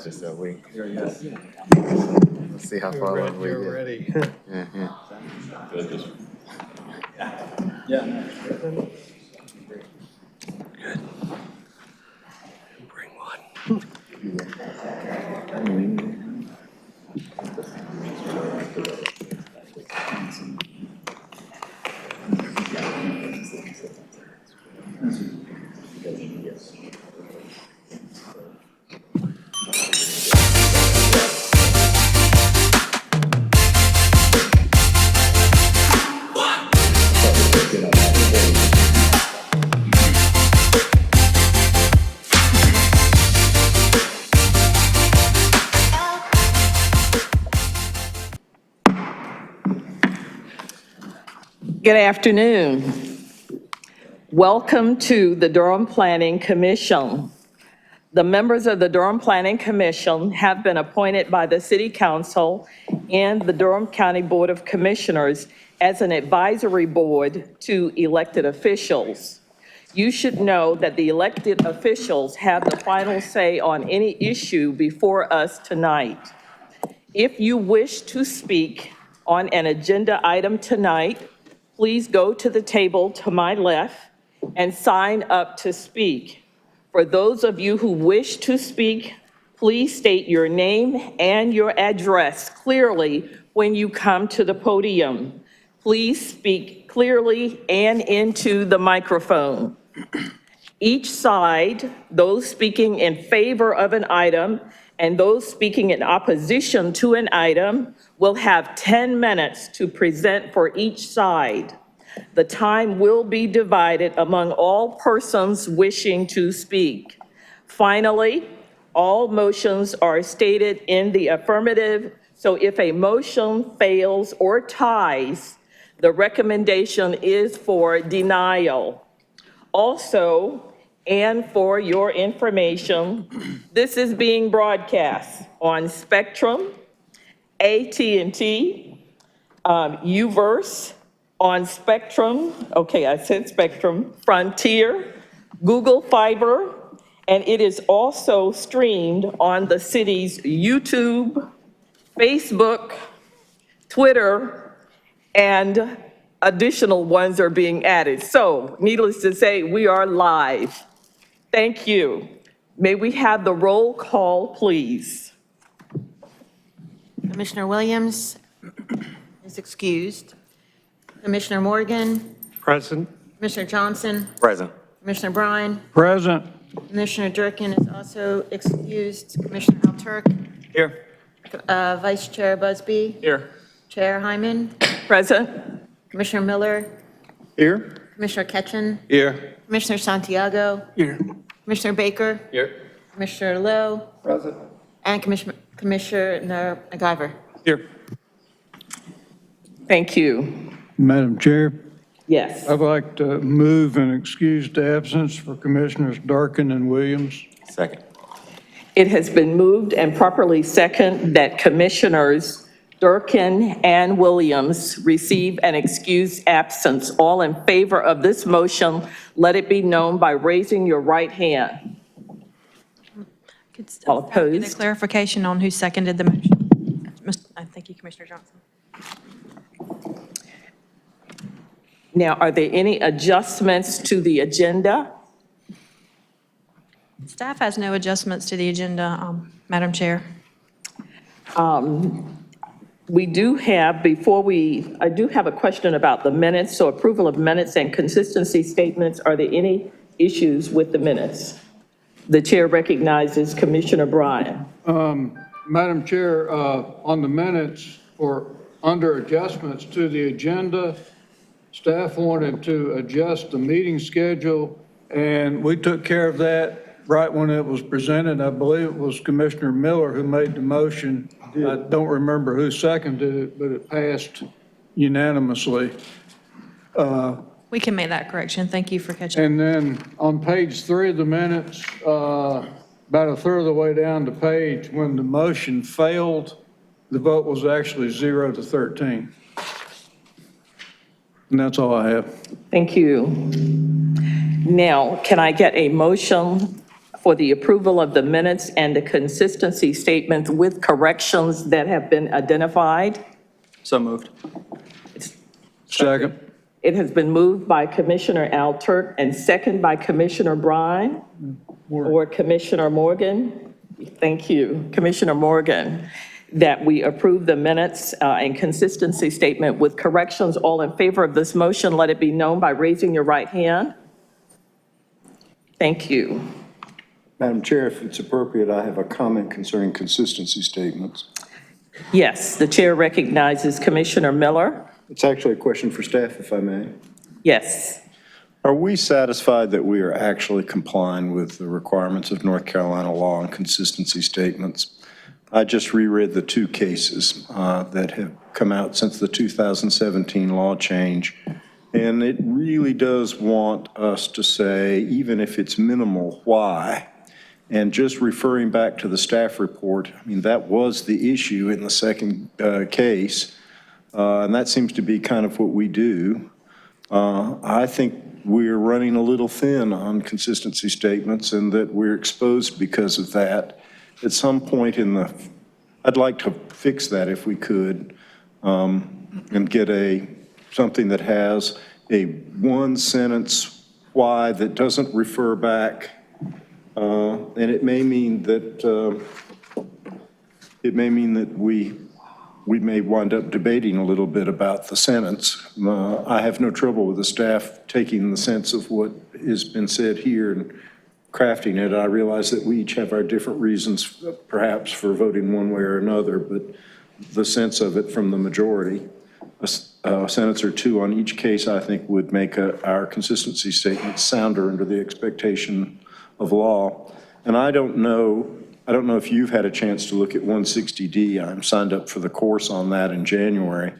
Just a week. Let's see how far along we You're get. ready. Yeah. Bring one. Good afternoon. Welcome to the Durham Planning Commission. The members of the Durham Planning Commission have been appointed by the City Council and the Durham County Board of Commissioners as an advisory board to elected officials. You should know that the elected officials have the final say on any issue before us tonight. If you wish to speak on an agenda item tonight, please go to the table to my left and sign up to speak. For those of you who wish to speak, please state your name and your address clearly when you come to the podium. Please speak clearly and into the microphone. Each side, those speaking in favor of an item and those speaking in opposition to an item, will have 10 minutes to present for each side. The time will be divided among all persons wishing to speak. Finally, all motions are stated in the affirmative, so if a motion fails or ties, the recommendation is for denial. Also, and for your information, this is being broadcast on Spectrum, AT&T, Uverse, on Spectrum, okay, I said Spectrum, Frontier, Google Fiber, and it is also streamed on the city's YouTube, Facebook, Twitter, and additional ones are being added. So, needless to say, we are live. Thank you. May we have the roll call, please? Commissioner Williams is excused. Commissioner Morgan, Present. Commissioner Johnson, Present. Commissioner Bryan, Present. Commissioner Durkin is also excused. Commissioner Halturk, Here. Vice Chair Busby, Here. Chair Hyman, Present? Commissioner Miller, Here. Commissioner Ketchen, Here. Commissioner Santiago, Here. Commissioner Baker, Here. Commissioner Lowe, Present. and Commissioner McIver. Here. Thank you. Madam Chair, Yes. I'd like to move an excused absence for Commissioners Durkin and Williams. Second. It has been moved and properly second that Commissioners Durkin and Williams receive an excused absence. All in favor of this motion, let it be known by raising your right hand. Could All staff get a opposed? clarification on who seconded the motion? Thank you, Commissioner Johnson. Now, are there any adjustments to the agenda? Staff has no adjustments to the agenda, Madam Chair. We do have, I do have a question about the minutes, so approval of minutes and consistency statements. Are there any issues with the minutes? The chair recognizes Commissioner Bryan. Madam Chair, on the minutes for under adjustments to the agenda, staff wanted to adjust the meeting schedule, and we took care of that right when it was presented. I believe it was Commissioner Miller who made the motion. I don't remember who seconded it, but it passed unanimously. We can make that correction. Thank you for catching. And then on page 3 of the minutes, about a third of the way down the page, when the motion failed, the vote was actually 0-13. And that's all I have. Thank you. Now, can I get a motion for the approval of the minutes and the consistency statements with corrections that have been identified. So moved. Second. It has been moved by Commissioner Alturk and second by Commissioner Brine or Commissioner Morgan. Thank you, Commissioner Morgan, that we approve the minutes and consistency statement with corrections. All in favor of this motion, let it be known by raising your right hand. Thank you. Madam Chair, if it's appropriate, I have a comment concerning consistency statements. Yes, the chair recognizes Commissioner Miller. It's actually a question for staff, if I may. Yes. Are we satisfied that we are actually complying with the requirements of North Carolina law on consistency statements? I just reread the two cases that have come out since the 2017 law change, and it really does want us to say, even if it's minimal, why? And just referring back to the staff report, I mean, that was the issue in the second case, and that seems to be kind of what we do. I think we're running a little thin on consistency statements and that we're exposed because of that. At some point I'd like to fix that if we could, and get something that has a one sentence why that doesn't refer back. And it may mean that we may wind up debating a little bit about the sentence. I have no trouble with the staff taking the sense of what has been said here and crafting it. I realize that we each have our different reasons, perhaps, for voting one way or another, but the sense of it from the majority, a sentence or two on each case, I think, would make our consistency statement sounder under the expectation of law. And I don't know if you've had a chance to look at 160D. I'm signed up for the course on that in January.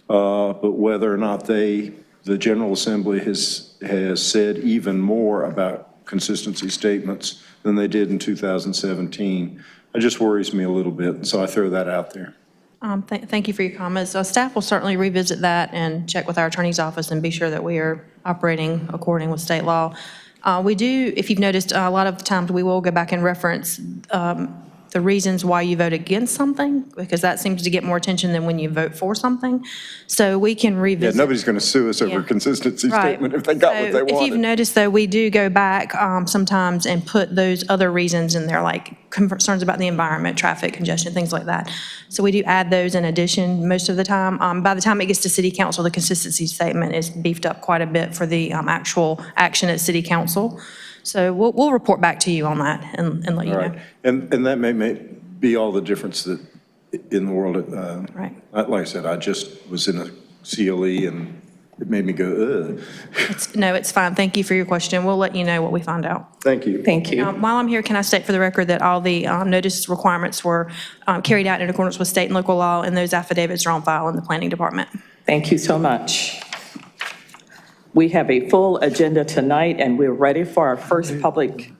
But whether or not the General Assembly has said even more about consistency statements than they did in 2017, it just worries me a little bit. And so I throw that out there. Thank you for your comments. Staff will certainly revisit that and check with our attorney's office and be sure that we are operating according with state law. We do, if you've noticed, a lot of times we will go back and reference the reasons why you vote against something, because that seems to get more attention than when you vote for something. So we can Yeah, revisit. nobody's going to sue us over Yeah. a consistency Right. statement if they got what they So wanted. if you've noticed, though, we do go back sometimes and put those other reasons in there, like concerns about the environment, traffic congestion, things like that. So we do add those in addition most of the time. By the time it gets to city council, the consistency statement is beefed up quite a bit for the actual action at city council. So we'll report back to you on that and let you All know. right, and that may be all the difference that in the world. Right. Like I said, I just was in a CLE and it made me go, ugh. No, it's fine. Thank you for your question. We'll let you know what we find out. Thank you. Thank you. While I'm here, can I state for the record that all the notice requirements were carried out in accordance with state and local law, and those affidavits are on file in the planning department. Thank you so much. We have a full agenda tonight, and we're ready for our first public.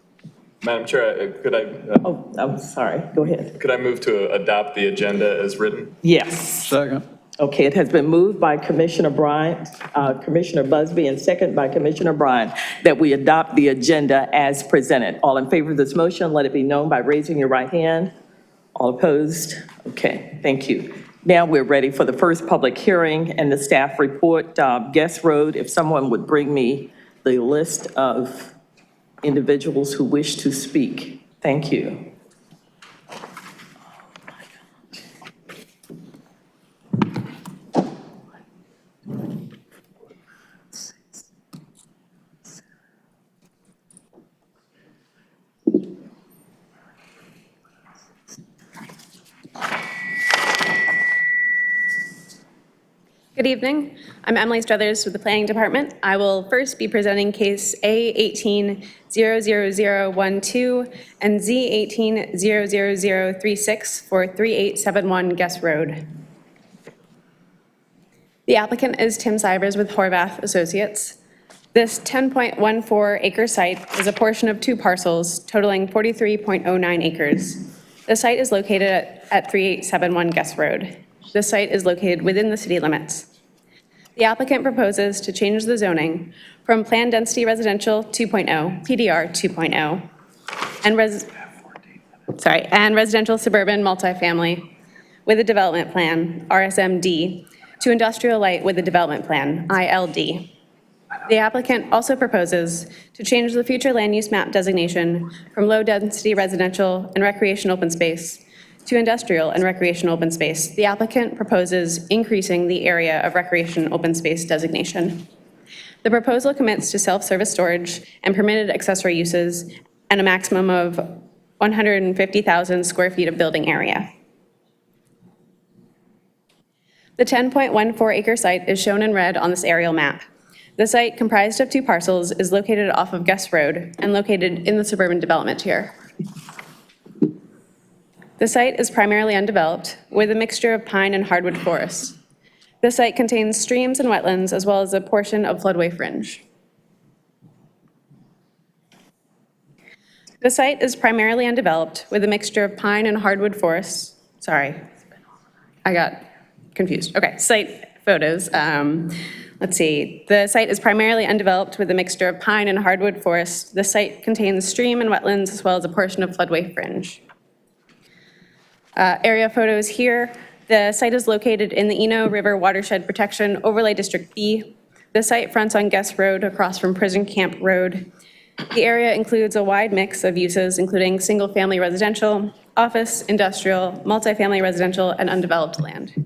Madam Chair, Oh, I'm sorry. Go ahead. could I move to adopt the agenda as written? Yes. Second. Okay, it has been moved by Commissioner Bryant, Commissioner Busby, and second by Commissioner Bryant that we adopt the agenda as presented. All in favor of this motion, let it be known by raising your right hand. All opposed? Okay, thank you. Now we're ready for the first public hearing and the staff report. Guest Road, if someone would bring me the list of individuals who wish to speak. Thank you. Good evening. I'm Emily Struthers with the Planning Department. I will first be presenting case A18000012 and Z1800036 for 3871 Guest Road. The applicant is Tim Sivers with Horvath Associates. This 10.14 acre site is a portion of two parcels totaling 43.09 acres. The site is located at 3871 Guest Road. This site is located within the city limits. The applicant proposes to change the zoning from Planned Density Residential 2.0, PDR 2.0, and residential suburban multifamily with a development plan, RSMD, to industrial light with a development plan, ILD. The applicant also proposes to change the future land use map designation from low-density residential and recreation open space to industrial and recreation open space. The applicant proposes increasing the area of recreation open space designation. The proposal commits to self-service storage and permitted accessory uses and a maximum of 150,000 square feet of building area. The 10.14 acre site is shown in red on this aerial map. The site, comprised of 2 parcels, is located off of Guest Road and located in the suburban development tier. The site is primarily undeveloped with a mixture of pine and hardwood forests. The site contains streams and wetlands as well as a portion of floodway fringe. The site is primarily undeveloped with a mixture of pine and hardwood forests. Sorry, I got confused. Okay, site photos. Let's see. The site is primarily undeveloped with a mixture of pine and hardwood forests. The site contains stream and wetlands as well as a portion of floodway fringe. Area photos here. The site is located in the Eno River Watershed Protection Overlay District B. The site fronts on Guest Road across from Prison Camp Road. The area includes a wide mix of uses, including single-family residential, office, industrial, multifamily residential, and undeveloped land.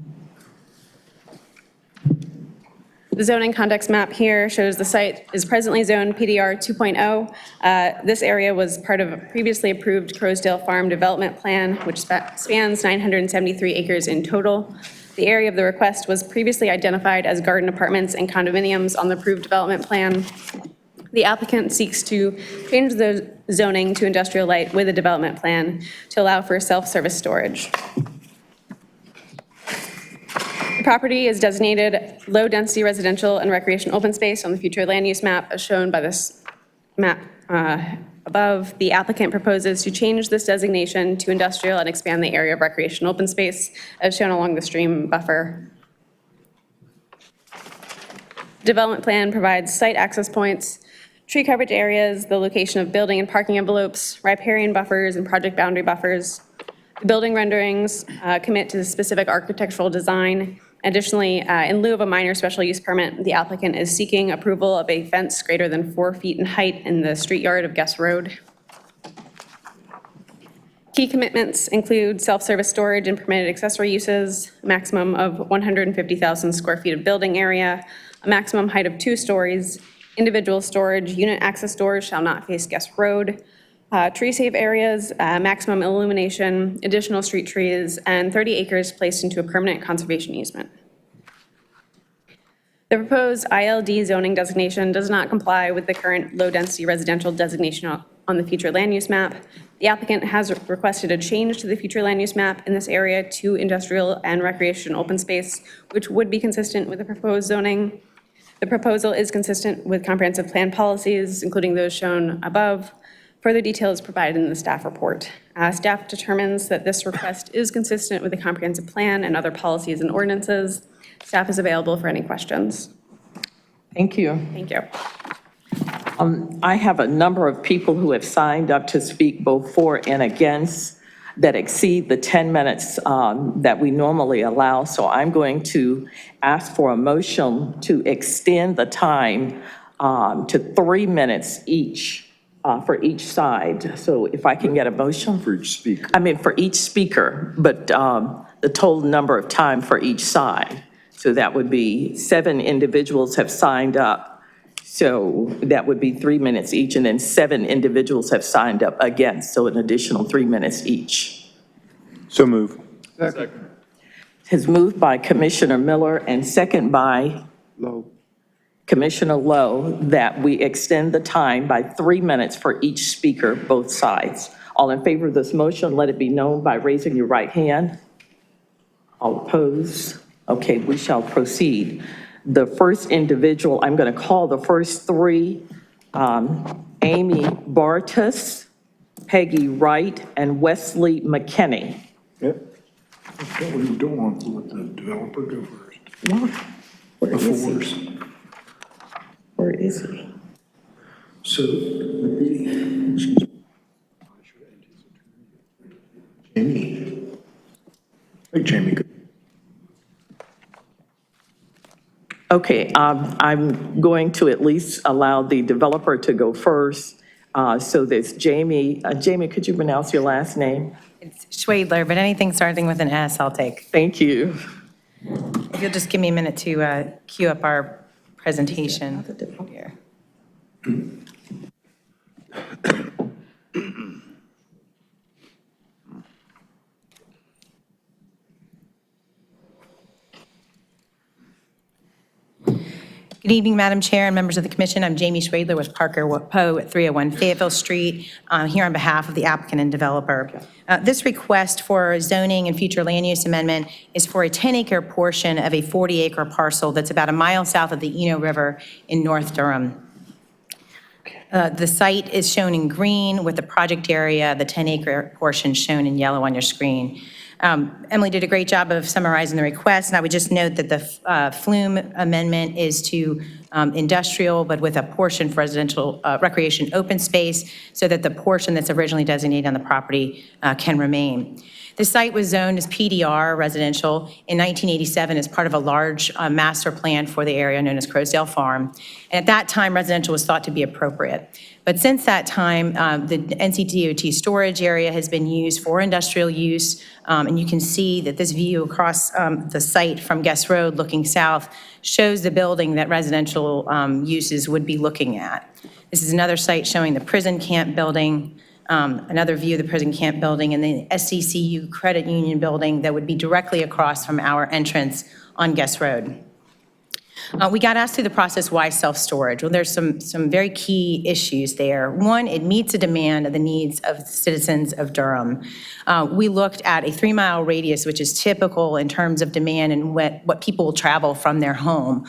The zoning context map here shows the site is presently zoned PDR 2.0. This area was part of a previously approved Crowsdale Farm Development Plan, which spans 973 acres in total. The area of the request was previously identified as garden apartments and condominiums on the approved development plan. The applicant seeks to change the zoning to industrial light with a development plan to allow for self-service storage. The property is designated low-density residential and recreation open space on the future land use map as shown by this map above. The applicant proposes to change this designation to industrial and expand the area of recreation open space as shown along the stream buffer. Development plan provides site access points, tree coverage areas, the location of building and parking envelopes, riparian buffers, and project boundary buffers. The building renderings commit to the specific architectural design. Additionally, in lieu of a minor special use permit, the applicant is seeking approval of a fence greater than 4 feet in height in the street yard of Guest Road. Key commitments include self-service storage and permitted accessory uses, a maximum of 150,000 square feet of building area, a maximum height of 2 stories, individual storage, unit access doors shall not face Guest Road, tree save areas, maximum illumination, additional street trees, and 30 acres placed into a permanent conservation easement. The proposed ILD zoning designation does not comply with the current low-density residential designation on the future land use map. The applicant has requested a change to the future land use map in this area to industrial and recreation open space, which would be consistent with the proposed zoning. The proposal is consistent with comprehensive plan policies, including those shown above. Further details provided in the staff report. Staff determines that this request is consistent with the comprehensive plan and other policies and ordinances. Staff is available for any questions. Thank you. Thank you. I have a number of people who have signed up to speak both for and against that exceed the 10 minutes that we normally allow. So I'm going to ask for a motion to extend the time to 3 minutes each. For each side. So if I can get a motion? For each speaker. I mean, for each speaker, but the total number of time for each side. So that would be 7 individuals have signed up. So that would be 3 minutes each, and then 7 individuals have signed up again. So an additional 3 minutes each. So move. Second. Has moved by Commissioner Miller and second by Commissioner Lowe that we extend the time by 3 minutes for each speaker, both sides. All in favor of this motion, let it be known by raising your right hand. All opposed? Okay, we shall proceed. The first individual, I'm going to call the first 3, Amy Bartus, Peggy Wright, and Wesley McKinney. Yep. That's what we don't want to let the developer go first. What? Where is he? Before. Where is he? So, Jamie. Hey, Jamie. Okay, I'm going to at least allow the developer to go first. So there's Jamie. Jamie, could you pronounce your last name? It's Schwadler, but anything starting with an S, I'll take. Thank you. If you'll just give me a minute to queue up our presentation here. Good evening, Madam Chair and members of the commission. I'm Jamie Schwadler with Parker Poe at 301 Fayetteville Street, here on behalf of the applicant and developer. This request for zoning and future land use amendment is for a 10-acre portion of a 40-acre parcel that's about a mile south of the Eno River in North Durham. The site is shown in green with the project area, the 10-acre portion shown in yellow on your screen. Emily did a great job of summarizing the request, and I would just note that the Flume amendment is to industrial, but with a portion for residential recreation open space, so that the portion that's originally designated on the property can remain. The site was zoned as PDR residential in 1987 as part of a large master plan for the area known as Crowsdale Farm. And at that time, residential was thought to be appropriate. But since that time, the NCDOT storage area has been used for industrial use. And you can see that this view across the site from Guest Road looking south shows the building that residential uses would be looking at. This is another site showing the prison camp building, another view of the prison camp building, and the SCCU Credit Union building that would be directly across from our entrance on Guest Road. We got asked through the process, why self-storage? Well, there's some very key issues there. One, it meets a demand of the needs of citizens of Durham. We looked at a 3-mile radius, which is typical in terms of demand and what people will travel from their home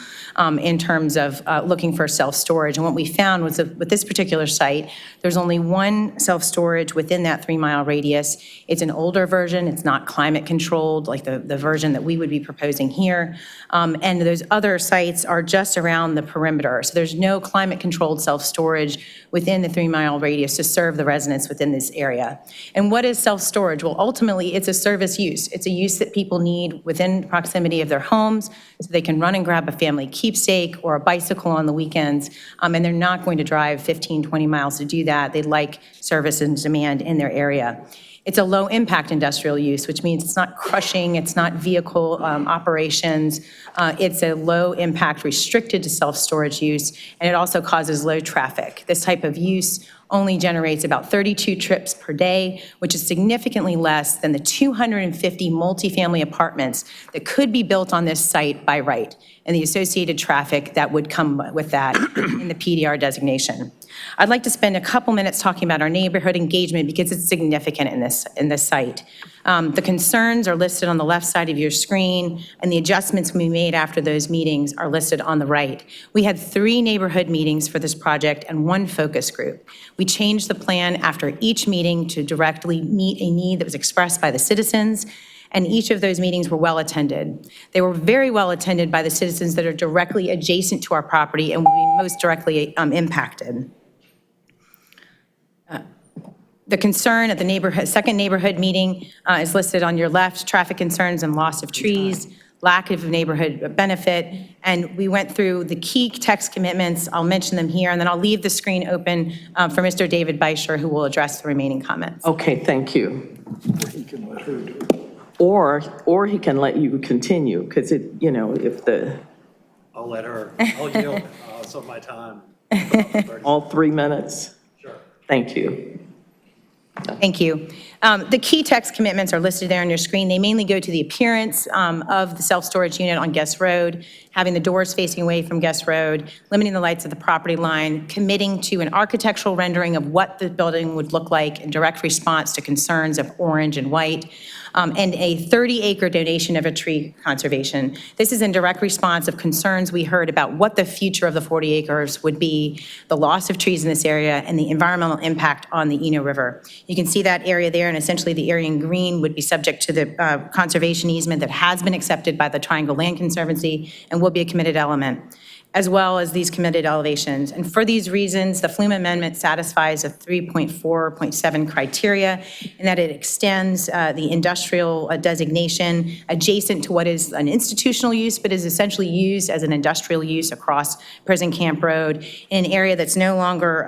in terms of looking for self-storage. And what we found was that with this particular site, there's only one self-storage within that 3-mile radius. It's an older version. It's not climate controlled like the version that we would be proposing here. And those other sites are just around the perimeter. So there's no climate controlled self-storage within the 3-mile radius to serve the residents within this area. And what is self-storage? Well, ultimately, it's a service use. It's a use that people need within proximity of their homes so they can run and grab a family keepsake or a bicycle on the weekends. And they're not going to drive 15, 20 miles to do that. They like service and demand in their area. It's a low-impact industrial use, which means it's not crushing, it's not vehicle operations. It's a low-impact restricted to self-storage use, and it also causes low traffic. This type of use only generates about 32 trips per day, which is significantly less than the 250 multifamily apartments that could be built on this site by right, and the associated traffic that would come with that in the PDR designation. I'd like to spend a couple minutes talking about our neighborhood engagement because it's significant in this site. The concerns are listed on the left side of your screen, and the adjustments we made after those meetings are listed on the right. We had 3 neighborhood meetings for this project and 1 focus group. We changed the plan after each meeting to directly meet a need that was expressed by the citizens, and each of those meetings were well attended. They were very well attended by the citizens that are directly adjacent to our property and will be most directly impacted. The concern at the second neighborhood meeting is listed on your left: traffic concerns and loss of trees, lack of neighborhood benefit, and we went through the key text commitments. I'll mention them here, and then I'll leave the screen open for Mr. David Beischer, who will address the remaining comments. Okay, thank you. He can let her do it. Or he can let you continue, because if the, I'll let her, I'll yield some of my time. all 3 minutes? Sure. Thank you. Thank you. The key text commitments are listed there on your screen. They mainly go to the appearance of the self-storage unit on Guest Road, having the doors facing away from Guest Road, limiting the lights at the property line, committing to an architectural rendering of what the building would look like in direct response to concerns of orange and white, and a 30-acre donation of a tree conservation. This is in direct response of concerns we heard about what the future of the 40 acres would be, the loss of trees in this area, and the environmental impact on the Eno River. You can see that area there, and essentially the area in green would be subject to the conservation easement that has been accepted by the Triangle Land Conservancy and will be a committed element. as well as these committed elevations. And for these reasons, the Flume Amendment satisfies a 3.4.7 criteria in that it extends the industrial designation adjacent to what is an institutional use, but is essentially used as an industrial use across Prison Camp Road in an area that's no longer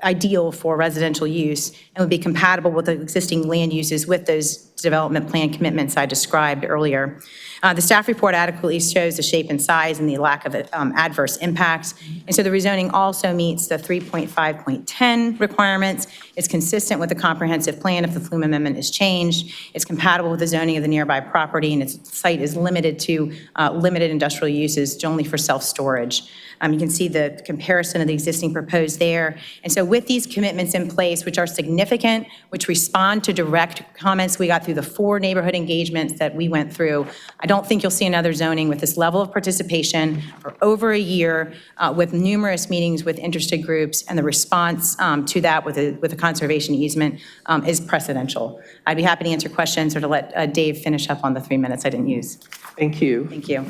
ideal for residential use and would be compatible with the existing land uses with those development plan commitments I described earlier. The staff report adequately shows the shape and size and the lack of adverse impacts. And so the rezoning also meets the 3.5.10 requirements. It's consistent with the comprehensive plan if the Flume Amendment is changed. It's compatible with the zoning of the nearby property, and its site is limited to limited industrial uses only for self-storage. You can see the comparison of the existing proposed there. And so with these commitments in place, which are significant, which respond to direct comments we got through the 4 neighborhood engagements that we went through, I don't think you'll see another zoning with this level of participation for over a year, with numerous meetings with interested groups, and the response to that with a conservation easement is precedential. I'd be happy to answer questions or to let Dave finish up on the 3 minutes I didn't use. Thank you. Thank you.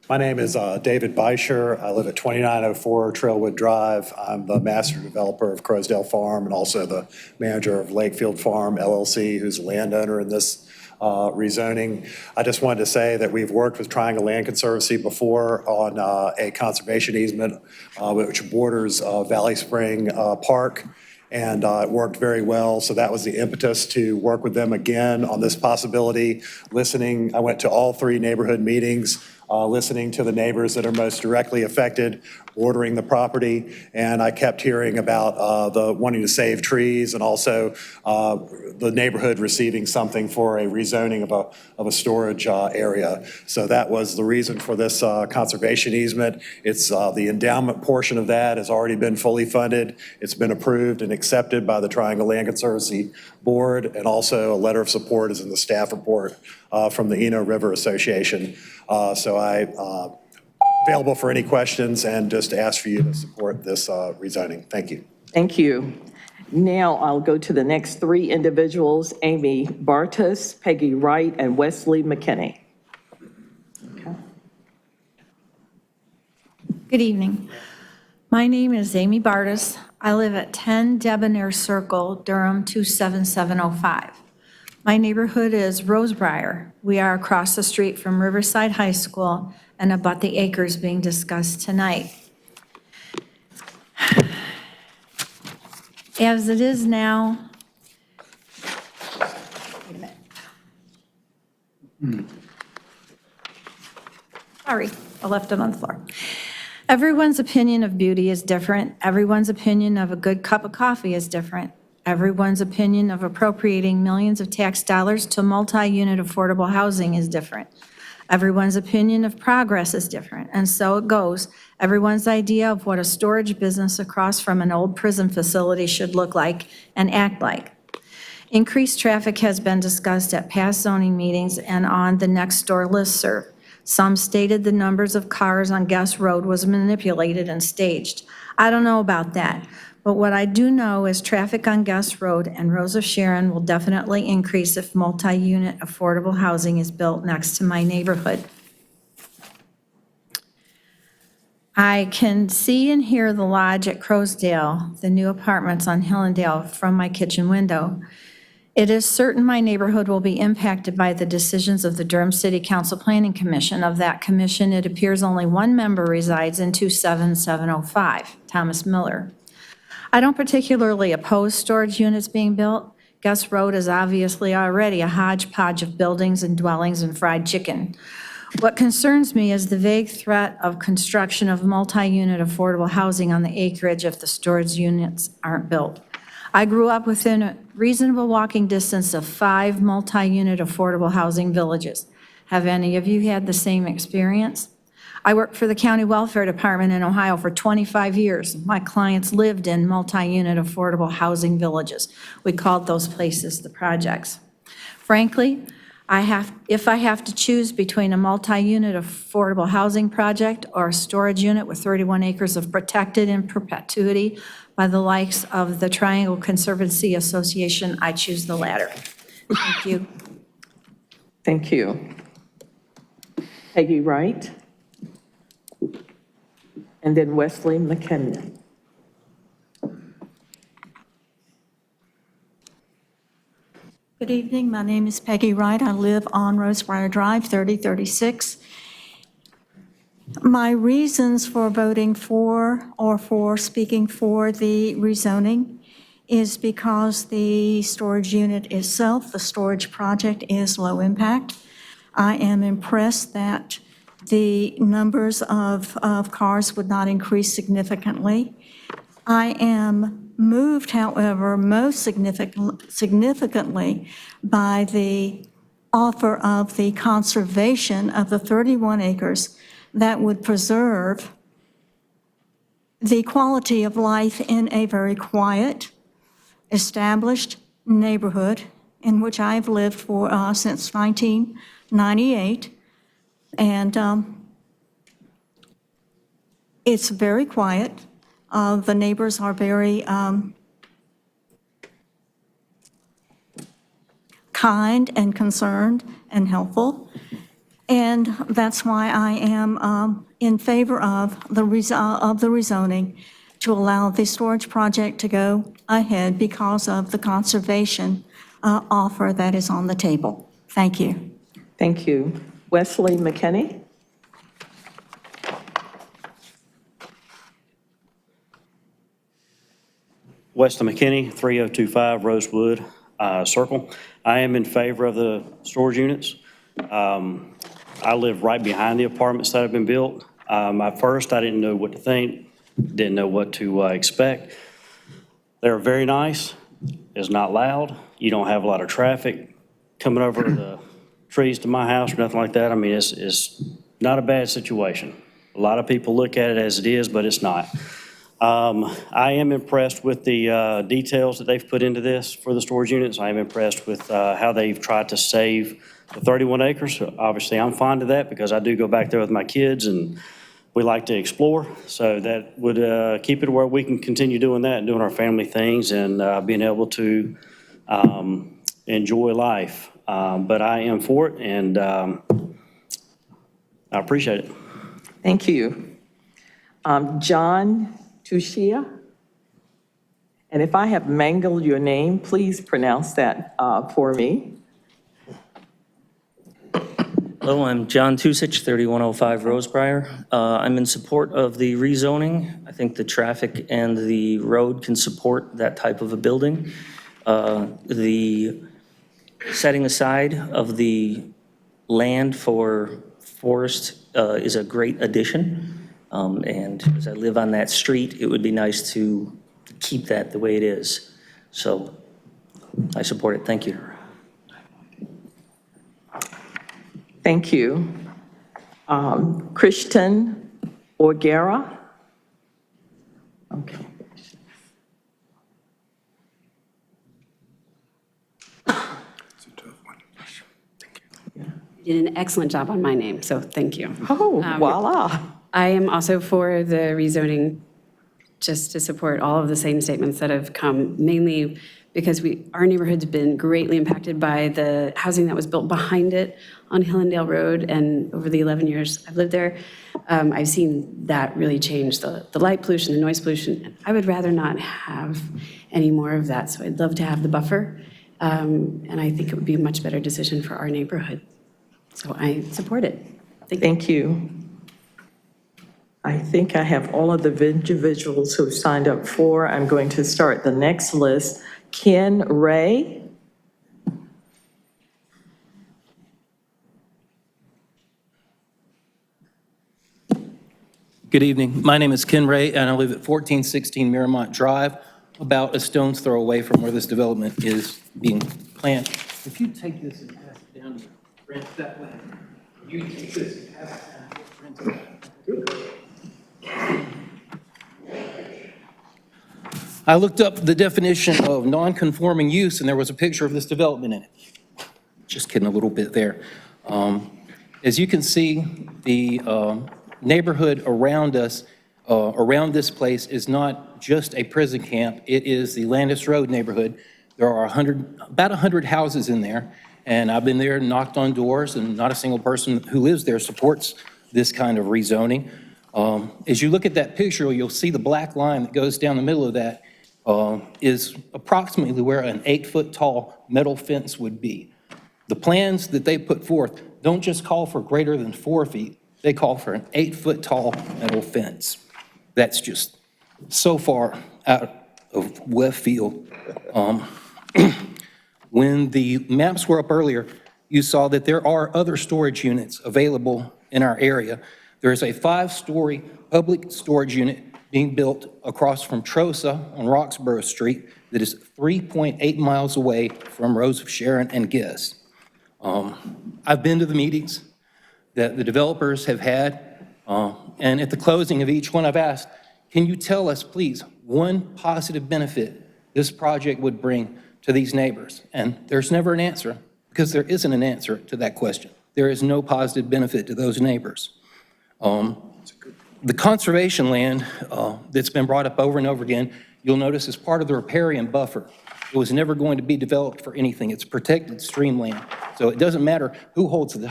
My name is David Beischer. I live at 2904 Trailwood Drive. I'm the master developer of Crowsdale Farm and also the manager of Lakefield Farm LLC, who's a landowner in this rezoning. I just wanted to say that we've worked with Triangle Land Conservancy before on a conservation easement which borders Valley Spring Park, and it worked very well. So that was the impetus to work with them again on this possibility. I went to all 3 neighborhood meetings, listening to the neighbors that are most directly affected, bordering the property, and I kept hearing about the wanting to save trees and also the neighborhood receiving something for a rezoning of a storage area. So that was the reason for this conservation easement. It's the endowment portion of that has already been fully funded. It's been approved and accepted by the Triangle Land Conservancy Board, and also a letter of support is in the staff report from the Eno River Association. So I'm available for any questions and just ask for you to support this rezoning. Thank you. Thank you. Now I'll go to the next 3 individuals, Amy Bartus, Peggy Wright, and Wesley McKinney. Okay. Good evening. My name is Amy Bartis. I live at 10 Debonair Circle, Durham 27705. My neighborhood is Rosebriar. We are across the street from Riverside High School and abut the acres being discussed tonight. As it is now, wait a minute. Sorry, I left it on the floor. Everyone's opinion of beauty is different. Everyone's opinion of a good cup of coffee is different. Everyone's opinion of appropriating millions of tax dollars to multi-unit affordable housing is different. Everyone's opinion of progress is different, and so it goes. Everyone's idea of what a storage business across from an old prison facility should look like and act like. Increased traffic has been discussed at past zoning meetings and on the next door listserv. Some stated the numbers of cars on Guest Road was manipulated and staged. I don't know about that, but what I do know is traffic on Guest Road and Rose of Sharon will definitely increase if multi-unit affordable housing is built next to my neighborhood. I can see and hear the lodge at Crowsdale, the new apartments on Hillendale, from my kitchen window. It is certain my neighborhood will be impacted by the decisions of the Durham City Council Planning Commission. Of that commission, it appears only 1 member resides in 27705, Thomas Miller. I don't particularly oppose storage units being built. Guest Road is obviously already a hodgepodge of buildings and dwellings and fried chicken. What concerns me is the vague threat of construction of multi-unit affordable housing on the acreage if the storage units aren't built. I grew up within a reasonable walking distance of 5 multi-unit affordable housing villages. Have any of you had the same experience? I worked for the County Welfare Department in Ohio for 25 years. My clients lived in multi-unit affordable housing villages. We called those places the projects. Frankly, if I have to choose between a multi-unit affordable housing project or a storage unit with 31 acres of protected in perpetuity by the likes of the Triangle Conservancy Association, I choose the latter. Thank you. Thank you. Peggy Wright. And then Wesley McKinnon. Good evening. My name is Peggy Wright. I live on Rosebriar Drive, 3036. My reasons for voting for or for speaking for the rezoning is because the storage unit itself, the storage project, is low impact. I am impressed that the numbers of cars would not increase significantly. I am moved, however, most significantly by the offer of the conservation of the 31 acres that would preserve the quality of life in a very quiet, established neighborhood in which I've lived for since 1998. And it's very quiet. The neighbors are very kind and concerned and helpful. And that's why I am in favor of the rezoning to allow the storage project to go ahead because of the conservation offer that is on the table. Thank you. Thank you. Wesley McKinney. Weston McKinney, 3025 Rosewood Circle. I am in favor of the storage units. I live right behind the apartments that have been built. At first, I didn't know what to think, didn't know what to expect. They're very nice. It's not loud. You don't have a lot of traffic coming over the trees to my house or nothing like that. I mean, it's not a bad situation. A lot of people look at it as it is, but it's not. I am impressed with the details that they've put into this for the storage units. I am impressed with how they've tried to save the 31 acres. Obviously, I'm fond of that because I do go back there with my kids and we like to explore. So that would keep it where we can continue doing that and doing our family things and being able to enjoy life. But I am for it and I appreciate it. Thank you. John Tushia. And if I have mangled your name, please pronounce that for me. Hello, I'm John Tusich, 3105 Rosebriar. I'm in support of the rezoning. I think the traffic and the road can support that type of a building. The setting aside of the land for forest is a great addition. And as I live on that street, it would be nice to keep that the way it is. So I support it. Thank you. Thank you. Christian Orgera. Okay. You did an excellent job on my name, so thank you. Oh, voila. I am also for the rezoning, just to support all of the same statements that have come, mainly because our neighborhood's been greatly impacted by the housing that was built behind it on Hillendale Road, and over the 11 years I've lived there, I've seen that really change the light pollution, the noise pollution, and I would rather not have any more of that, so I'd love to have the buffer, and I think it would be a much better decision for our neighborhood. So I support it. Thank you. I think I have all of the individuals who signed up for. I'm going to start the next list. Ken Ray. Good evening. My name is Ken Ray, and I live at 1416 Miramont Drive, about a stone's throw away from where this development is being planned. If you take this and pass it down to your friends that way, you take this and pass it down to your friends that way. I looked up the definition of non-conforming use, and there was a picture of this development in it. Just kidding a little bit there. As you can see, the neighborhood around us, around this place, is not just a prison camp. It is the Landis Road neighborhood. There are about 100 houses in there, and I've been there and knocked on doors, and not a single person who lives there supports this kind of rezoning. As you look at that picture, you'll see the black line that goes down the middle of that is approximately where an 8-foot tall metal fence would be. The plans that they put forth don't just call for greater than 4 feet, they call for an 8-foot tall metal fence. That's just so far out of left field. When the maps were up earlier, you saw that there are other storage units available in our area. There is a 5-story public storage unit being built across from Trosa on Roxborough Street that is 3.8 miles away from Rose of Sharon and Guess. I've been to the meetings that the developers have had, and at the closing of each one I've asked, can you tell us, please, one positive benefit this project would bring to these neighbors? And there's never an answer, because there isn't an answer to that question. There is no positive benefit to those neighbors. The conservation land that's been brought up over and over again, you'll notice is part of the riparian buffer. It was never going to be developed for anything. It's protected stream land. So it doesn't matter who holds the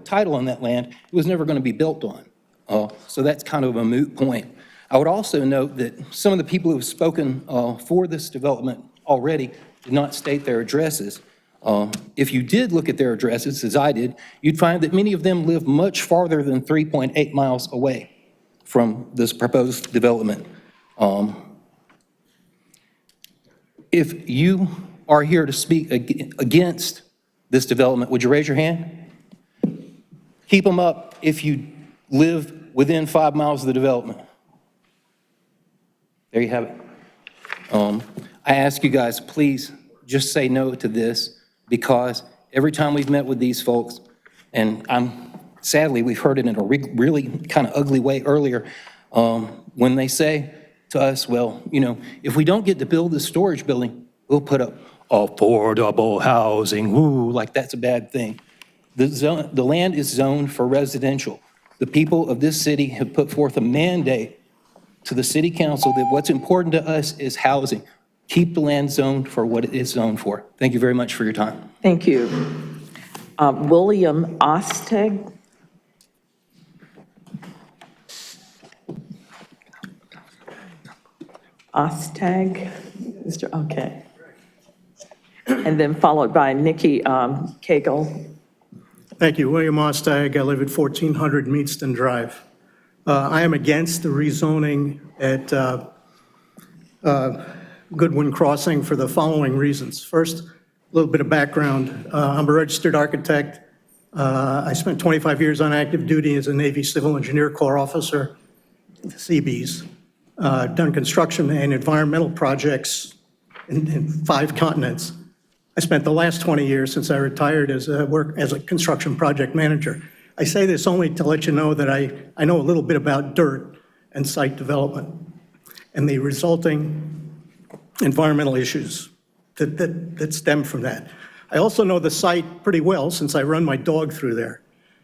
title on that land, it was never going to be built on. So that's kind of a moot point. I would also note that some of the people who have spoken for this development already did not state their addresses. If you did look at their addresses, as I did, you'd find that many of them live much farther than 3.8 miles away from this proposed development. If you are here to speak against this development, would you raise your hand? Keep them up if you live within 5 miles of the development. There you have it. I ask you guys, please just say no to this, because every time we've met with these folks, and sadly, we've heard it in a really kind of ugly way earlier, when they say to us, well, you know, if we don't get to build this storage building, we'll put up affordable housing, woo, like that's a bad thing. The land is zoned for residential. The people of this city have put forth a mandate to the city council that what's important to us is housing. Keep the land zoned for what it is zoned for. Thank you very much for your time. Thank you. William Osteg. Ostag, okay. And then followed by Nikki Cagle. Thank you. William Ostag. I live at 1400 Meadston Drive. I am against the rezoning at Goodwin Crossing for the following reasons. First, a little bit of background. I'm a registered architect. I spent 25 years on active duty as a Navy Civil Engineer Corps officer, Seabees. Done construction and environmental projects in 5 continents. I spent the last 20 years since I retired as a construction project manager. I say this only to let you know that I know a little bit about dirt and site development and the resulting environmental issues that stem from that. I also know the site pretty well since I run my dog through there.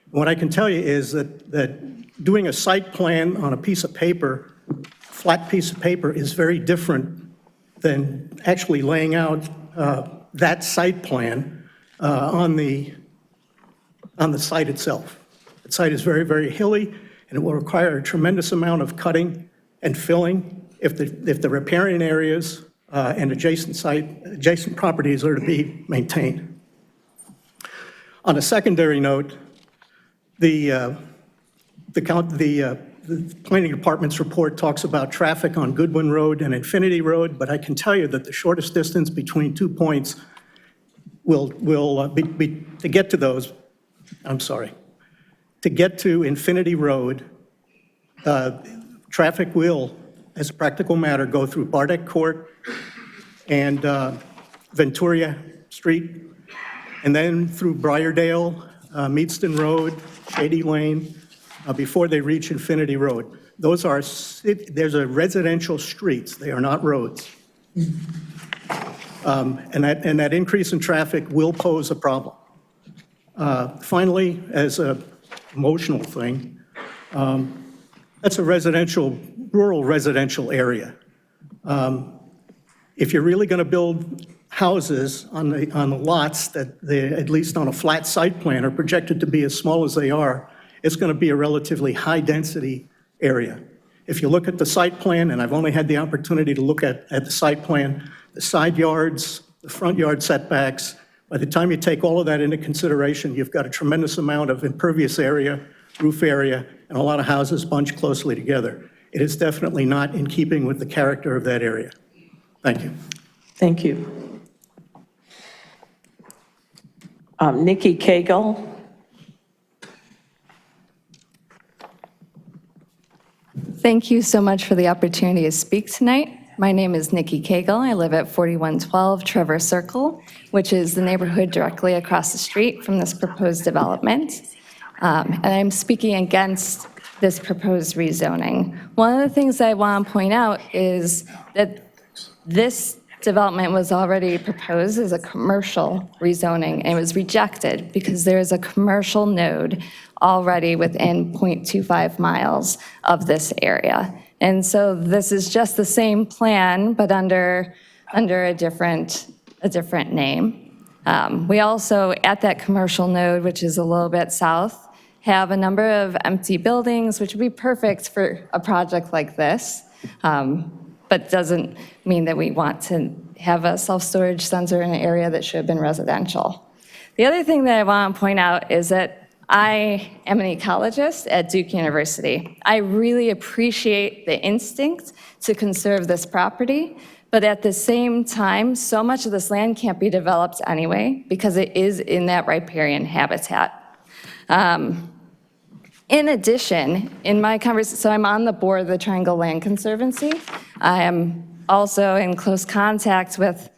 What I can tell you is that doing a site plan on a piece of paper, flat piece of paper, is very different than actually laying out that site plan on the site itself. The site is very, very hilly, and it will require a tremendous amount of cutting and filling if the riparian areas and adjacent properties are to be maintained. On a secondary note, the planning department's report talks about traffic on Goodwin Road and Infinity Road, but I can tell you that the shortest distance between 2 points will be to get to those. I'm sorry. To get to Infinity Road, traffic will, as a practical matter, go through Bardeck Court and Venturia Street, and then through Briardale, Meadston Road, Shady Lane, before they reach Infinity Road. Those are residential streets. They are not roads. And that increase in traffic will pose a problem. Finally, as an emotional thing, that's a rural residential area. If you're really going to build houses on the lots that they, at least on a flat site plan, are projected to be as small as they are, it's going to be a relatively high-density area. If you look at the site plan, and I've only had the opportunity to look at the site plan, the side yards, the front yard setbacks, by the time you take all of that into consideration, you've got a tremendous amount of impervious area, roof area, and a lot of houses bunched closely together. It is definitely not in keeping with the character of that area. Thank you. Thank you. Nikki Cagle. Thank you so much for the opportunity to speak tonight. My name is Nikki Cagle. I live at 4112 Trevor Circle, which is the neighborhood directly across the street from this proposed development. And I'm speaking against this proposed rezoning. One of the things I want to point out is that this development was already proposed as a commercial rezoning, and it was rejected because there is a commercial node already within 0.25 miles of this area. And so this is just the same plan, but under a different name. We also, at that commercial node, which is a little bit south, have a number of empty buildings, which would be perfect for a project like this, but doesn't mean that we want to have a self-storage center in an area that should have been residential. The other thing that I want to point out is that I am an ecologist at Duke University. I really appreciate the instinct to conserve this property, but at the same time, so much of this land can't be developed anyway because it is in that riparian habitat. In addition, in my conversation, so I'm on the board of the Triangle Land Conservancy. I am also in close contact with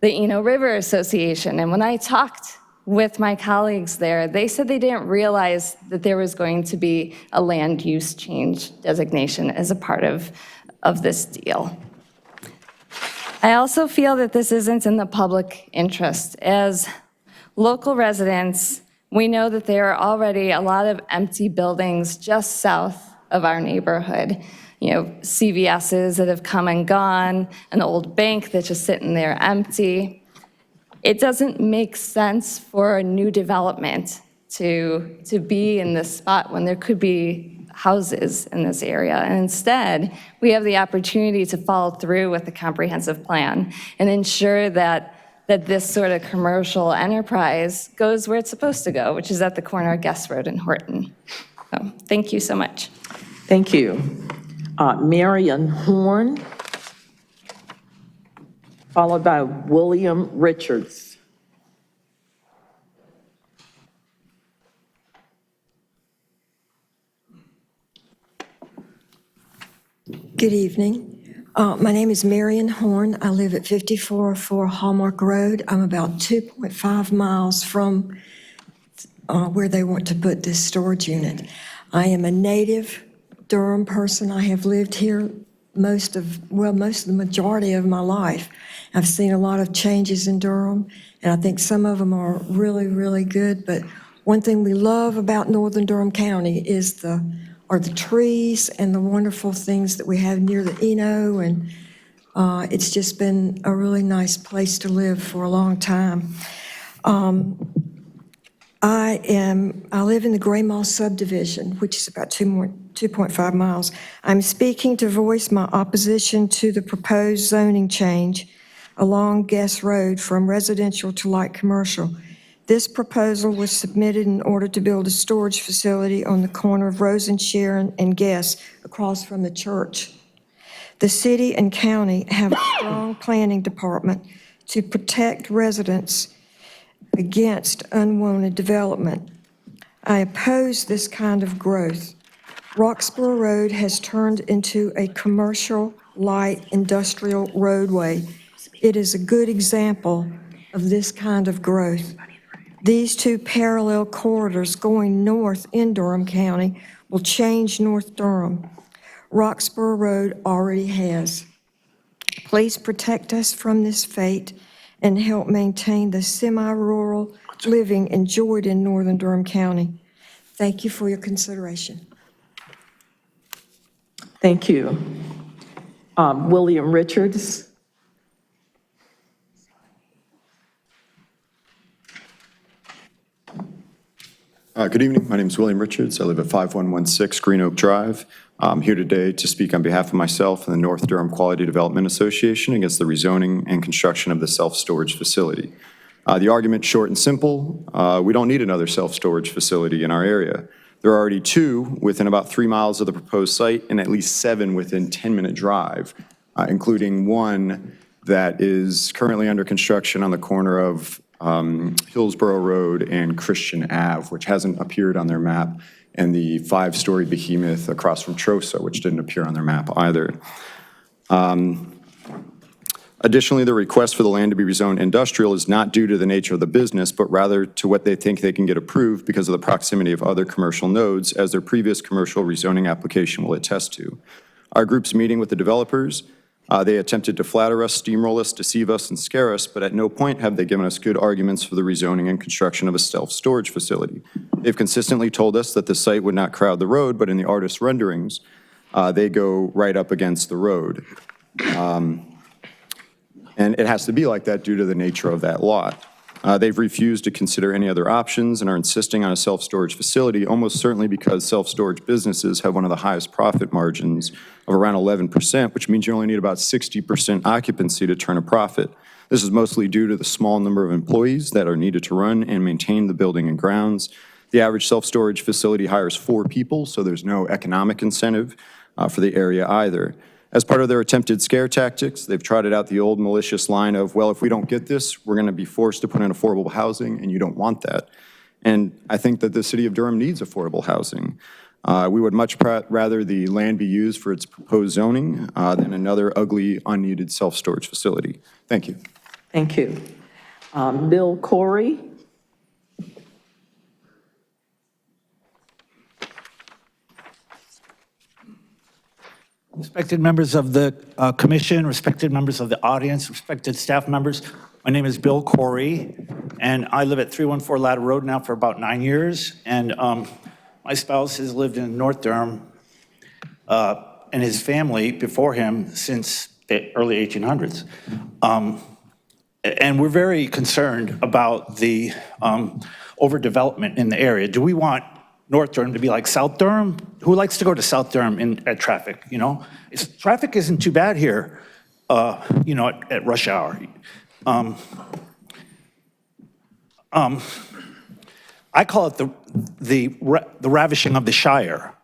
the Eno River Association, and when I talked with my colleagues there, they said they didn't realize that there was going to be a land use change designation as a part of this deal. I also feel that this isn't in the public interest. As local residents, we know that there are already a lot of empty buildings just south of our neighborhood. You know, CVS's that have come and gone, an old bank that's just sitting there empty. It doesn't make sense for a new development to be in this spot when there could be houses in this area. And instead, we have the opportunity to follow through with the comprehensive plan and ensure that this sort of commercial enterprise goes where it's supposed to go, which is at the corner of Guest Road and Horton. So, thank you so much. Thank you. Marion Horn, followed by William Richards. Good evening. My name is Marion Horn. I live at 5404 Hallmark Road. I'm about 2.5 miles from where they want to put this storage unit. I am a native Durham person. I have lived here most of the majority of my life. I've seen a lot of changes in Durham, and I think some of them are really, really good. But one thing we love about Northern Durham County are the trees and the wonderful things that we have near the Eno, and it's just been a really nice place to live for a long time. I live in the Gray Moss subdivision, which is about 2.5 miles. I'm speaking to voice my opposition to the proposed zoning change along Guest Road from residential to light commercial. This proposal was submitted in order to build a storage facility on the corner of Rose and Sharon and Guest across from the church. The city and county have a strong planning department to protect residents against unwanted development. I oppose this kind of growth. Roxborough Road has turned into a commercial, light, industrial roadway. It is a good example of this kind of growth. These two parallel corridors going north in Durham County will change North Durham. Roxborough Road already has. Please protect us from this fate and help maintain the semi-rural living enjoyed in Northern Durham County. Thank you for your consideration. Thank you. William Richards. Good evening. My name is William Richards. I live at 5116 Green Oak Drive. I'm here today to speak on behalf of myself and the North Durham Quality Development Association against the rezoning and construction of the self-storage facility. The argument, short and simple, we don't need another self-storage facility in our area. There are already 2 within about 3 miles of the proposed site and at least 7 within 10-minute drive, including one that is currently under construction on the corner of Hillsborough Road and Christian Ave, which hasn't appeared on their map, and the 5-story behemoth across from Trosa, which didn't appear on their map either. Additionally, the request for the land to be rezoned industrial is not due to the nature of the business, but rather to what they think they can get approved because of the proximity of other commercial nodes, as their previous commercial rezoning application will attest to. Our group's meeting with the developers, they attempted to flatter us, steamroll us, deceive us, and scare us, but at no point have they given us good arguments for the rezoning and construction of a self-storage facility. They've consistently told us that the site would not crowd the road, but in the artist's renderings, they go right up against the road. And it has to be like that due to the nature of that lot. They've refused to consider any other options and are insisting on a self-storage facility, almost certainly because self-storage businesses have one of the highest profit margins of around 11%, which means you only need about 60% occupancy to turn a profit. This is mostly due to the small number of employees that are needed to run and maintain the building and grounds. The average self-storage facility hires 4 people, so there's no economic incentive for the area either. As part of their attempted scare tactics, they've trotted out the old malicious line of, well, if we don't get this, we're going to be forced to put in affordable housing, and you don't want that. And I think that the city of Durham needs affordable housing. We would much rather the land be used for its proposed zoning than another ugly, unneeded self-storage facility. Thank you. Thank you. Bill Corey. Respected members of the commission, respected members of the audience, respected staff members, my name is Bill Corey, and I live at 314 Ladder Road now for about 9 years, and my spouse has lived in North Durham and his family before him since the early 1800s. And we're very concerned about the overdevelopment in the area. Do we want North Durham to be like South Durham? Who likes to go to South Durham at traffic, you know? Traffic isn't too bad here, you know, at rush hour. I call it the ravishing of the Shire.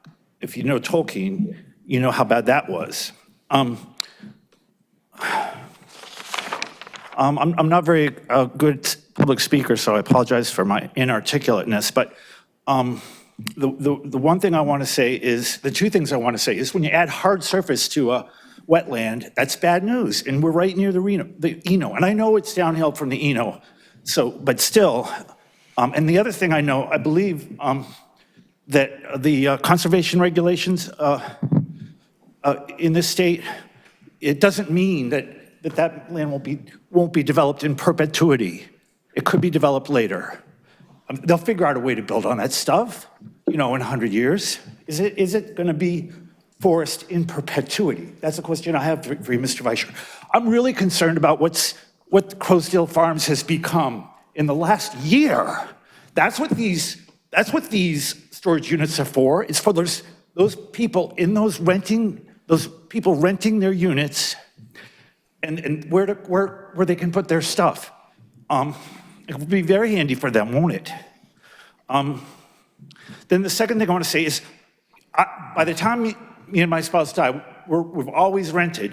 If you know Tolkien, you know how bad that was. I'm not very good public speaker, so I apologize for my inarticulateness, but the one thing I want to say is, the 2 things I want to say is when you add hard surface to a wetland, that's bad news. And we're right near the Eno. And I know it's downhill from the Eno, so, but still. And the other thing I know, I believe that the conservation regulations in this state, it doesn't mean that land won't be developed in perpetuity. It could be developed later. They'll figure out a way to build on that stuff, you know, in 100 years. Is it going to be forest in perpetuity? That's a question I have for you, Mr. Vice Chair. I'm really concerned about what Croasdale Farms has become in the last year. That's what these storage units are for. It's for those people in those people renting their units, and where they can put their stuff. It will be very handy for them, won't it? Then the second thing I want to say is, by the time me and my spouse die, we've always rented.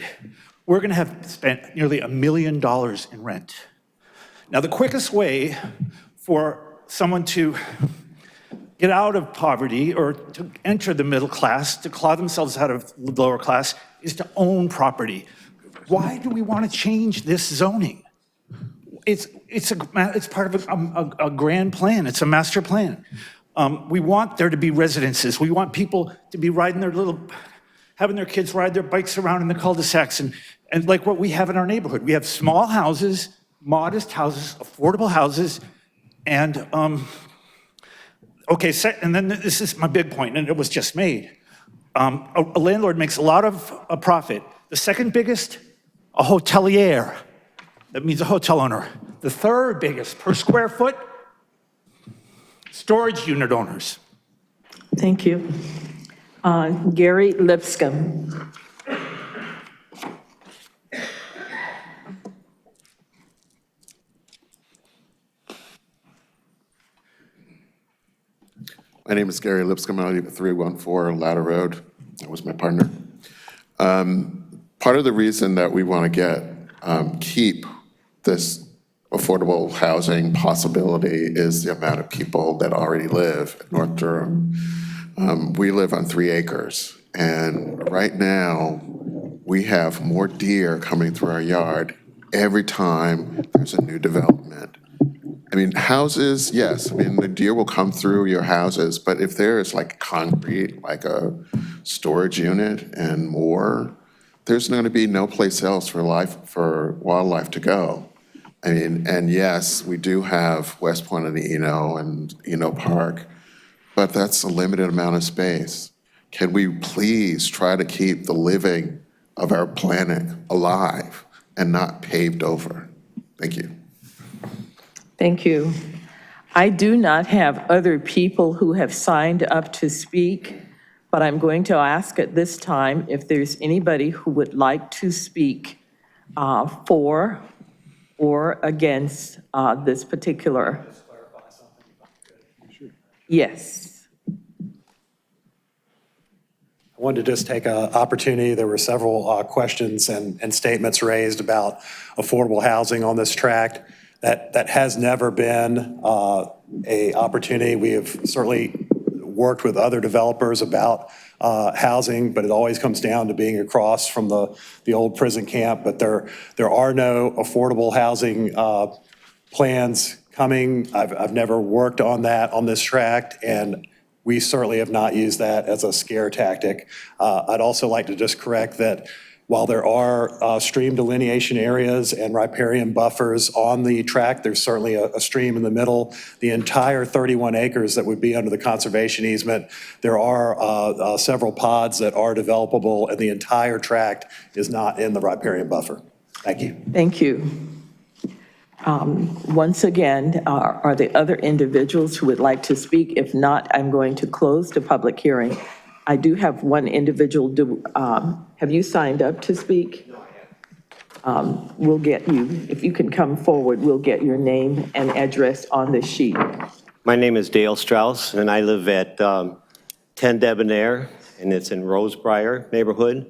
We're going to have spent nearly $1 million in rent. Now, the quickest way for someone to get out of poverty or to enter the middle class, to claw themselves out of the lower class, is to own property. Why do we want to change this zoning? It's part of a grand plan. It's a master plan. We want there to be residences. We want people to be having their kids ride their bikes around in the cul-de-sacs, and like what we have in our neighborhood. We have small houses, modest houses, affordable houses, and and then this is my big point, and it was just made. A landlord makes a lot of profit. The second biggest, a hotelier. That means a hotel owner. The third biggest per square foot, storage unit owners. Thank you. Gary Lipscomb. My name is Gary Lipscomb. I live at 314 Ladder Road. That was my partner. Part of the reason that we want to keep this affordable housing possibility is the amount of people that already live in North Durham. We live on 3 acres, and right now, we have more deer coming through our yard every time there's a new development. I mean, houses, yes, I mean, the deer will come through your houses, but if there is like concrete, like a storage unit and more, there's going to be no place else for wildlife to go. I mean, and yes, we do have West Point of the Eno and Eno Park, but that's a limited amount of space. Can we please try to keep the living of our planet alive and not paved over? Thank you. Thank you. I do not have other people who have signed up to speak, but I'm going to ask at this time if there's anybody who would like to speak for or against this particular. Yes. I wanted to just take an opportunity. There were several questions and statements raised about affordable housing on this tract. That has never been a opportunity. We have certainly worked with other developers about housing, but it always comes down to being across from the old prison camp. But there are no affordable housing plans coming. I've never worked on that on this tract, and we certainly have not used that as a scare tactic. I'd also like to just correct that while there are stream delineation areas and riparian buffers on the tract, there's certainly a stream in the middle. The entire 31 acres that would be under the conservation easement, there are several pods that are developable, and the entire tract is not in the riparian buffer. Thank you. Thank you. Once again, are there other individuals who would like to speak? If not, I'm going to close the public hearing. I do have one individual. Have you signed up to speak? We'll get you, if you can come forward, we'll get your name and address on the sheet. My name is Dale Strauss, and I live at 10 Debonair, and it's in Rosebriar neighborhood.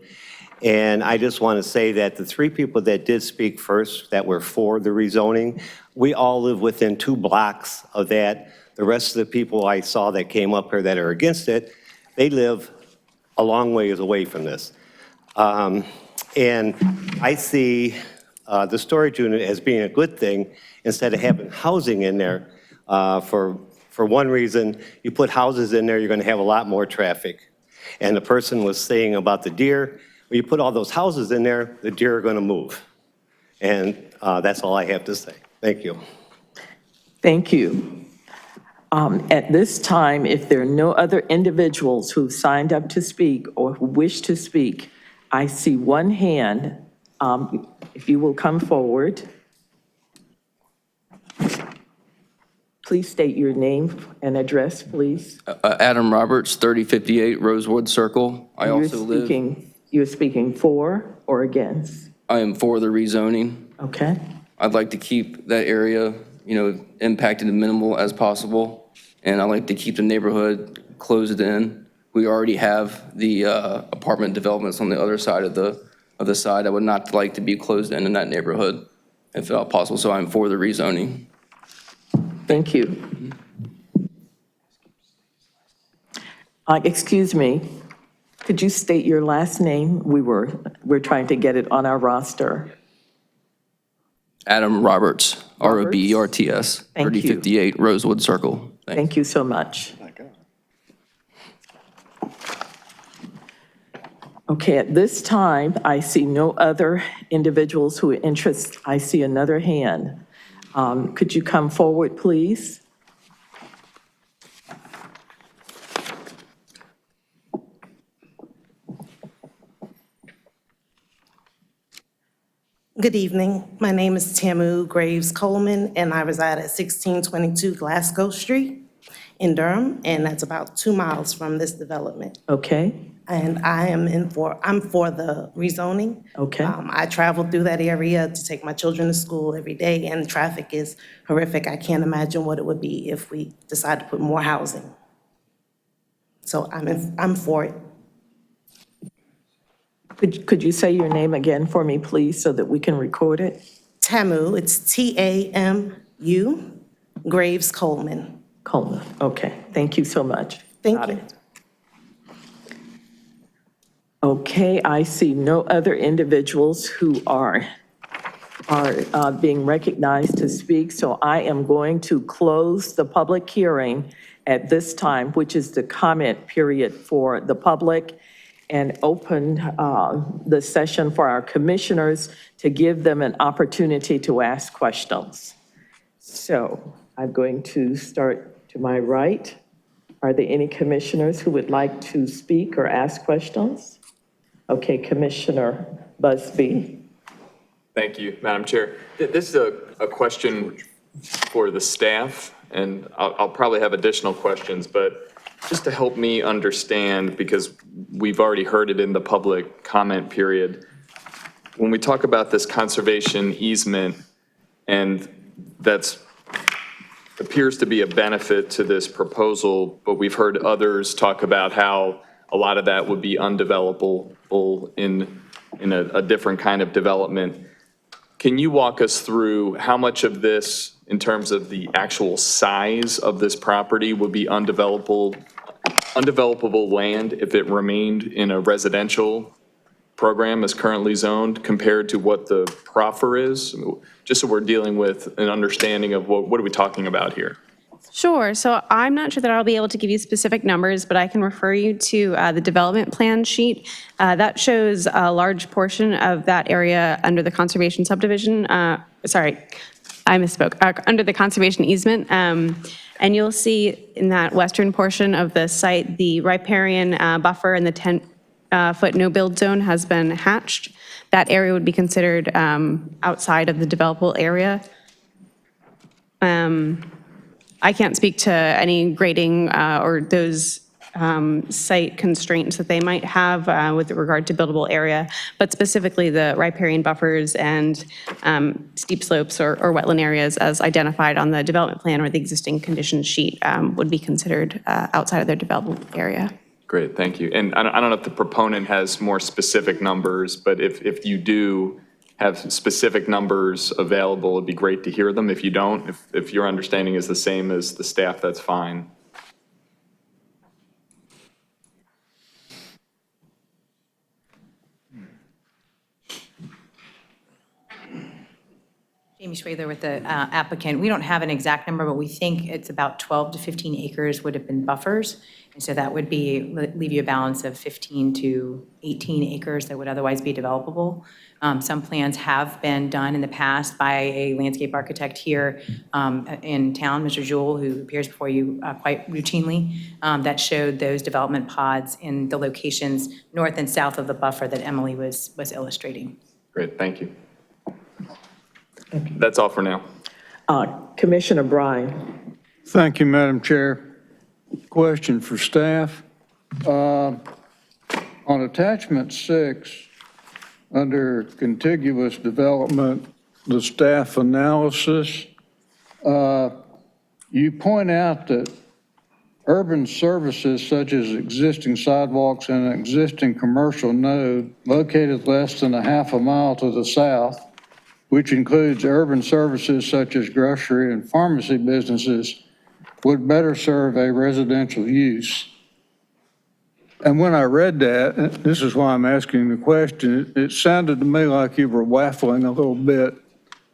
And I just want to say that the 3 people that did speak first that were for the rezoning, we all live within 2 blocks of that. The rest of the people I saw that came up here that are against it, they live a long ways away from this. And I see the storage unit as being a good thing instead of having housing in there. For one reason, you put houses in there, you're going to have a lot more traffic. And the person was saying about the deer, when you put all those houses in there, the deer are going to move. And that's all I have to say. Thank you. Thank you. At this time, if there are no other individuals who've signed up to speak or who wish to speak, I see one hand. If you will come forward. Please state your name and address, please. Adam Roberts, 3058 Rosewood Circle. I also live. You're speaking for or against? I am for the rezoning. Okay. I'd like to keep that area, impacted as minimal as possible. And I'd like to keep the neighborhood closed in. We already have the apartment developments on the other side of the side. I would not like to be closed in that neighborhood if at all possible. So I'm for the rezoning. Thank you. Excuse me, could you state your last name? We're trying to get it on our roster. Adam Roberts, Roberts, 3058 Rosewood Circle. Thank you so much. Okay, at this time, I see no other individuals who are interested. I see another hand. Could you come forward, please? Good evening. My name is Tamu Graves Coleman, and I reside at 1622 Glasgow Street in Durham, and that's about 2 miles from this development. Okay, And I'm for the rezoning. okay. I travel through that area to take my children to school every day, and the traffic is horrific. I can't imagine what it would be if we decide to put more housing. So I'm for it. Could you say your name again for me, please, so that we can record it? Tamu, it's Tamu, Graves Coleman. Coleman, okay. Thank you so much. Thank Got you. it. Okay, I see no other individuals who are being recognized to speak, so I am going to close the public hearing at this time, which is the comment period for the public, and open the session for our commissioners to give them an opportunity to ask questions. So I'm going to start to my right. Are there any commissioners who would like to speak or ask questions? Okay, Commissioner Busby. Thank you, Madam Chair. This is a question for the staff, and I'll probably have additional questions, but just to help me understand, because we've already heard it in the public comment period, when we talk about this conservation easement, and that's appears to be a benefit to this proposal, but we've heard others talk about how a lot of that would be undevelopable in a different kind of development. Can you walk us through how much of this, in terms of the actual size of this property, would be undevelopable land if it remained in a residential program as currently zoned compared to what the proffer is? Just so we're dealing with an understanding of what are we talking about here? Sure. So I'm not sure that I'll be able to give you specific numbers, but I can refer you to the development plan sheet. That shows a large portion of that area under the conservation subdivision. Sorry, I misspoke. Under the conservation easement. And you'll see in that western portion of the site, the riparian buffer and the 10-foot no-build zone has been hatched. That area would be considered outside of the developable area. I can't speak to any grading or those site constraints that they might have with regard to buildable area, but specifically the riparian buffers and steep slopes or wetland areas as identified on the development plan or the existing condition sheet would be considered outside of their developable area. Great, thank you. And I don't know if the proponent has more specific numbers, but if you do have specific numbers available, it'd be great to hear them. If you don't, if your understanding is the same as the staff, that's fine. Jamie Schwayler with the applicant. We don't have an exact number, but we think it's about 12 to 15 acres would have been buffers. And so that would leave you a balance of 15 to 18 acres that would otherwise be developable. Some plans have been done in the past by a landscape architect here in town, Mr. Jewell, who appears before you quite routinely, that showed those development pods in the locations north and south of the buffer that Emily was illustrating. Great, thank you. That's all for now. Commissioner Bryan. Thank you, Madam Chair. Question for staff. On attachment 6, under contiguous development, the staff analysis, you point out that urban services such as existing sidewalks and an existing commercial node located less than a half a mile to the south, which includes urban services such as grocery and pharmacy businesses, would better serve a residential use. And when I read that, this is why I'm asking the question, it sounded to me like you were waffling a little bit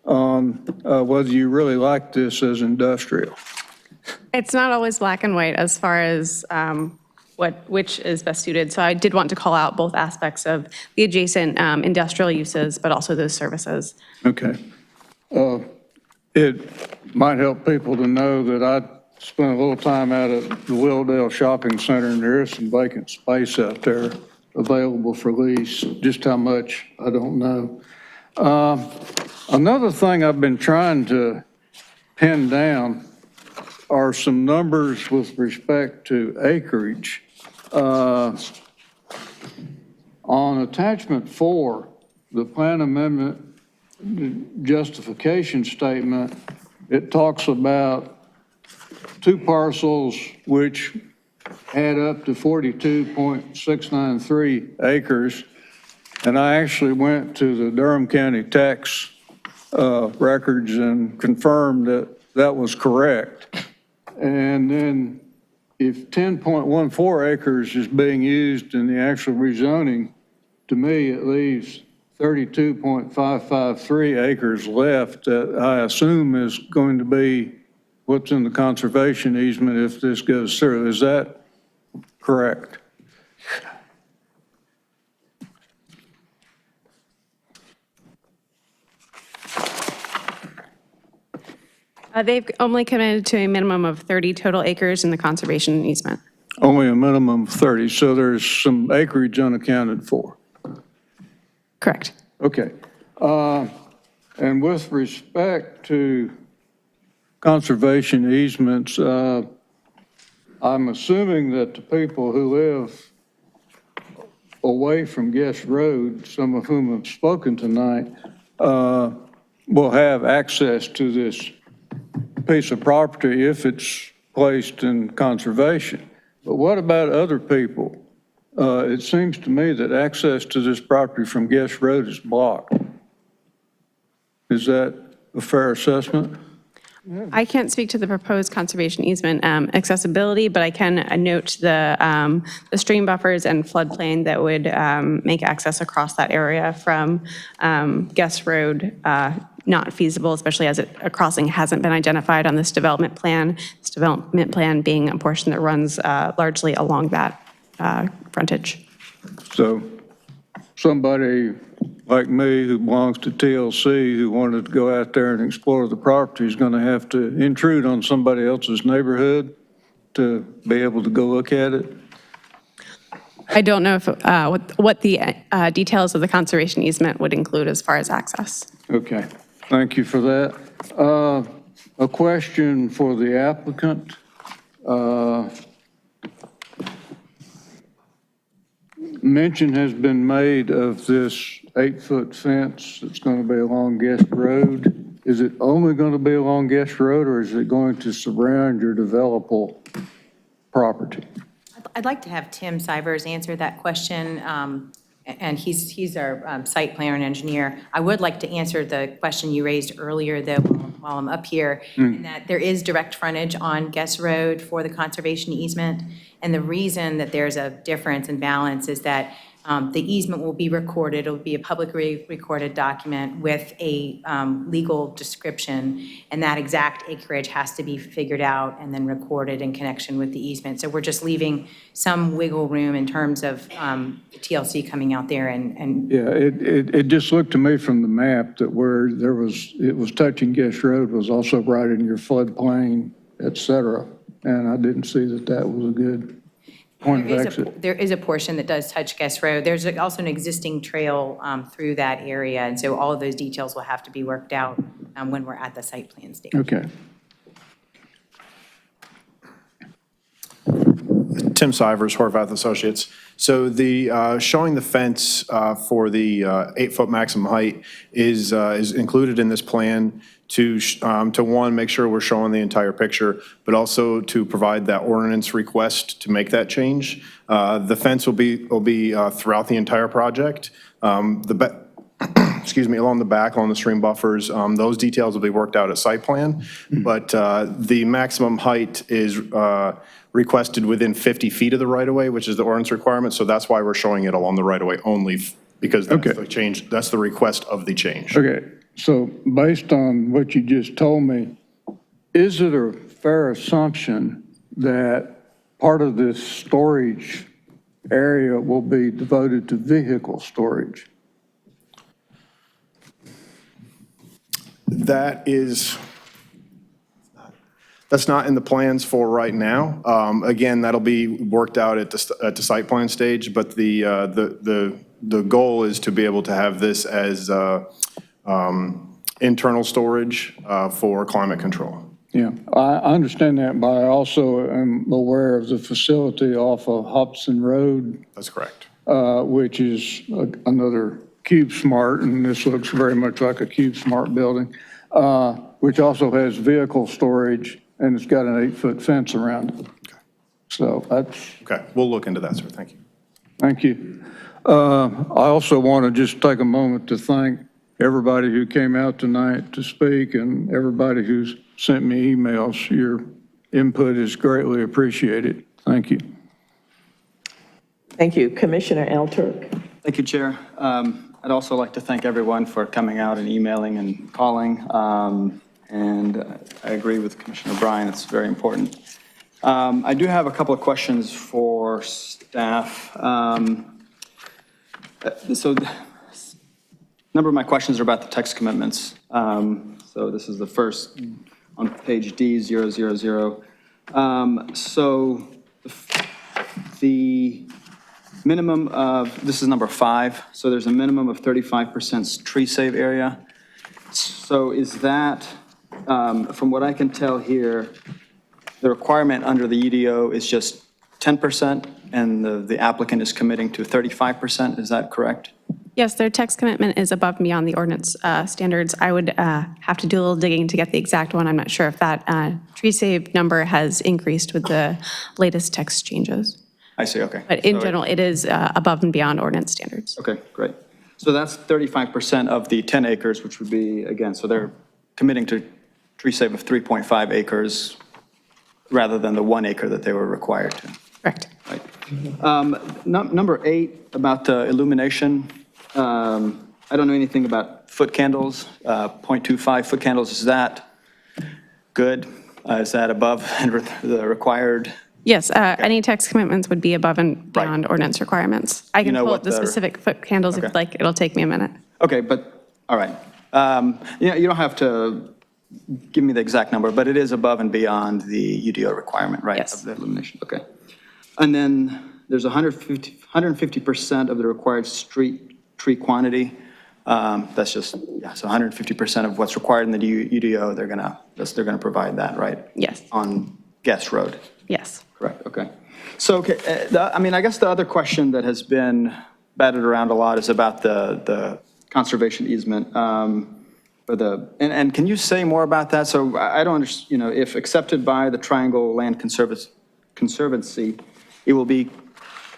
on whether you really like this as industrial. It's not always black and white as far as which is best suited. So I did want to call out both aspects of the adjacent industrial uses, but also those services. Okay. It might help people to know that I spent a little time out at the Willdale Shopping Center, and there is some vacant space out there available for lease. Just how much, I don't know. Another thing I've been trying to pin down are some numbers with respect to acreage. On attachment 4, the plan amendment justification statement, it talks about 2 parcels which add up to 42.693 acres. And I actually went to the Durham County tax records and confirmed that that was correct. And then if 10.14 acres is being used in the actual rezoning, to me, it leaves 32.553 acres left that I assume is going to be what's in the conservation easement if this goes through. Is that correct? They've only committed to a minimum of 30 total acres in the conservation easement. Only a minimum of 30, so there's some acreage unaccounted for. Correct. Okay. And with respect to conservation easements, I'm assuming that the people who live away from Guest Road, some of whom have spoken tonight, will have access to this piece of property if it's placed in conservation. But what about other people? It seems to me that access to this property from Guest Road is blocked. Is that a fair assessment? I can't speak to the proposed conservation easement accessibility, but I can note the stream buffers and floodplain that would make access across that area from Guest Road not feasible, especially as a crossing hasn't been identified on this development plan. This development plan being a portion that runs largely along that frontage. So somebody like me who belongs to TLC who wanted to go out there and explore the property is going to have to intrude on somebody else's neighborhood to be able to go look at it? I don't know if what the details of the conservation easement would include as far as access. Okay, thank you for that. A question for the applicant. Mention has been made of this 8-foot fence that's going to be along Guest Road. Is it only going to be along Guest Road, or is it going to surround your developable property? I'd like to have Tim Sivers answer that question, and he's our site planner and engineer. I would like to answer the question you raised earlier, though, while I'm up here, in that there is direct frontage on Guest Road for the conservation easement, and the reason that there's a difference in balance is that the easement will be recorded. It'll be a publicly recorded document with a legal description, and that exact acreage has to be figured out and then recorded in connection with the easement. So we're just leaving some wiggle room in terms of TLC coming out there and Yeah, it just looked to me from the map that where it was touching Guest Road was also right in your floodplain, et cetera. And I didn't see that was a good point of exit. there is a portion that does touch Guest Road. There's also an existing trail through that area, and so all of those details will have to be worked out when we're at the site plan stage. Okay. Tim Sivers, Horvath Associates. So the showing the fence for the 8-foot maximum height is included in this plan to one, make sure we're showing the entire picture, but also to provide that ordinance request to make that change. The fence will be throughout the entire project. Excuse me, along the back, along the stream buffers, those details will be worked out at site plan, but the maximum height is requested within 50 feet of the right-of-way, which is the ordinance requirement, so that's why we're showing it along the right-of-way only, because that's the change, that's the request of the change. Okay, so based on what you just told me, is it a fair assumption that part of this storage area will be devoted to vehicle storage? That's not in the plans for right now. Again, that'll be worked out at the site plan stage, but the goal is to be able to have this as internal storage for climate control. Yeah, I understand that, but I also am aware of the facility off of Hobson Road, That's correct. which is another CubeSmart, and this looks very much like a CubeSmart building, which also has vehicle storage, and it's got an 8-foot fence around it. So that's, Okay, we'll look into that, sir. Thank you. thank you. I also want to just take a moment to thank everybody who came out tonight to speak and everybody who's sent me emails. Your input is greatly appreciated. Thank you. Thank you. Commissioner Alturk. Thank you, Chair. I'd also like to thank everyone for coming out and emailing and calling. And I agree with Commissioner Bryan, it's very important. I do have a couple of questions for staff. So a number of my questions are about the text commitments. So this is the first on page D000. So the minimum of, this is number 5, so there's a minimum of 35% tree save area. So is that, from what I can tell here, the requirement under the UDO is just 10%, and the applicant is committing to 35%, is that correct? Yes, their text commitment is above and beyond the ordinance standards. I would have to do a little digging to get the exact one. I'm not sure if that tree save number has increased with the latest text changes. I see, okay. But in general, it is above and beyond ordinance standards. Okay, great. So that's 35% of the 10 acres, which would be, again, so they're committing to tree save of 3.5 acres rather than the 1 acre that they were required to. Correct. Right. Number 8, about illumination. I don't know anything about foot candles, 0.25 foot candles. Is that good? Is that above the required? Yes, any text commitments would be above and beyond ordinance requirements. I can pull up the specific foot candles if you'd like. It'll take me a minute. Okay, but, all right. You don't have to give me the exact number, but it is above and beyond the UDO requirement, right? Yes. Of the illumination, okay. And then there's 150% of the required street tree quantity. That's just, yeah, so 150% of what's required in the UDO, they're gonna provide that, right? Yes. On Guest Road? Yes. Correct, okay. So, okay, I mean, I guess the other question that has been batted around a lot is about the conservation easement. And can you say more about that? So I don't understand, if accepted by the Triangle Land Conservancy, it will be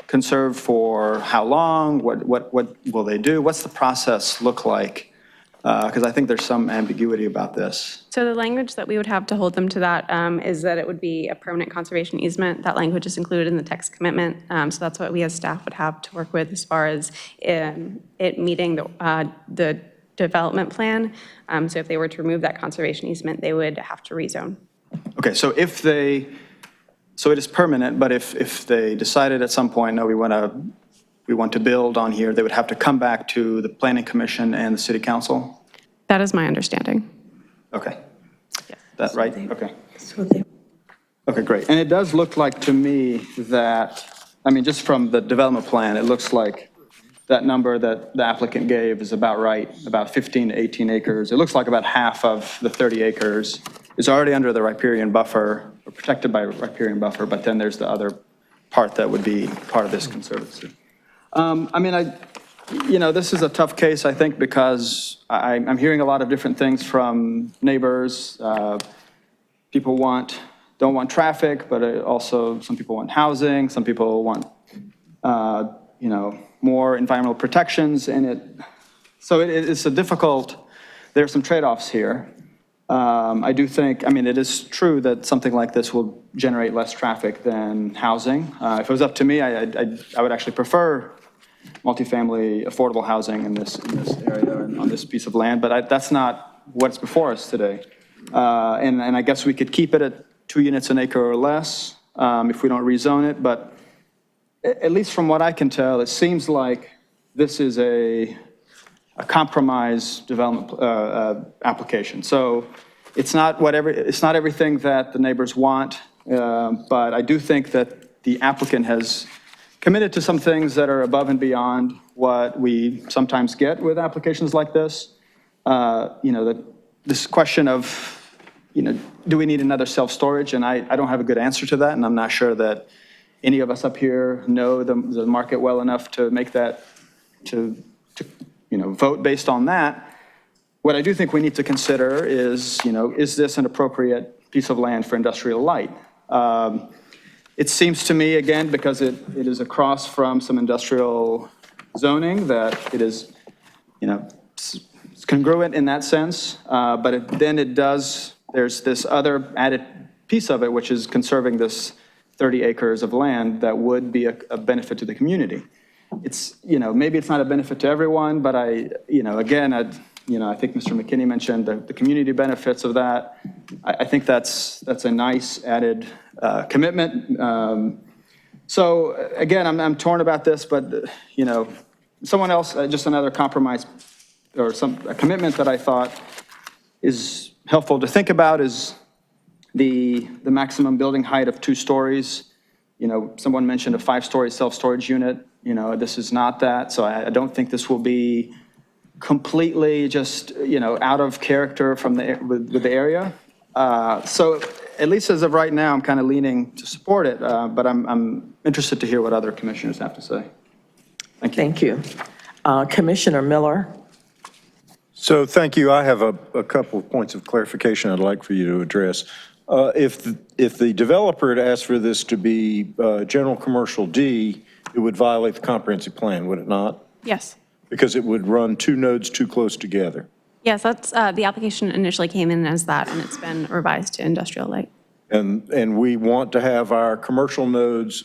conserved for how long? What will they do? What's the process look like? Because I think there's some ambiguity about this. So the language that we would have to hold them to that is that it would be a permanent conservation easement. That language is included in the text commitment. So that's what we as staff would have to work with as far as it meeting the development plan. So if they were to remove that conservation easement, they would have to rezone. Okay, so so it is permanent, but if they decided at some point, no, we want to build on here, they would have to come back to the Planning Commission and the City Council? That is my understanding. Okay. That right? Okay. Okay, great. And it does look like to me that, I mean, just from the development plan, it looks like that number that the applicant gave is about right, about 15 to 18 acres. It looks like about half of the 30 acres is already under the riparian buffer, or protected by riparian buffer, but then there's the other part that would be part of this conservancy. I mean, this is a tough case, I think, because I'm hearing a lot of different things from neighbors. People don't want traffic, but also some people want housing. Some people want, more environmental protections in it. So it's a difficult, there are some trade-offs here. I do think, I mean, it is true that something like this will generate less traffic than housing. If it was up to me, I would actually prefer multifamily affordable housing in this area and on this piece of land, but that's not what's before us today. And I guess we could keep it at 2 units an acre or less if we don't rezone it, but at least from what I can tell, it seems like this is a compromise development application. So it's not everything that the neighbors want, but I do think that the applicant has committed to some things that are above and beyond what we sometimes get with applications like this. This question of do we need another self-storage? And I don't have a good answer to that, and I'm not sure that any of us up here know the market well enough to make that, to vote based on that. What I do think we need to consider is this an appropriate piece of land for industrial light? It seems to me, again, because it is across from some industrial zoning, that it is, it's congruent in that sense, but there's this other added piece of it, which is conserving this 30 acres of land that would be a benefit to the community. It's, maybe it's not a benefit to everyone, but I think Mr. McKinney mentioned the community benefits of that. I think that's a nice added commitment. So again, I'm torn about this, but someone else, just another compromise or a commitment that I thought is helpful to think about is the maximum building height of 2 stories. Someone mentioned a 5-story self-storage unit. This is not that, so I don't think this will be completely just, out of character from with the area. So at least as of right now, I'm kind of leaning to support it, but I'm interested to hear what other commissioners have to say. Thank you. Commissioner Miller. So thank you. I have a couple of points of clarification I'd like for you to address. If the developer had asked for this to be general commercial D, it would violate the comprehensive plan, would it not? Yes. Because it would run 2 nodes too close together. Yes, that's, the application initially came in as that, and it's been revised to industrial light. And we want to have our commercial nodes,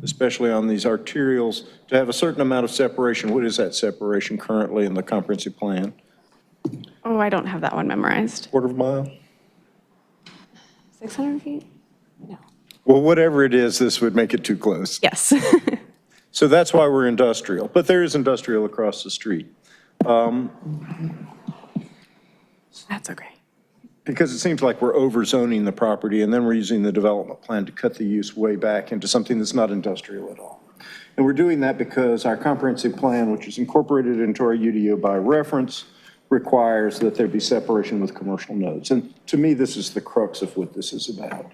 especially on these arterials, to have a certain amount of separation. What is that separation currently in the comprehensive plan? Oh, I don't have that one memorized. Quarter of a mile? 600 feet? No. Well, whatever it is, this would make it too close. Yes. So that's why we're industrial, but there is industrial across the street. That's okay. Because it seems like we're over-zoning the property, and then we're using the development plan to cut the use way back into something that's not industrial at all. And we're doing that because our comprehensive plan, which is incorporated into our UDO by reference, requires that there be separation with commercial nodes. And to me, this is the crux of what this is about,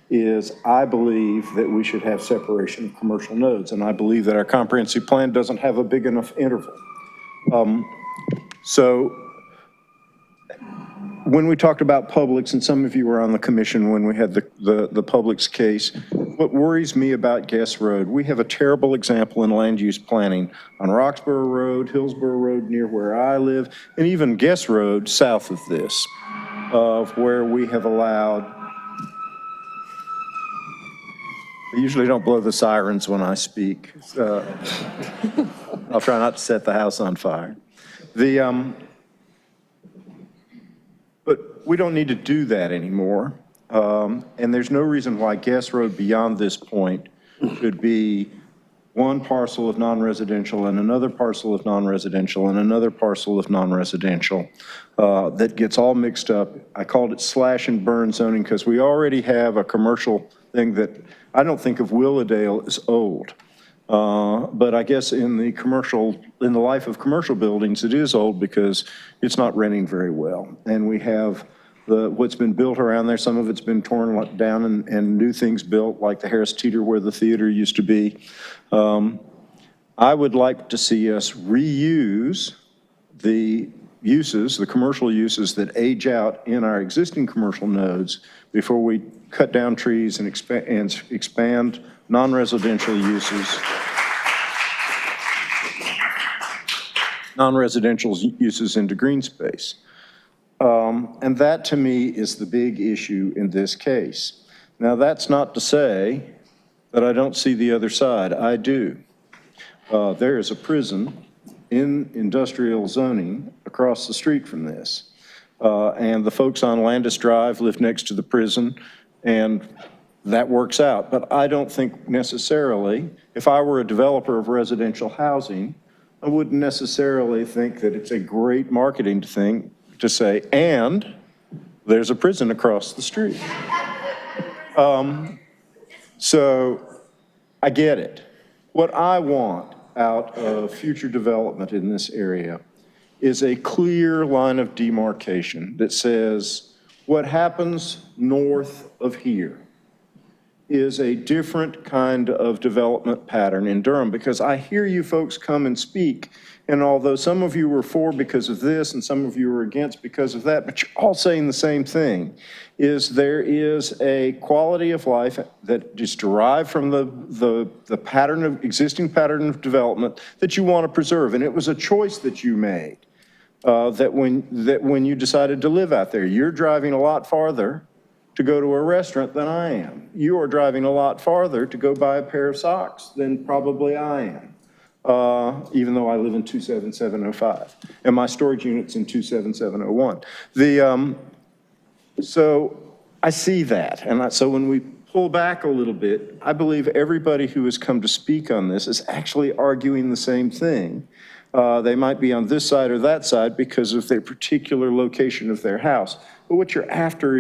is I believe that we should have separation of commercial nodes, and I believe that our comprehensive plan doesn't have a big enough interval. So when we talked about Publix, and some of you were on the commission when we had the Publix case, what worries me about Guest Road, we have a terrible example in land use planning on Roxborough Road, Hillsborough Road near where I live, and even Guest Road south of this, of where we have allowed, I usually don't blow the sirens when I speak. I'll try not to set the house on fire. But we don't need to do that anymore. And there's no reason why Guest Road beyond this point should be one parcel of non-residential and another parcel of non-residential and another parcel of non-residential that gets all mixed up. I called it slash and burn zoning because we already have a commercial thing that I don't think of Willowdale as old. But I guess in the life of commercial buildings, it is old because it's not renting very well. And we have what's been built around there. Some of it's been torn down and new things built, like the Harris Teeter where the theater used to be. I would like to see us reuse the uses, the commercial uses that age out in our existing commercial nodes before we cut down trees and expand non-residential uses. Non-residential uses into green space. And that to me is the big issue in this case. Now that's not to say that I don't see the other side. I do. There is a prison in industrial zoning across the street from this. And the folks on Landis Drive live next to the prison, and that works out. But I don't think necessarily, if I were a developer of residential housing, I wouldn't necessarily think that it's a great marketing thing to say, and there's a prison across the street. So I get it. What I want out of future development in this area is a clear line of demarcation that says What happens north of here is a different kind of development pattern in Durham, because I hear you folks come and speak, and although some of you were for because of this and some of you were against because of that, but you're all saying the same thing, is there is a quality of life that is derived from the pattern of existing pattern of development that you want to preserve. And it was a choice that you made that when you decided to live out there. You're driving a lot farther to go to a restaurant than I am. You are driving a lot farther to go buy a pair of socks than probably I am, even though I live in 27705, and my storage unit's in 27701. So I see that, and so when we pull back a little bit, I believe everybody who has come to speak on this is actually arguing the same thing. They might be on this side or that side because of their particular location of their house. But what you're after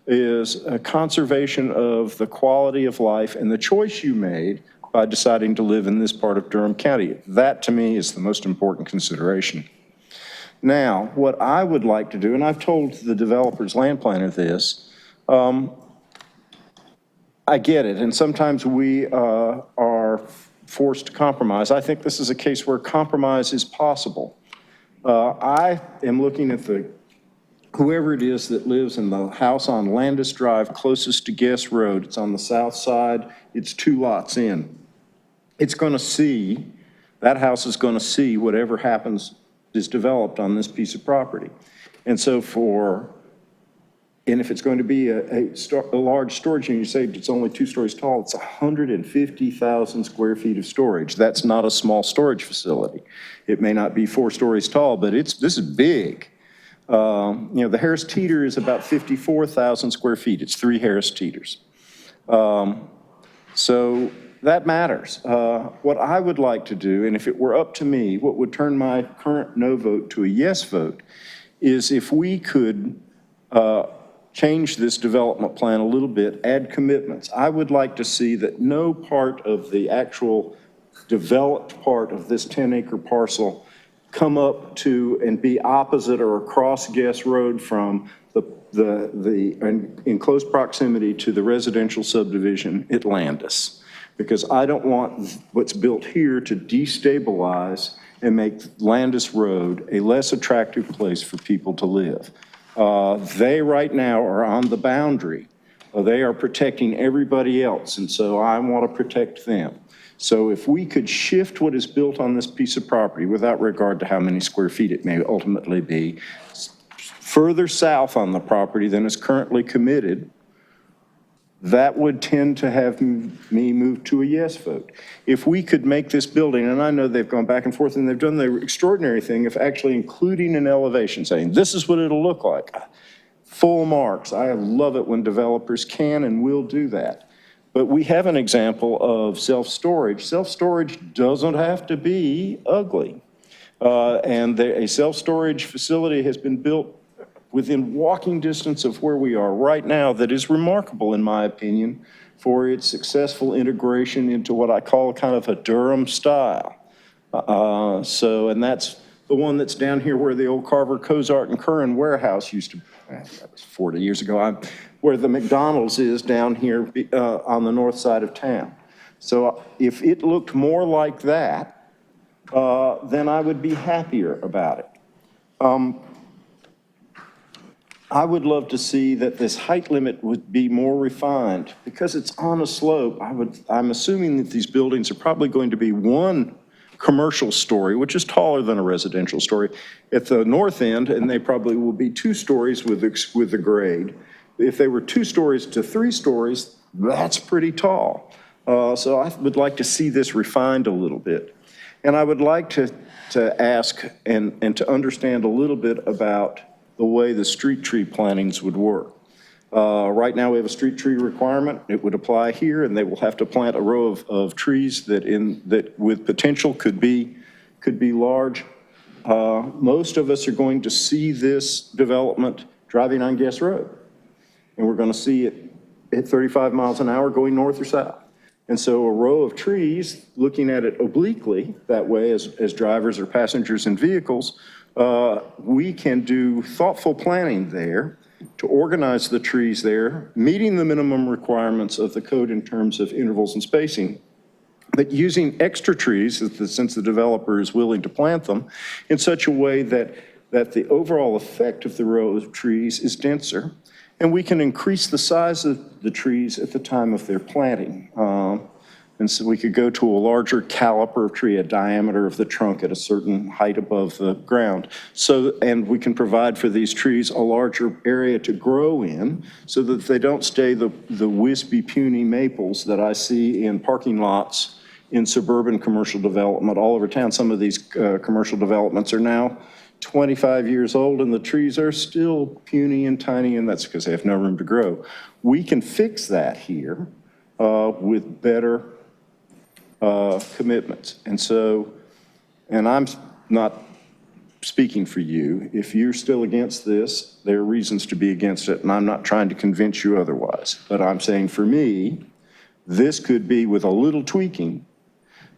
is a conservation of the quality of life and the choice you made by deciding to live in this part of Durham County. That, to me, is the most important consideration. Now, what I would like to do, and I've told the developer's land planner this, I get it, and sometimes we are forced to compromise. I think this is a case where compromise is possible. I am looking at whoever it is that lives in the house on Landis Drive closest to Guest Road. It's on the south side. It's 2 lots in. It's going to see, that house is going to see whatever happens is developed on this piece of property. And so and if it's going to be a large storage unit, you say it's only 2 stories tall, it's 150,000 square feet of storage. That's not a small storage facility. It may not be 4 stories tall, but this is big. The Harris Teeter is about 54,000 square feet. It's 3 Harris Teeters. So that matters. What I would like to do, and if it were up to me, what would turn my current no vote to a yes vote is if we could change this development plan a little bit, add commitments. I would like to see that no part of the actual developed part of this 10-acre parcel come up to and be opposite or across Guest Road from in close proximity to the residential subdivision at Landis. Because I don't want what's built here to destabilize and make Landis Road a less attractive place for people to live. They right now are on the boundary. They are protecting everybody else, and so I want to protect them. So if we could shift what is built on this piece of property without regard to how many square feet it may ultimately be, further south on the property than is currently committed, that would tend to have me move to a yes vote. If we could make this building, and I know they've gone back and forth and they've done the extraordinary thing of actually including an elevation, saying this is what it'll look like. Full marks. I love it when developers can and will do that. But we have an example of self-storage. Self-storage doesn't have to be ugly. And a self-storage facility has been built within walking distance of where we are right now that is remarkable, in my opinion, for its successful integration into what I call kind of a Durham style. And that's the one that's down here where the old Carver, Cozart, and Curran warehouse used to, that was 40 years ago, where the McDonald's is down here on the north side of town. So if it looked more like that, then I would be happier about it. I would love to see that this height limit would be more refined because it's on a slope. I'm assuming that these buildings are probably going to be 1 commercial story, which is taller than a residential story at the north end, and they probably will be 2 stories with the grade. If they were 2 stories to 3 stories, that's pretty tall. So I would like to see this refined a little bit. And I would like to ask and to understand a little bit about the way the street tree plantings would work. Right now we have a street tree requirement. It would apply here, and they will have to plant a row of trees that with potential could be large. Most of us are going to see this development driving on Guest Road, and we're going to see it at 35 miles an hour going north or south. And so a row of trees, looking at it obliquely that way as drivers or passengers in vehicles, we can do thoughtful planning there to organize the trees there, meeting the minimum requirements of the code in terms of intervals and spacing, but using extra trees, since the developer is willing to plant them, in such a way that the overall effect of the row of trees is denser, and we can increase the size of the trees at the time of their planting. And so we could go to a larger caliper of tree, a diameter of the trunk at a certain height above the ground. So, and we can provide for these trees a larger area to grow in so that they don't stay the wispy, puny maples that I see in parking lots in suburban commercial development all over town. Some of these commercial developments are now 25 years old and the trees are still puny and tiny, and that's because they have no room to grow. We can fix that here with better commitments. And so, and I'm not speaking for you. If you're still against this, there are reasons to be against it, and I'm not trying to convince you otherwise. But I'm saying for me, this could be, with a little tweaking,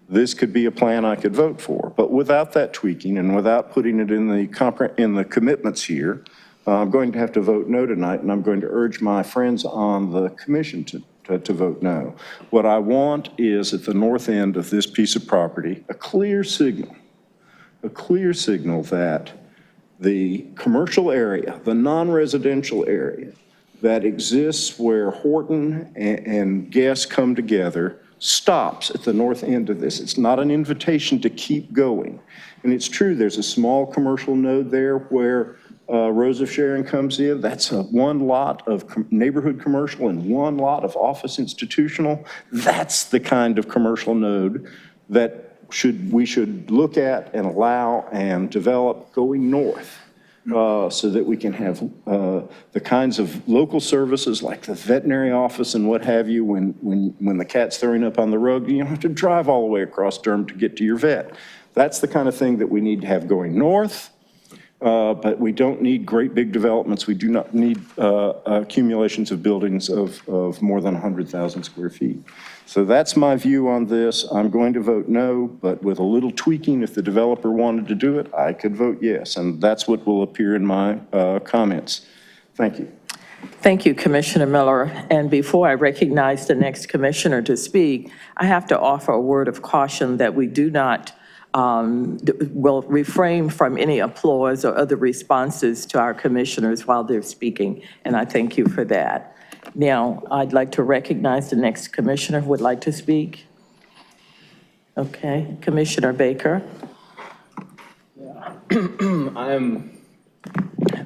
this could be a plan I could vote for. But without that tweaking and without putting it in the commitments here, I'm going to have to vote no tonight, and I'm going to urge my friends on the commission to vote no. What I want is, at the north end of this piece of property, a clear signal that the commercial area, the non-residential area that exists where Horton and Guess come together stops at the north end of this. It's not an invitation to keep going. And it's true, there's a small commercial node there where Rose of Sharon comes in. That's one lot of neighborhood commercial and one lot of office institutional. That's the kind of commercial node that we should look at and allow and develop going north, so that we can have the kinds of local services like the veterinary office and what have you. When the cat's throwing up on the road, you don't have to drive all the way across Durham to get to your vet. That's the kind of thing that we need to have going north. But we don't need great big developments. We do not need accumulations of buildings of more than 100,000 square feet. So that's my view on this. I'm going to vote no, but with a little tweaking, if the developer wanted to do it, I could vote yes. And that's what will appear in my comments. Thank you. Thank you, Commissioner Miller. And before I recognize the next commissioner to speak, I have to offer a word of caution that we do not will refrain from any applause or other responses to our commissioners while they're speaking, and I thank you for that. Now, I'd like to recognize the next commissioner who would like to speak. Okay, Commissioner Baker. I'm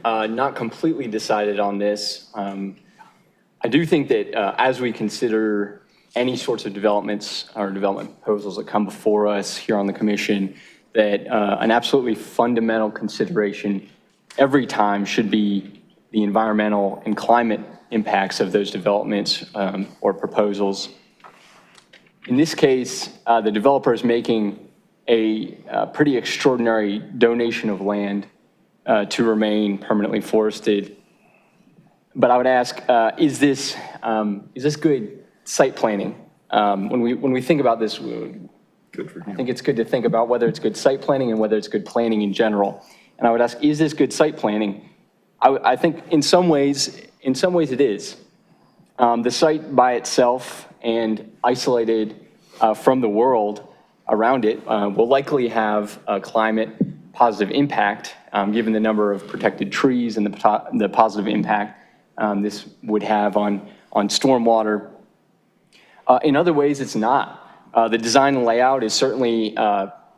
not completely decided on this. I do think that as we consider any sorts of developments or development proposals that come before us here on the commission, that an absolutely fundamental consideration every time should be the environmental and climate impacts of those developments or proposals. In this case, the developer is making a pretty extraordinary donation of land to remain permanently forested. But I would ask, is this good site planning? When we think about this, I think it's good to think about whether it's good site planning and whether it's good planning in general. And I would ask, is this good site planning? I think in some ways it is. The site by itself and isolated from the world around it will likely have a climate positive impact, given the number of protected trees and the positive impact this would have on stormwater. In other ways, it's not. The design and layout is certainly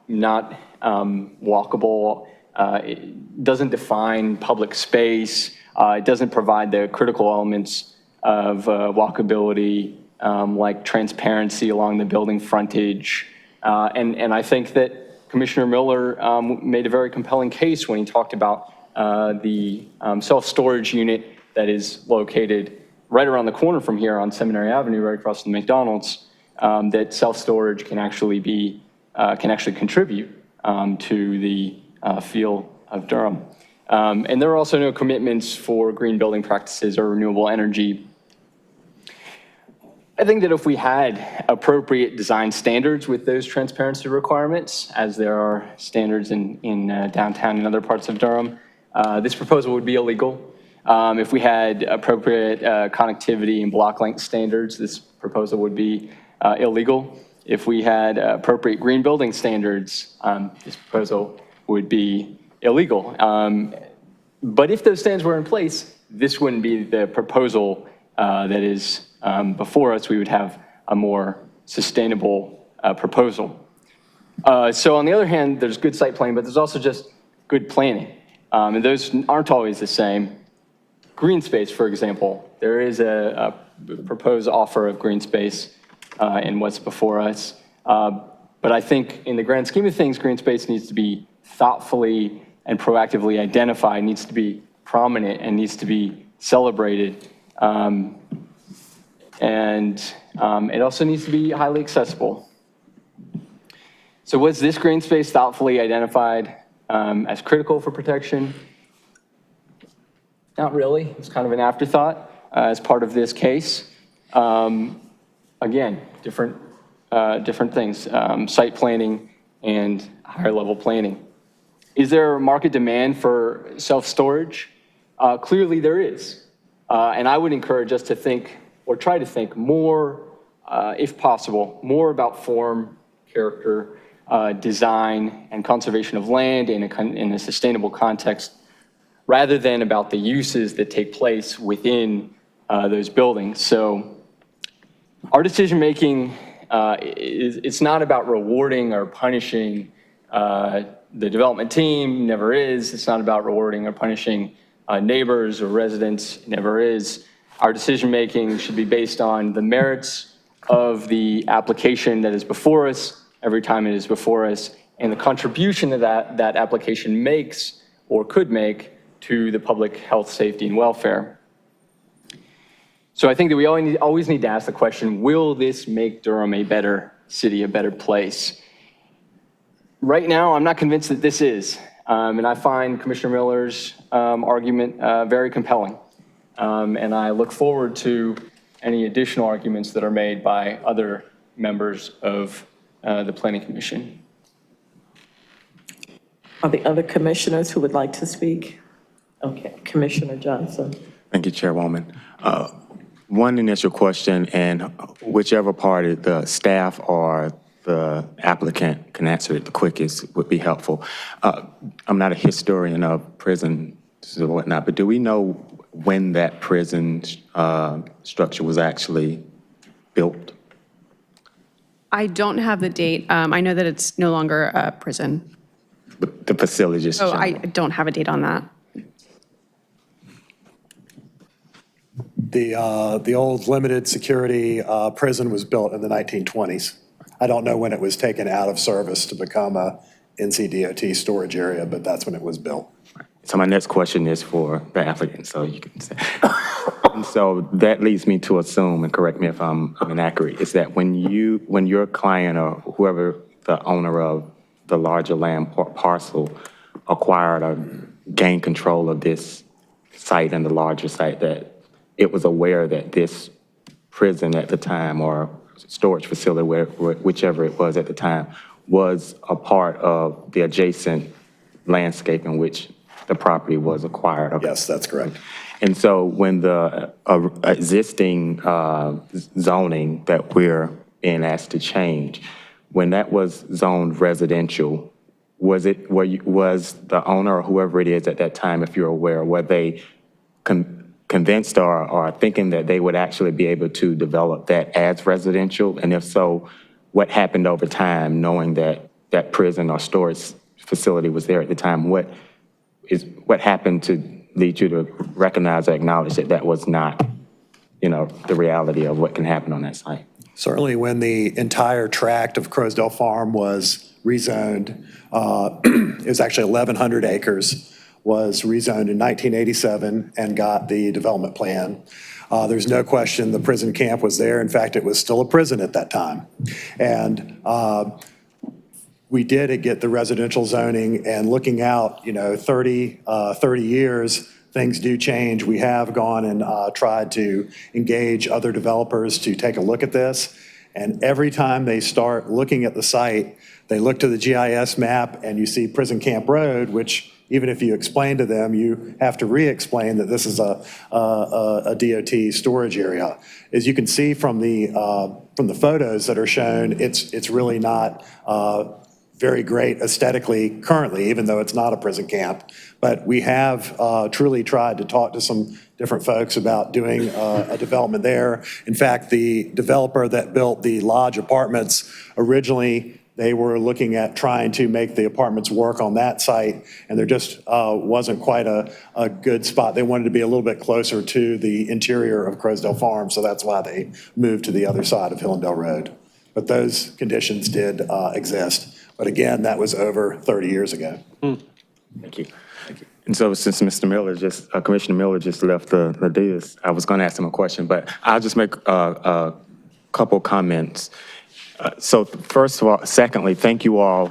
not walkable. It doesn't define public space. It doesn't provide the critical elements of walkability, like transparency along the building frontage. And I think that Commissioner Miller made a very compelling case when he talked about the self-storage unit that is located right around the corner from here on Seminary Avenue, right across from the McDonald's, that self-storage can actually contribute to the feel of Durham. And there are also no commitments for green building practices or renewable energy. I think that if we had appropriate design standards with those transparency requirements, as there are standards in downtown and other parts of Durham, this proposal would be illegal. If we had appropriate connectivity and block length standards, this proposal would be illegal. If we had appropriate green building standards, this proposal would be illegal. But if those standards were in place, this wouldn't be the proposal that is before us. We would have a more sustainable proposal. So on the other hand, there's good site planning, but there's also just good planning. And those aren't always the same. Green space, for example, there is a proposed offer of green space in what's before us. But I think in the grand scheme of things, green space needs to be thoughtfully and proactively identified, needs to be prominent, and needs to be celebrated. And it also needs to be highly accessible. So was this green space thoughtfully identified as critical for protection? Not really. It's kind of an afterthought as part of this case. Again, different things, site planning and higher level planning. Is there a market demand for self-storage? Clearly there is. And I would encourage us to think, or try to think more, if possible, more about form, character, design, and conservation of land in a sustainable context, rather than about the uses that take place within those buildings. So our decision-making, it's not about rewarding or punishing the development team, never is. It's not about rewarding or punishing neighbors or residents, never is. Our decision-making should be based on the merits of the application that is before us, every time it is before us, and the contribution that that application makes or could make to the public health, safety, and welfare. So I think that we always need to ask the question, will this make Durham a better city, a better place? Right now, I'm not convinced that this is. And I find Commissioner Miller's argument very compelling. And I look forward to any additional arguments that are made by other members of the Planning Commission. Are the other commissioners who would like to speak? Okay, Commissioner Johnson. Thank you, Chairwoman. One initial question, and whichever party, the staff or the applicant can answer it the quickest would be helpful. I'm not a historian of prisons or whatnot, but do we know when that prison structure was actually built? I don't have the date. I know that it's no longer a prison. The facility just. Oh, I don't have a date on that. The old limited security prison was built in the 1920s. I don't know when it was taken out of service to become a NCDOT storage area, but that's when it was built. So my next question is for the applicant, so you can say. And so that leads me to assume, and correct me if I'm inaccurate, is that when your client or whoever the owner of the larger land parcel acquired or gained control of this site and the larger site, that it was aware that this prison at the time or storage facility, whichever it was at the time, was a part of the adjacent landscape in which the property was acquired. Okay. Yes, that's correct. And so when the existing zoning that we're being asked to change, when that was zoned residential, was the owner or whoever it is at that time, if you're aware, were they convinced or thinking that they would actually be able to develop that as residential? And if so, what happened over time, knowing that that prison or storage facility was there at the time? What happened to lead you to recognize or acknowledge that that was not, the reality of what can happen on that site? Certainly when the entire tract of Crowsdale Farm was rezoned, it was actually 1,100 acres, was rezoned in 1987 and got the development plan. There's no question the prison camp was there. In fact, it was still a prison at that time. And we did get the residential zoning, and looking out, 30 years, things do change. We have gone and tried to engage other developers to take a look at this. And every time they start looking at the site, they look to the GIS map and you see Prison Camp Road, which even if you explain to them, you have to re-explain that this is a DOT storage area. As you can see from the photos that are shown, it's really not very great aesthetically currently, even though it's not a prison camp. But we have truly tried to talk to some different folks about doing a development there. In fact, the developer that built the lodge apartments, originally, they were looking at trying to make the apartments work on that site, and there just wasn't quite a good spot. They wanted to be a little bit closer to the interior of Crosdale Farm, so that's why they moved to the other side of Hillendale Road. But those conditions did exist. But again, that was over 30 years ago. Thank you. And so since Mr. Miller Commissioner Miller just left the dais, I was going to ask him a question, but I'll just make a couple comments. So first of all, secondly, thank you all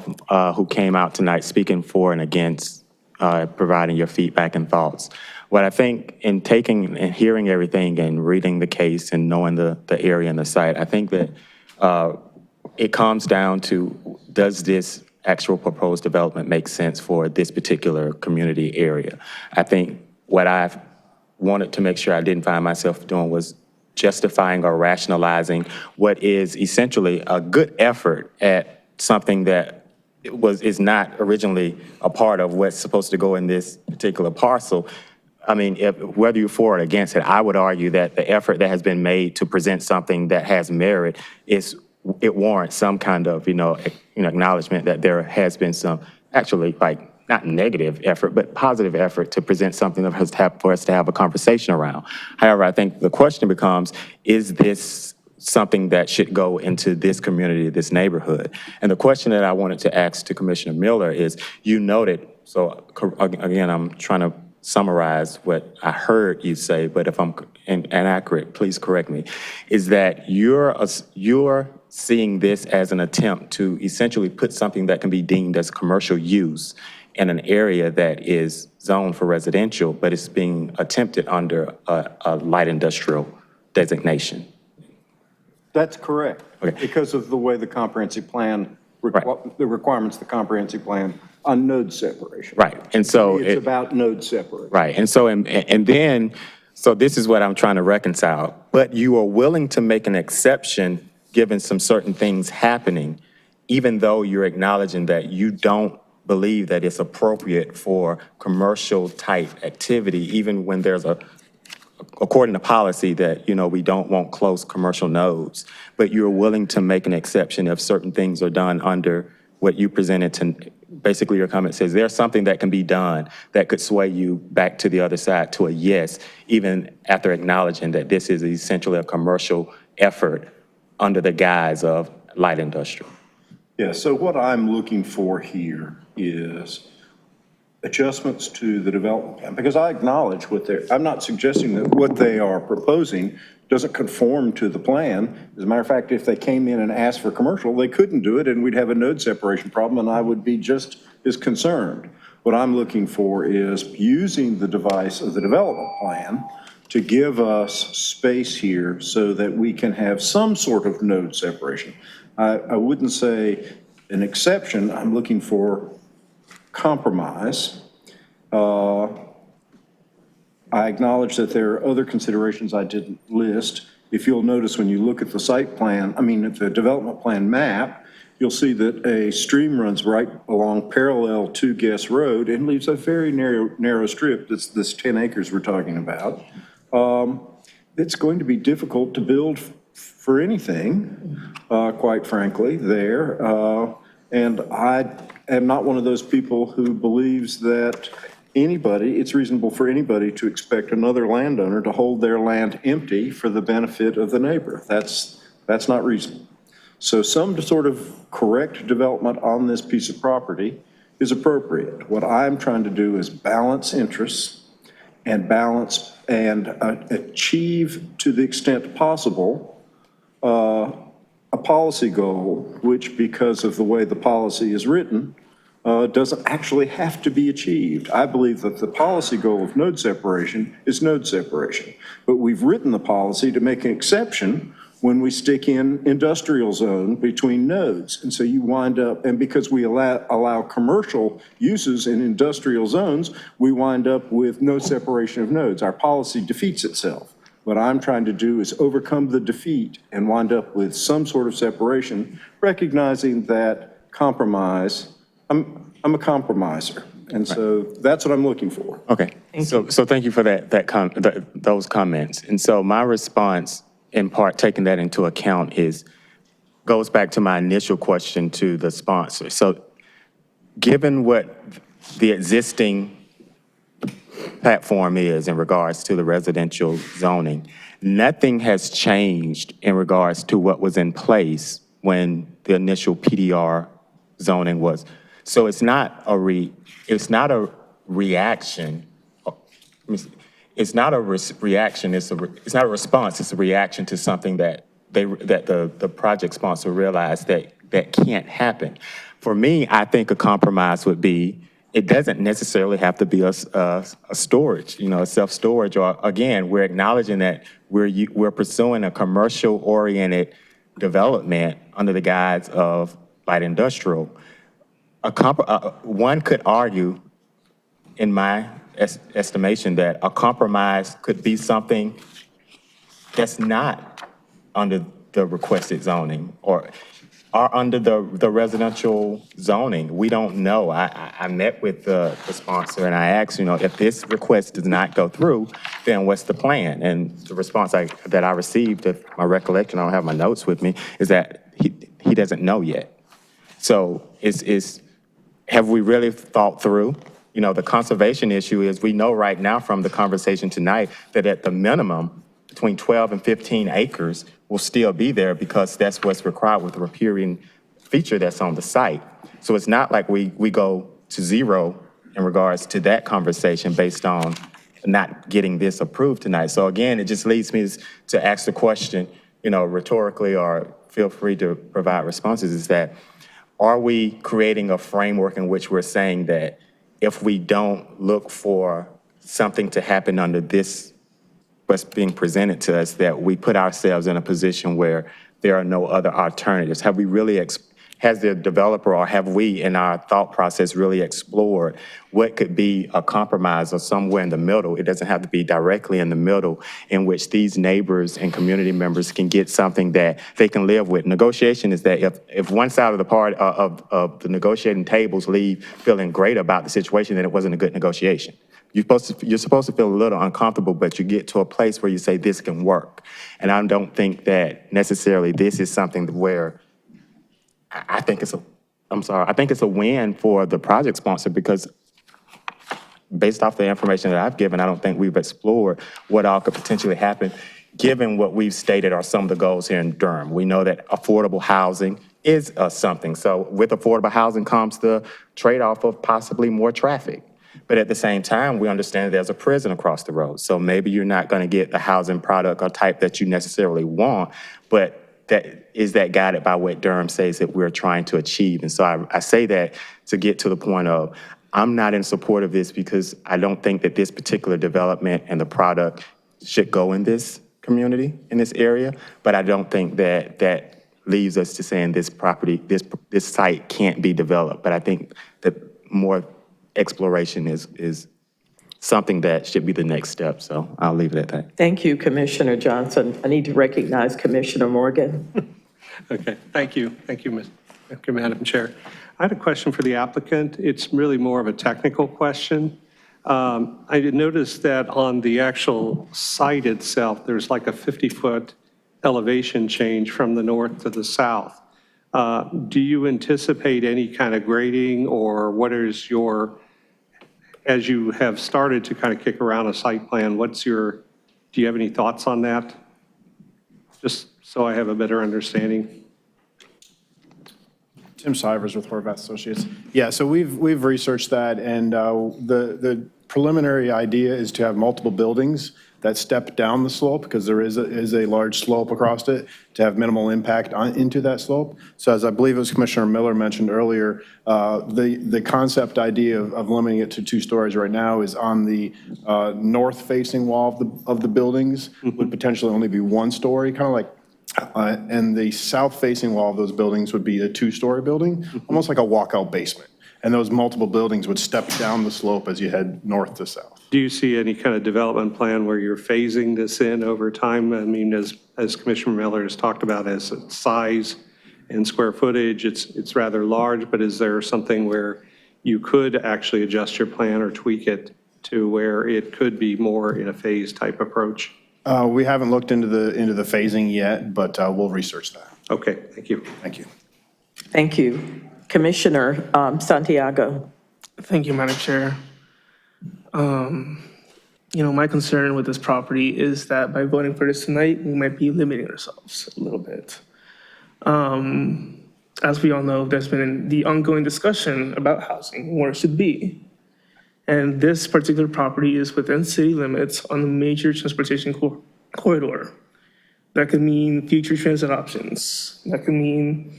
who came out tonight speaking for and against, providing your feedback and thoughts. What I think in taking and hearing everything and reading the case and knowing the area and the site, I think that it comes down to, does this actual proposed development make sense for this particular community area? I think what I've wanted to make sure I didn't find myself doing was justifying or rationalizing what is essentially a good effort at something that is not originally a part of what's supposed to go in this particular parcel. I mean, whether you're for or against it, I would argue that the effort that has been made to present something that has merit it warrants some kind of, acknowledgement that there has been some actually not negative effort, but positive effort to present something that has for us to have a conversation around. However, I think the question becomes, is this something that should go into this community, this neighborhood? And the question that I wanted to ask to Commissioner Miller is, you noted, so again, I'm trying to summarize what I heard you say, but if I'm inaccurate, please correct me, is that you're seeing this as an attempt to essentially put something that can be deemed as commercial use in an area that is zoned for residential, but it's being attempted under a light industrial designation. That's correct. Okay. Because of the way the comprehensive plan, the requirements of the comprehensive plan on node separation. Right, and so it's about node separation. Right, and so and then, so this is what I'm trying to reconcile. But you are willing to make an exception given some certain things happening, even though you're acknowledging that you don't believe that it's appropriate for commercial type activity, even when there's according to policy that, we don't want close commercial nodes, but you're willing to make an exception if certain things are done under what you presented to, basically your comment says there's something that can be done that could sway you back to the other side to a yes, even after acknowledging that this is essentially a commercial effort under the guise of light industrial. Yeah, so what I'm looking for here is adjustments to the development plan, because I acknowledge I'm not suggesting that what they are proposing doesn't conform to the plan. As a matter of fact, if they came in and asked for commercial, they couldn't do it and we'd have a node separation problem and I would be just as concerned. What I'm looking for is using the device of the development plan to give us space here so that we can have some sort of node separation. I wouldn't say an exception, I'm looking for compromise. I acknowledge that there are other considerations I didn't list. If you'll notice when you look at the site plan, at the development plan map, you'll see that a stream runs right along parallel to Guest Road and leaves a very narrow strip, this 10 acres we're talking about. It's going to be difficult to build for anything, quite frankly, there. And I am not one of those people who believes that it's reasonable for anybody to expect another landowner to hold their land empty for the benefit of the neighbor. That's not reasonable. So some sort of correct development on this piece of property is appropriate. What I'm trying to do is balance interests and achieve to the extent possible a policy goal, which because of the way the policy is written, doesn't actually have to be achieved. I believe that the policy goal of node separation is node separation, but we've written the policy to make an exception when we stick in industrial zone between nodes. And so you wind up, and because we allow commercial uses in industrial zones, we wind up with no separation of nodes. Our policy defeats itself. What I'm trying to do is overcome the defeat and wind up with some sort of separation, recognizing that compromise, I'm a compromiser. And so that's what I'm looking for. Okay, so thank you for those comments. And so my response, in part, taking that into account, goes back to my initial question to the sponsor. So given what the existing platform is in regards to the residential zoning, nothing has changed in regards to what was in place when the initial PDR zoning was. So it's not a reaction. It's not a reaction. It's not a response. It's a reaction to something that the project sponsor realized that can't happen. For me, I think a compromise would be, it doesn't necessarily have to be a storage, a self-storage, or again, we're acknowledging that we're pursuing a commercial-oriented development under the guise of light industrial. One could argue, in my estimation, that a compromise could be something that's not under the requested zoning or under the residential zoning. We don't know. I met with the sponsor and I asked, if this request does not go through, then what's the plan? And the response that I received, if my recollection, I don't have my notes with me, is that he doesn't know yet. So have we really thought through? The conservation issue is, we know right now from the conversation tonight that at the minimum, between 12 and 15 acres will still be there because that's what's required with the riparian feature that's on the site. So it's not like we go to zero in regards to that conversation based on not getting this approved tonight. So again, it just leads me to ask the question, rhetorically, or feel free to provide responses, is that, are we creating a framework in which we're saying that if we don't look for something to happen under this, what's being presented to us, that we put ourselves in a position where there are no other alternatives? Have we really, has the developer, or have we in our thought process really explored what could be a compromise or somewhere in the middle? It doesn't have to be directly in the middle, in which these neighbors and community members can get something that they can live with. Negotiation is that if one side of the part of the negotiating tables leave feeling great about the situation, then it wasn't a good negotiation. You're supposed to feel a little uncomfortable, but you get to a place where you say this can work. And I don't think that necessarily this is something where I think it's a win for the project sponsor, because based off the information that I've given, I don't think we've explored what all could potentially happen given what we've stated are some of the goals here in Durham. We know that affordable housing is something. So with affordable housing comes the trade-off of possibly more traffic. But at the same time, we understand that there's a prison across the road. So maybe you're not going to get the housing product or type that you necessarily want, but is that guided by what Durham says that we're trying to achieve? And so I say that to get to the point of, I'm not in support of this because I don't think that this particular development and the product should go in this community, in this area, but I don't think that leaves us to saying this property, this site can't be developed. But I think that more exploration is something that should be the next step. So I'll leave it at that. Thank you, Commissioner Johnson. I need to recognize Commissioner Morgan. Okay, thank you, Madam Chair. I had a question for the applicant. It's really more of a technical question. I did notice that on the actual site itself, there's like a 50-foot elevation change from the north to the south. Do you anticipate any kind of grading, or what is your, as you have started to kind of kick around a site plan, do you have any thoughts on that? Just so I have a better understanding. Tim Sivers with Horvath Associates. Yeah, so we've researched that, and the preliminary idea is to have multiple buildings that step down the slope, because there is a large slope across it, to have minimal impact into that slope. So as I believe it was Commissioner Miller mentioned earlier, the concept idea of limiting it to 2 stories right now is on the north-facing wall of the buildings would potentially only be 1 story, kind of like And the south-facing wall of those buildings would be a two-story building, almost like a walkout basement. And those multiple buildings would step down the slope as you head north to south. Do you see any kind of development plan where you're phasing this in over time? I mean, as Commissioner Miller has talked about, as size and square footage, it's rather large, but is there something where you could actually adjust your plan or tweak it to where it could be more in a phase type approach? We haven't looked into the phasing yet, but we'll research that. Okay, thank you. Thank you. Thank you. Commissioner Santiago. Thank you, Madam Chair. My concern with this property is that by voting for this tonight, we might be limiting ourselves a little bit. As we all know, there's been the ongoing discussion about housing, where it should be. And this particular property is within city limits on the major transportation corridor. That could mean future transit options. That could mean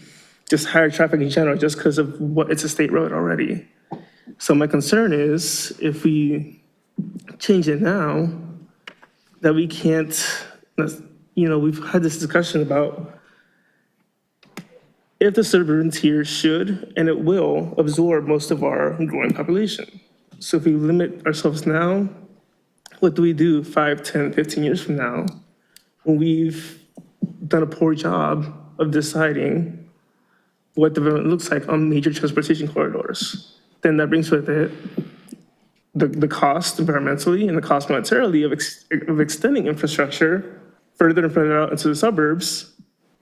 just higher traffic in general, just because of it's a state road already. So my concern is if we change it now, that we can't, we've had this discussion about if the suburbans here should, and it will, absorb most of our growing population. So if we limit ourselves now, what do we do 5, 10, 15 years from now when we've done a poor job of deciding what development looks like on major transportation corridors? Then that brings with it the cost environmentally and the cost monetarily of extending infrastructure further and further out into the suburbs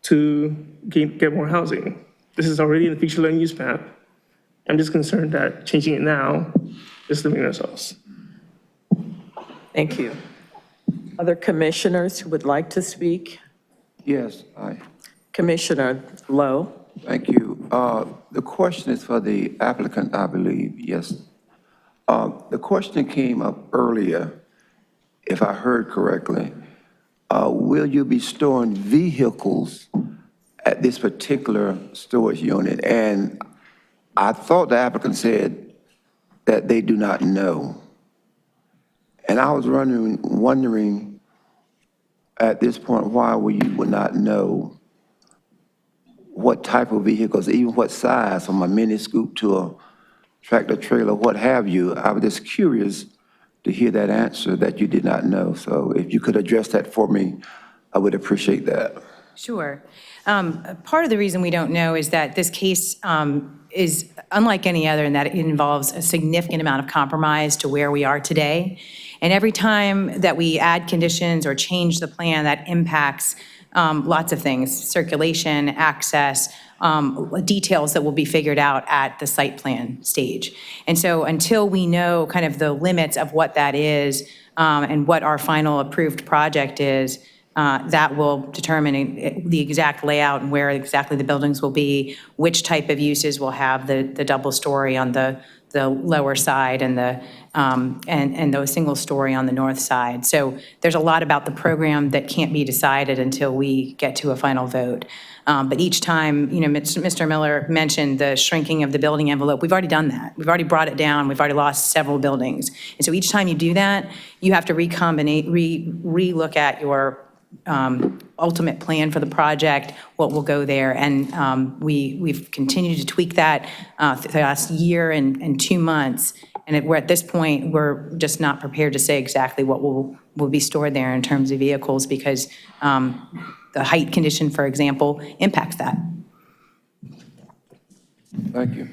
to get more housing. This is already in the future land use map. I'm just concerned that changing it now is limiting ourselves. Thank you. Other commissioners who would like to speak? Yes, aye. Commissioner Lowe. Thank you. The question is for the applicant, I believe, yes. The question came up earlier, if I heard correctly. Will you be storing vehicles at this particular storage unit? And I thought the applicant said that they do not know. And I was wondering at this point why you would not know what type of vehicles, even what size, from a mini scoop to a tractor trailer, what have you. I was just curious to hear that answer that you did not know. So if you could address that for me, I would appreciate that. Sure. Part of the reason we don't know is that this case is unlike any other in that it involves a significant amount of compromise to where we are today. And every time that we add conditions or change the plan, that impacts lots of things: circulation, access, details that will be figured out at the site plan stage. And so until we know kind of the limits of what that is and what our final approved project is, that will determine the exact layout and where exactly the buildings will be, which type of uses will have the double story on the lower side and the single story on the north side. So there's a lot about the program that can't be decided until we get to a final vote. But each time, Mr. Miller mentioned the shrinking of the building envelope. We've already done that. We've already brought it down. We've already lost several buildings. And so each time you do that, you have to re-look at your ultimate plan for the project, what will go there. And we've continued to tweak that for the last year and 2 months. And we're at this point, we're just not prepared to say exactly what will be stored there in terms of vehicles because the height condition, for example, impacts that. Thank you.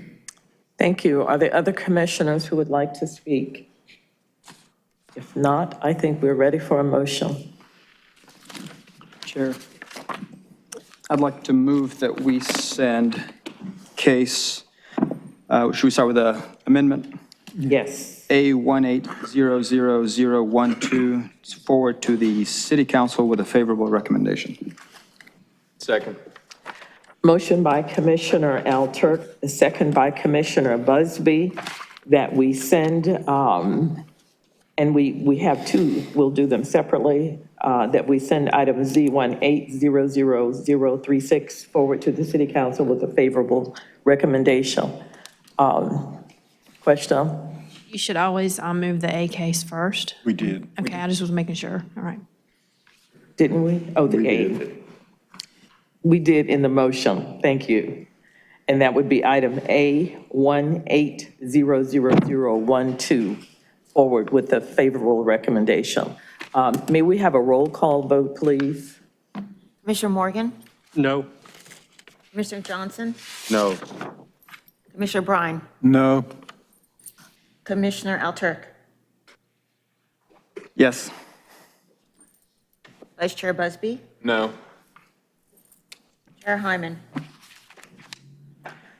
Thank you. Are there other commissioners who would like to speak? If not, I think we're ready for a motion. Chair, I'd like to move that we send case, should we start with the amendment? Yes. A1900012 forward to the City Council with a favorable recommendation. Second. Motion by Commissioner Alturk, a second by Commissioner Busby, that we send, and we have two, we'll do them separately, that we send item Z1900036 forward to the City Council with a favorable recommendation. Question? You should always move the A case first. We did. Okay, I just was making sure. All right. Didn't we? Oh, the A. We did in the motion, thank you. And that would be item A1800012, forward with a favorable recommendation. May we have a roll call vote, please? Commissioner Morgan? No. Commissioner Johnson? No. Commissioner Brine? No. Commissioner Alturk? Yes. Vice Chair Busby? No. Chair Hyman?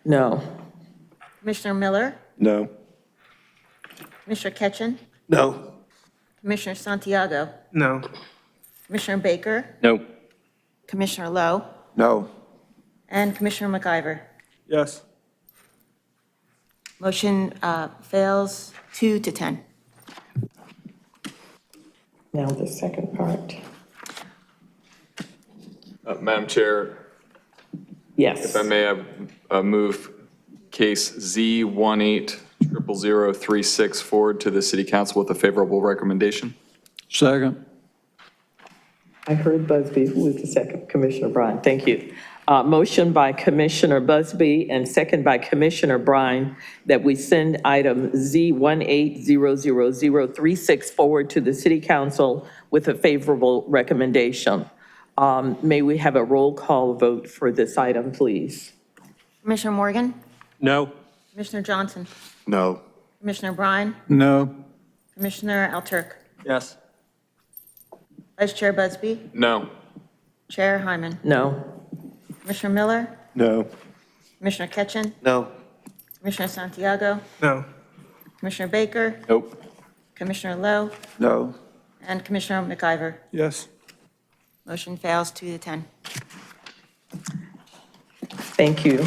No. Commissioner Miller? No. Commissioner Ketchen? No. Commissioner Santiago? No. Commissioner Baker? No. Commissioner Lowe? No. And Commissioner McIver? Yes. Motion fails 2-10. Now the second part. Madam Chair, Yes. if I may, I move case Z1800036 forward to the City Council with a favorable recommendation. Second. I heard Busby. Who was the second? Commissioner Brine. Thank you. Motion by Commissioner Busby and second by Commissioner Brine that we send item Z1800036 forward to the City Council with a favorable recommendation. May we have a roll call vote for this item, please? Commissioner Morgan? No. Commissioner Johnson? No. Commissioner Brine? No. Commissioner Alturk? Yes. Vice Chair Busby? No. Chair Hyman? No. Commissioner Miller? No. Commissioner Ketchen? No. Commissioner Santiago? No. Commissioner Baker? Nope. Commissioner Lowe? No. And Commissioner McIver? Yes. Motion fails 2-10. Thank you.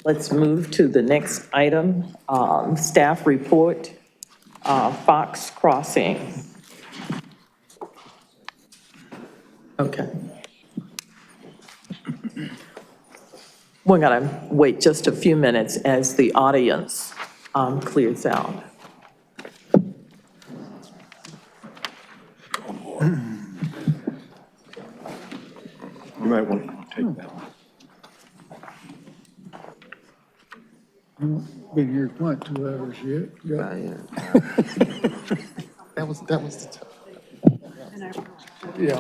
Let's move to the next item, staff report, Fox Crossing. Okay. We're going to wait just a few minutes as the audience clears out. You might want to take that one. Been here quite 2 hours yet. That was the tough. Yeah.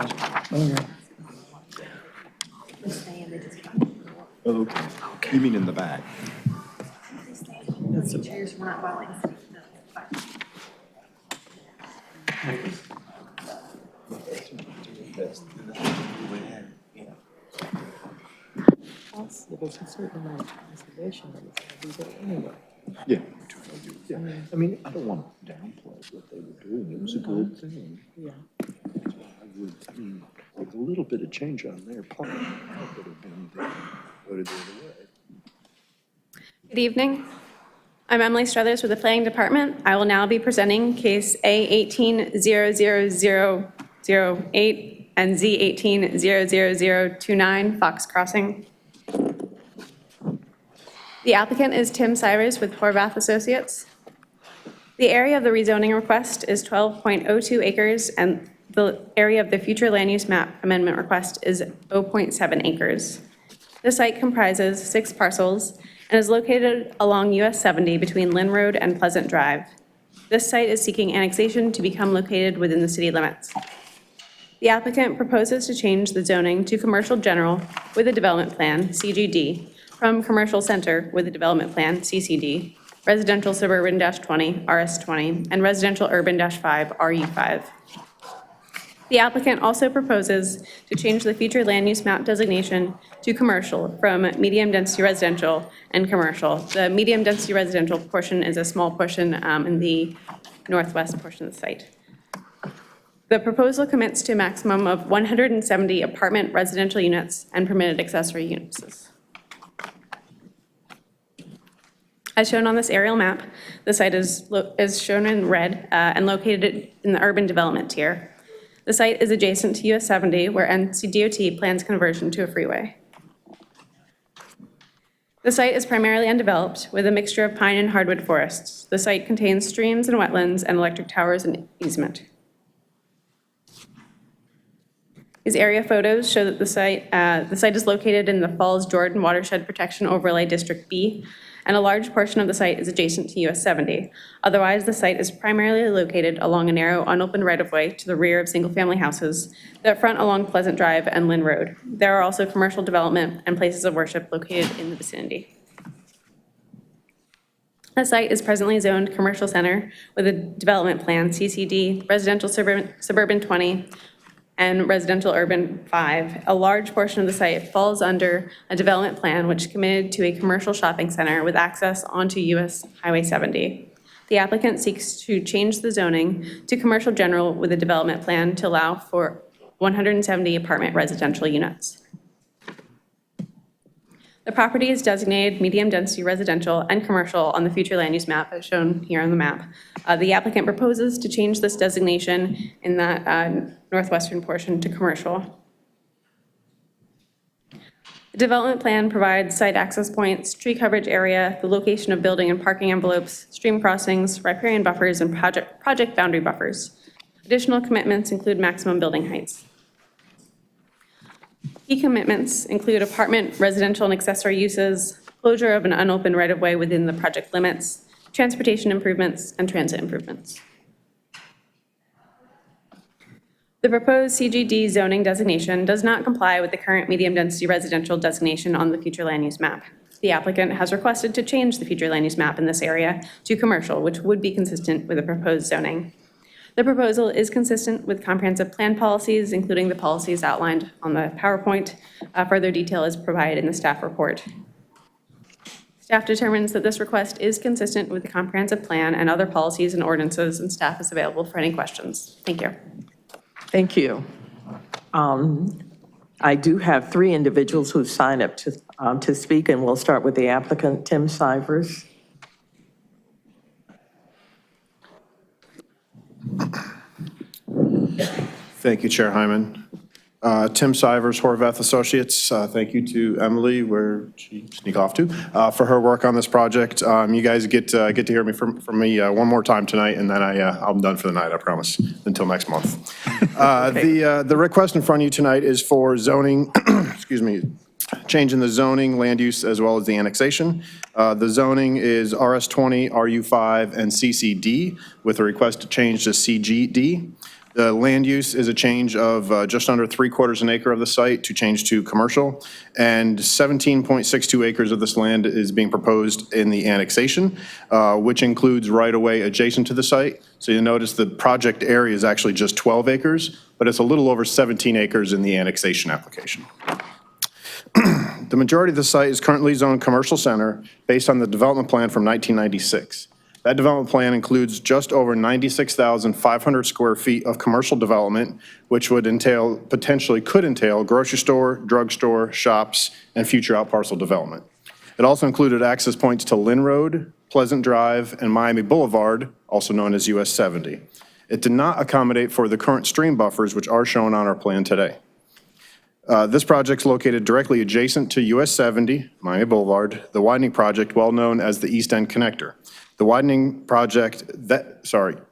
Okay. Okay. You mean in the back? There's a certain amount of conservation that is going to be there anyway. Yeah. Yeah. I mean, I don't want to downplay what they were doing. It was a good thing. Yeah. I mean, with a little bit of change on their part, that would have been voted the other way. Good evening. I'm Emily Struthers with the Planning Department. I will now be presenting case A18-00008 and Z18-00029 Fox Crossing. The applicant is Tim Cyrus with Horvath Associates. The area of the rezoning request is 12.02 acres, and the area of the future land use map amendment request is 0.7 acres. The site comprises 6 parcels and is located along US 70 between Lynn Road and Pleasant Drive. This site is seeking annexation to become located within the city limits. The applicant proposes to change the zoning to commercial general with a development plan, CGD, from commercial center with a development plan, CCD, residential suburban -20, RS20, and residential urban-5, RU5. The applicant also proposes to change the future land use map designation to commercial from medium-density residential and commercial. The medium-density residential portion is a small portion in the northwest portion of the site. The proposal commits to a maximum of 170 apartment residential units and permitted accessory uses. As shown on this aerial map, the site is shown in red and located in the urban development tier. The site is adjacent to US 70, where NCDOT plans conversion to a freeway. The site is primarily undeveloped with a mixture of pine and hardwood forests. The site contains streams and wetlands and electric towers and easement. These area photos show that the site is located in the Falls Jordan Watershed Protection Overlay District B, and a large portion of the site is adjacent to US 70. Otherwise, the site is primarily located along a narrow, unopened right-of-way to the rear of single-family houses that front along Pleasant Drive and Lynn Road. There are also commercial development and places of worship located in the vicinity. The site is presently zoned Commercial Center with a development plan, CCD, Residential Suburban 20, and Residential Urban 5. A large portion of the site falls under a development plan which committed to a commercial shopping center with access onto US Highway 70. The applicant seeks to change the zoning to commercial general with a development plan to allow for 170 apartment residential units. The property is designated medium-density residential and commercial on the future land use map as shown here on the map. The applicant proposes to change this designation in that northwestern portion to commercial. The development plan provides site access points, tree coverage area, the location of building and parking envelopes, stream crossings, riparian buffers, and project boundary buffers. Additional commitments include maximum building heights. Key commitments include apartment, residential, and accessory uses, closure of an unopened right-of-way within the project limits, transportation improvements, and transit improvements. The proposed CGD zoning designation does not comply with the current medium-density residential designation on the future land use map. The applicant has requested to change the future land use map in this area to commercial, which would be consistent with the proposed zoning. The proposal is consistent with comprehensive plan policies, including the policies outlined on the PowerPoint. Further detail is provided in the staff report. Staff determines that this request is consistent with the comprehensive plan and other policies and ordinances, and staff is available for any questions. Thank you. Thank you. I do have 3 individuals who've signed up to speak, and we'll start with the applicant, Tim Sivers. Thank you, Chair Hyman. Tim Sivers, Horvath Associates. Thank you to Emily, where she sneak off to, for her work on this project. You guys get to hear me from me one more time tonight, and then I'm done for the night, I promise, until next month. The request in front of you tonight is for zoning, excuse me, change in the zoning, land use, as well as the annexation. The zoning is RS20, RU5, and CCD, with a request to change to CGD. The land use is a change of just under 3/4 an acre of the site to change to commercial, and 17.62 acres of this land is being proposed in the annexation, which includes right-of-way adjacent to the site. So you'll notice the project area is actually just 12 acres, but it's a little over 17 acres in the annexation application. The majority of the site is currently zoned commercial center based on the development plan from 1996. That development plan includes just over 96,500 square feet of commercial development, which would entail, potentially could entail, grocery store, drugstore, shops, and future outparcel development. It also included access points to Lynn Road, Pleasant Drive, and Miami Boulevard, also known as US 70. It did not accommodate for the current stream buffers, which are shown on our plan today. This project's located directly adjacent to US 70, Miami Boulevard, the widening project well known as the East End Connector. The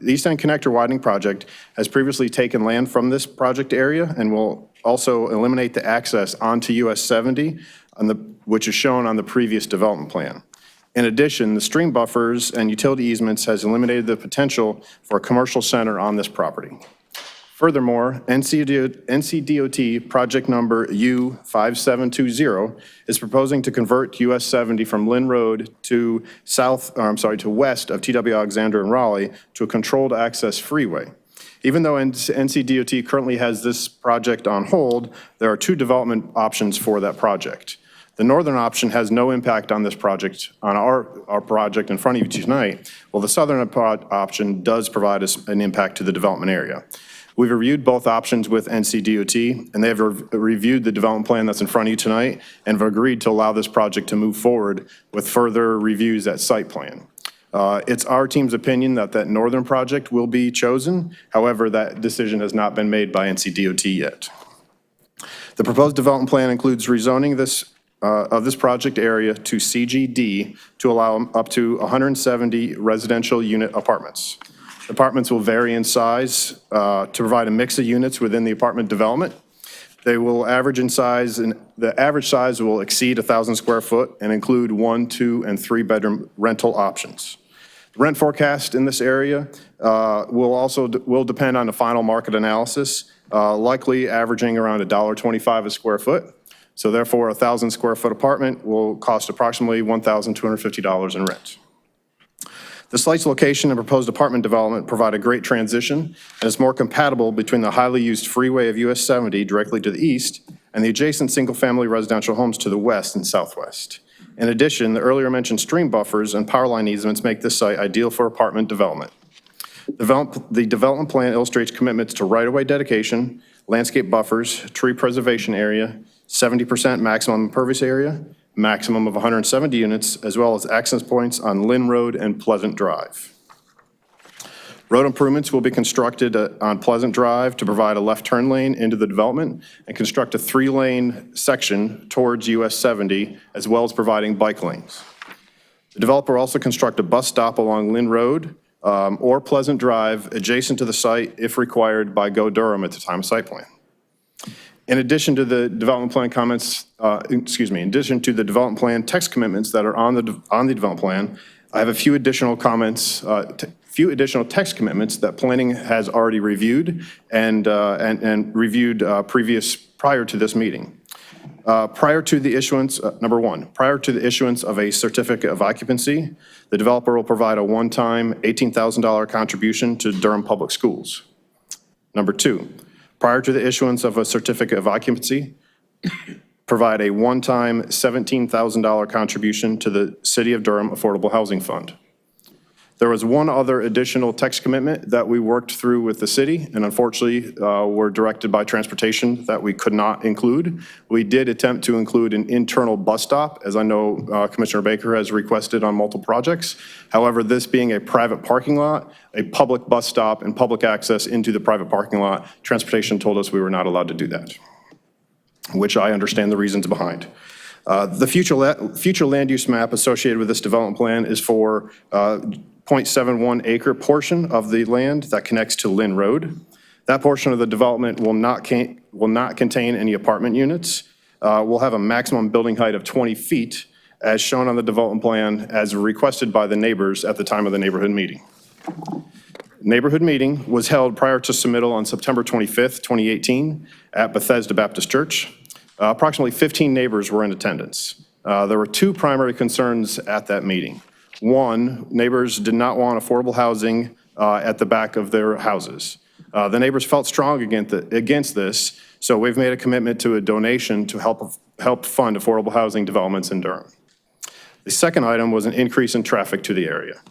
East End Connector widening project has previously taken land from this project area and will also eliminate the access onto US 70, which is shown on the previous development plan. In addition, the stream buffers and utility easements has eliminated the potential for a commercial center on this property. Furthermore, NCDOT project number U5720 is proposing to convert US 70 from Lynn Road to west of TW Alexander and Raleigh to a controlled access freeway. Even though NCDOT currently has this project on hold, there are 2 development options for that project. The northern option has no impact on this project, on our project in front of you tonight, while the southern option does provide us an impact to the development area. We've reviewed both options with NCDOT, and they have reviewed the development plan that's in front of you tonight and have agreed to allow this project to move forward with further reviews at site plan. It's our team's opinion that that northern project will be chosen. However, that decision has not been made by NCDOT yet. The proposed development plan includes rezoning of this project area to CGD to allow up to 170 residential unit apartments. Apartments will vary in size to provide a mix of units within the apartment development. They will average in size, and the average size will exceed 1,000 square foot and include 1, 2, and 3-bedroom rental options. The rent forecast in this area will depend on the final market analysis, likely averaging around $1.25 a square foot. So therefore, a 1,000 square foot apartment will cost approximately $1,250 in rent. The site's location and proposed apartment development provide a great transition and is more compatible between the highly used freeway of US 70 directly to the east and the adjacent single-family residential homes to the west and southwest. In addition, the earlier mentioned stream buffers and power line easements make this site ideal for apartment development. The development plan illustrates commitments to right-of-way dedication, landscape buffers, tree preservation area, 70% maximum impervious area, maximum of 170 units, as well as access points on Lynn Road and Pleasant Drive. Road improvements will be constructed on Pleasant Drive to provide a left turn lane into the development and construct a 3-lane section towards US 70, as well as providing bike lanes. The developer also construct a bus stop along Lynn Road or Pleasant Drive adjacent to the site if required by Go Durham at the time of site plan. In addition to the development plan comments, in addition to the development plan text commitments that are on the development plan, I have a few additional comments, few additional text commitments that planning has already reviewed and reviewed prior to this meeting. Prior to the issuance, number one, prior to the issuance of a certificate of occupancy, the developer will provide a one-time $18,000 contribution to Durham Public Schools. Number two, prior to the issuance of a certificate of occupancy, provide a one-time $17,000 contribution to the City of Durham Affordable Housing Fund. There was one other additional text commitment that we worked through with the city, and unfortunately were directed by transportation that we could not include. We did attempt to include an internal bus stop, as I know Commissioner Baker has requested on multiple projects. However, this being a private parking lot, a public bus stop, and public access into the private parking lot, transportation told us we were not allowed to do that, which I understand the reasons behind. The future land use map associated with this development plan is for 0.71 acre portion of the land that connects to Lynn Road. That portion of the development will not contain any apartment units. We'll have a maximum building height of 20 feet as shown on the development plan as requested by the neighbors at the time of the neighborhood meeting. Neighborhood meeting was held prior to submittal on September 25th, 2018 at Bethesda Baptist Church. Approximately 15 neighbors were in attendance. There were two primary concerns at that meeting. One, neighbors did not want affordable housing at the back of their houses. The neighbors felt strong against this, so we've made a commitment to a donation to help fund affordable housing developments in Durham. The second item was an increase in traffic to the area.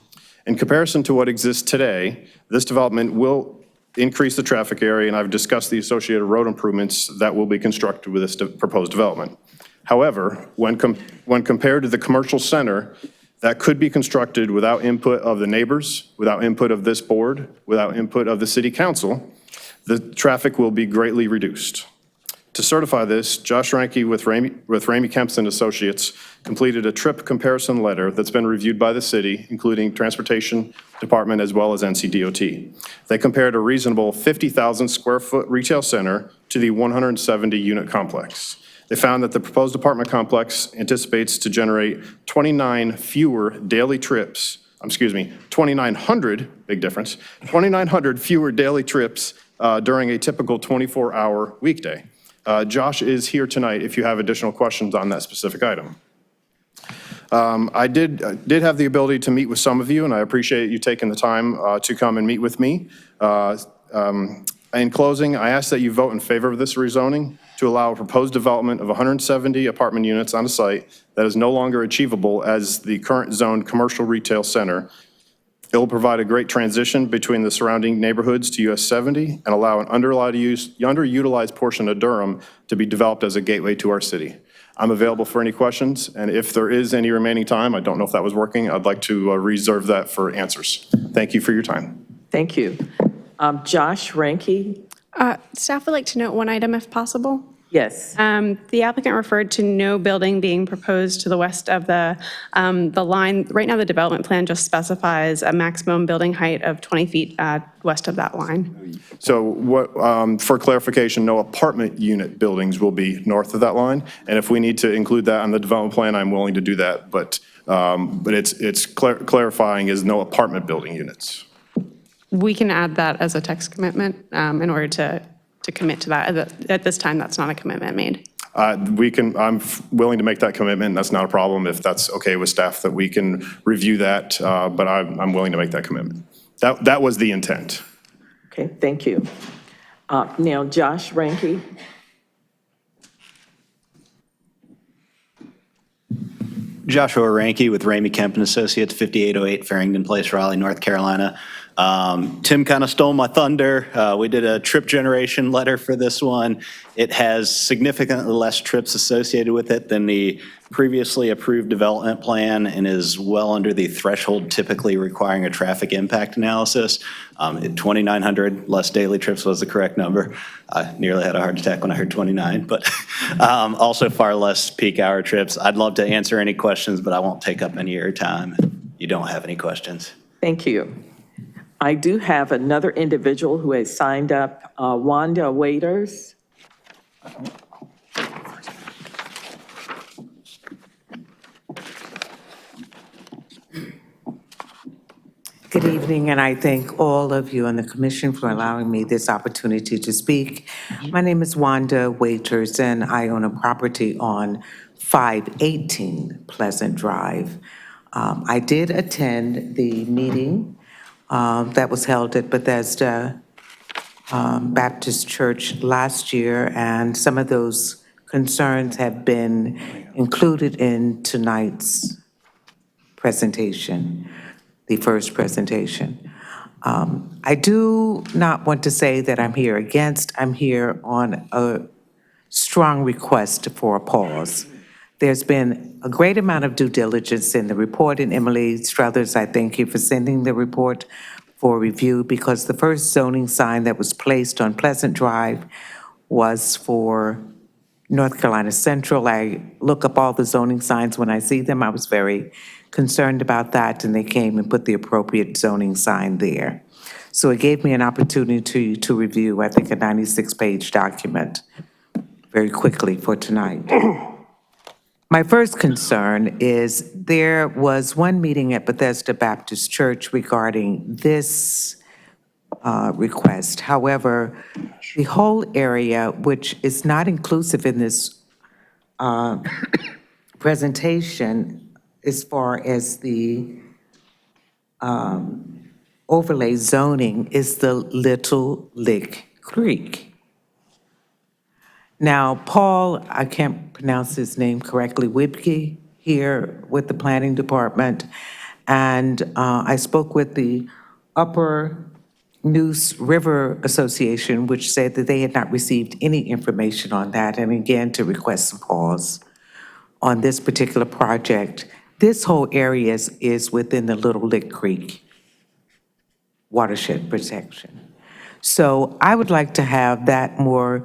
In comparison to what exists today, this development will increase the traffic area, and I've discussed the associated road improvements that will be constructed with this proposed development. However, when compared to the commercial center that could be constructed without input of the neighbors, without input of this board, without input of the city council, the traffic will be greatly reduced. To certify this, Josh Ranke with Ramey Kempson Associates completed a trip comparison letter that's been reviewed by the city, including Transportation Department as well as NCDOT. They compared a reasonable 50,000 square foot retail center to the 170 unit complex. They found that the proposed apartment complex anticipates to generate 29 fewer daily trips, 2,900, big difference, 2,900 fewer daily trips during a typical 24-hour weekday. Josh is here tonight if you have additional questions on that specific item. I did have the ability to meet with some of you, and I appreciate you taking the time to come and meet with me. In closing, I ask that you vote in favor of this rezoning to allow a proposed development of 170 apartment units on a site that is no longer achievable as the current zoned commercial retail center. It will provide a great transition between the surrounding neighborhoods to US 70 and allow an underutilized portion of Durham to be developed as a gateway to our city. I'm available for any questions, and if there is any remaining time, I don't know if that was working, I'd like to reserve that for answers. Thank you for your time. Thank you. Josh Ranke. Staff would like to note one item if possible. Yes. The applicant referred to no building being proposed to the west of the line. Right now, the development plan just specifies a maximum building height of 20 feet west of that line. So what, for clarification, no apartment unit buildings will be north of that line. And if we need to include that on the development plan, I'm willing to do that. But it's clarifying is no apartment building units. We can add that as a text commitment in order to commit to that. At this time, that's not a commitment made. I'm willing to make that commitment. That's not a problem if that's okay with staff, that we can review that. But I'm willing to make that commitment. That was the intent. Okay, thank you. Now, Josh Ranky. Joshua Ranke with Ramey Kemp and Associates, 5808 Farrington Place, Raleigh, North Carolina. Tim kind of stole my thunder. We did a trip generation letter for this one. It has significantly less trips associated with it than the previously approved development plan and is well under the threshold typically requiring a traffic impact analysis. 2,900 less daily trips was the correct number. I nearly had a heart attack when I heard 29, but also far less peak hour trips. I'd love to answer any questions, but I won't take up any of your time if you don't have any questions. Thank you. I do have another individual who has signed up, Wanda Waiters. Good evening, and I thank all of you on the commission for allowing me this opportunity to speak. My name is Wanda Waiters, and I own a property on 518 Pleasant Drive. I did attend the meeting that was held at Bethesda Baptist Church last year, and some of those concerns have been included in tonight's presentation, the first presentation. I do not want to say that I'm here against. I'm here on a strong request for a pause. There's been a great amount of due diligence in the report, and Emily Struthers, I thank you for sending the report for review, because the first zoning sign that was placed on Pleasant Drive was for North Carolina Central. I look up all the zoning signs when I see them. I was very concerned about that, and they came and put the appropriate zoning sign there. So it gave me an opportunity to review, I think, a 96-page document very quickly for tonight. My first concern is there was one meeting at Bethesda Baptist Church regarding this request. However, the whole area, which is not inclusive in this presentation as far as the overlay zoning, is the Little Lick Creek. Now, Paul, I can't pronounce his name correctly, Wibke, here with the Planning Department, and I spoke with the Upper Neuse River Association, which said that they had not received any information on that, and again, to request some pause on this particular project. This whole area is within the Little Lick Creek watershed protection. So I would like to have that more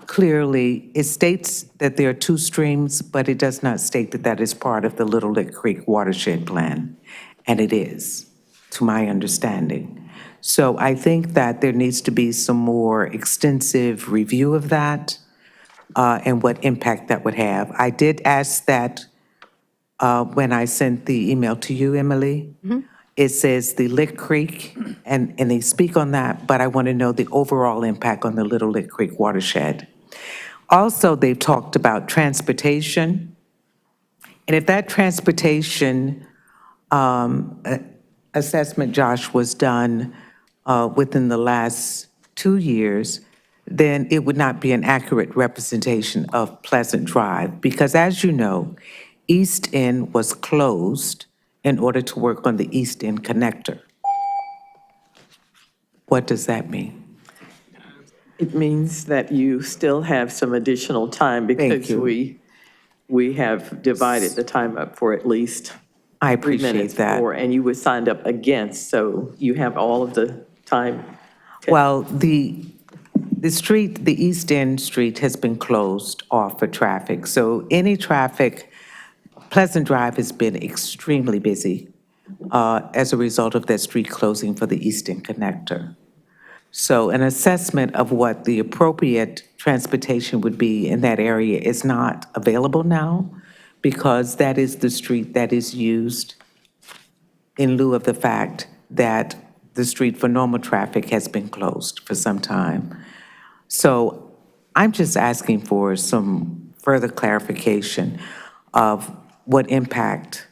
clearly. It states that there are two streams, but it does not state that that is part of the Little Lick Creek watershed plan, and it is, to my understanding. So I think that there needs to be some more extensive review of that and what impact that would have. I did ask that when I sent the email to you, Emily. It says the Lick Creek, and they speak on that, but I want to know the overall impact on the Little Lick Creek watershed. Also, they've talked about transportation, and if that transportation assessment, Josh, was done within the last 2 years, then it would not be an accurate representation of Pleasant Drive, because as you know, East End was closed in order to work on the East End connector. What does that mean? It means that you still have some additional time because we have divided the time up for at least I 3 minutes appreciate that. more, and you were signed up against, so you have all of the time. Well, the the street, the East End Street has been closed off for traffic. So any traffic, Pleasant Drive has been extremely busy as a result of that street closing for the East End Connector. So an assessment of what the appropriate transportation would be in that area is not available now because that is the street that is used in lieu of the fact that the street for normal traffic has been closed for some time. So I'm just asking for some further clarification of what impact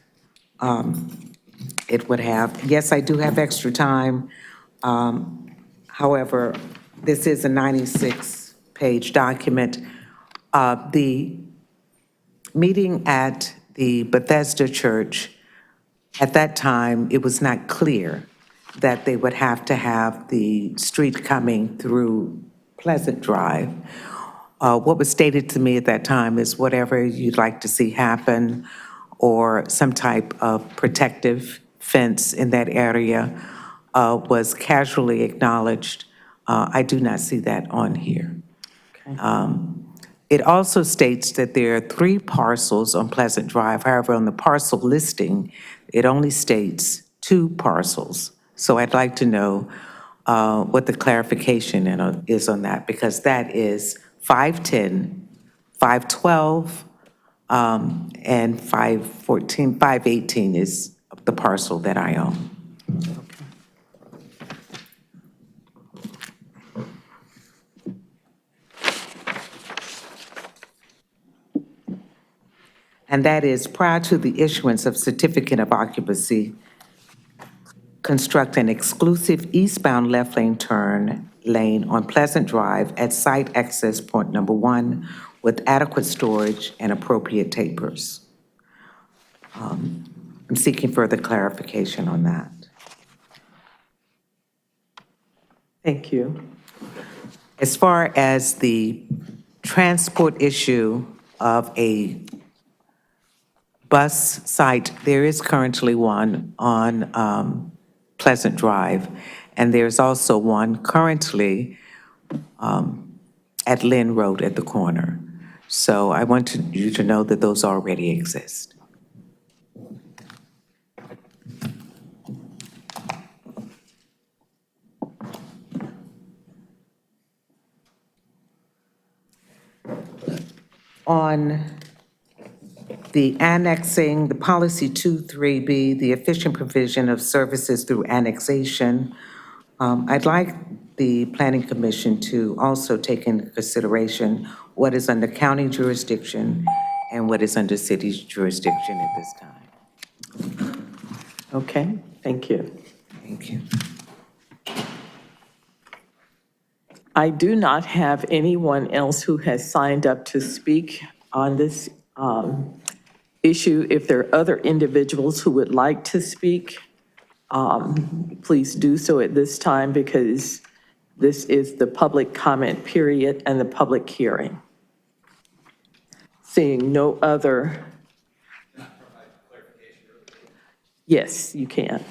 it would have. Yes, I do have extra time. However, this is a 96-page document. The meeting at the Bethesda Church, at that time, it was not clear that they would have to have the street coming through Pleasant Drive. What was stated to me at that time is whatever you'd like to see happen or some type of protective fence in that area was casually acknowledged. I do not see that on here. It also states that there are 3 parcels on Pleasant Drive. However, on the parcel listing, it only states 2 parcels. So I'd like to know what the clarification is on that, because that is 510, 512, and 514, 518 is the parcel that I own. And that is prior to the issuance of certificate of occupancy, construct an exclusive eastbound left lane turn lane on Pleasant Drive at site access point number 1 with adequate storage and appropriate tapers. I'm seeking further clarification on that. Thank you. As far as the transport issue of a bus site, there is currently one on Pleasant Drive, and there's also one currently at Glenn Road at the corner. So I want you to know that those already exist. On the annexing, the policy 23B, the efficient provision of services through annexation, I'd like the Planning Commission to also take into consideration what is under county jurisdiction and what is under city's jurisdiction at this time. Okay, thank you. Thank you. I do not have anyone else who has signed up to speak on this issue. If there are other individuals who would like to speak, please do so at this time, because this is the public comment period and the public hearing. Seeing no other. Yes, you can.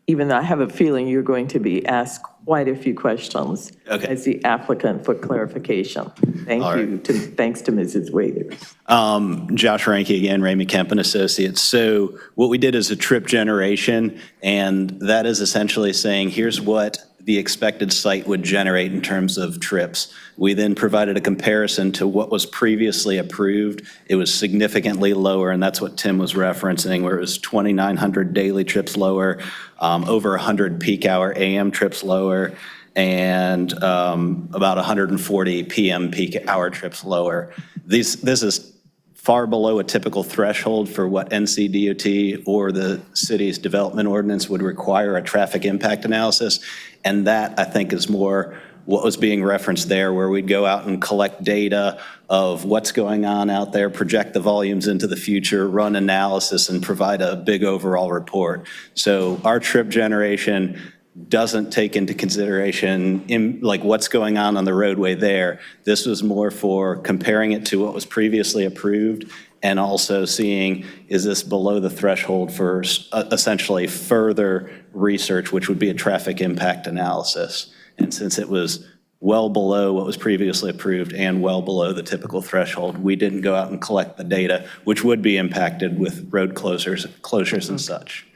Even though I have a feeling you're going to be asked quite a few questions as the applicant for clarification. Thank you. Thanks to Mrs. Waithers. Josh Ranke again, Ramey Kemp and Associates. So what we did is a trip generation, and that is essentially saying here's what the expected site would generate in terms of trips. We then provided a comparison to what was previously approved. It was significantly lower, and that's what Tim was referencing, where it was 2,900 daily trips lower, over 100 peak hour AM trips lower, and about 140 PM peak hour trips lower. This is far below a typical threshold for what NCDOT or the city's development ordinance would require a traffic impact analysis. And that, I think, is more what was being referenced there, where we'd go out and collect data of what's going on out there, project the volumes into the future, run analysis, and provide a big overall report. So our trip generation doesn't take into consideration like what's going on the roadway there. This was more for comparing it to what was previously approved, and also seeing, is this below the threshold for essentially further research, which would be a traffic impact analysis. And since it was well below what was previously approved and well below the typical threshold. We didn't go out and collect the data, which would be impacted with road closures and such.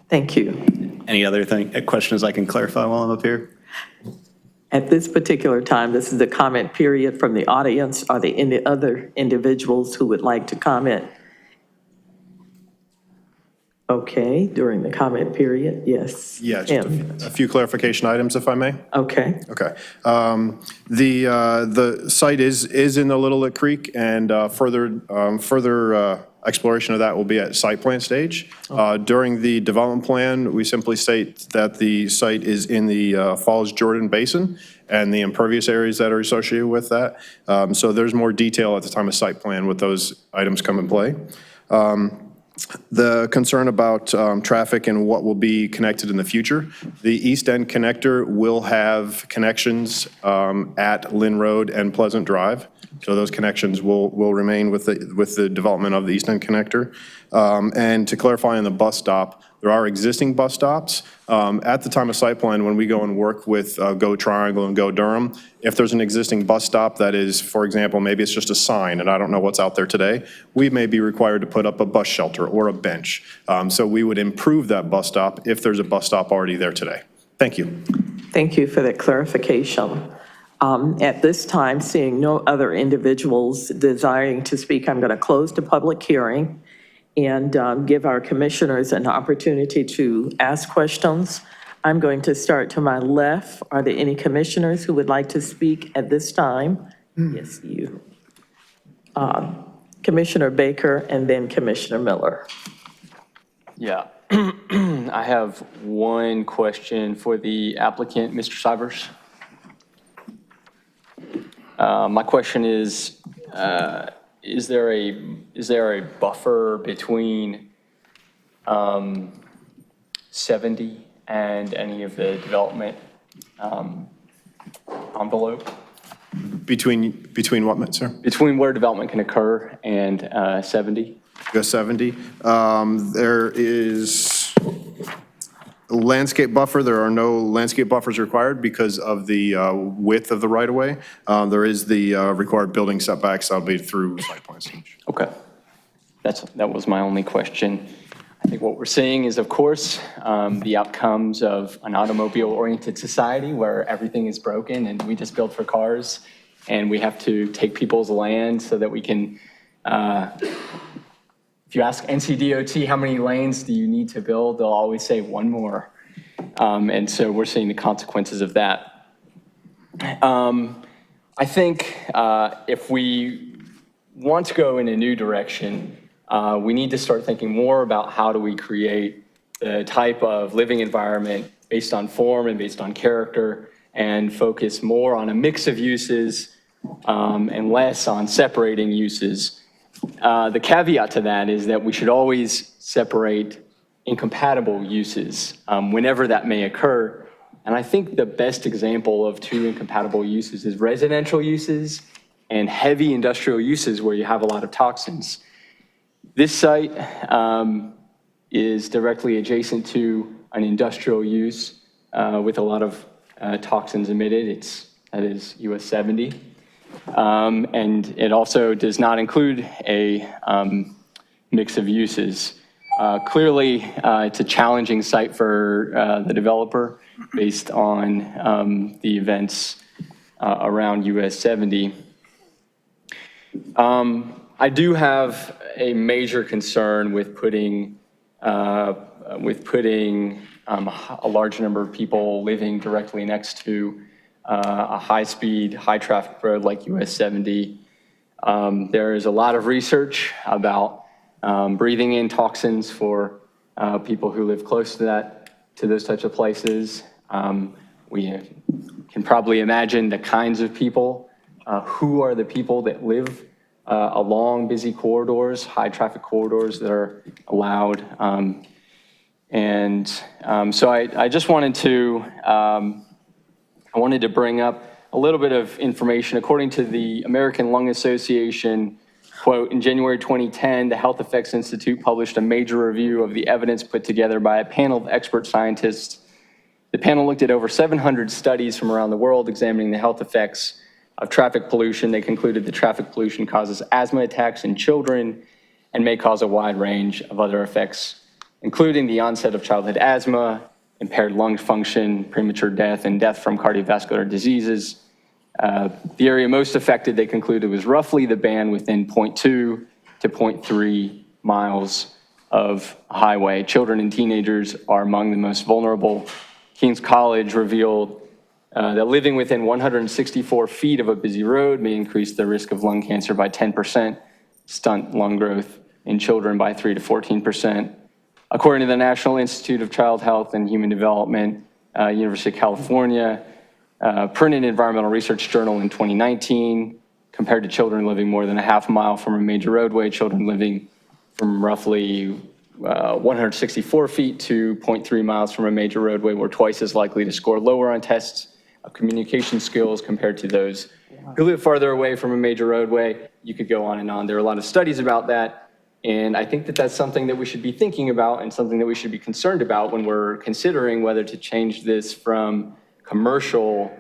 Thank you. Any other questions I can clarify while I'm up here? At this particular time, this is the comment period from the audience. Are there any other individuals who would like to comment? Okay, during the comment period, yes. Yeah, just a few clarification items, if I may. Okay. Okay. The site is in the Little Lick Creek, and further exploration of that will be at site plan stage. During the development plan, we simply state that the site is in the Falls Jordan Basin and the impervious areas that are associated with that. So there's more detail at the time of site plan with those items come in play. The concern about traffic and what will be connected in the future, the East End connector will have connections at Lynn Road and Pleasant Drive. So those connections will remain with the development of the East End connector. And to clarify on the bus stop, there are existing bus stops. At the time of site plan, when we go and work with Go Triangle and Go Durham, if there's an existing bus stop that is, for example, maybe it's just a sign and I don't know what's out there today, we may be required to put up a bus shelter or a bench. So we would improve that bus stop if there's a bus stop already there today. Thank you. Thank you for that clarification. At this time, seeing no other individuals desiring to speak, I'm going to close the public hearing and give our commissioners an opportunity to ask questions. I'm going to start to my left. Are there any commissioners who would like to speak at this time? Yes, you. Commissioner Baker and then Commissioner Miller. Yeah. I have one question for the applicant, Mr. Sivers. My question is there a buffer between 70 and any of the development envelope? Between what, sir? Between where development can occur and 70? Go 70. There is a landscape buffer. There are no landscape buffers required because of the width of the right-of-way. There is the required building setbacks that'll be through site plan stage. Okay. That was my only question. I think what we're seeing is, of course, the outcomes of an automobile-oriented society where everything is broken and we just build for cars and we have to take people's land so that we can, if you ask NCDOT how many lanes do you need to build, they'll always say one more. And so we're seeing the consequences of that. I think if we want to go in a new direction, we need to start thinking more about how do we create the type of living environment based on form and based on character and focus more on a mix of uses and less on separating uses. The caveat to that is that we should always separate incompatible uses whenever that may occur. And I think the best example of two incompatible uses is residential uses and heavy industrial uses where you have a lot of toxins. This site is directly adjacent to an industrial use with a lot of toxins emitted. That is US 70. And it also does not include a mix of uses. Clearly, it's a challenging site for the developer based on the events around US 70. I do have a major concern with putting a large number of people living directly next to a high-speed, high-traffic road like US 70. There is a lot of research about breathing in toxins for people who live close to those types of places. We can probably imagine the kinds of people who are the people that live along busy corridors, high-traffic corridors that are allowed. So I just wanted to bring up a little bit of information. According to the American Lung Association, quote, in January 2010, the Health Effects Institute published a major review of the evidence put together by a panel of expert scientists The panel looked at over 700 studies from around the world examining the health effects of traffic pollution. They concluded that traffic pollution causes asthma attacks in children and may cause a wide range of other effects, including the onset of childhood asthma, impaired lung function, premature death, and death from cardiovascular diseases. The area most affected, they concluded, was roughly the band within 0.2 to 0.3 miles of highway. Children and teenagers are among the most vulnerable. King's College revealed that living within 164 feet of a busy road may increase the risk of lung cancer by 10%, stunt lung growth in children by 3 to 14%. According to the National Institute of Child Health and Human Development, University of California, printed Environmental Research Journal in 2019, compared to children living more than a half mile from a major roadway, children living from roughly 164 feet to 0.3 miles from a major roadway were twice as likely to score lower on tests of communication skills compared to those who live farther away from a major roadway. You could go on and on. There are a lot of studies about that, and I think that that's something that we should be thinking about and something that we should be concerned about when we're considering whether to change this from commercial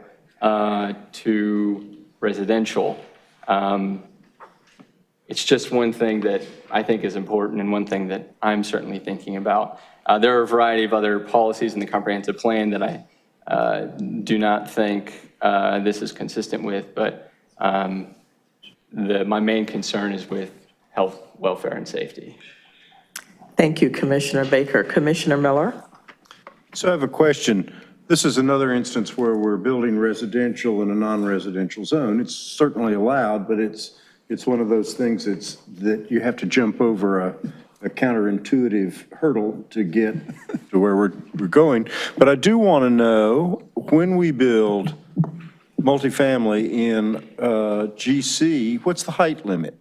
to residential. It's just one thing that I think is important and one thing that I'm certainly thinking about. There are a variety of other policies in the comprehensive plan that I do not think this is consistent with, but my main concern is with health, welfare, and safety. Thank you, Commissioner Baker. Commissioner Miller? So I have a question. This is another instance where we're building residential in a non-residential zone. It's certainly allowed, but it's one of those things that you have to jump over a counterintuitive hurdle to get to where we're going. But I do want to know, when we build multifamily in GC, what's the height limit?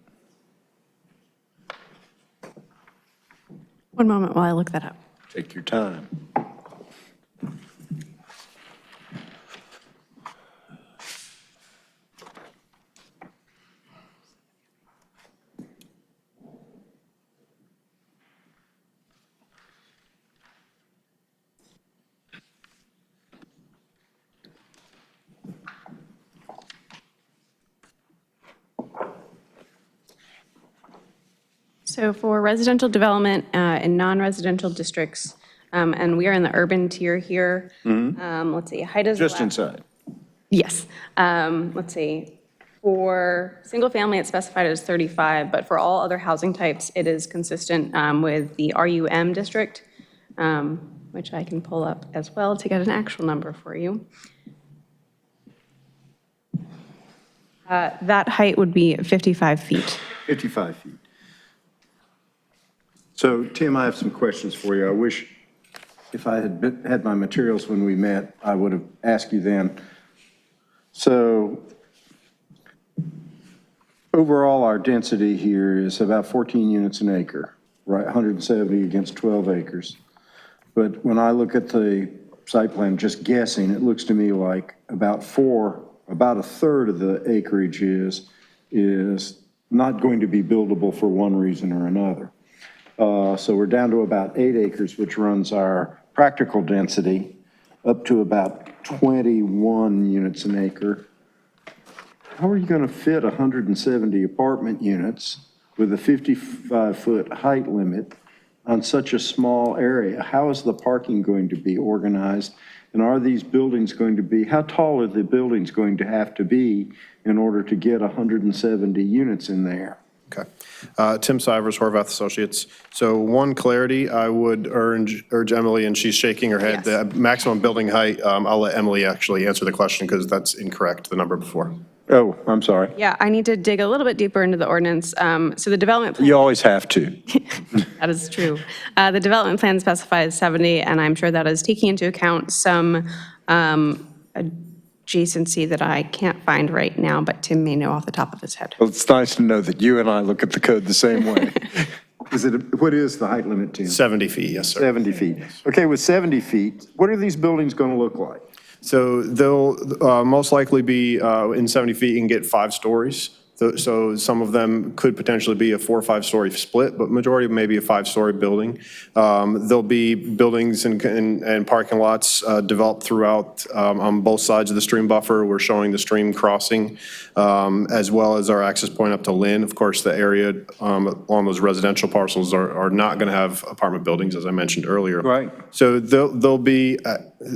One moment while I look that up. Take your time. So for residential development in non-residential districts, and we are in the urban tier here. Let's see, height is Just inside. Yes. Let's see. For single family, it's specified as 35, but for all other housing types, it is consistent with the RUM district, which I can pull up as well to get an actual number for you. That height would be 55 feet. 55 feet. So, Tim, I have some questions for you. I wish if I had my materials when we met, I would have asked you then. So, overall, our density here is about 14 units an acre, right? 170 against 12 acres. But when I look at the site plan, just guessing, it looks to me like about a third of the acreage is not going to be buildable for one reason or another. So we're down to about 8 acres, which runs our practical density up to about 21 units an acre. How are you going to fit 170 apartment units with a 55-foot height limit on such a small area? How is the parking going to be organized? And are these buildings going to be, how tall are the buildings going to have to be in order to get 170 units in there? Okay. Tim Sivers, Horvath Associates. So one clarity, I would urge Emily, and she's shaking her head, the maximum building height, I'll let Emily actually answer the question because that's incorrect, the number before. Oh, I'm sorry. Yeah, I need to dig a little bit deeper into the ordinance. So the development plan. You always have to. That is true. The development plan specifies 70, and I'm sure that is taking into account some adjacency that I can't find right now, but Tim may know off the top of his head. Well, it's nice to know that you and I look at the code the same way. What is the height limit, Tim? 70 feet, yes, sir. 70 feet. Okay, with 70 feet, what are these buildings going to look like? So they'll most likely be in 70 feet, you can get 5 stories. So some of them could potentially be a 4 or 5-story split, but majority maybe a 5-story building. There'll be buildings and parking lots developed throughout on both sides of the stream buffer. We're showing the stream crossing, as well as our access point up to Lynn. Of course, the area along those residential parcels are not going to have apartment buildings, as I mentioned earlier. Right. So they'll be.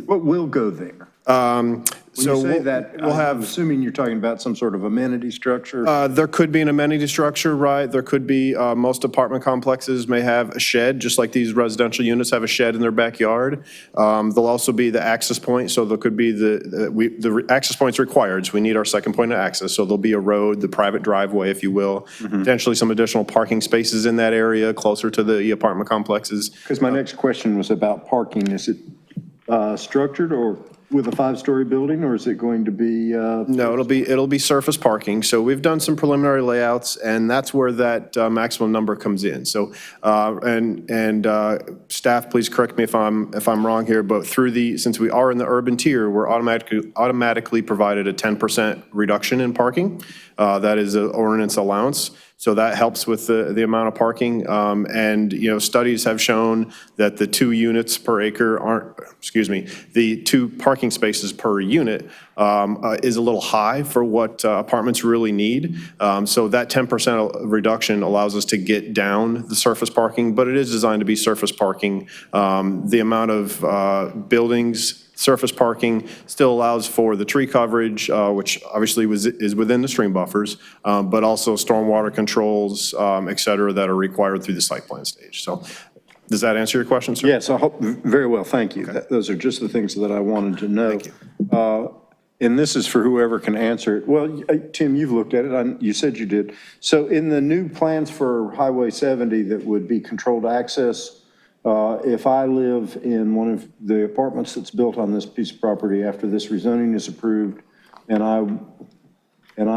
What will go there? When you say that, I'm assuming you're talking about some sort of amenity structure? There could be an amenity structure, right? There could be, most apartment complexes may have a shed, just like these residential units have a shed in their backyard. There'll also be the access point, so there could be the access point's required, so we need our second point of access. So there'll be a road, the private driveway, if you will, potentially some additional parking spaces in that area closer to the apartment complexes. Because my next question was about parking. Is it structured or with a 5-story building, or is it going to be? No, it'll be surface parking. So we've done some preliminary layouts, and that's where that maximum number comes in. So staff, please correct me if I'm wrong here, but since we are in the urban tier, we're automatically provided a 10% reduction in parking. That is an ordinance allowance. So that helps with the amount of parking. And, studies have shown that the 2 units per acre the 2 parking spaces per unit is a little high for what apartments really need. So that 10% reduction allows us to get down the surface parking, but it is designed to be surface parking. The amount of buildings, surface parking still allows for the tree coverage, which obviously is within the stream buffers, but also stormwater controls, et cetera, that are required through the site plan stage. So does that answer your question, sir? Yes, I hope, very well, thank you. Okay. Those are just the things that I wanted to know. Thank you. And this is for whoever can answer it. Well, Tim, you've looked at it. You said you did. So in the new plans for Highway 70 that would be controlled access, if I live in one of the apartments that's built on this piece of property after this rezoning is approved, and I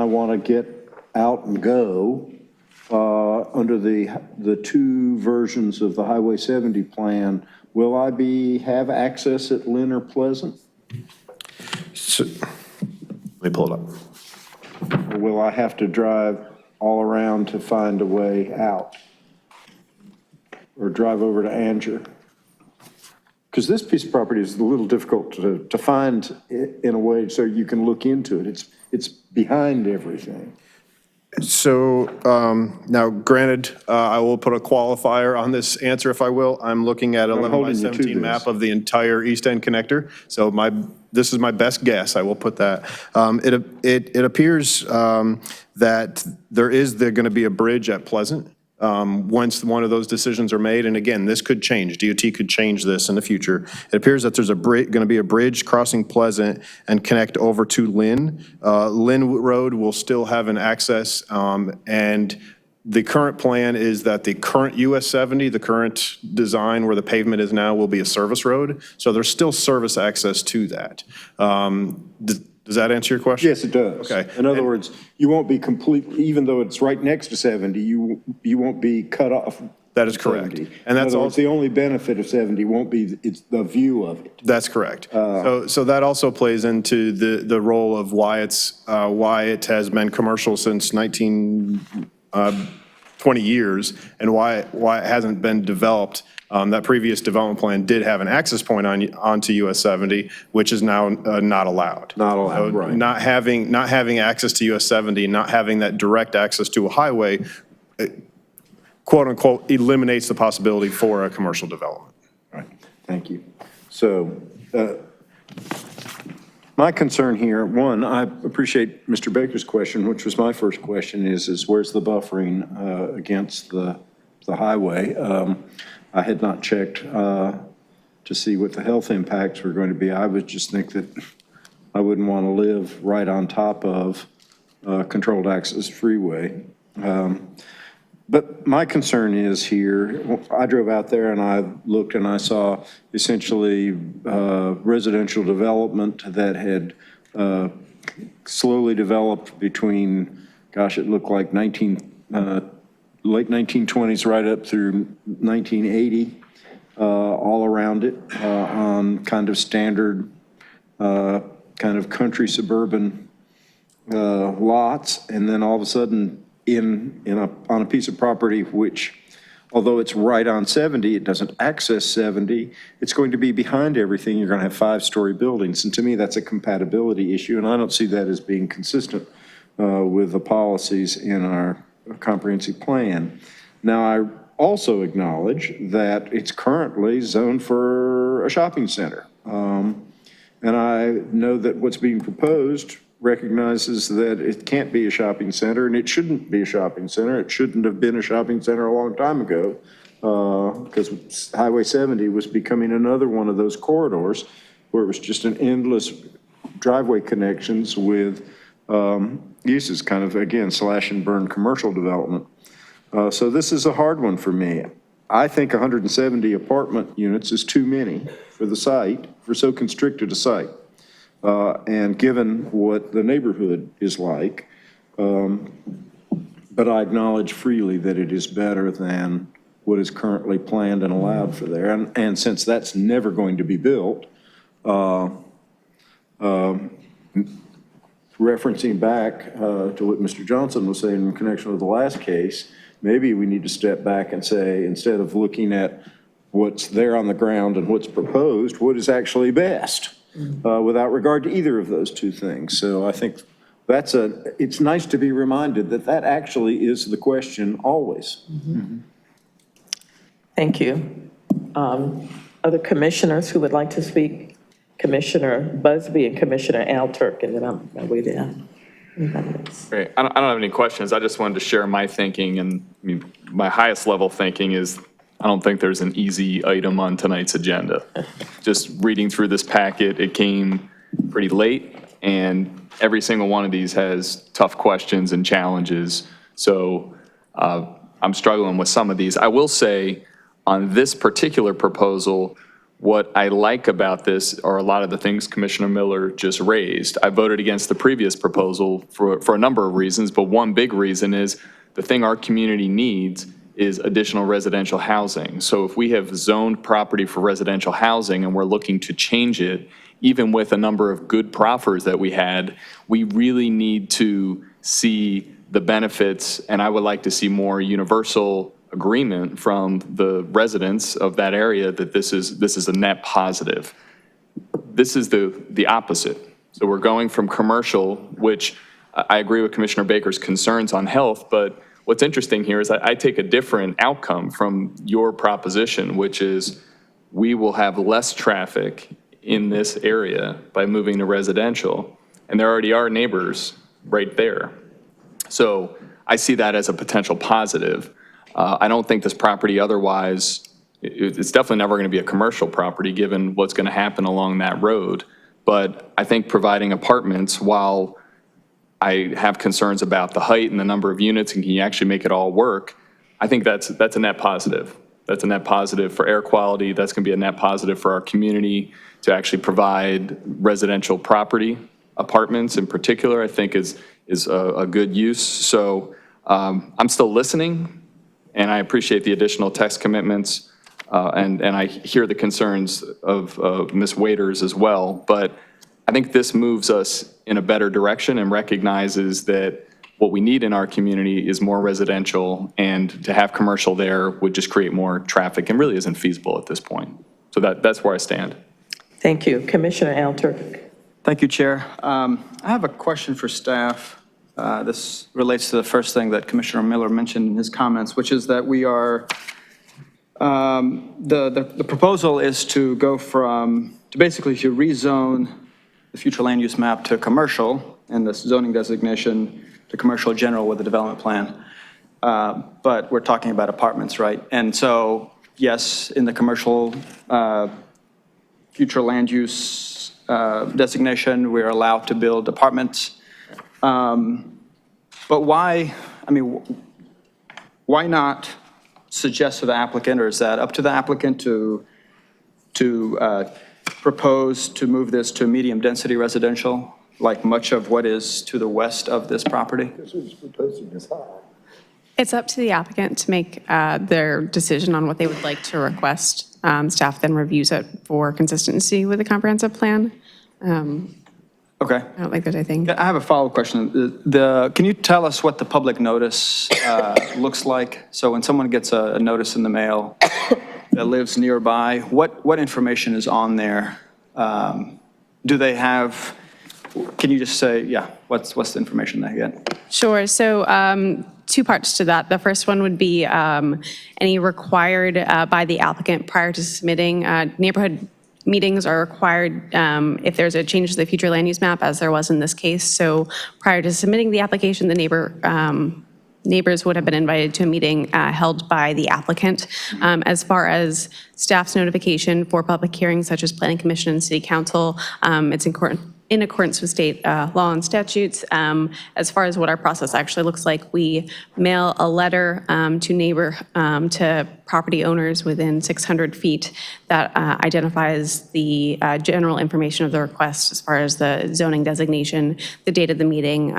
want to get out and go under the 2 versions of the Highway 70 plan, will I have access at Lynn or Pleasant? So, let me pull it up. Or will I have to drive all around to find a way out? Or drive over to Anger? Because this piece of property is a little difficult to find in a way so you can look into it. It's behind everything. So now, granted, I will put a qualifier on this answer if I will. I'm looking at 11 by 17 map of the entire East End connector. So this is my best guess. I will put that. It appears that there is going to be a bridge at Pleasant. Once one of those decisions are made, and again, this could change. DOT could change this in the future. It appears that there's going to be a bridge crossing Pleasant and connect over to Lynn. Lynn Road will still have an access, and the current plan is that the current US 70, the current design where the pavement is now, will be a service road. So there's still service access to that. Does that answer your question? Yes, it does. Okay. In other words, you won't be completely, even though it's right next to 70, you won't be cut off. That is correct. And that's also the only benefit of 70 won't be it's the view of it. That's correct. So that also plays into the role of why it has been commercial since 20 years and why it hasn't been developed. That previous development plan did have an access point onto US 70, which is now not allowed. Not allowed, So right. Not having access to US 70, not having that direct access to a highway, quote unquote, eliminates the possibility for a commercial development. All right, thank you. So my concern here, one, I appreciate Mr. Baker's question, which was my first question, is where's the buffering against the highway? I had not checked to see what the health impacts were going to be. I would just think that I wouldn't want to live right on top of controlled access freeway. But my concern is here, I drove out there and I looked and I saw essentially residential development that had slowly developed between, gosh, it looked like late 1920s right up through 1980, all around it on kind of standard kind of country suburban lots, and then all of a sudden on a piece of property which, although it's right on 70, it doesn't access 70, it's going to be behind everything. You're going to have 5-story buildings. And to me, that's a compatibility issue, and I don't see that as being consistent with the policies in our comprehensive plan. Now, I also acknowledge that it's currently zoned for a shopping center. And I know that what's being proposed recognizes that it can't be a shopping center, and it shouldn't be a shopping center. It shouldn't have been a shopping center a long time ago, because Highway 70 was becoming another one of those corridors where it was just an endless driveway connections with uses, kind of, again, slash and burn commercial development. So this is a hard one for me. I think 170 apartment units is too many for the site, for so constricted a site. And given what the neighborhood is like, but I acknowledge freely that it is better than what is currently planned and allowed for there. And since that's never going to be built, referencing back to what Mr. Johnson was saying in connection with the last case, maybe we need to step back and say, instead of looking at what's there on the ground and what's proposed, what is actually best, without regard to either of those two things. So I think it's nice to be reminded that that actually is the question always. Thank you. Other commissioners who would like to speak? Commissioner Busby and Commissioner Alturk, and then I'm my way down. Anybody else? Great. I don't have any questions. I just wanted to share my thinking, and I mean, my highest level thinking is I don't think there's an easy item on tonight's agenda. Just reading through this packet, it came pretty late, and every single one of these has tough questions and challenges. So I'm struggling with some of these. I will say on this particular proposal, what I like about this are a lot of the things Commissioner Miller just raised. I voted against the previous proposal for a number of reasons, but one big reason is the thing our community needs is additional residential housing. So if we have zoned property for residential housing and we're looking to change it, even with a number of good proffers that we had, we really need to see the benefits, and I would like to see more universal agreement from the residents of that area that this is a net positive. This is the opposite. So we're going from commercial, which I agree with Commissioner Baker's concerns on health, but what's interesting here is I take a different outcome from your proposition, which is we will have less traffic in this area by moving to residential, and there already are neighbors right there. So I see that as a potential positive. I don't think this property otherwise, it's definitely never going to be a commercial property given what's going to happen along that road. But I think providing apartments, while I have concerns about the height and the number of units and can you actually make it all work, I think that's a net positive. That's a net positive for air quality. That's going to be a net positive for our community to actually provide residential property. Apartments in particular, I think is a good use. So I'm still listening. And I appreciate the additional text commitments, and I hear the concerns of Ms. Waiters as well. But I think this moves us in a better direction and recognizes that what we need in our community is more residential, and to have commercial there would just create more traffic and really isn't feasible at this point. So that's where I stand. Thank you. Commissioner Alturk. Thank you, Chair. I have a question for staff. This relates to the first thing that Commissioner Miller mentioned in his comments, which is that we are, the proposal is to go to basically to rezone the future land use map to commercial and the zoning designation to commercial general with the development plan. But we're talking about apartments, right? And so, yes, in the commercial future land use designation, we're allowed to build apartments. But why not suggest to the applicant, or is that up to the applicant to propose to move this to medium density residential, like much of what is to the west of this property? It's up to the applicant to make their decision on what they would like to request. Staff then reviews it for consistency with the comprehensive plan. Okay. I don't think there's anything. I have a follow-up question. Can you tell us what the public notice looks like? So when someone gets a notice in the mail that lives nearby, what information is on there? Do they have, can you just say, yeah, what's the information they get? Sure. So two parts to that. The first one would be any required by the applicant prior to submitting. Neighborhood meetings are required if there's a change to the future land use map, as there was in this case. So prior to submitting the application, the neighbors would have been invited to a meeting held by the applicant. As far as staff's notification for public hearings such as Planning Commission and City Council, it's in accordance with state law and statutes. As far as what our process actually looks like, we mail a letter to property owners within 600 feet that identifies the general information of the request as far as the zoning designation, the date of the meeting,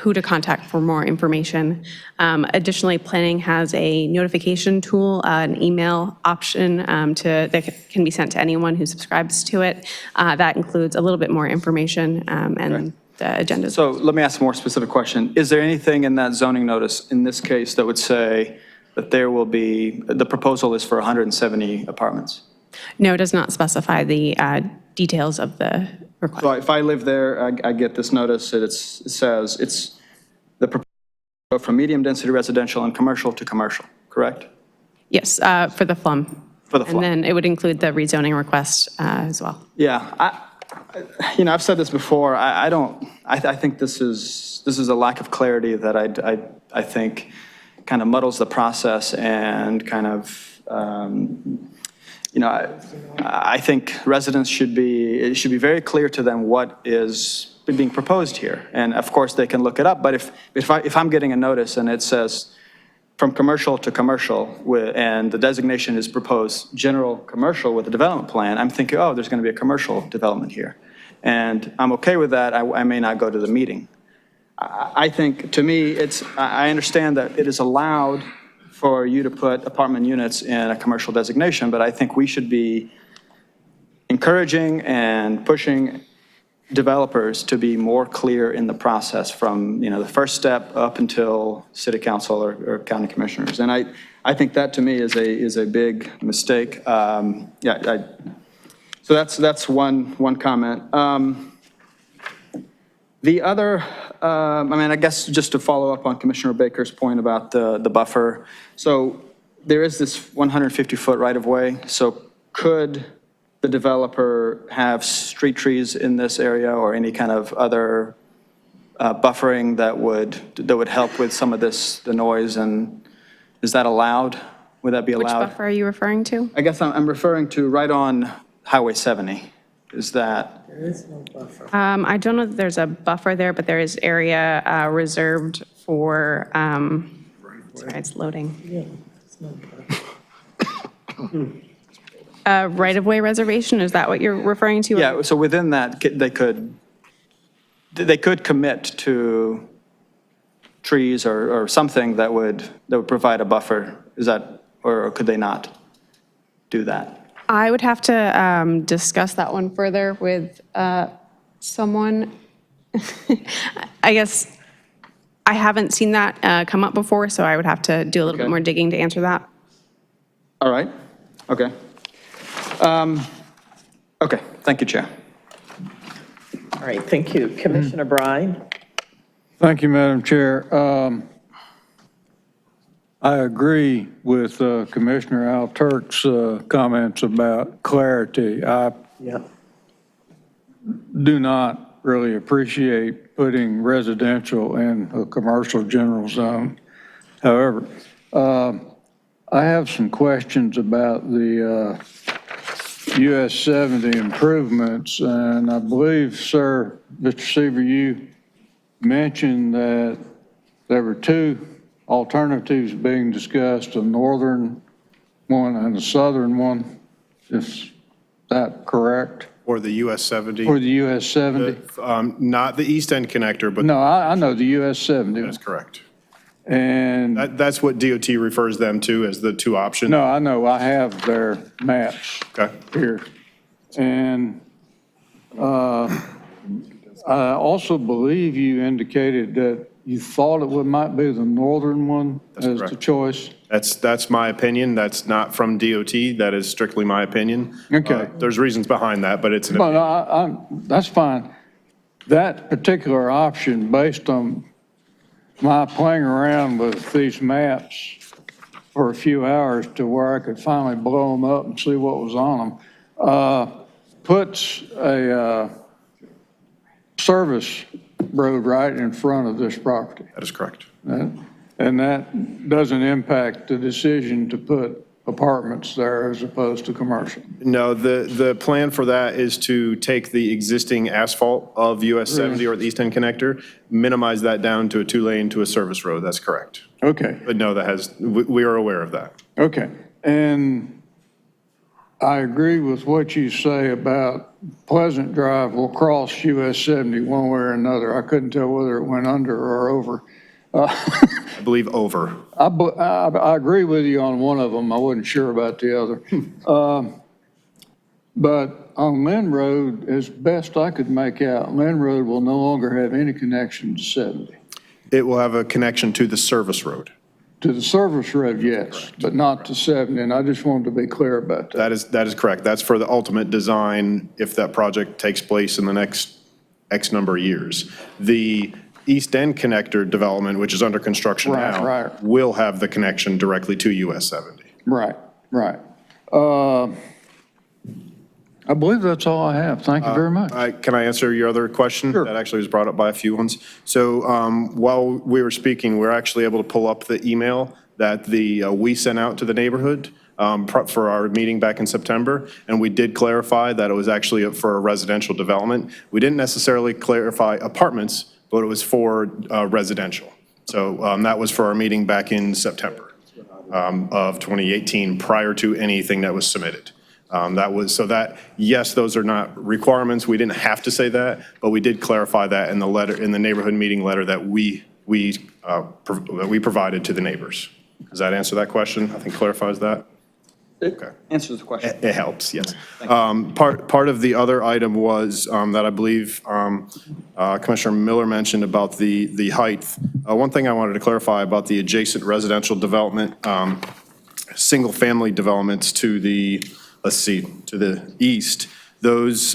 who to contact for more information. Additionally, planning has a notification tool, an email option that can be sent to anyone who subscribes to it. That includes a little bit more information and the agenda. So let me ask a more specific question. Is there anything in that zoning notice in this case that would say that the proposal is for 170 apartments? No, it does not specify the details of the request. So if I live there, I get this notice, it says it's the proposal from medium density residential and commercial to commercial, correct? Yes, for the FLUM. For the FLUM. And then it would include the rezoning request as well. Yeah, I've said this before. I think this is a lack of clarity that I think kind of muddles the process and kind of, I think residents it should be very clear to them what is being proposed here. And of course, they can look it up. But if I'm getting a notice and it says from commercial to commercial and the designation is proposed general commercial with a development plan, I'm thinking, oh, there's going to be a commercial development here. And I'm okay with that. I may not go to the meeting. I think, to me, I understand that it is allowed for you to put apartment units in a commercial designation, but I think we should be encouraging and pushing developers to be more clear in the process from, the first step up until city council or county commissioners. And I think that to me is a big mistake. So that's one comment. The other, I guess just to follow up on Commissioner Baker's point about the buffer. So there is this 150-foot right-of-way. So could the developer have street trees in this area or any kind of other buffering that would help with some of the noise? And is that allowed? Would that be allowed? Which buffer are you referring to? I guess I'm referring to right on Highway 70. Is that? There is no buffer. I don't know that there's a buffer there, but there is area reserved for, sorry, it's loading. Yeah, it's no buffer. Right-of-way reservation, is that what you're referring to? Yeah, so within that, they could commit to trees or something that would provide a buffer. Is that, or could they not do that? I would have to discuss that one further with someone. I guess I haven't seen that come up before, so I would have to do a little bit more digging to answer that. All right, okay. Okay, thank you, Chair. All right, thank you. Commissioner Brine? Thank you, Madam Chair. I agree with Commissioner Al Turk's comments about clarity. I do not really appreciate putting residential in a commercial general zone. However, I have some questions about the US 70 improvements, and I believe, sir, Mr. Seaver, you mentioned that there were two alternatives being discussed, a northern one and a southern one. Is that correct? Or the US 70? Or the US 70? Not the East End connector, but. No, I know the US 70. That's correct. And. That's what DOT refers them to as the two options. No, I know. I have their maps here. And I also believe you indicated that you thought might be the northern one as the choice. That's my opinion. That's not from DOT. That is strictly my opinion. Okay. There's reasons behind that, but it's an But opinion. that's fine. That particular option, based on my playing around with these maps for a few hours to where I could finally blow them up and see what was on them, puts a service road right in front of this property. That is correct. And that doesn't impact the decision to put apartments there as opposed to commercial. No, the plan for that is to take the existing asphalt of US 70 or the East End connector, minimize that down to a 2-lane to a service road. That's correct. Okay. But no, we are aware of that. Okay. And I agree with what you say about Pleasant Drive will cross US 70 one way or another. I couldn't tell whether it went under or over. I believe over. I agree with you on one of them. I wasn't sure about the other. But on Lynn Road, as best I could make out, Lynn Road will no longer have any connection to 70. It will have a connection to the service road. To the service road, yes, but not to 70, and I just wanted to be clear about that. That is correct. That's for the ultimate design if that project takes place in the next X number of years. The East End connector development, which is under construction now, will have the connection directly to US 70. Right. I believe that's all I have. Thank you very much. Can I answer your other question? Sure. That actually was brought up by a few ones. So while we were speaking, we were actually able to pull up the email that we sent out to the neighborhood for our meeting back in September, and we did clarify that it was actually for a residential development. We didn't necessarily clarify apartments, but it was for residential. So that was for our meeting back in September of 2018, prior to anything that was submitted. Yes, those are not requirements. We didn't have to say that, but we did clarify that in the letter, in the neighborhood meeting letter that we provided to the neighbors. Does that answer that question? I think clarifies that. Okay. Answers the question. It helps, yes. Part of the other item was that I believe Commissioner Miller mentioned about the height. One thing I wanted to clarify about the adjacent residential development, single-family developments to the, to the east, those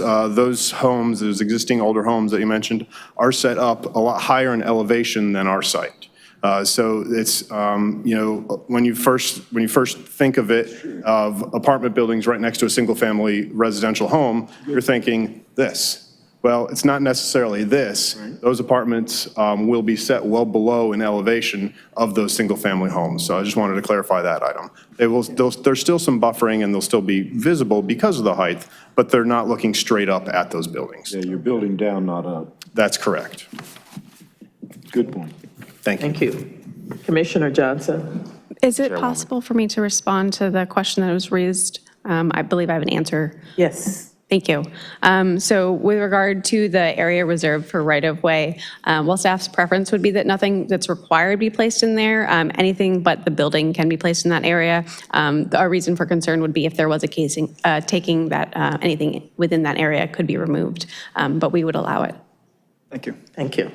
homes, those existing older homes that you mentioned, are set up a lot higher in elevation than our site. So it's, when you first think of it, of apartment buildings right next to a single-family residential home, you're thinking this. Well, it's not necessarily this. Those apartments will be set well below in elevation of those single-family homes. So I just wanted to clarify that item. There's still some buffering and they'll still be visible because of the height, but they're not looking straight up at those buildings. Yeah, you're building down, not up. That's correct. Good point. Thank you. Thank you. Commissioner Johnson? Is it possible for me to respond to the question that was raised? I believe I have an answer. Yes. Thank you. So with regard to the area reserved for right-of-way, while staff's preference would be that nothing that's required be placed in there, anything but the building can be placed in that area. Our reason for concern would be if there was a casing, taking that anything within that area could be removed, but we would allow it. Thank you. Thank you.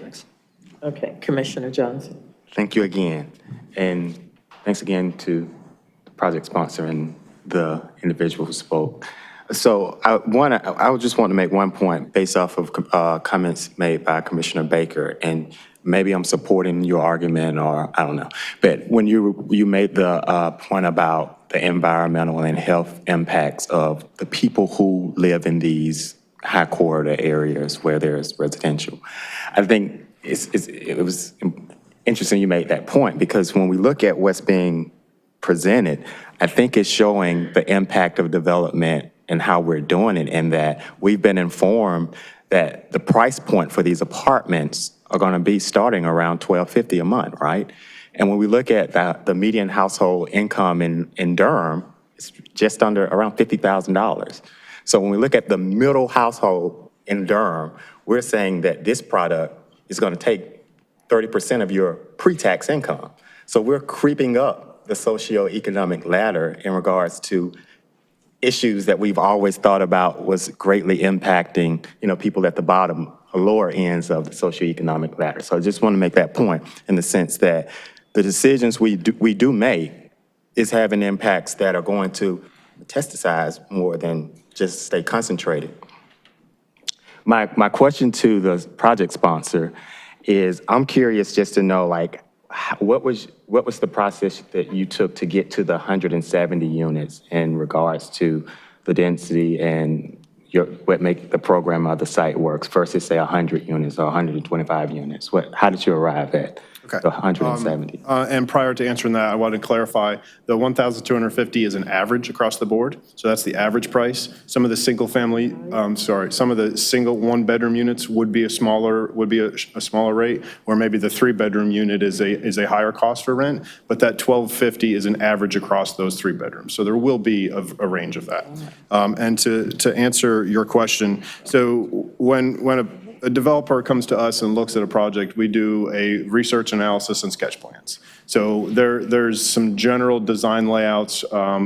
Okay, Commissioner Johnson. Thank you again. And thanks again to the project sponsor and the individual who spoke. So I just want to make one point based off of comments made by Commissioner Baker, and maybe I'm supporting your argument or I don't know. But when you made the point about the environmental and health impacts of the people who live in these high corridor areas where there's residential, I think it was interesting you made that point, because when we look at what's being presented, I think it's showing the impact of development and how we're doing it, and that we've been informed that the price point for these apartments are going to be starting around $1,250 a month, right? And when we look at the median household income in Durham, it's just under around $50,000. So when we look at the middle household in Durham, we're saying that this product is going to take 30% of your pre-tax income. So we're creeping up the socioeconomic ladder in regards to issues that we've always thought about was greatly impacting, people at the bottom lower ends of the socioeconomic ladder. So I just want to make that point in the sense that the decisions we do make is having impacts that are going to metastasize more than just stay concentrated. My question to the project sponsor is, I'm curious just to know, like, what was the process that you took to get to the 170 units in regards to the density and what make the program of the site works versus say 100 units or 125 units? How did you arrive at the 170? And prior to answering that, I want to clarify, the 1,250 is an average across the board. So that's the average price. Some of the single one-bedroom units would be a smaller rate, or maybe the 3-bedroom unit is a higher cost for rent, but that 1,250 is an average across those 3 bedrooms. So there will be a range of that. And to answer your question, so when a developer comes to us and looks at a project, we do a research analysis and sketch plans. So there's some general design layouts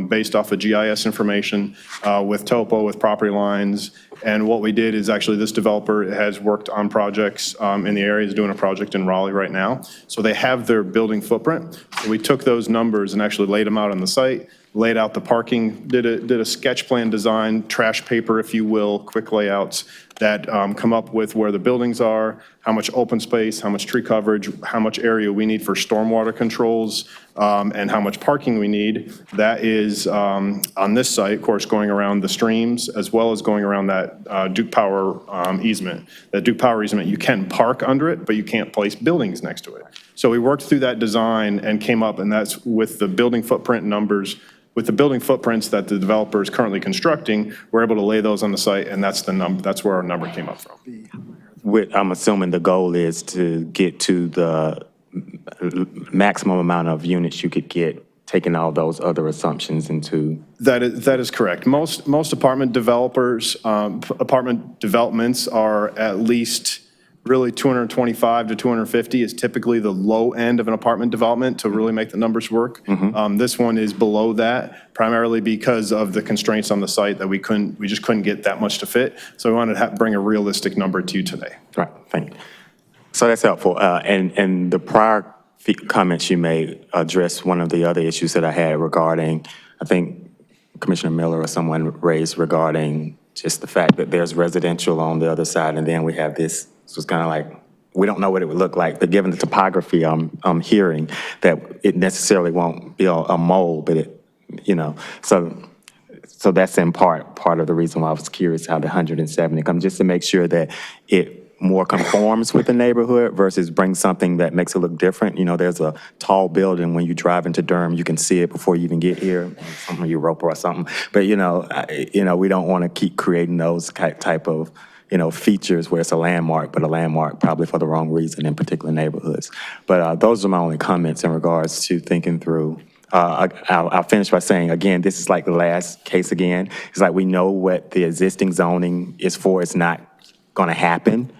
based off of GIS information with topo, with property lines. And what we did is actually this developer has worked on projects in the area, is doing a project in Raleigh right now. So they have their building footprint. So we took those numbers and actually laid them out on the site, laid out the parking, did a sketch plan design, trash paper, if you will, quick layouts that come up with where the buildings are, how much open space, how much tree coverage, how much area we need for stormwater controls, and how much parking we need. That is on this site, of course, going around the streams as well as going around that Duke Power easement. That Duke Power easement, you can park under it, but you can't place buildings next to it. So we worked through that design and came up, and that's with the building footprint numbers. With the building footprints that the developer is currently constructing, we're able to lay those on the site, and that's where our number came up from. I'm assuming the goal is to get to the maximum amount of units you could get, taking all those other assumptions into. That is correct. Most apartment developers, apartment developments are at least really 225 to 250 is typically the low end of an apartment development to really make the numbers work. This one is below that, primarily because of the constraints on the site that we just couldn't get that much to fit. So we wanted to bring a realistic number to you today. Right, thank you. So that's helpful. And the prior comments you made addressed one of the other issues that I had regarding, I think Commissioner Miller or someone raised regarding just the fact that there's residential on the other side, and then we have this. So it's kind of like, we don't know what it would look like, but given the topography I'm hearing, that it necessarily won't be a mole, but it, so that's in part of the reason why I was curious how the 170 comes, just to make sure that it more conforms with the neighborhood versus bring something that makes it look different. There's a tall building when you drive into Durham, you can see it before you even get here, something Europa or something. But we don't want to keep creating those type of features where it's a landmark, but a landmark probably for the wrong reason in particular neighborhoods. But those are my only comments in regards to thinking through. I'll finish by saying, again, this is like the last case again. It's like we know what the existing zoning is for. It's not going to happen.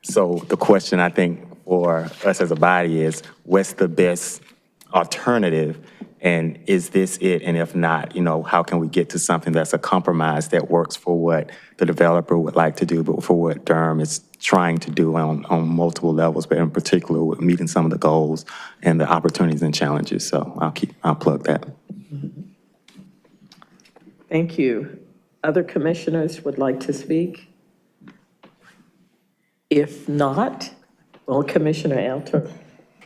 So the question I think for us as a body is, what's the best alternative? And is this it? And if not, how can we get to something that's a compromise that works for what the developer would like to do, but for what Durham is trying to do on multiple levels, but in particular with meeting some of the goals and the opportunities and challenges. So I'll plug that. Thank you. Other commissioners would like to speak? If not, well, Commissioner Alter.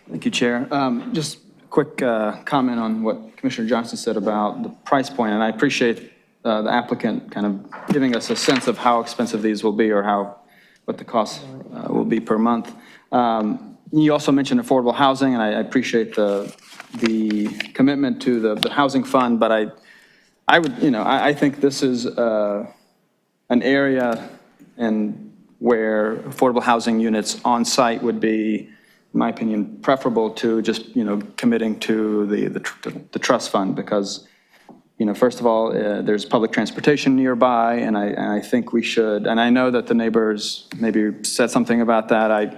Thank you, Chair. Just quick comment on what Commissioner Johnson said about the price point, and I appreciate the applicant kind of giving us a sense of how expensive these will be or what the cost will be per month. You also mentioned affordable housing, and I appreciate the commitment to the housing fund, but I think this is an area where affordable housing units on site would be, in my opinion, preferable to just, committing to the trust fund because, first of all, there's public transportation nearby, and I think we should, and I know that the neighbors maybe said something about that. I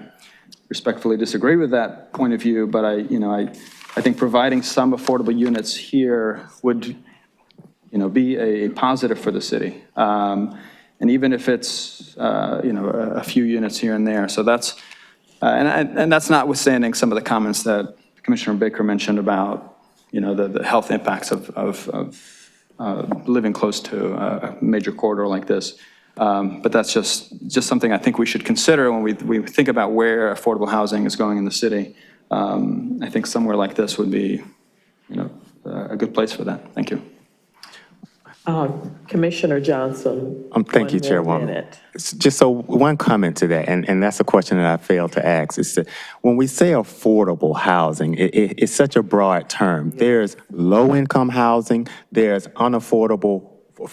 respectfully disagree with that point of view, but I think providing some affordable units here would, be a positive for the city. And even if it's, a few units here and there. So that's, and that's notwithstanding some of the comments that Commissioner Baker mentioned about, the health impacts of living close to a major corridor like this. But that's just something I think we should consider when we think about where affordable housing is going in the city. I think somewhere like this would be, a good place for that. Thank you. Commissioner Johnson. Thank you, one more Chairwoman. minute. Just so one comment to that, and that's a question that I failed to ask, is that when we say affordable housing, it's such a broad term. There's low-income housing, there's unaffordable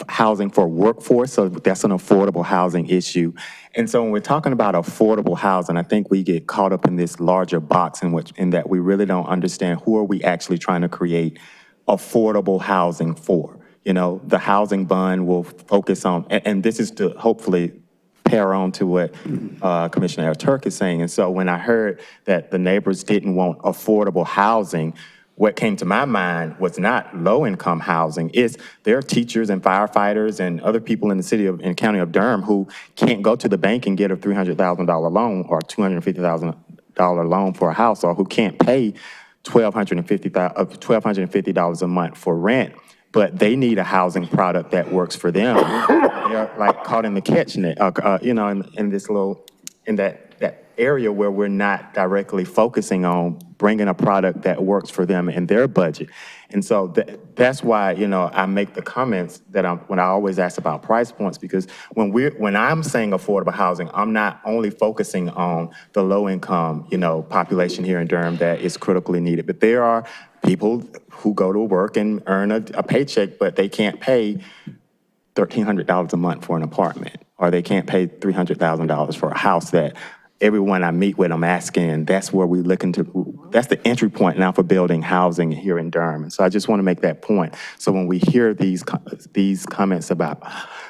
housing for workforce, so that's an affordable housing issue. And so when we're talking about affordable housing, I think we get caught up in this larger box in that we really don't understand who are we actually trying to create affordable housing for. The housing bond will focus on, and this is to hopefully pair on to what Commissioner Al-Turk is saying. And so when I heard that the neighbors didn't want affordable housing, what came to my mind was not low-income housing. There are teachers and firefighters and other people in the city and county of Durham who can't go to the bank and get a $300,000 loan or $250,000 loan for a house, or who can't pay $1,250 a month for rent. But they need a housing product that works for them. They're like caught in the catch net, in this in that area where we're not directly focusing on bringing a product that works for them in their budget. And so that's why, I make the comments that when I always ask about price points, because when I'm saying affordable housing, I'm not only focusing on the low income, population here in Durham that is critically needed, but there are people who go to work and earn a paycheck, but they can't pay $1,300 a month for an apartment, or they can't pay $300,000 for a house that everyone I meet with, I'm asking, that's where we look into, that's the entry point now for building housing here in Durham. And so I just want to make that point. So when we hear these comments about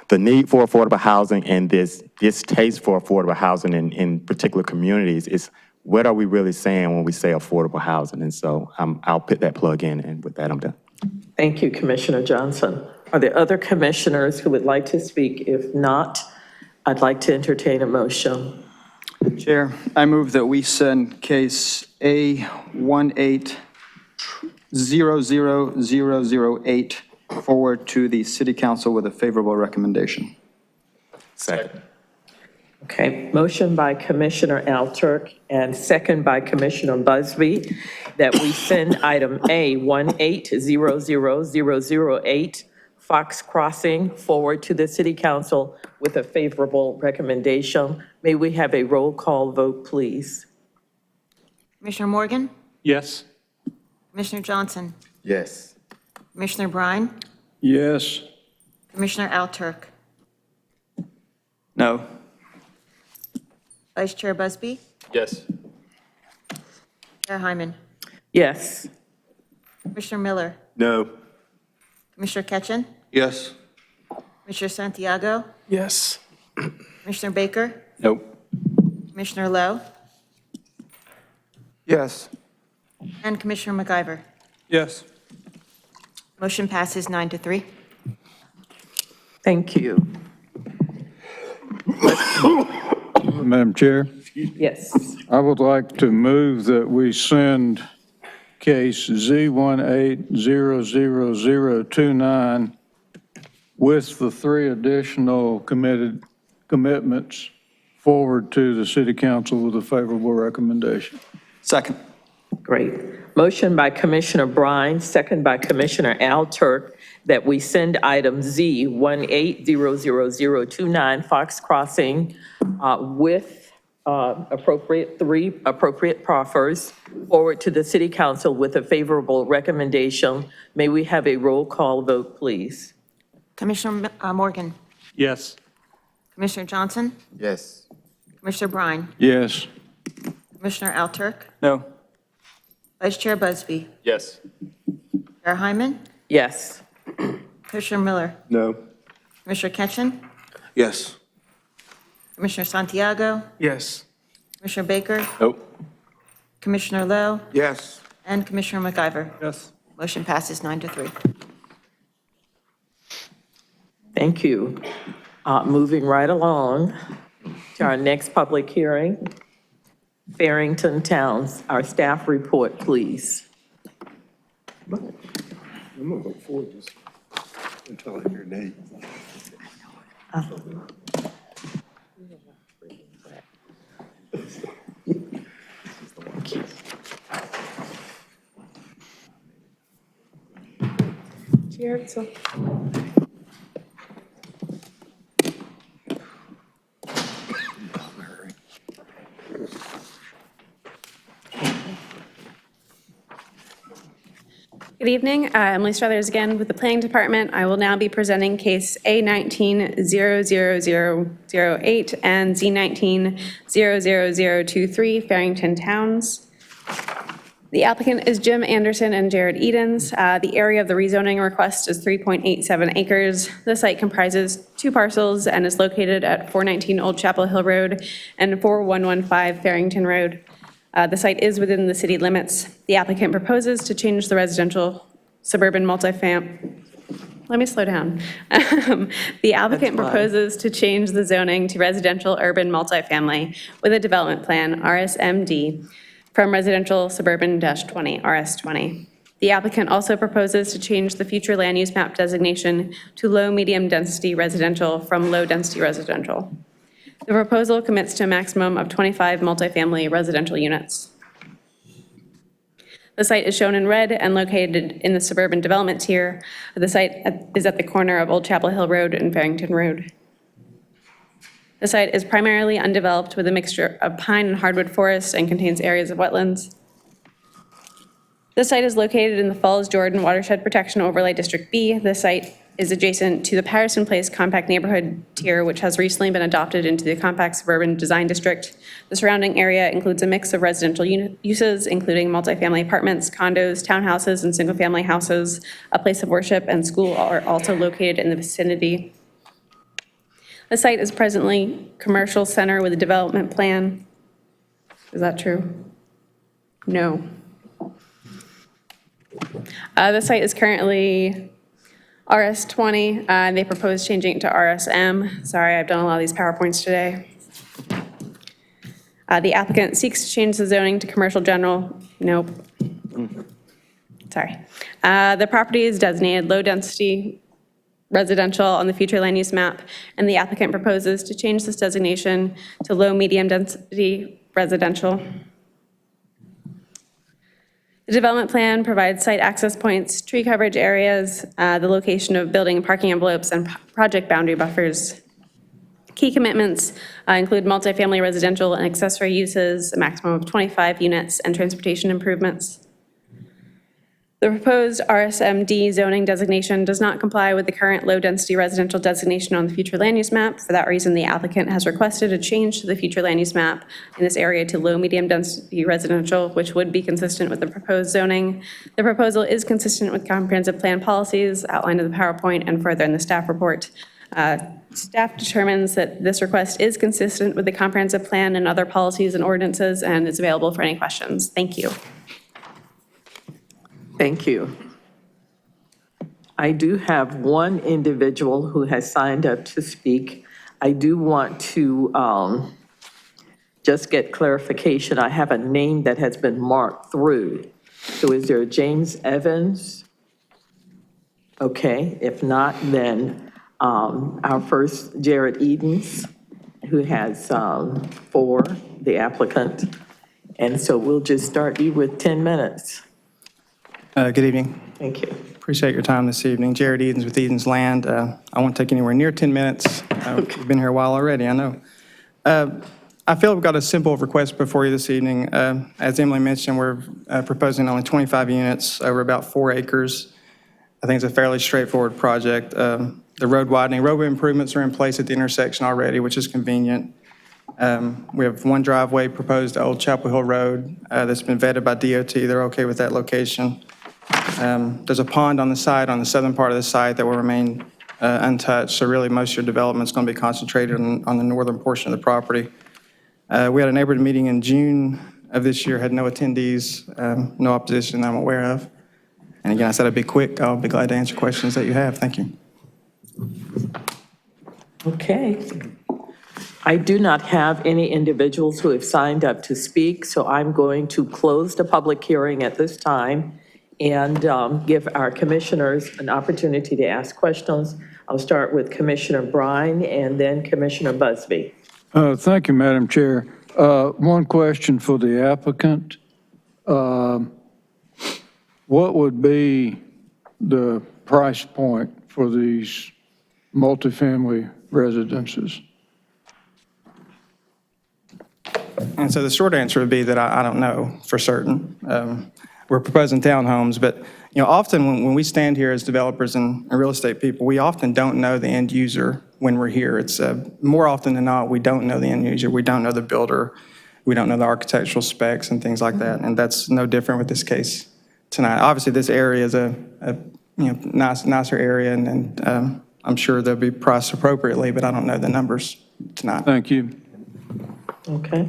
the need for affordable housing and this distaste for affordable housing in particular communities, what are we really saying when we say affordable housing? And so I'll put that plug in, and with that, I'm done. Thank you, Commissioner Johnson. Are there other commissioners who would like to speak? If not, I'd like to entertain a motion. Chair, I move that we send case A1800008 forward to the City Council with a favorable recommendation. Second. Okay, motion by Commissioner Al-Turk and second by Commissioner Busby that we send item A1800008 Fox Crossing forward to the City Council with a favorable recommendation. May we have a roll call vote, please? Commissioner Morgan? Yes. Commissioner Johnson? Yes. Commissioner Brine? Yes. Commissioner Al-Turk? No. Vice Chair Busby? Yes. Chair Hyman? Yes. Commissioner Miller? No. Commissioner Ketchen? Yes. Commissioner Santiago? Yes. Commissioner Baker? Nope. Commissioner Lowe? Yes. And Commissioner McIver? Yes. Motion passes 9-3. Thank you. Madam Chair, Yes. I would like to move that we send case Z1900029 with the 3 additional commitments forward to the City Council with a favorable recommendation. Second. Great. Motion by Commissioner Brine, second by Commissioner Al-Turk, that we send item Z1800029 Fox Crossing with 3 appropriate proffers forward to the City Council with a favorable recommendation. May we have a roll call vote, please? Commissioner Morgan? Yes. Commissioner Johnson? Yes. Commissioner Brine? Yes. Commissioner Al-Turk? No. Vice Chair Busby? Yes. Chair Hyman? Yes. Commissioner Miller? No. Commissioner Ketchen? Yes. Commissioner Santiago? Yes. Commissioner Baker? Nope. Commissioner Lowe? Yes. And Commissioner McIver? Yes. Motion passes 9-3. Thank you. Moving right along to our next public hearing, Farrington Towns. Our staff report, please. I'm gonna go forward this until I hear Nate. Jared, so. Good evening, Emily Struthers again with the Planning Department. I will now be presenting case A19-00008 and Z1900023 Farrington Towns. The applicant is Jim Anderson and Jared Edens. The area of the rezoning request is 3.87 acres. The site comprises 2 parcels and is located at 419 Old Chapel Hill Road and 4115 Farrington Road. The site is within the city limits. The applicant proposes to change the residential suburban multifamily. Let me slow down. The applicant proposes to change the zoning to residential urban multifamily with a development plan, RSMD, from residential suburban-20, RS20. The applicant also proposes to change the future land use map designation to low-medium density residential from low-density residential. The proposal commits to a maximum of 25 multifamily residential units. The site is shown in red and located in the suburban development tier. The site is at the corner of Old Chapel Hill Road and Farrington Road. The site is primarily undeveloped with a mixture of pine and hardwood forests and contains areas of wetlands. The site is located in the Falls Jordan Watershed Protection Overlay District B. The site is adjacent to the Patterson Place Compact Neighborhood Tier, which has recently been adopted into the Compact Suburban Design District. The surrounding area includes a mix of residential uses, including multifamily apartments, condos, townhouses, and single-family houses. A place of worship and school are also located in the vicinity. The site is presently commercial center with a development plan. Is that true? No. The site is currently RS20, and they propose changing it to RSM. Sorry, I've done a lot of these PowerPoints today. The applicant seeks to change the zoning to commercial general. Nope. Sorry. The property is designated low-density residential on the future land use map, and the applicant proposes to change this designation to low-medium density residential. The development plan provides site access points, tree coverage areas, the location of building and parking envelopes, and project boundary buffers. Key commitments include multifamily residential and accessory uses, a maximum of 25 units, and transportation improvements. The proposed RSMD zoning designation does not comply with the current low-density residential designation on the future land use map. For that reason, the applicant has requested a change to the future land use map in this area to low-medium density residential, which would be consistent with the proposed zoning. The proposal is consistent with comprehensive plan policies outlined in the PowerPoint and further in the staff report. Staff determines that this request is consistent with the comprehensive plan and other policies and ordinances and is available for any questions. Thank you. Thank you. I do have one individual who has signed up to speak. I do want to just get clarification. I have a name that has been marked through. So is there a James Evans? Okay, if not, then our first Jared Edens, who has for the applicant. And so we'll just start you with 10 minutes. Good evening. Thank you. Appreciate your time this evening. Jared Edens with Edens Land. I won't take anywhere near 10 minutes. We've been here a while already, I know. I feel we've got a simple request before you this evening. As Emily mentioned, we're proposing only 25 units over about 4 acres. I think it's a fairly straightforward project. The road widening, roadway improvements are in place at the intersection already, which is convenient. We have one driveway proposed to Old Chapel Hill Road that's been vetted by DOT. They're okay with that location. There's a pond on the side, on the southern part of the site, that will remain untouched. So really, most of your development is going to be concentrated on the northern portion of the property. We had a neighborhood meeting in June of this year, had no attendees, no opposition that I'm aware of. And again, I said I'd be quick. I'll be glad to answer questions that you have. Thank you. Okay. I do not have any individuals who have signed up to speak, so I'm going to close the public hearing at this time and give our commissioners an opportunity to ask questions. I'll start with Commissioner Brine and then Commissioner Busby. Thank you, Madam Chair. One question for the applicant. What would be the price point for these multifamily residences? And so the short answer would be that I don't know for certain. We're proposing townhomes, but often when we stand here as developers and real estate people, we often don't know the end user when we're here. It's more often than not, we don't know the end user. We don't know the builder. We don't know the architectural specs and things like that. And that's no different with this case tonight. Obviously, this area is a nicer area, and I'm sure they'll be priced appropriately, but I don't know the numbers tonight. Thank you. Okay.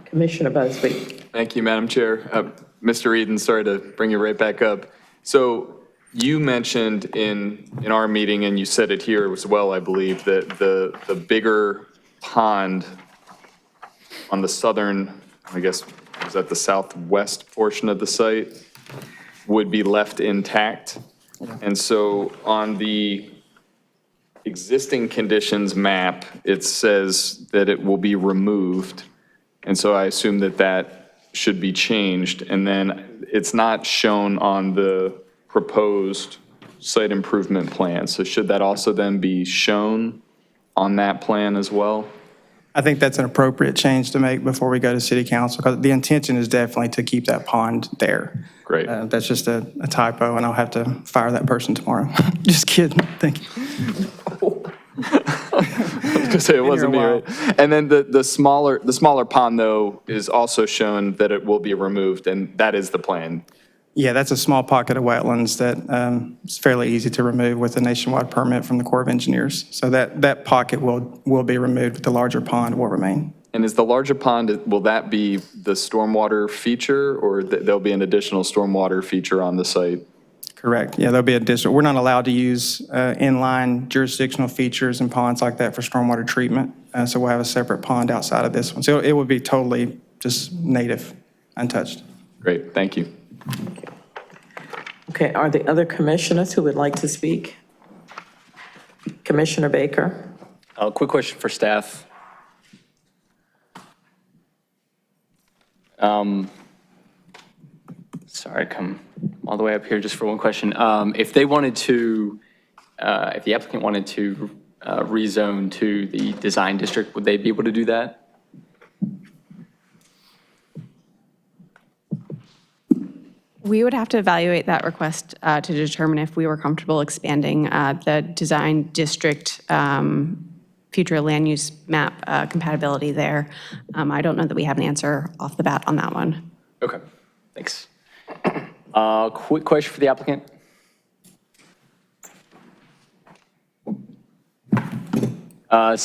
Commissioner Busby. Thank you, Madam Chair. Mr. Eden, sorry to bring you right back up. So you mentioned in our meeting, and you said it here as well, I believe, that the bigger pond on the southern, I guess, is that the southwest portion of the site, would be left intact. And so on the existing conditions map, it says that it will be removed. And so I assume that that should be changed. And then it's not shown on the proposed site improvement plan. So should that also then be shown on that plan as well? I think that's an appropriate change to make before we go to city council, because the intention is definitely to keep that pond there. Great. That's just a typo, and I'll have to fire that person tomorrow. Just kidding. Thank you. I was gonna say it wasn't me, right? And then the smaller pond, though, is also shown that it will be removed, and that is the plan. Yeah, that's a small pocket of wetlands that is fairly easy to remove with a nationwide permit from the Corps of Engineers. So that pocket will be removed, but the larger pond will remain. And is the larger pond, will that be the stormwater feature, or there'll be an additional stormwater feature on the site? Correct. Yeah, there'll be additional. We're not allowed to use inline jurisdictional features and ponds like that for stormwater treatment. So we'll have a separate pond outside of this one. So it will be totally just native, untouched. Great, thank you. Okay, are the other commissioners who would like to speak? Commissioner Baker? Quick question for staff. Sorry, come all the way up here just for one question. If they wanted to, if the applicant wanted to rezone to the design district, would they be able to do that? We would have to evaluate that request to determine if we were comfortable expanding the design district future land use map compatibility there. I don't know that we have an answer off the bat on that one. Okay, thanks. Quick question for the applicant. Are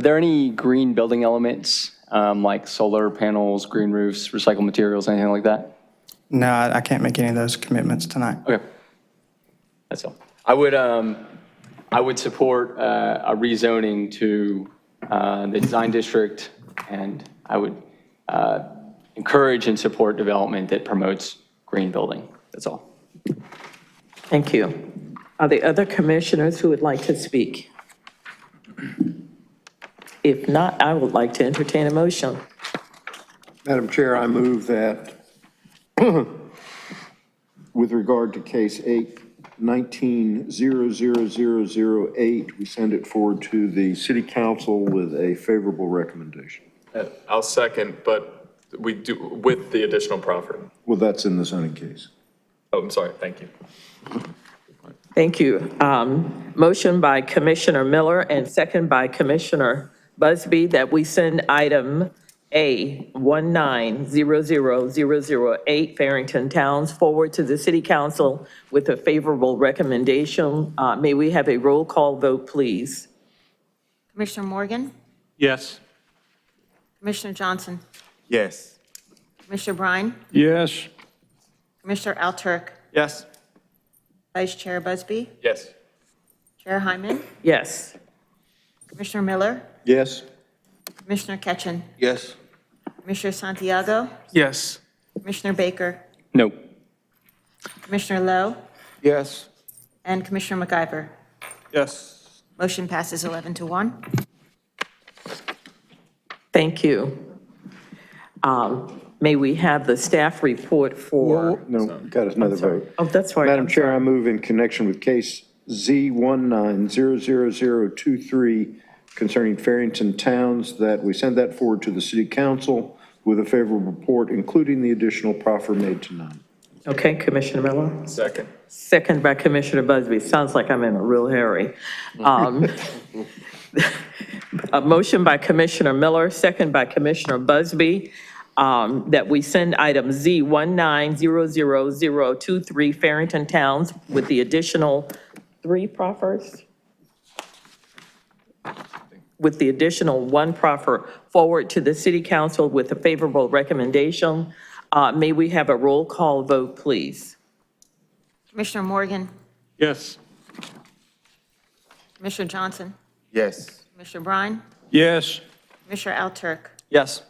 there any green building elements like solar panels, green roofs, recycled materials, anything like that? No, I can't make any of those commitments tonight. Okay, that's all. I would support a rezoning to the design district, and I would encourage and support development that promotes green building. That's all. Thank you. Are the other commissioners who would like to speak? If not, I would like to entertain a motion. Madam Chair, I move that with regard to case 8-19-00008, we send it forward to the city council with a favorable recommendation. I'll second, but we do, with the additional proffer. Well, that's in the zoning case. Oh, I'm sorry, thank you. Thank you. Motion by Commissioner Miller and second by Commissioner Busby that we send item A-19-00008 Farrington Towns forward to the City Council with a favorable recommendation. May we have a roll call vote, please? Commissioner Morgan? Yes. Commissioner Johnson? Yes. Commissioner Brine? Yes. Commissioner Alturk? Yes. Vice Chair Busby? Yes. Chair Hyman? Yes. Commissioner Miller, Yes. Commissioner Ketchen, Yes. Commissioner Santiago, Yes. Commissioner Baker, No. Commissioner Lowe, Yes. and Commissioner McIver. Yes. Motion passes 11 to 1. Thank you. May we have the staff report for, No, got another vote. oh, that's right. Madam I'm Chair, sorry. I move in connection with case Z1900023 concerning Farrington Towns that we send that forward to the city council with a favorable report, including the additional proffer made to none. Okay, Commissioner Miller? Second. Second by Commissioner Busby. Sounds like I'm in a real hurry. A motion by Commissioner Miller, second by Commissioner Busby, that we send item Z1900023 Farrington Towns with the additional 3 proffers? With the additional 1 proffer forward to the city council with a favorable recommendation. May we have a roll call vote, please? Commissioner Morgan, Yes. Commissioner Johnson, Yes. Commissioner Brine, Yes. Commissioner Alturk, Yes.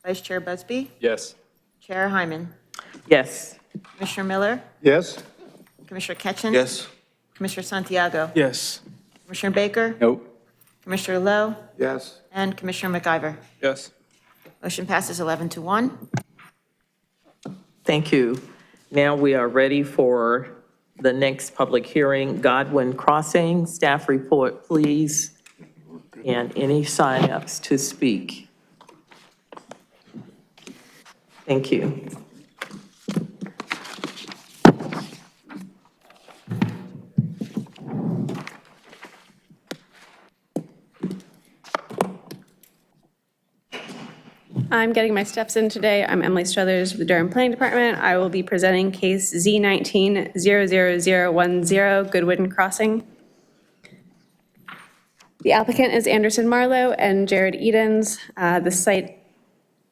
Vice Chair Busby, Yes. Chair Hyman, Yes. Commissioner Miller, Yes? Commissioner Ketchen. Yes. Commissioner Santiago, Yes. Commissioner Baker, Nope. Commissioner Lowe, Yes. and Commissioner McIver. Yes. Motion passes 11 to 1. Thank you. Now we are ready for the next public hearing, Goodwin Crossing. Staff report, please, and any sign-ups to speak. Thank you. I'm getting my steps in today. I'm Emily Struthers with the Durham Planning Department. I will be presenting case Z1900010 Goodwin Crossing. The applicant is Anderson Marlowe and Jared Edens. The site,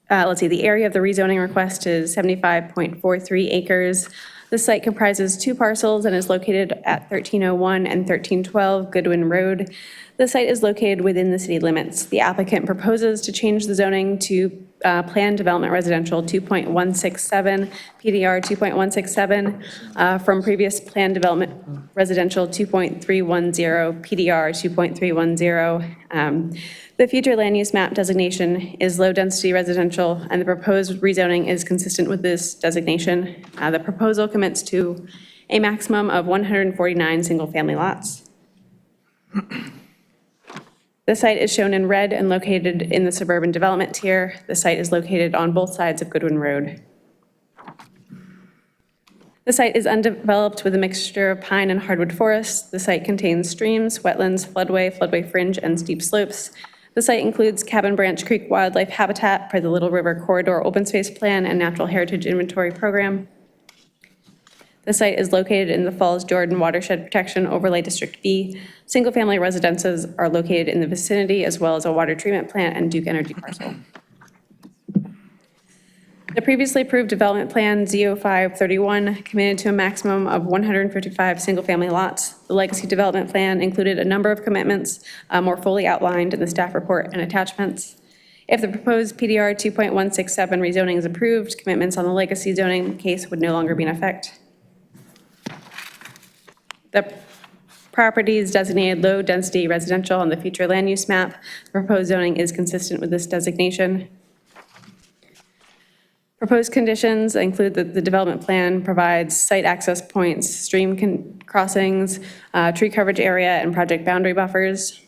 the area of the rezoning request is 75.43 acres. The site comprises 2 parcels and is located at 1301 and 1312 Goodwin Road. The site is located within the city limits. The applicant proposes to change the zoning to Planned Development Residential 2.167, PDR 2.167, from previous Planned Development Residential 2.310, PDR 2.310. The future land use map designation is low-density residential, and the proposed rezoning is consistent with this designation. The proposal commits to a maximum of 149 single-family lots. The site is shown in red and located in the suburban development tier. The site is located on both sides of Goodwin Road. The site is undeveloped with a mixture of pine and hardwood forests. The site contains streams, wetlands, floodway fringe, and steep slopes. The site includes Cabin Branch Creek Wildlife Habitat per the Little River Corridor Open Space Plan and Natural Heritage Inventory Program. The site is located in the Falls Jordan Watershed Protection Overlay District B. Single-family residences are located in the vicinity, as well as a water treatment plant and Duke Energy parcel. The previously approved development plan, Z0531, committed to a maximum of 155 single-family lots. The legacy development plan included a number of commitments more fully outlined in the staff report and attachments. If the proposed PDR 2.167 rezoning is approved, commitments on the legacy zoning case would no longer be in effect. The property is designated low-density residential on the future land use map. The proposed zoning is consistent with this designation. Proposed conditions include that the development plan provides site access points, stream crossings, tree coverage area, and project boundary buffers.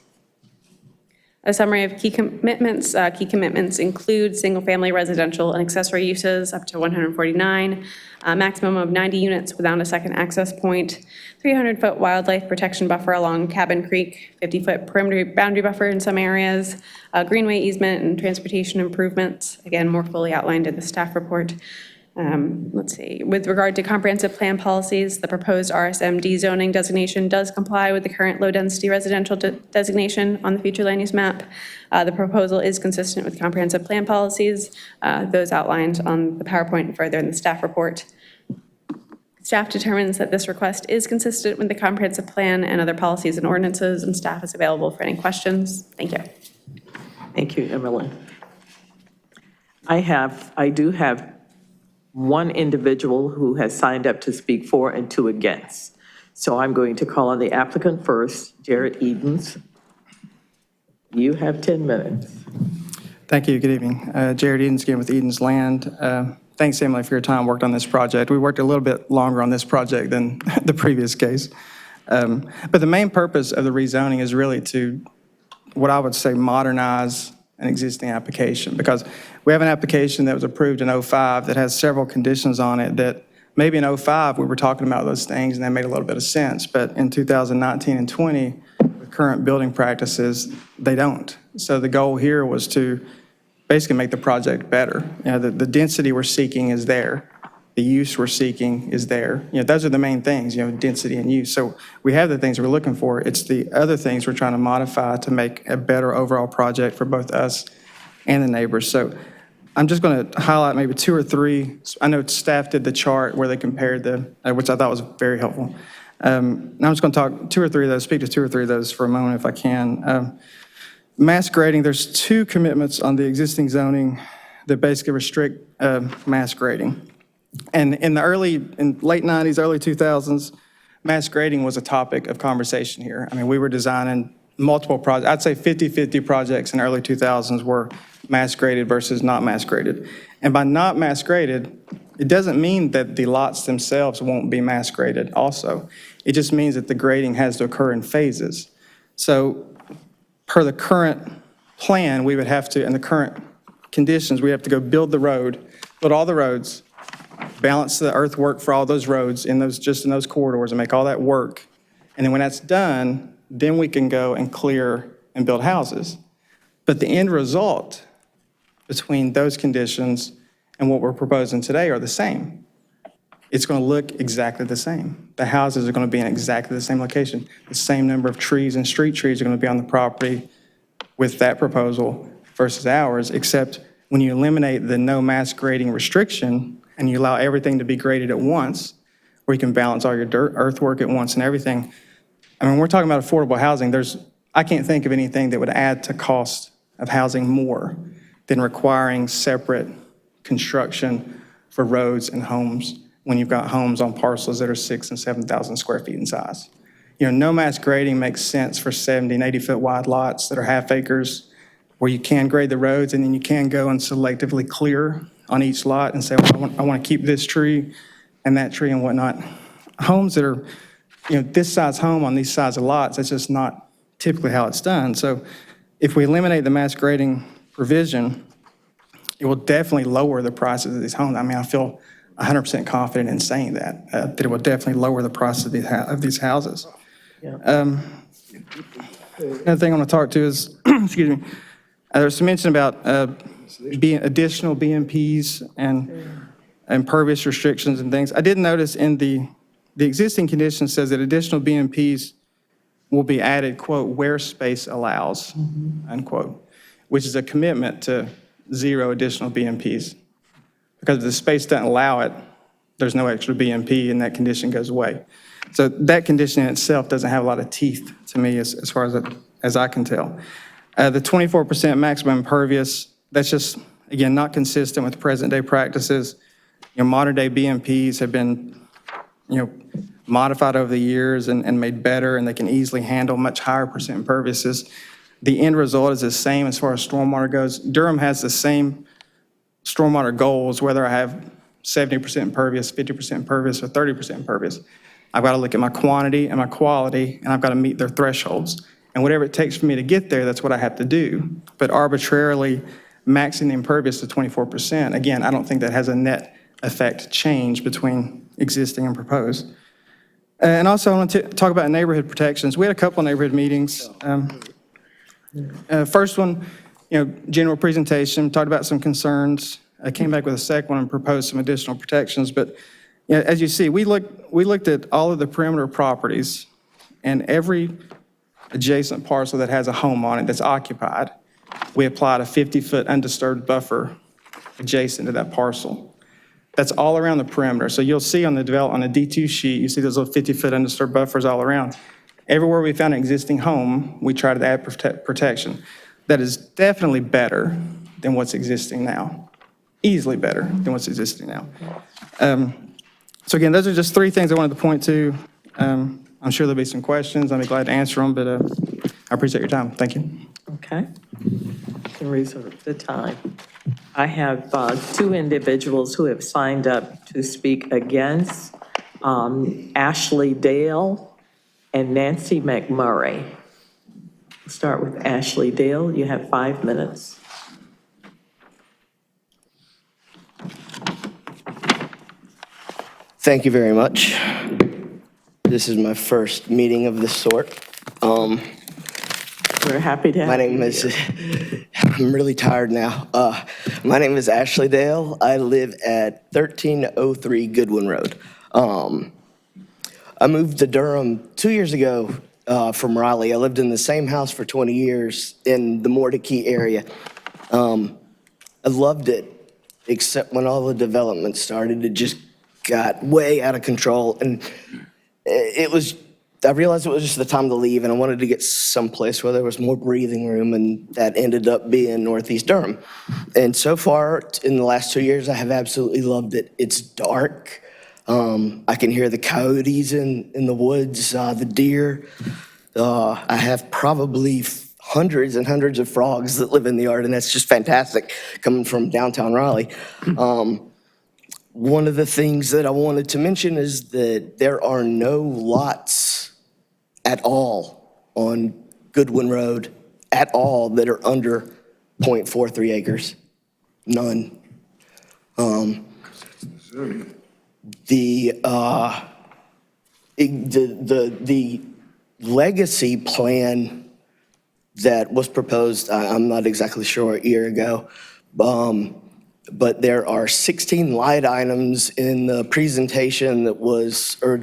A summary of key commitments. Key commitments include single-family residential and accessory uses up to 149, a maximum of 90 units without a second access point, 300-foot wildlife protection buffer along Cabin Creek, 50-foot perimeter boundary buffer in some areas, greenway easement and transportation improvements, again, more fully outlined in the staff report. Let's see, with regard to comprehensive plan policies, the proposed RSMD zoning designation does comply with the current low-density residential designation on the future land use map. The proposal is consistent with comprehensive plan policies, those outlined on the PowerPoint and further in the staff report. Staff determines that this request is consistent with the comprehensive plan and other policies and ordinances, and staff is available for any questions. Thank you. Thank you, Emily. I do have one individual who has signed up to speak for and two against. So I'm going to call on the applicant first, Jared Edens. You have 10 minutes. Thank you. Good evening. Jared Edens again with Edens Land. Thanks, Emily, for your time worked on this project. We worked a little bit longer on this project than the previous case. But the main purpose of the rezoning is really to, what I would say, modernize an existing application, because we have an application that was approved in '05 that has several conditions on it that maybe in '05 we were talking about those things and that made a little bit of sense, but in 2019 and 20, with current building practices, they don't. So the goal here was to basically make the project better. You know, the density we're seeking is there. The use we're seeking is there. You know, those are the main things, you know, density and use. So we have the things we're looking for. It's the other things we're trying to modify to make a better overall project for both us and the neighbors. So I'm just going to highlight maybe two or three. I know staff did the chart where they compared which I thought was very helpful. Now I'm just going to talk two or three of those, speak to two or three of those for a moment if I can. Mass grading, there's two commitments on the existing zoning that basically restrict mass grading. And in late 90s, early 2000s, mass grading was a topic of conversation here. I mean, we were designing multiple projects. I'd say 50-50 projects in early 2000s were mass graded versus not mass graded. And by not mass graded, it doesn't mean that the lots themselves won't be mass graded also. It just means that the grading has to occur in phases. So per the current plan, we would have to, in the current conditions, we have to go build all the roads, balance the earthwork for all those roads just in those corridors and make all that work. And then when that's done, then we can go and clear and build houses. But the end result between those conditions and what we're proposing today are the same. It's going to look exactly the same. The houses are going to be in exactly the same location. The same number of trees and street trees are going to be on the property with that proposal versus ours, except when you eliminate the no mass grading restriction and you allow everything to be graded at once, where you can balance all your earthwork at once and everything. I mean, we're talking about affordable housing. I can't think of anything that would add to cost of housing more than requiring separate construction for roads and homes when you've got homes on parcels that are 6,000 and 7,000 square feet in size. You know, no mass grading makes sense for 70 and 80 foot wide lots that are half acres where you can grade the roads and then you can go and selectively clear on each lot and say, well, I want to keep this tree and that tree and whatnot. Homes that are, you know, this size home on these size of lots, that's just not typically how it's done. So if we eliminate the mass grading provision, it will definitely lower the prices of these homes. I mean, I feel 100% confident in saying that it will definitely lower the price of these houses. Another thing I want to talk to is, excuse me, there's some mention about additional BMPs and impervious restrictions and things. I did notice in the existing condition says that additional BMPs will be added, quote, where space allows, unquote, which is a commitment to 0 additional BMPs. Because if the space doesn't allow it, there's no extra BMP and that condition goes away. So that condition in itself doesn't have a lot of teeth to me as far as I can tell. The 24% maximum impervious, that's just, again, not consistent with present day practices. You know, modern day BMPs have been, you know, modified over the years and made better, and they can easily handle much higher percent imperviouses. The end result is the same as far as stormwater goes. Durham has the same stormwater goals, whether I have 70% impervious, 50% impervious, or 30% impervious. I've got to look at my quantity and my quality, and I've got to meet their thresholds. And whatever it takes for me to get there, that's what I have to do. But arbitrarily maxing the impervious to 24%, again, I don't think that has a net effect change between existing and proposed. And also, I want to talk about neighborhood protections. We had a couple of neighborhood meetings. First one, you know, general presentation, talked about some concerns. I came back with a second one and proposed some additional protections. But you know, as you see, we looked at all of the perimeter properties and every adjacent parcel that has a home on it that's occupied. We applied a 50-foot undisturbed buffer adjacent to that parcel. That's all around the perimeter. So you'll see on the on the D2 sheet, you see those little 50-foot undisturbed buffers all around. Everywhere we found an existing home, we try to add protection. That is definitely better than what's existing now. Easily better than what's existing now. So again, those are just three things I wanted to point to. I'm sure there'll be some questions. I'll be glad to answer them, but I appreciate your time. Thank you. Okay. Can reserve the time. I have two individuals who have signed up to speak against, Ashley Dale and Nancy McMurray. We'll start with Ashley Dale. You have 5 minutes. Thank you very much. This is my first meeting of this sort. We're happy to have My name you is, here. I'm really tired now. My name is Ashley Dale. I live at 1303 Goodwin Road. I moved to Durham 2 years ago from Raleigh. I lived in the same house for 20 years in the Mordecai area. I loved it, except when all the development started, it just got way out of control. And I realized it was just the time to leave, and I wanted to get someplace where there was more breathing room, and that ended up being Northeast Durham. And so far, in the last 2 years, I have absolutely loved it. It's dark. I can hear the coyotes in the woods, the deer. I have probably hundreds and hundreds of frogs that live in the yard, and that's just fantastic coming from downtown Raleigh. One of the things that I wanted to mention is that there are no lots at all on Goodwin Road at all that are under 0.43 acres. None. The legacy plan that was proposed, I'm not exactly sure, a year ago, but there are 16 light items in the presentation that was, or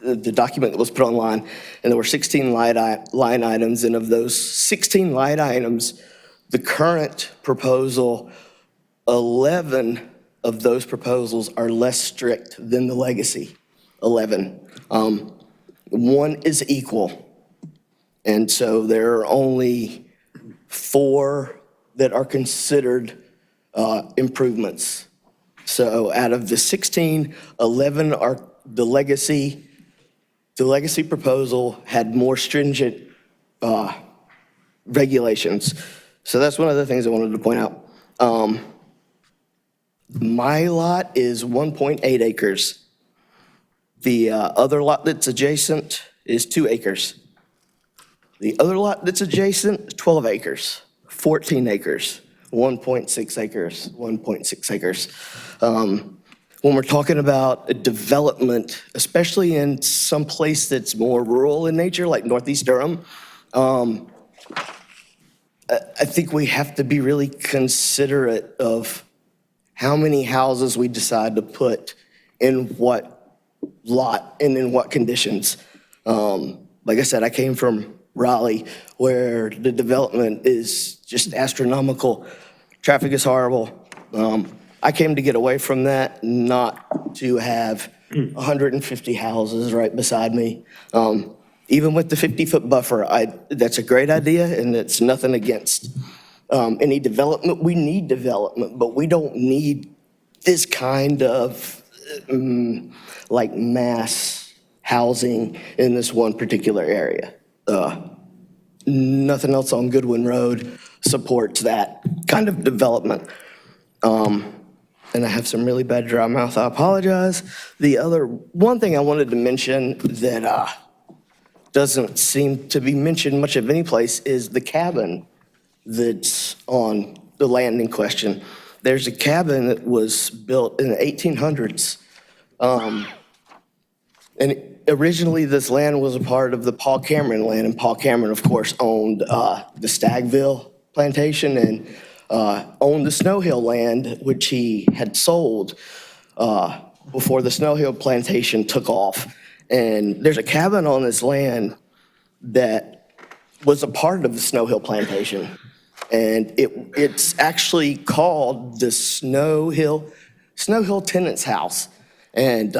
the document that was put online, and there were 16 line items, and of those 16 light items, the current proposal, 11 of those proposals are less strict than the legacy, 11. One is equal, and so there are only 4 that are considered improvements. So out of the 16, 11 are the legacy. The legacy proposal had more stringent regulations. So that's one of the things I wanted to point out. My lot is 1.8 acres. The other lot that's adjacent is 2 acres. The other lot that's adjacent, 12 acres, 14 acres. 1.6 acres, 1.6 acres. When we're talking about development, especially in some place that's more rural in nature, like Northeast Durham, I think we have to be really considerate of how many houses we decide to put in what lot and in what conditions. Like I said, I came from Raleigh, where the development is just astronomical. Traffic is horrible. I came to get away from that, not to have 150 houses right beside me. Even with the 50-foot buffer, that's a great idea, and it's nothing against any development. We need development, but we don't need this kind of like mass housing in this one particular area. Nothing else on Goodwin Road supports that kind of development. And I have some really bad dry mouth, I apologize. The other, one thing I wanted to mention that doesn't seem to be mentioned much of any place is the cabin that's on the land in question. There's a cabin that was built in the 1800s. And originally, this land was a part of the Paul Cameron land, and Paul Cameron, of course, owned the Stagville plantation and owned the Snow Hill land, which he had sold before the Snow Hill plantation took off. And there's a cabin on this land that was a part of the Snow Hill plantation. And it's actually called the Snow Hill Snow Hill tenant's house. And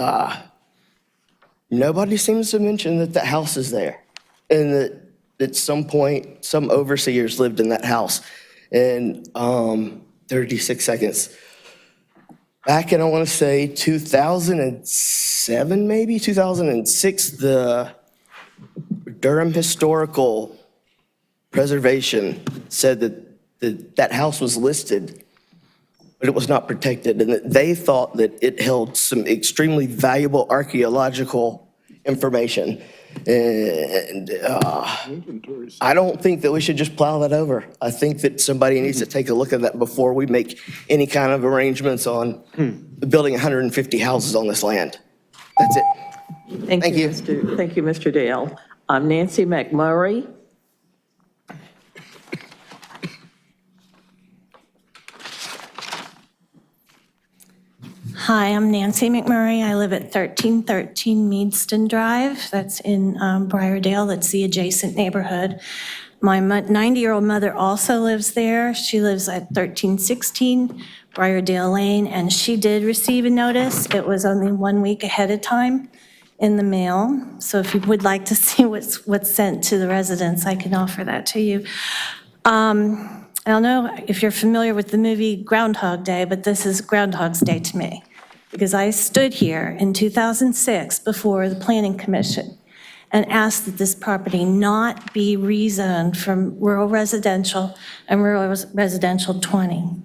nobody seems to mention that that house is there. And that at some point, some overseers lived in that house. And 36 seconds. Back in, I want to say, 2007, maybe 2006, the Durham Historical Preservation said that that house was listed, but it was not protected, and that they thought that it held some extremely valuable archaeological information. And I don't think that we should just plow that over. I think that somebody needs to take a look at that before we make any kind of arrangements on building 150 houses on this land. That's it. Thank you. Thank you, Mr. Dale. I'm Nancy McMurray. Hi, I'm Nancy McMurray. I live at 1313 Meadston Drive. That's in Briardale. That's the adjacent neighborhood. My 90-year-old mother also lives there. She lives at 1316 Briardale Lane, and she did receive a notice. It was only 1 week ahead of time in the mail. So if you would like to see what's sent to the residents, I can offer that to you. I don't know if you're familiar with the movie Groundhog Day, but this is Groundhog's Day to me, because I stood here in 2006 before the Planning Commission and asked that this property not be rezoned from rural residential and rural residential 20,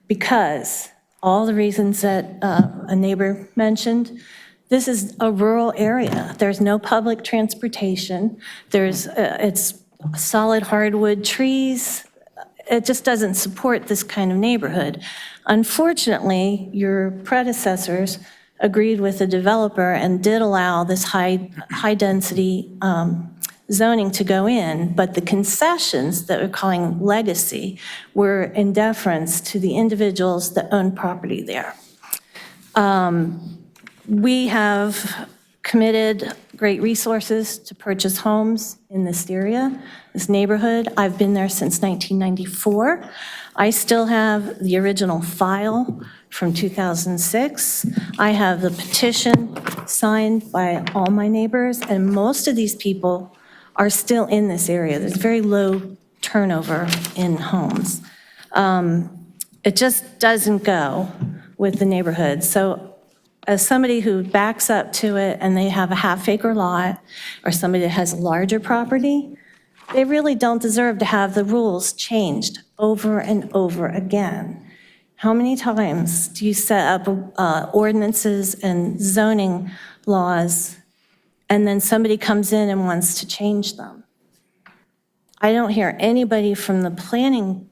because all the reasons that a neighbor mentioned. This is a rural area. There's no public transportation. It's solid hardwood trees. It just doesn't support this kind of neighborhood. Unfortunately, your predecessors agreed with the developer and did allow this high-density zoning to go in, but the concessions that we're calling legacy were in deference to the individuals that own property there. We have committed great resources to purchase homes in this area, this neighborhood. I've been there since 1994. I still have the original file from 2006. I have the petition signed by all my neighbors, and most of these people are still in this area. There's very low turnover in homes. It just doesn't go with the neighborhood. So as somebody who backs up to it and they have a half-acre lot, or somebody that has a larger property, they really don't deserve to have the rules changed over and over again. How many times do you set up ordinances and zoning laws, and then somebody comes in and wants to change them? I don't hear anybody from the planning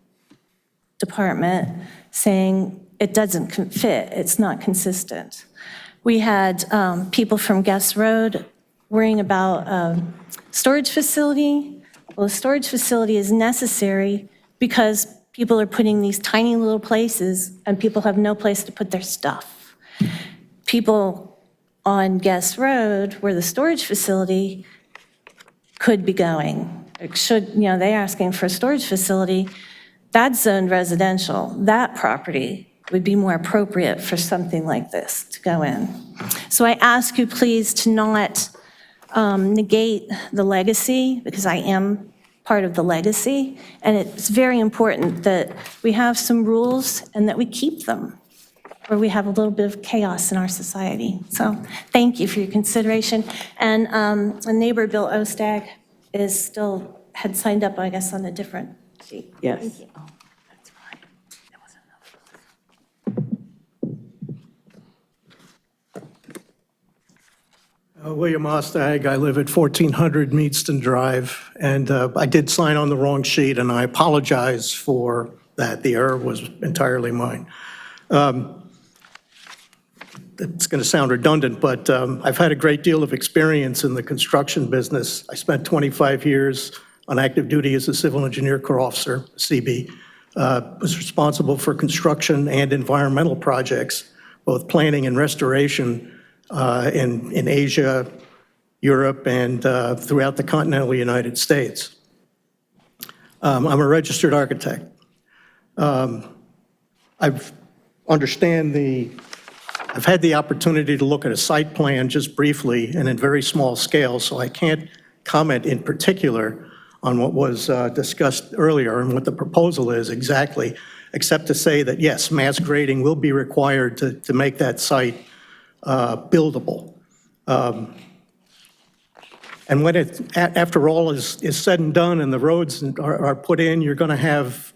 department saying it doesn't fit, it's not consistent. We had people from Guest Road worrying about storage facility. Well, a storage facility is necessary because people are putting these tiny little places and people have no place to put their stuff. People on Guest Road, where the storage facility could be going, they're asking for a storage facility, that's zoned residential. That property would be more appropriate for something like this to go in. So I ask you please to not negate the legacy, because I am part of the legacy, and it's very important that we have some rules and that we keep them, or we have a little bit of chaos in our society. So thank you for your consideration. And a neighbor, Bill Ostag, had signed up, I guess, on a different sheet. Yes. Thank you. William Ostag, I live at 1400 Meadston Drive, and I did sign on the wrong sheet, and I apologize for that. The error was entirely mine. It's going to sound redundant, but I've had a great deal of experience in the construction business. I spent 25 years on active duty as a civil engineer corps officer, CB. Was responsible for construction and environmental projects, both planning and restoration, in Asia, Europe, and throughout the continental United States. I'm a registered architect. I understand the I've had the opportunity to look at a site plan just briefly and in very small scale, so I can't comment in particular on what was discussed earlier and what the proposal is exactly, except to say that, yes, mass grading will be required to make that site buildable. And when after all is said and done and the roads are put in, you're going to have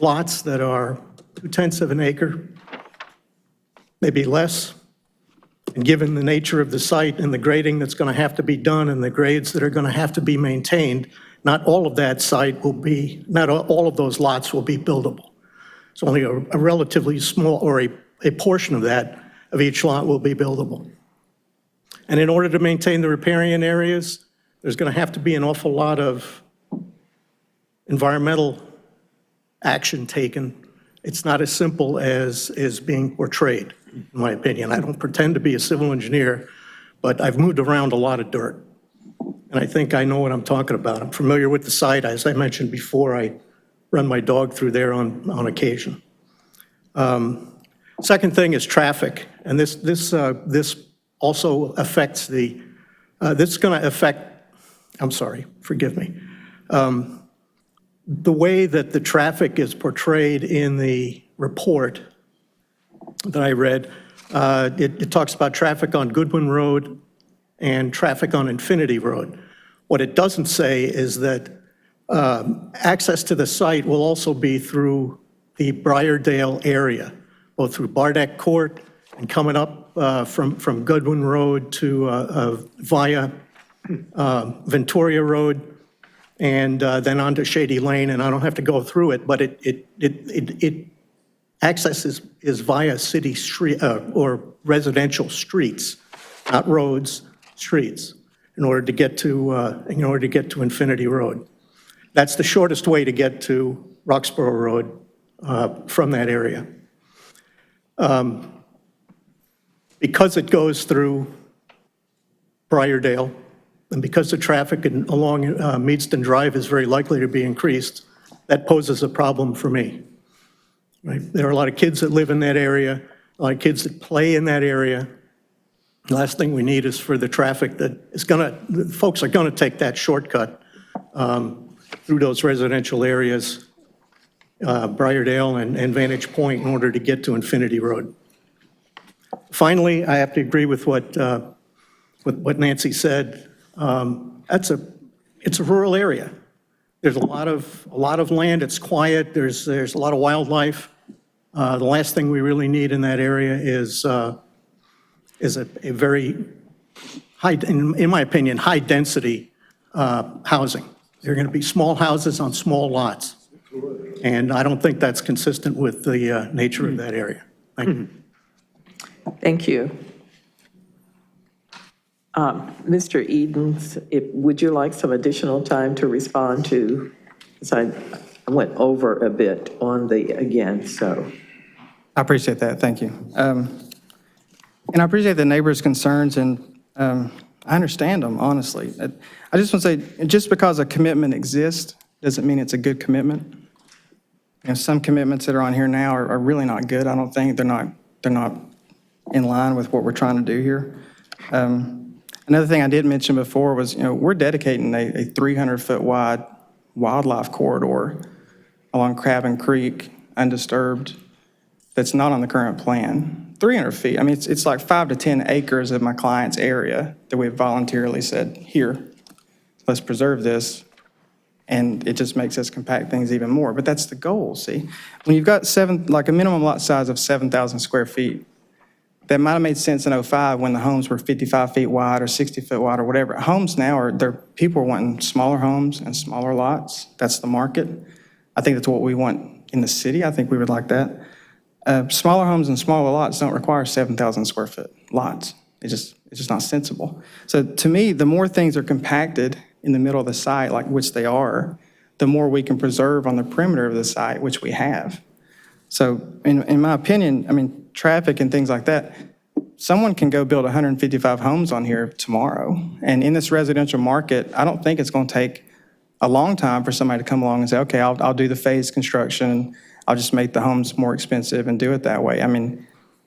lots that are 0.2 of an acre, maybe less. And given the nature of the site and the grading that's going to have to be done and the grades that are going to have to be maintained, not all of that site will be, not all of those lots will be buildable. It's only a relatively small, or a portion of that, of each lot will be buildable. And in order to maintain the riparian areas, there's going to have to be an awful lot of environmental action taken. It's not as simple as being portrayed, in my opinion. I don't pretend to be a civil engineer, but I've moved around a lot of dirt. And I think I know what I'm talking about. I'm familiar with the site. As I mentioned before, I run my dog through there on occasion. Second thing is traffic. And this also affects this is going to affect, I'm sorry, forgive me. The way that the traffic is portrayed in the report that I read, it talks about traffic on Goodwin Road and traffic on Infinity Road. What it doesn't say is that access to the site will also be through the Briardale area, both through Bardeck Court and coming up from Goodwin Road to via Ventoria Road, and then onto Shady Lane, and I don't have to go through it, but it access is via city street or residential streets, not roads, streets, in order to get to Infinity Road. That's the shortest way to get to Roxborough Road from that area. Because it goes through Briardale, and because the traffic along Meadston Drive is very likely to be increased, that poses a problem for me. Right? There are a lot of kids that live in that area, a lot of kids that play in that area. The last thing we need is for the traffic folks are going to take that shortcut through those residential areas, Briardale and Vantage Point, in order to get to Infinity Road. Finally, I have to agree with what Nancy said. It's a rural area. There's a lot of land. It's quiet. There's a lot of wildlife. The last thing we really need in that area is a very high, in my opinion, high density housing. They're going to be small houses on small lots, and I don't think that's consistent with the nature of that area. Thank you. Thank you. Mr. Edens, would you like some additional time to respond to, because I went over a bit on again, so. I appreciate that, thank you. And I appreciate the neighbors' concerns, and I understand them, honestly. I just want to say, just because a commitment exists doesn't mean it's a good commitment. You know, some commitments that are on here now are really not good. I don't think they're not in line with what we're trying to do here. Another thing I did mention before was, we're dedicating a 300-foot wide wildlife corridor along Craven Creek, undisturbed, that's not on the current plan. 300 feet, I mean, it's like 5 to 10 acres of my client's area that we've voluntarily said, here, let's preserve this, and it just makes us compact things even more. But that's the goal, see? When you've got a minimum lot size of 7,000 square feet, that might have made sense in 2005 when the homes were 55 feet wide or 60 foot wide or whatever. Homes now people are wanting smaller homes and smaller lots. That's the market. I think that's what we want in the city. I think we would like that. Smaller homes and smaller lots don't require 7,000 square foot lots. It's just not sensible. So to me, the more things are compacted in the middle of the site, like which they are, the more we can preserve on the perimeter of the site, which we have. So in my opinion, I mean, traffic and things like that, someone can go build 155 homes on here tomorrow. And in this residential market, I don't think it's going to take a long time for somebody to come along and say, okay, I'll do the phased construction. I'll just make the homes more expensive and do it that way. I mean,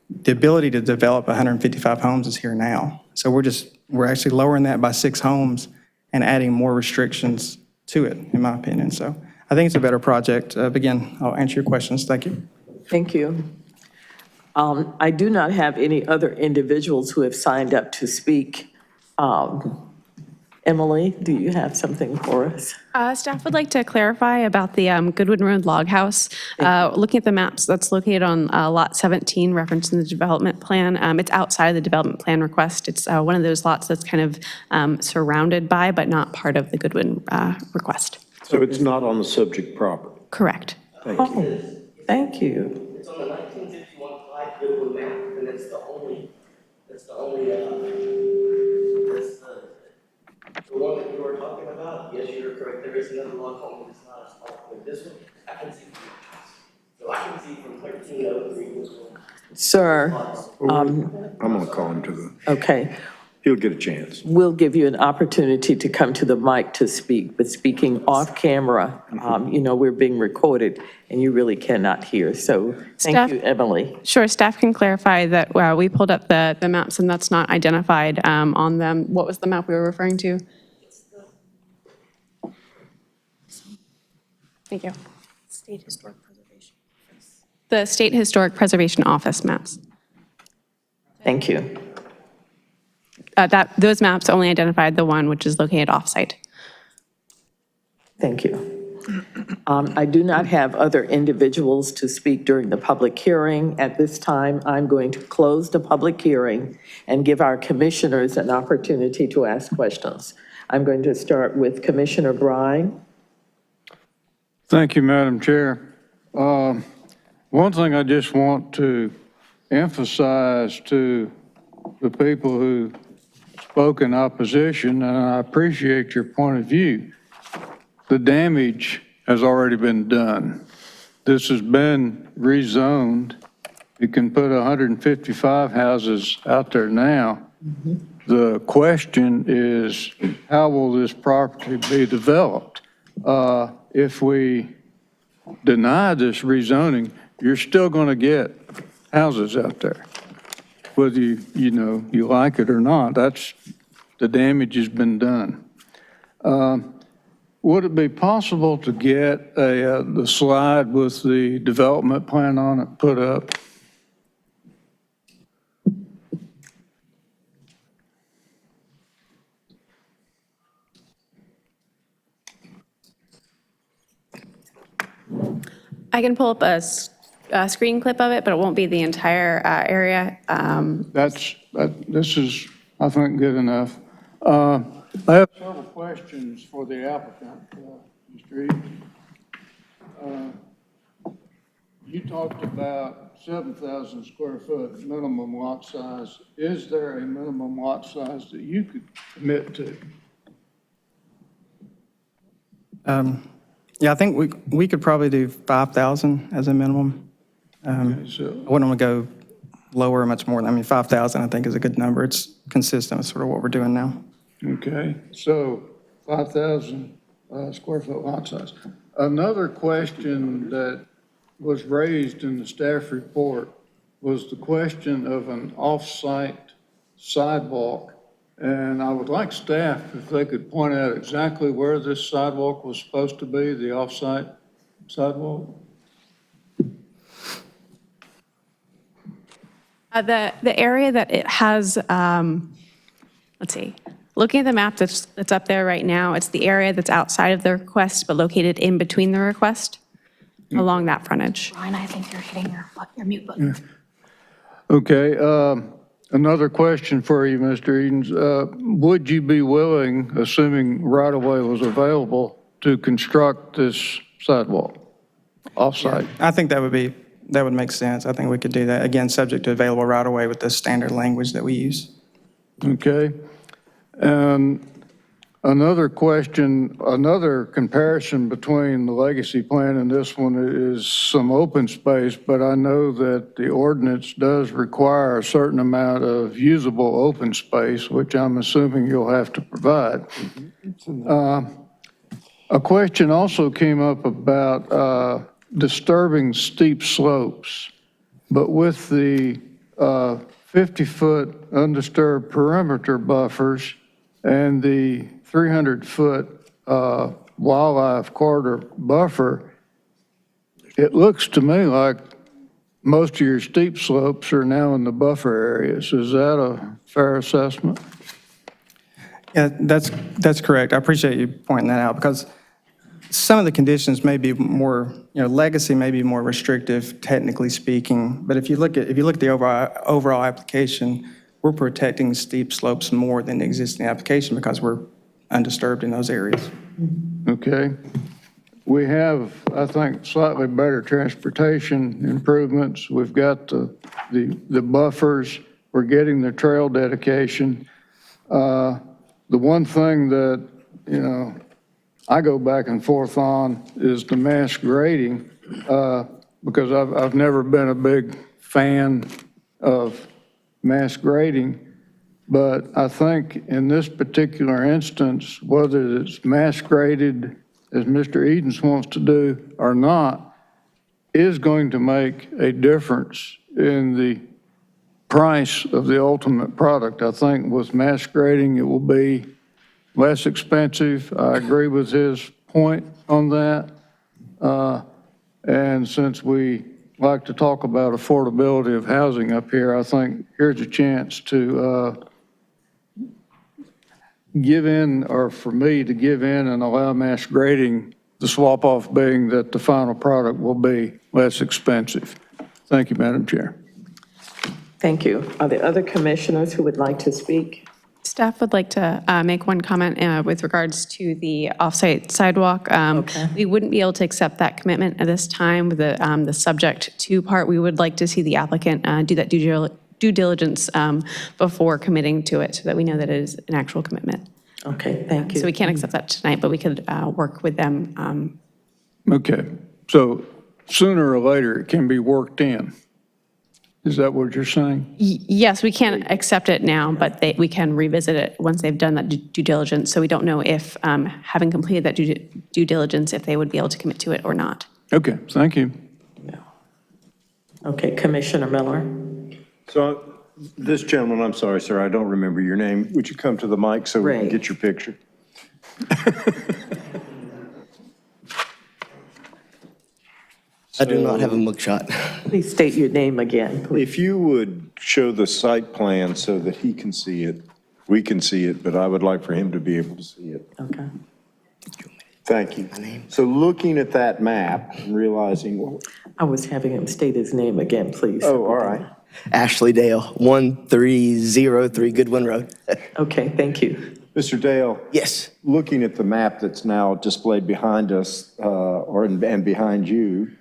the ability to develop 155 homes is here now. So we're actually lowering that by 6 homes and adding more restrictions to it, in my opinion. So I think it's a better project. But again, I'll answer your questions. Thank you. Thank you. I do not have any other individuals who have signed up to speak. Emily, do you have something for us? Staff would like to clarify about the Goodwin Road Log House. Looking at the maps, that's located on Lot 17, referenced in the development plan. It's outside of the development plan request. It's one of those lots that's kind of surrounded by, but not part of the Goodwin request. So it's not on the subject property? Correct. Thank you. Thank you. It's on the 1951 Clyde Goodwin map, and it's the only, the one that you were talking about. Yes, you're correct. There is another log home, but it's not as small. But this one, I can see from the house. So I can see from 1303 this one. Sir, I'm going to call him to the, okay, he'll get a chance. we'll give you an opportunity to come to the mic to speak, but speaking off camera, we're being recorded and you really cannot hear. So thank Staff- you, Emily. Sure, staff can clarify that we pulled up the maps and that's not identified on them. What was the map we were referring to? Thank you. State Historic Preservation. The State Historic Preservation Office maps. Thank you. Those maps only identified the one which is located off-site. Thank you. I do not have other individuals to speak during the public hearing. At this time, I'm going to close the public hearing and give our commissioners an opportunity to ask questions. I'm going to start with Commissioner Brine. Thank you, Madam Chair. One thing I just want to emphasize to the people who spoke in opposition, and I appreciate your point of view, the damage has already been done. This has been rezoned. You can put 155 houses out there now. The question is, how will this property be developed? If we deny this rezoning, you're still going to get houses out there. Whether you like it or not, the damage has been done. Would it be possible to get the slide with the development plan on it put up? I can pull up a screen clip of it, but it won't be the entire area. This is, I think, good enough. I have several questions for the applicant, Mr. Eaton. You talked about 7,000 square foot minimum lot size. Is there a minimum lot size that you could commit to? Yeah, I think we could probably do 5,000 as a minimum. I wouldn't want to go lower much more. 5,000 I think is a good number. It's consistent with sort of what we're doing now. Okay, so 5,000 square foot lot size. Another question that was raised in the staff report was the question of an off-site sidewalk. And I would like staff, if they could point out exactly where this sidewalk was supposed to be, the off-site sidewalk. The area that it has, let's see, looking at the map that's up there right now, it's the area that's outside of the request, but located in between the request, along that frontage. Brian, I think you're hitting your mute button. Okay, another question for you, Mr. Edens. Would you be willing, assuming right-of-way was available, to construct this sidewalk off-site? I think that would make sense. I think we could do that, again, subject to available right-of-way with the standard language that we use. Okay. And another question, another comparison between the legacy plan and this one is some open space, but I know that the ordinance does require a certain amount of usable open space, which I'm assuming you'll have to provide. A question also came up about disturbing steep slopes, but with the 50-foot undisturbed perimeter buffers and the 300-foot wildlife corridor buffer, it looks to me like most of your steep slopes are now in the buffer areas. Is that a fair assessment? Yeah, that's correct. I appreciate you pointing that out because some of the conditions may be more, legacy may be more restrictive, technically speaking. But if you look at the overall application, we're protecting steep slopes more than the existing application because we're undisturbed in those areas. Okay. We have, I think, slightly better transportation improvements. We've got the buffers. We're getting the trail dedication. The one thing that, I go back and forth on is the mass grading, because I've never been a big fan of mass grading. But I think in this particular instance, whether it's mass graded, as Mr. Edens wants to do, or not, is going to make a difference in the price of the ultimate product. I think with mass grading, it will be less expensive. I agree with his point on that. And since we like to talk about affordability of housing up here, I think here's a chance to give in, or for me to give in and allow mass grading, the swap off being that the final product will be less expensive. Thank you, Madam Chair. Thank you. Are there other commissioners who would like to speak? Staff would like to make one comment with regards to the off-site sidewalk. We wouldn't be able to accept that commitment at this time with the subject to part. We would like to see the applicant do that due diligence before committing to it so that we know that it is an actual commitment. Okay, thank you. So we can't accept that tonight, but we could work with them. Okay, so sooner or later it can be worked in. Is that what you're saying? Yes, we can't accept it now, but we can revisit it once they've done that due diligence. So we don't know if, having completed that due diligence, if they would be able to commit to it or not. Okay, thank you. Okay, Commissioner Miller. So this gentleman, I'm sorry, sir, I don't remember your name. Would you come to the mic so we can Ray. get your picture? I do not have a mugshot. Please state your name again, please. If you would show the site plan so that he can see it, we can see it, but I would like for him to be able to see it. Okay. Thank you. So looking at that map and realizing, well, I was having him state his name again, please. oh, all right. Ashley Dale, 1303 Goodwin Road. Okay, thank you. Mr. Dale? Yes. Looking at the map that's now displayed behind us, and behind you,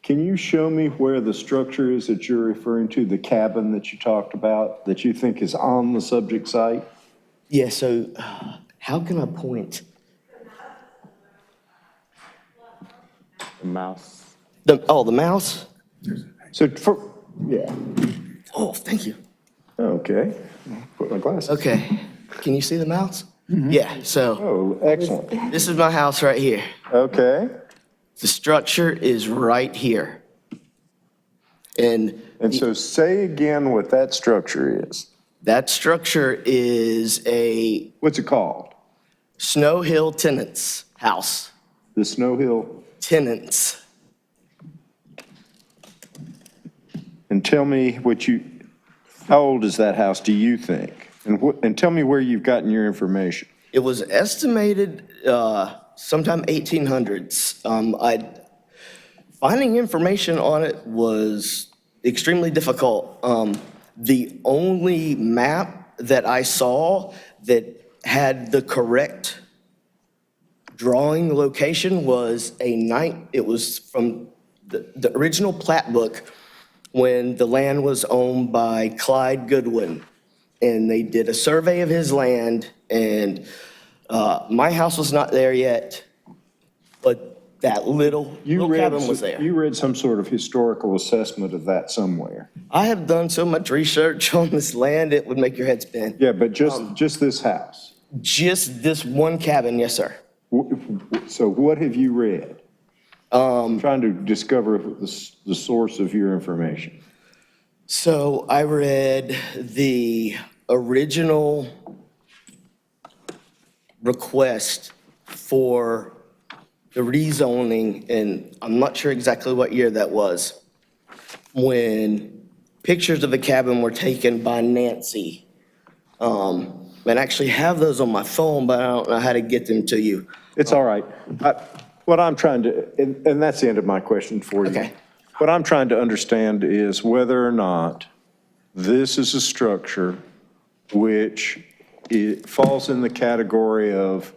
can you show me where the structure is that you're referring to, the cabin that you talked about, that you think is on the subject site? Yeah, so how can I point? The mouse. The mouse? So, yeah. Oh, thank you. Okay. Put my glasses. Okay. Can you see the mouse? Yeah, so Oh, excellent. this is my house right here. Okay. The structure is right here. And so say again what that structure is. that structure is a What's it called? Snow Hill Tenants house. The Snow Hill. Tenants. And tell me how old is that house, do you think? And tell me where you've gotten your information. It was estimated sometime 1800s. Finding information on it was extremely difficult. The only map that I saw that had the correct drawing location was it was from the original plat book when the land was owned by Clyde Goodwin. And they did a survey of his land, and my house was not there yet, but that little cabin was there. You read some sort of historical assessment of that somewhere. I have done so much research on this land, it would make your head spin. Yeah, but just this house. Just this one cabin, yes, sir. So what have you read? Trying to discover the source of your information. So I read the original request for the rezoning, and I'm not sure exactly what year that was, when pictures of the cabin were taken by Nancy. And I actually have those on my phone, but I don't know how to get them to you. It's all right. What I'm trying to, and that's the end of my question for you. Okay. What I'm trying to understand is whether or not this is a structure which it falls in the category of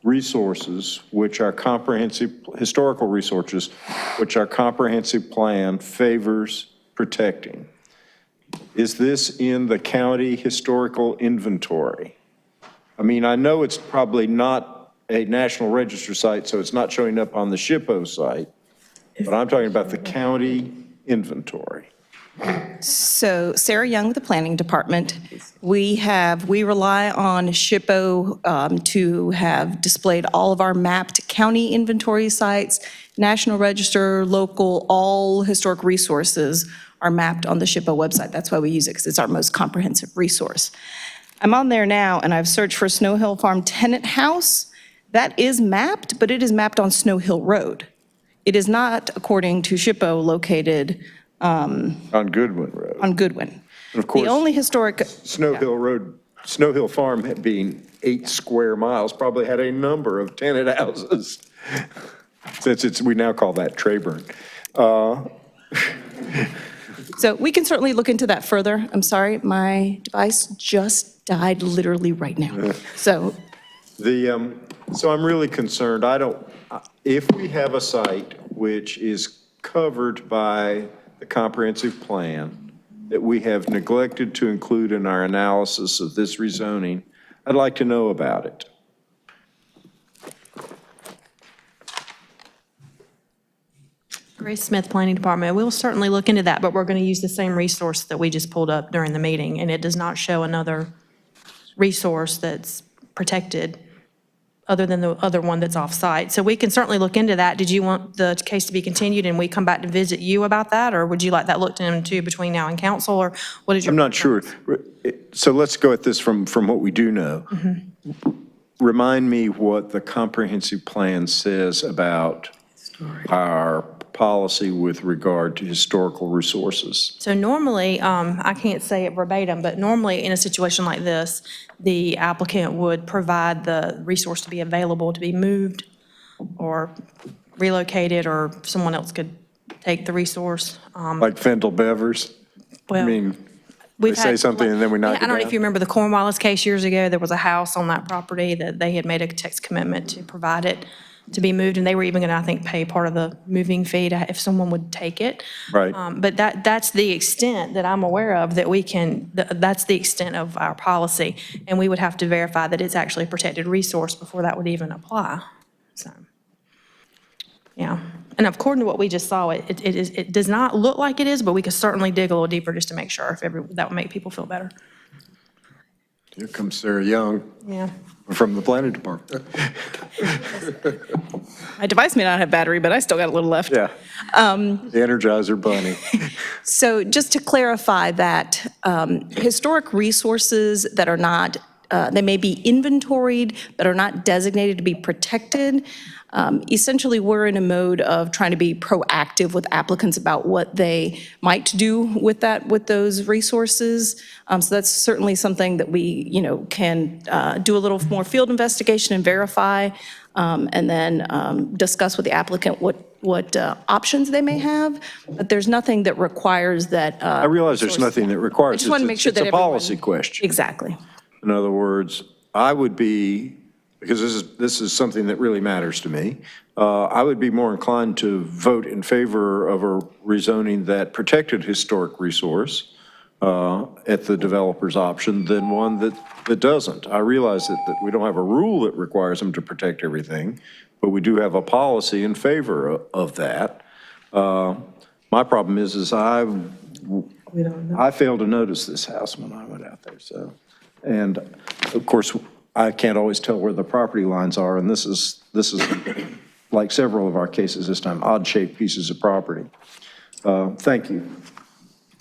resources, which are comprehensive, historical resources, which our comprehensive plan favors protecting. Is this in the county historical inventory? I mean, I know it's probably not a National Register site, so it's not showing up on the SHPO site, but I'm talking about the county inventory. So Sarah Young with the Planning Department. We rely on SHPO to have displayed all of our mapped county inventory sites, National Register, local, all historic resources are mapped on the SHPO website. That's why we use it, because it's our most comprehensive resource. I'm on there now, and I've searched for Snow Hill Farm Tenant House. That is mapped, but it is mapped on Snow Hill Road. It is not, according to SHPO, located on Goodwin Road. on Goodwin. And of course, The only historic, Snow Hill Road, Snow Hill Farm being 8 square miles, probably had a number of tenant houses. Since we now call that Trayburn. so we can certainly look into that further. I'm sorry, my device just died literally right now. So So I'm really concerned. If we have a site which is covered by the comprehensive plan that we have neglected to include in our analysis of this rezoning, I'd like to know about it. Grace Smith, Planning Department. We'll certainly look into that, but we're going to use the same resource that we just pulled up during the meeting, and it does not show another resource that's protected other than the other one that's off-site. So we can certainly look into that. Did you want the case to be continued and we come back to visit you about that, or would you like that looked into between now and council, or what is your? I'm not sure. So let's go at this from what we do know. Remind me what the comprehensive plan says about our policy with regard to historical resources. So normally, I can't say it verbatim, but normally in a situation like this, the applicant would provide the resource to be available to be moved or relocated, or someone else could take the resource. Like Fendel Bevers? Well, I mean, they say something and then we knock it I don't know down? if you remember the Cornwallis case years ago. There was a house on that property that they had made a text commitment to provide it to be moved, and they were even going to, I think, pay part of the moving fee if someone would take it. Right. But that's the extent that I'm aware of that we can, that's the extent of our policy, and we would have to verify that it's actually a protected resource before that would even apply. So, yeah. And according to what we just saw, it does not look like it is, but we could certainly dig a little deeper just to make sure that would make people feel better. Here comes Sarah Young. Yeah. From the planning department. my device may not have battery, but I still got a little left. Yeah. The Energizer Bunny. So just to clarify that historic resources that are not, they may be inventoried, but are not designated to be protected. Essentially, we're in a mode of trying to be proactive with applicants about what they might do with those resources. So that's certainly something that we, can do a little more field investigation and verify, and then discuss with the applicant what options they may have. But there's nothing that requires that. I realize there's nothing that requires. I just want to make sure that it's a policy question. Exactly. In other words, I would be, because this is something that really matters to me, I would be more inclined to vote in favor of a rezoning that protected historic resource at the developer's option than one that doesn't. I realize that we don't have a rule that requires them to protect everything, but we do have a policy in favor of that. My problem is I failed to notice this house when I went out there, so. And of course, I can't always tell where the property lines are, and this is like several of our cases this time, odd-shaped pieces of property. Thank you.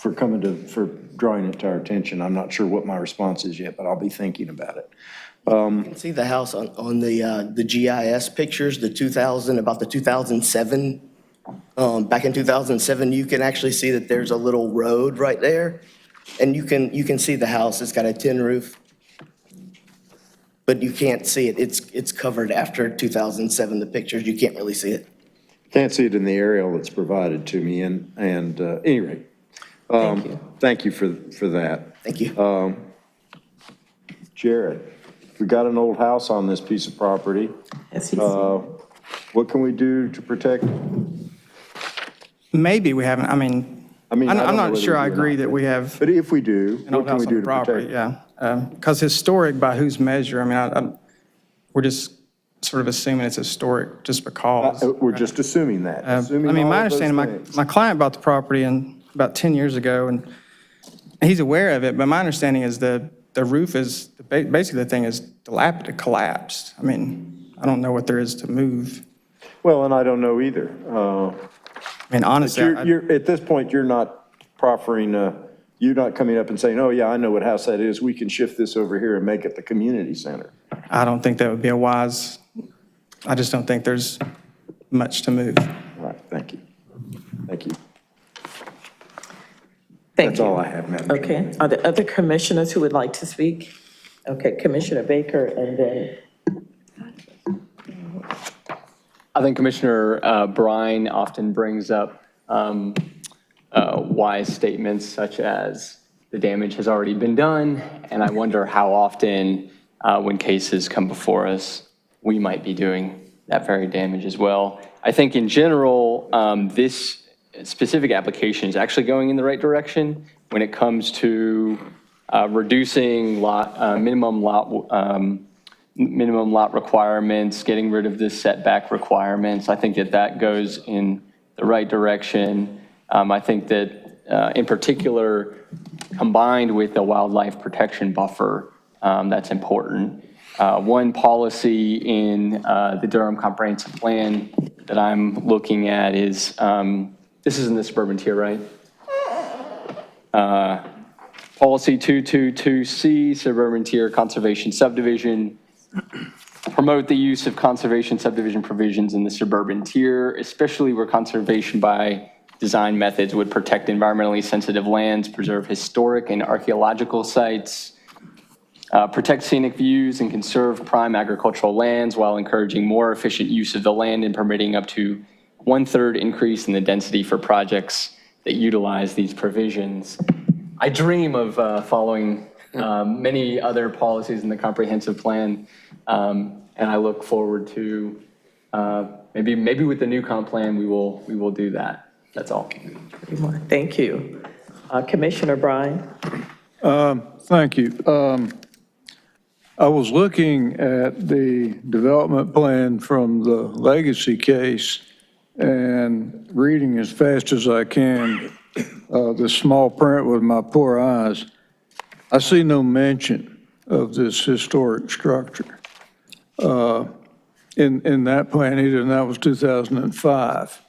for drawing it to our attention. I'm not sure what my response is yet, but I'll be thinking about it. You can see the house on the GIS pictures, about the 2007. Back in 2007, you can actually see that there's a little road right there. And you can see the house. It's got a tin roof. But you can't see it. It's covered after 2007, the pictures. You can't really see it. Can't see it in the aerial that's provided to me, and any rate. Thank you for that. Thank you. Jared, we got an old house on this piece of property. What can we do to protect it? Maybe we haven't, I mean, I'm not sure I agree that we have But if we do, an what old can we house on do the to protect property, it? yeah. Because historic, by whose measure? I mean, we're just sort of assuming it's historic just because. We're just assuming that. I Assuming mean, all my of those understanding, things. my client bought the property about 10 years ago, and he's aware of it, but my understanding is the roof is, basically the thing is dilapidated, collapsed. I mean, I don't know what there is to move. Well, and I don't know either. I mean, honestly, You're, at this point, you're not proffering, you're not coming up and saying, oh, yeah, I know what house that is. We can shift this over here and make it the community center. I don't think that would be a wise, I just don't think there's much to move. All right, thank you. Thank you. Thank That's you. all I have, Madam Chair. Okay, are there other commissioners who would like to speak? Okay, Commissioner Baker, and then I think Commissioner Brine often brings up wise statements such as the damage has already been done, and I wonder how often when cases come before us, we might be doing that very damage as well. I think in general, this specific application is actually going in the right direction when it comes to reducing minimum lot requirements, getting rid of the setback requirements. I think that goes in the right direction. I think that in particular, combined with the wildlife protection buffer, that's important. One policy in the Durham Comprehensive Plan that I'm looking at is, this is in the suburban tier, right? Policy 222C, suburban tier conservation subdivision. Promote the use of conservation subdivision provisions in the suburban tier, especially where conservation by design methods would protect environmentally sensitive lands, preserve historic and archaeological sites, protect scenic views, and conserve prime agricultural lands while encouraging more efficient use of the land and permitting up to 1/3 increase in the density for projects that utilize these provisions. I dream of following many other policies in the comprehensive plan, and I look forward to maybe with the new comp plan we will do that. That's all. thank you. Commissioner Brine? Thank you. I was looking at the development plan from the legacy case and reading as fast as I can the small print with my poor eyes. I see no mention of this historic structure in that plan either, and that was 2005.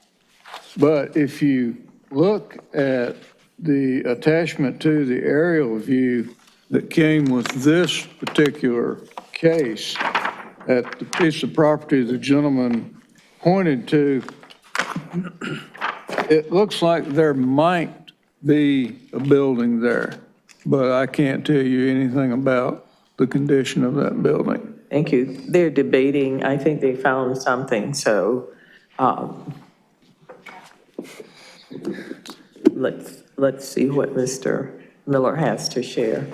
But if you look at the attachment to the aerial view that came with this particular case, at the piece of property the gentleman pointed to, it looks like there might be a building there, but I can't tell you anything about the condition of that building. Thank you. They're debating, I think they found something, so let's see what Mr. Miller has to share.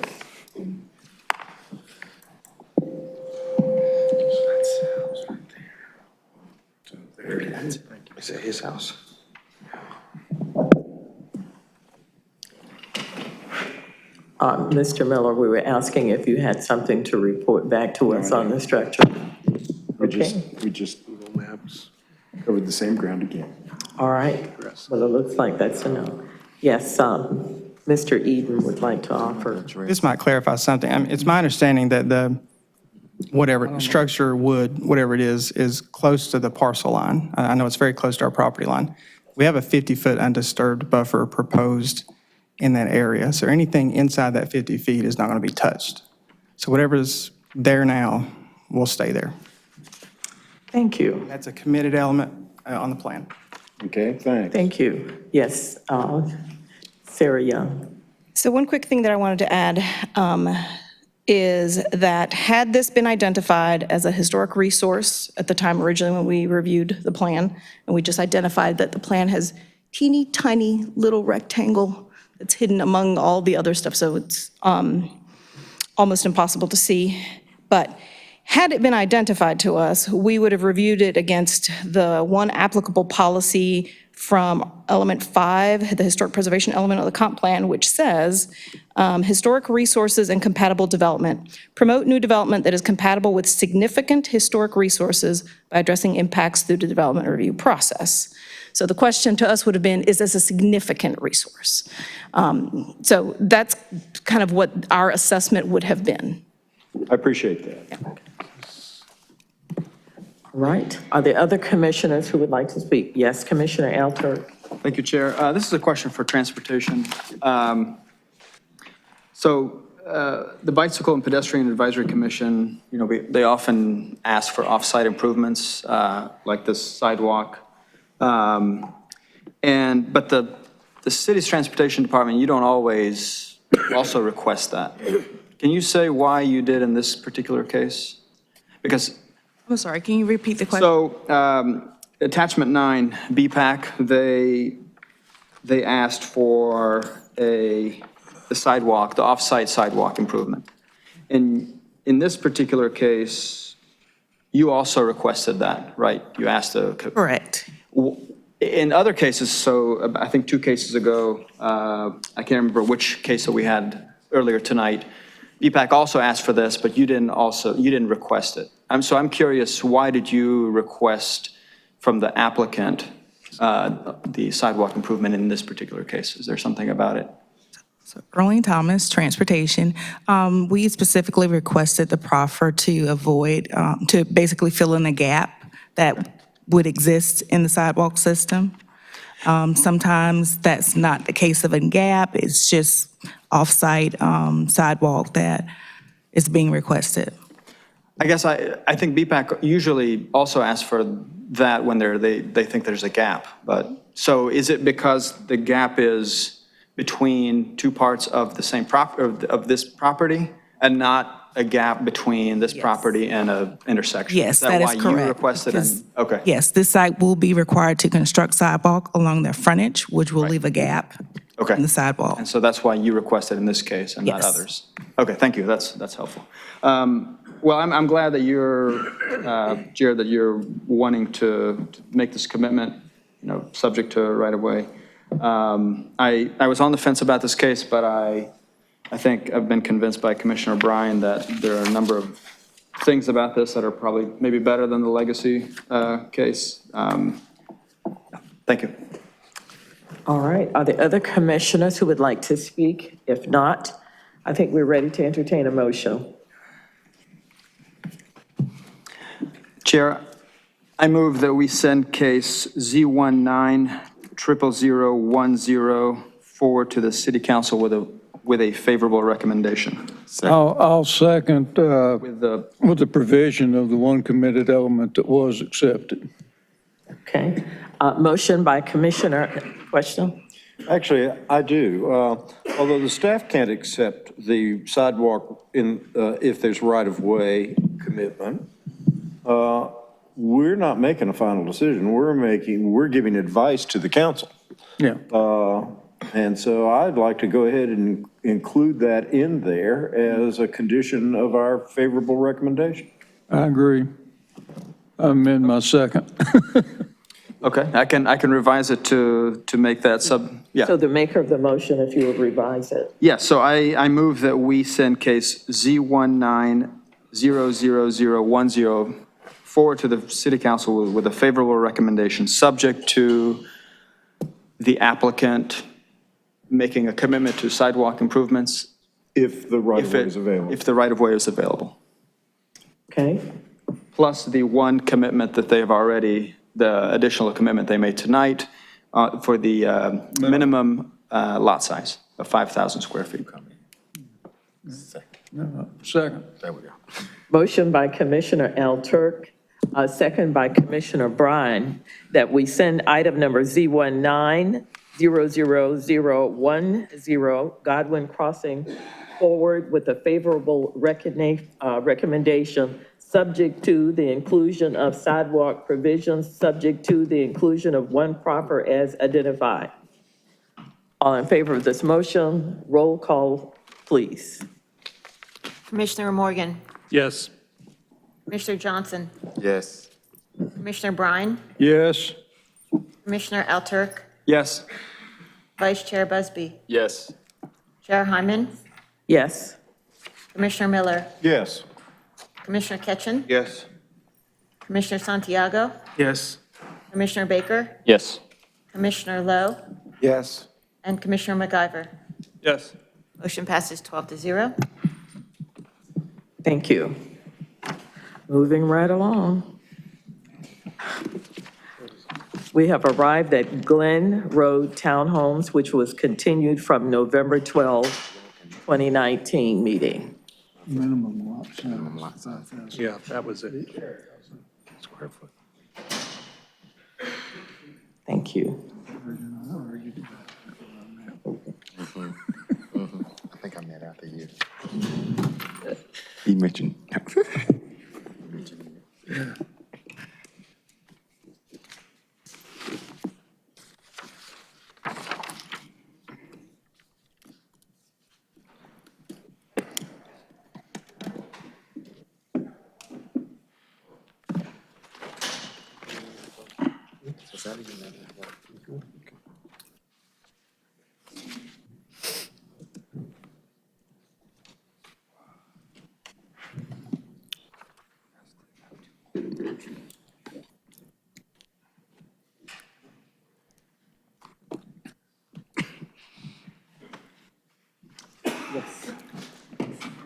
Is it his house? Mr. Miller, we were asking if you had something to report back to us on the structure. We just covered the same ground again. All right. Well, it looks like that's a no. Yes, Mr. Eden would like to offer. This might clarify something. I mean, it's my understanding that the, whatever structure, wood, whatever it is close to the parcel line. I know it's very close to our property line. We have a 50-foot undisturbed buffer proposed in that area. So anything inside that 50 feet is not going to be touched. So whatever's there now will stay there. Thank you. That's a committed element on the plan. Okay, thanks. Thank you. Yes, Sarah Young. So one quick thing that I wanted to add is that had this been identified as a historic resource at the time originally when we reviewed the plan, and we just identified that the plan has teeny tiny little rectangle that's hidden among all the other stuff, so it's almost impossible to see. But had it been identified to us, we would have reviewed it against the one applicable policy from element 5, the historic preservation element of the comp plan, which says, historic resources and compatible development. Promote new development that is compatible with significant historic resources by addressing impacts through the development review process. So the question to us would have been, is this a significant resource? So that's kind of what our assessment would have been. I appreciate that. All right. Are there other commissioners who would like to speak? Yes, Commissioner Alter. Thank you, Chair. This is a question for transportation. The Bicycle and Pedestrian Advisory Commission, they often ask for off-site improvements, like this sidewalk. But the city's transportation department, you don't always also request that. Can you say why you did in this particular case? Because I'm sorry, can you repeat the question? so, attachment 9, BPAC, they asked for the sidewalk, the off-site sidewalk improvement. In this particular case, you also requested that, right? You asked the. Correct. In other cases, so I think 2 cases ago, I can't remember which case that we had earlier tonight, BPAC also asked for this, but you didn't request it. So I'm curious, why did you request from the applicant the sidewalk improvement in this particular case? Is there something about it? So Erling Thomas, Transportation. We specifically requested the proffer to avoid, to basically fill in a gap that would exist in the sidewalk system. Sometimes that's not the case of a gap, it's just off-site sidewalk that is being requested. I guess I think BPAC usually also asks for that when they think there's a gap. But so is it because the gap is between 2 parts of the same of this property and not a gap between this property and an intersection? Yes, that is why correct. you requested it? Okay. Yes, this site will be required to construct sidewalk along their frontage, which will leave a gap in the sidewalk. And so that's why you requested in this case and not Yes. others? Okay, thank you. That's helpful. Well, I'm glad that Jared, that you're wanting to make this commitment, subject to right of way. I was on the fence about this case, but I think I've been convinced by Commissioner Bryan that there are a number of things about this that are probably maybe better than the legacy case. Thank you. All right. Are there other commissioners who would like to speak? If not, I think we're ready to entertain a motion. Chair, I move that we send case Z1900010 forward to the City Council with a favorable recommendation. I'll second With the provision of the one committed element that was accepted. Okay. Motion by Commissioner, question? Actually, I do. Although the staff can't accept the sidewalk if there's right-of-way commitment, we're not making a final decision. We're giving advice to the council. Yeah. And so I'd like to go ahead and include that in there as a condition of our favorable recommendation. I agree. I amend my second. Okay, I can revise it to make that yeah. So the maker of the motion, if you would revise it. Yeah, so I move that we send case Z1900010 forward to the City Council with a favorable recommendation, subject to the applicant making a commitment to sidewalk improvements. If the right-of-way is available. If the right-of-way is available. Okay. Plus the one commitment that they have already, the additional commitment they made tonight for the minimum lot size of 5,000 square feet. Second. There we go. Motion by Commissioner L. Turk, second by Commissioner Bryan, that we send item number Z1900010, Godwin Crossing, forward with a favorable recommendation, subject to the inclusion of sidewalk provisions, subject to the inclusion of one proffer as identified. All in favor of this motion, roll call, please. Commissioner Morgan, Yes. Commissioner Johnson, Yes. Commissioner Bryan, Yes. Commissioner Alturk, Yes. Vice Chair Busby, Yes. Chair Hyman, Yes. Commissioner Miller, Yes. Commissioner Ketchen, Yes. Commissioner Santiago, Yes. Commissioner Baker, Yes. Commissioner Lowe, Yes. and Commissioner McIver. Yes. Motion passes 12-0. Thank you. Moving right along. We have arrived at Glenn Road Townhomes, which was continued from November 12, 2019 meeting. Minimum lot size. Yeah, that was it. Square foot. Thank you. I think I met after you. He mentioned.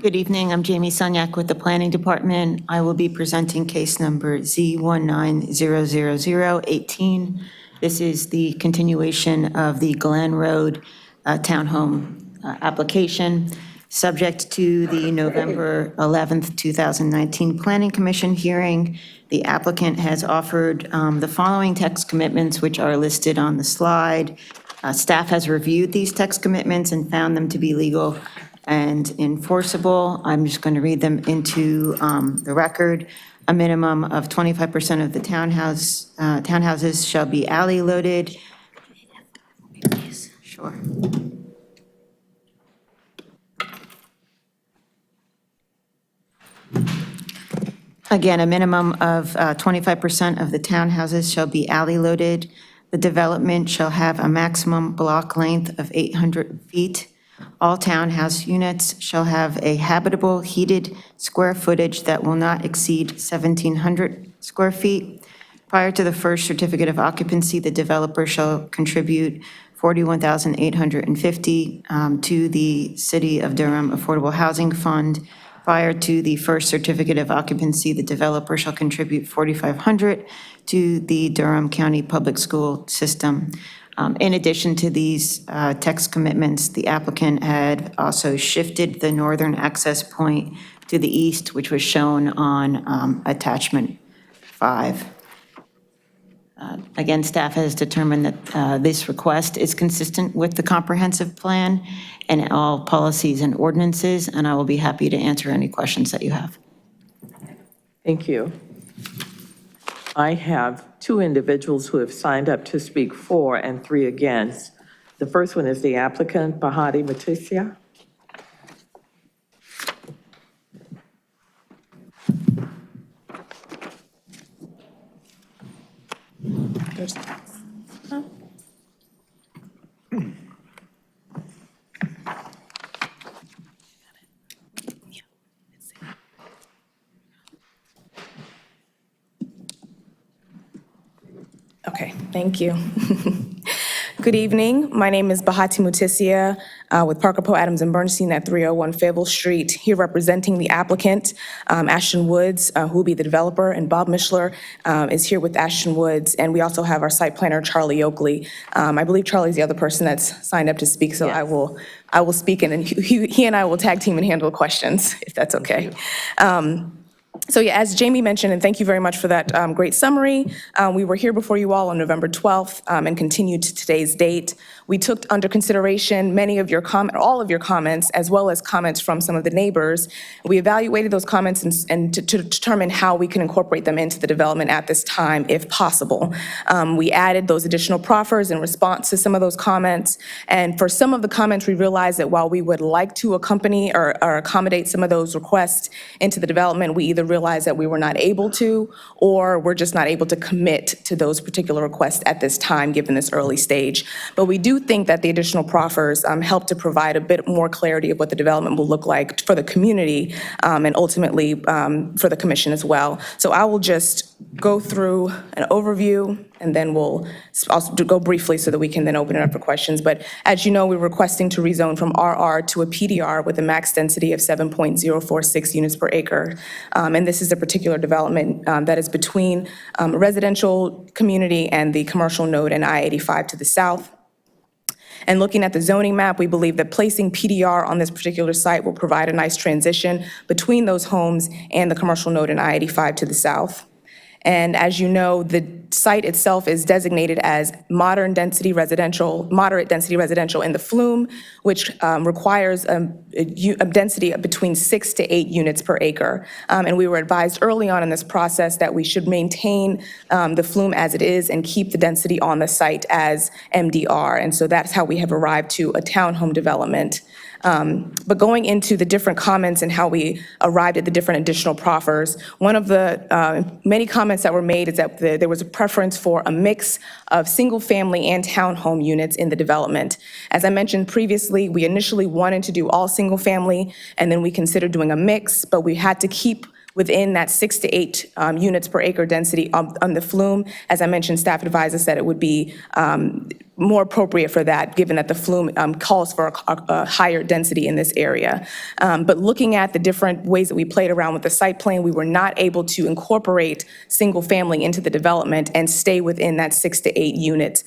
Good evening, I'm Jamie Sunyak with the Planning Department. I will be presenting case number Z1900018. This is the continuation of the Glen Road Townhome application, subject to the November 11th, 2019 Planning Commission hearing. The applicant has offered the following text commitments, which are listed on the slide. Staff has reviewed these text commitments and found them to be legal and enforceable. I'm just going to read them into the record. A minimum of 25% of the townhouses shall be alley loaded. Sure. Again, a minimum of 25% of the townhouses shall be alley loaded. The development shall have a maximum block length of 800 feet. All townhouse units shall have a habitable heated square footage that will not exceed 1,700 square feet. Prior to the first certificate of occupancy, the developer shall contribute $41,850 to the City of Durham Affordable Housing Fund. Prior to the first certificate of occupancy, the developer shall contribute $4,500 to the Durham County Public School System. In addition to these text commitments, the applicant had also shifted the northern access point to the east, which was shown on attachment 5. Again, staff has determined that this request is consistent with the comprehensive plan and all policies and ordinances, and I will be happy to answer any questions that you have. Thank you. I have 2 individuals who have signed up to speak for and 3 against. The first one is the applicant, Bahati Matisia. Okay, thank you. Good evening. My name is Bahati Mutisia with Parker Poe Adams and Bernstein at 301 Fayetteville Street, here representing the applicant, Ashton Woods, who will be the developer, and Bob Mishler is here with Ashton Woods. And we also have our site planner, Charlie Oakley. I believe Charlie's the other person that's signed up to speak, so I will speak, and then he and I will tag team and handle questions, if that's okay. So yeah, as Jamie mentioned, and thank you very much for that great summary, we were here before you all on November 12th and continued to today's date. We took under consideration many of your all of your comments, as well as comments from some of the neighbors. We evaluated those comments and to determine how we can incorporate them into the development at this time, if possible. We added those additional proffers in response to some of those comments. And for some of the comments, we realized that while we would like to accompany or accommodate some of those requests into the development, we either realized that we were not able to, or we're just not able to commit to those particular requests at this time, given this early stage. But we do think that the additional proffers help to provide a bit more clarity of what the development will look like for the community and ultimately for the commission as well. So I will just go through an overview, and then we'll also go briefly so that we can then open it up for questions. But as you know, we're requesting to rezone from RR to a PDR with a max density of 7.046 units per acre. And this is a particular development that is between a residential community and the commercial node and I-85 to the south. And looking at the zoning map, we believe that placing PDR on this particular site will provide a nice transition between those homes and the commercial node and I-85 to the south. And as you know, the site itself is designated as moderate density residential in the flume, which requires a density of between 6 to 8 units per acre. And we were advised early on in this process that we should maintain the flume as it is and keep the density on the site as MDR. And so that's how we have arrived to a townhome development. But going into the different comments and how we arrived at the different additional proffers, one of the many comments that were made is that there was a preference for a mix of single-family and townhome units in the development. As I mentioned previously, we initially wanted to do all single-family, and then we considered doing a mix, but we had to keep within that 6 to 8 units per acre density on the flume. As I mentioned, staff advised us that it would be more appropriate for that, given that the flume calls for a higher density in this area. But looking at the different ways that we played around with the site plan, we were not able to incorporate single family into the development and stay within that 6 to 8 unit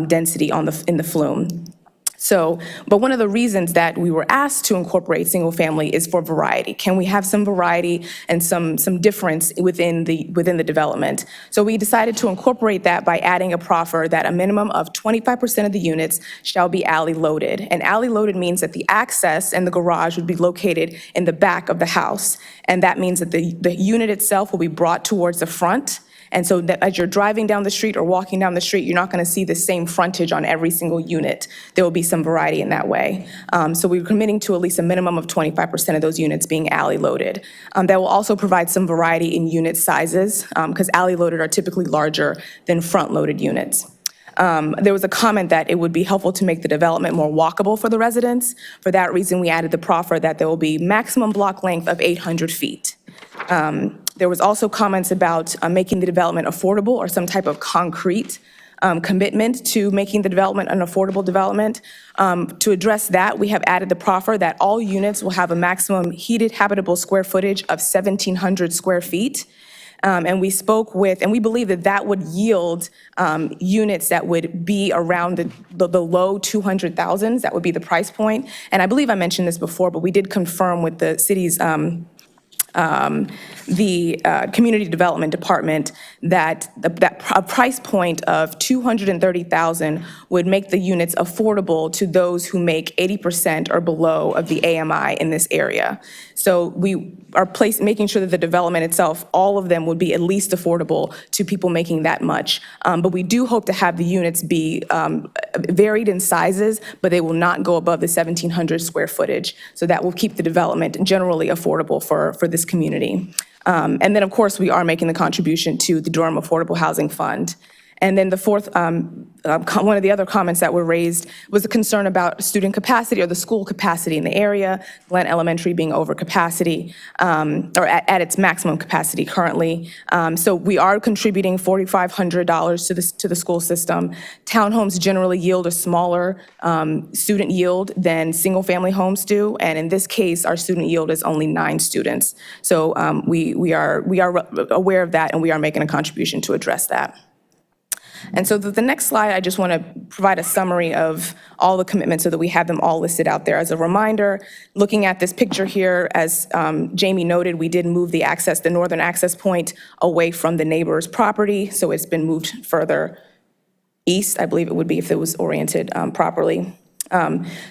density in the flume. So, but one of the reasons that we were asked to incorporate single family is for variety. Can we have some variety and some difference within the development? So we decided to incorporate that by adding a proffer that a minimum of 25% of the units shall be alley loaded. And alley loaded means that the access and the garage would be located in the back of the house. And that means that the unit itself will be brought towards the front. And so that as you're driving down the street or walking down the street, you're not going to see the same frontage on every single unit. There will be some variety in that way. So we're committing to at least a minimum of 25% of those units being alley loaded. That will also provide some variety in unit sizes because alley loaded are typically larger than front loaded units. There was a comment that it would be helpful to make the development more walkable for the residents. For that reason, we added the proffer that there will be maximum block length of 800 feet. There was also comments about making the development affordable or some type of concrete commitment to making the development an affordable development. To address that, we have added the proffer that all units will have a maximum heated habitable square footage of 1,700 square feet. And we spoke with, and we believe that that would yield units that would be around the low 200,000s. That would be the price point. And I believe I mentioned this before, but we did confirm with the city's community development department that a price point of $230,000 would make the units affordable to those who make 80% or below of the AMI in this area. So we are making sure that the development itself, all of them would be at least affordable to people making that much. But we do hope to have the units be varied in sizes, but they will not go above the 1,700 square footage. So that will keep the development generally affordable for this community. And then, of course, we are making the contribution to the Durham Affordable Housing Fund. And then the fourth, one of the other comments that were raised was a concern about student capacity or the school capacity in the area, Glenn Elementary being over capacity, or at its maximum capacity currently. So we are contributing $4,500 to the school system. Townhomes generally yield a smaller student yield than single-family homes do, and in this case, our student yield is only 9 students. So we are aware of that, and we are making a contribution to address that. And so the next slide, I just want to provide a summary of all the commitments so that we have them all listed out there. As a reminder, looking at this picture here, as Jamie noted, we did move the northern access point away from the neighbor's property, so it's been moved further east, I believe it would be if it was oriented properly.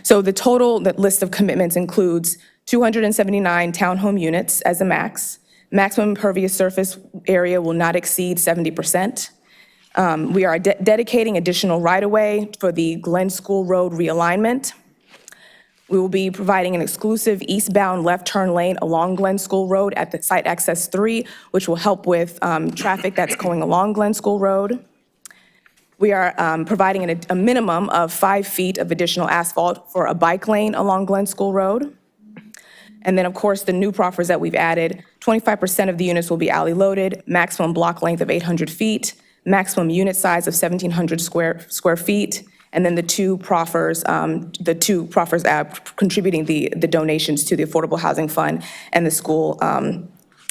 So the list of commitments includes 279 townhome units as a max. Maximum impervious surface area will not exceed 70%. We are dedicating additional right-of-way for the Glen School Road realignment. We will be providing an exclusive eastbound left turn lane along Glen School Road at the site access 3, which will help with traffic that's going along Glen School Road. We are providing a minimum of 5 feet of additional asphalt for a bike lane along Glen School Road. And then, of course, the new proffers that we've added, 25% of the units will be alley loaded, maximum block length of 800 feet, maximum unit size of 1,700 square feet, and then the two proffers contributing the donations to the Affordable Housing Fund and the school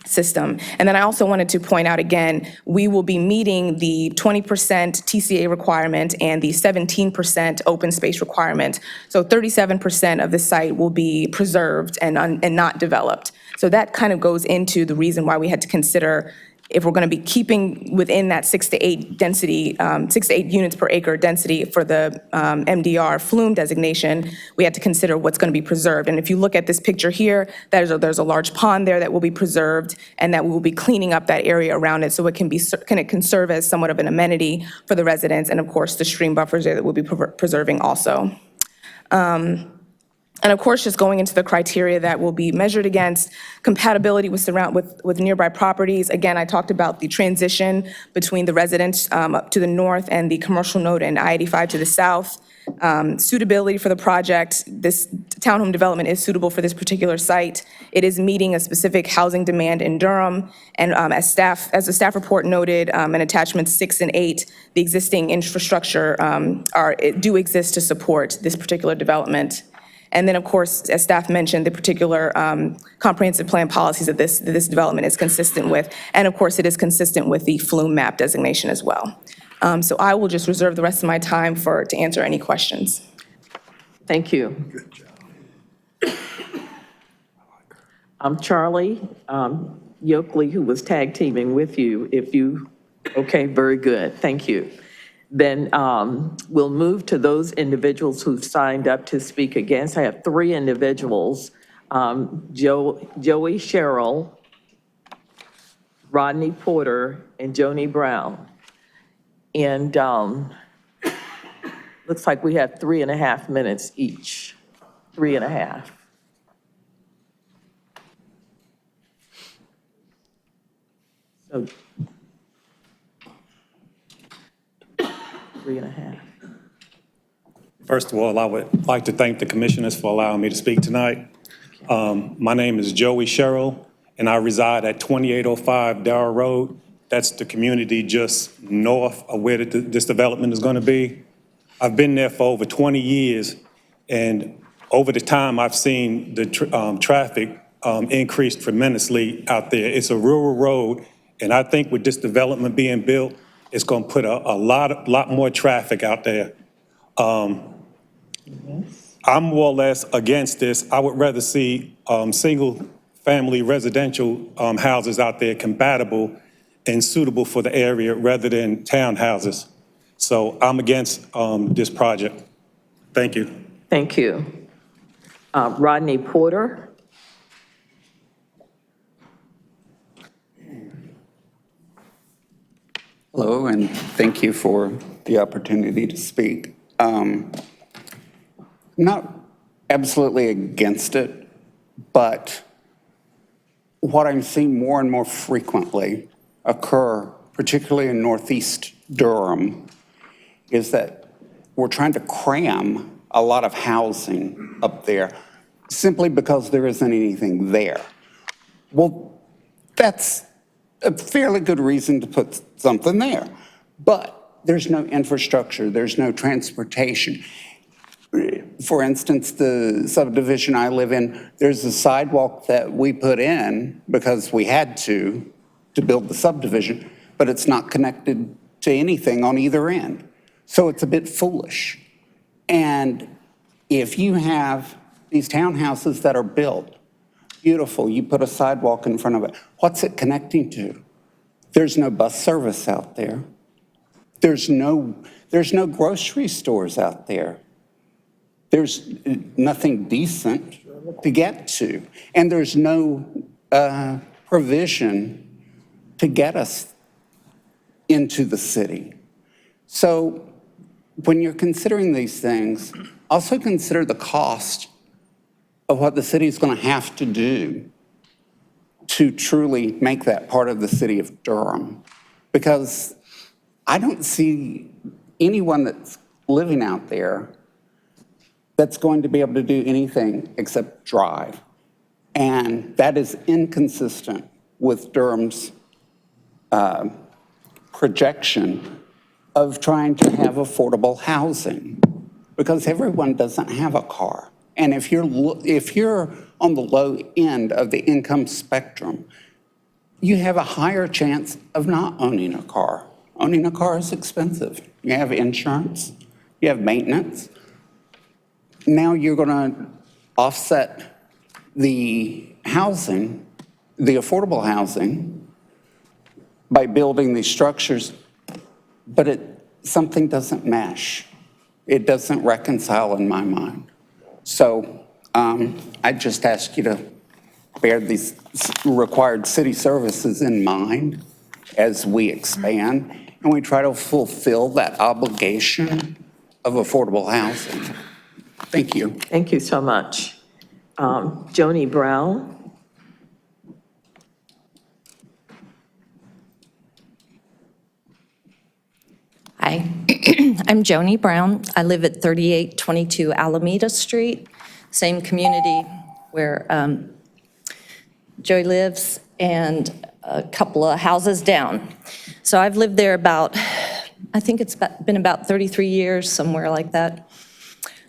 system. And then I also wanted to point out again, we will be meeting the 20% TCA requirement and the 17% open space requirement. So 37% of the site will be preserved and not developed. So that kind of goes into the reason why we had to consider if we're going to be keeping within that 6 to 8 density, 6 to 8 units per acre density for the MDR flume designation, we had to consider what's going to be preserved. And if you look at this picture here, there's a large pond there that will be preserved, and that we will be cleaning up that area around it so it can serve as somewhat of an amenity for the residents, and of course the stream buffers there that we'll be preserving also. And of course, just going into the criteria that will be measured against, compatibility with nearby properties. Again, I talked about the transition between the residents up to the north and the commercial node and I-85 to the south. Suitability for the project. This townhome development is suitable for this particular site. It is meeting a specific housing demand in Durham. And as the staff report noted in attachments 6 and 8, the existing infrastructure do exist to support this particular development. And then, of course, as staff mentioned, the particular comprehensive plan policies that this development is consistent with. And of course, it is consistent with the flume map designation as well. So I will just reserve the rest of my time to answer any questions. Thank you. Good job. I'm Charlie Yoakley, who was tag teaming with you. Okay, very good. Thank you. Then we'll move to those individuals who've signed up to speak against. I have 3 individuals, Joey Sherrill, Rodney Porter, and Joni Brown. And looks like we have 3.5 minutes each, 3.5. So 3.5. First of all, I would like to thank the commissioners for allowing me to speak tonight. My name is Joey Sherrill, and I reside at 2805 Durham Road. That's the community just north of where this development is going to be. I've been there for over 20 years, and over the time, I've seen the traffic increase tremendously out there. It's a rural road, and I think with this development being built, it's going to put a lot more traffic out there. I'm more or less against this. I would rather see single-family residential houses out there compatible and suitable for the area rather than townhouses. So I'm against this project. Thank you. Thank you. Rodney Porter. Hello, and thank you for the opportunity to speak. I'm not absolutely against it, but what I'm seeing more and more frequently occur, particularly in northeast Durham, is that we're trying to cram a lot of housing up there simply because there isn't anything there. Well, that's a fairly good reason to put something there. But there's no infrastructure, there's no transportation. For instance, the subdivision I live in, there's a sidewalk that we put in because we had to build the subdivision, but it's not connected to anything on either end. So it's a bit foolish. And if you have these townhouses that are built, beautiful, you put a sidewalk in front of it, what's it connecting to? There's no bus service out there. There's no grocery stores out there. There's nothing decent to get to. And there's no provision to get us into the city. So when you're considering these things, also consider the cost of what the city is going to have to do to truly make that part of the city of Durham. Because I don't see anyone that's living out there that's going to be able to do anything except drive. And that is inconsistent with Durham's projection of trying to have affordable housing, because everyone doesn't have a car. And if you're on the low end of the income spectrum, you have a higher chance of not owning a car. Owning a car is expensive. You have insurance, you have maintenance. Now you're going to offset the housing, the affordable housing, by building these structures, but something doesn't mesh. It doesn't reconcile in my mind. So I just ask you to bear these required city services in mind as we expand and we try to fulfill that obligation of affordable housing. Thank you. Thank you so much. Joni Brown. Hi, I'm Joni Brown. I live at 3822 Alameda Street, same community where Joey lives, and a couple of houses down. So I've lived there I think it's been about 33 years, somewhere like that.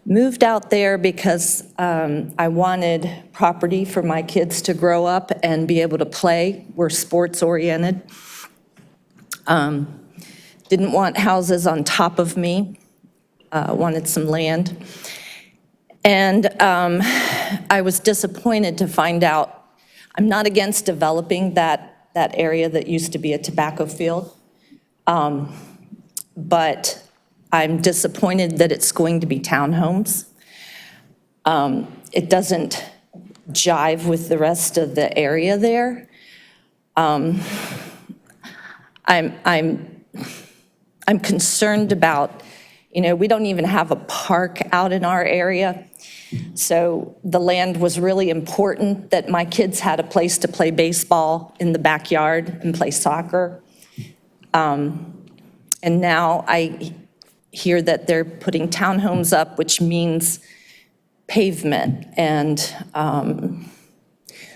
Moved out there because I wanted property for my kids to grow up and be able to play. We're sports oriented. Didn't want houses on top of me, wanted some land. And I was disappointed to find out, I'm not against developing that area that used to be a tobacco field, but I'm disappointed that it's going to be townhomes. It doesn't jive with the rest of the area there. I'm concerned about, we don't even have a park out in our area. So the land was really important that my kids had a place to play baseball in the backyard and play soccer. And now I hear that they're putting townhomes up, which means pavement. And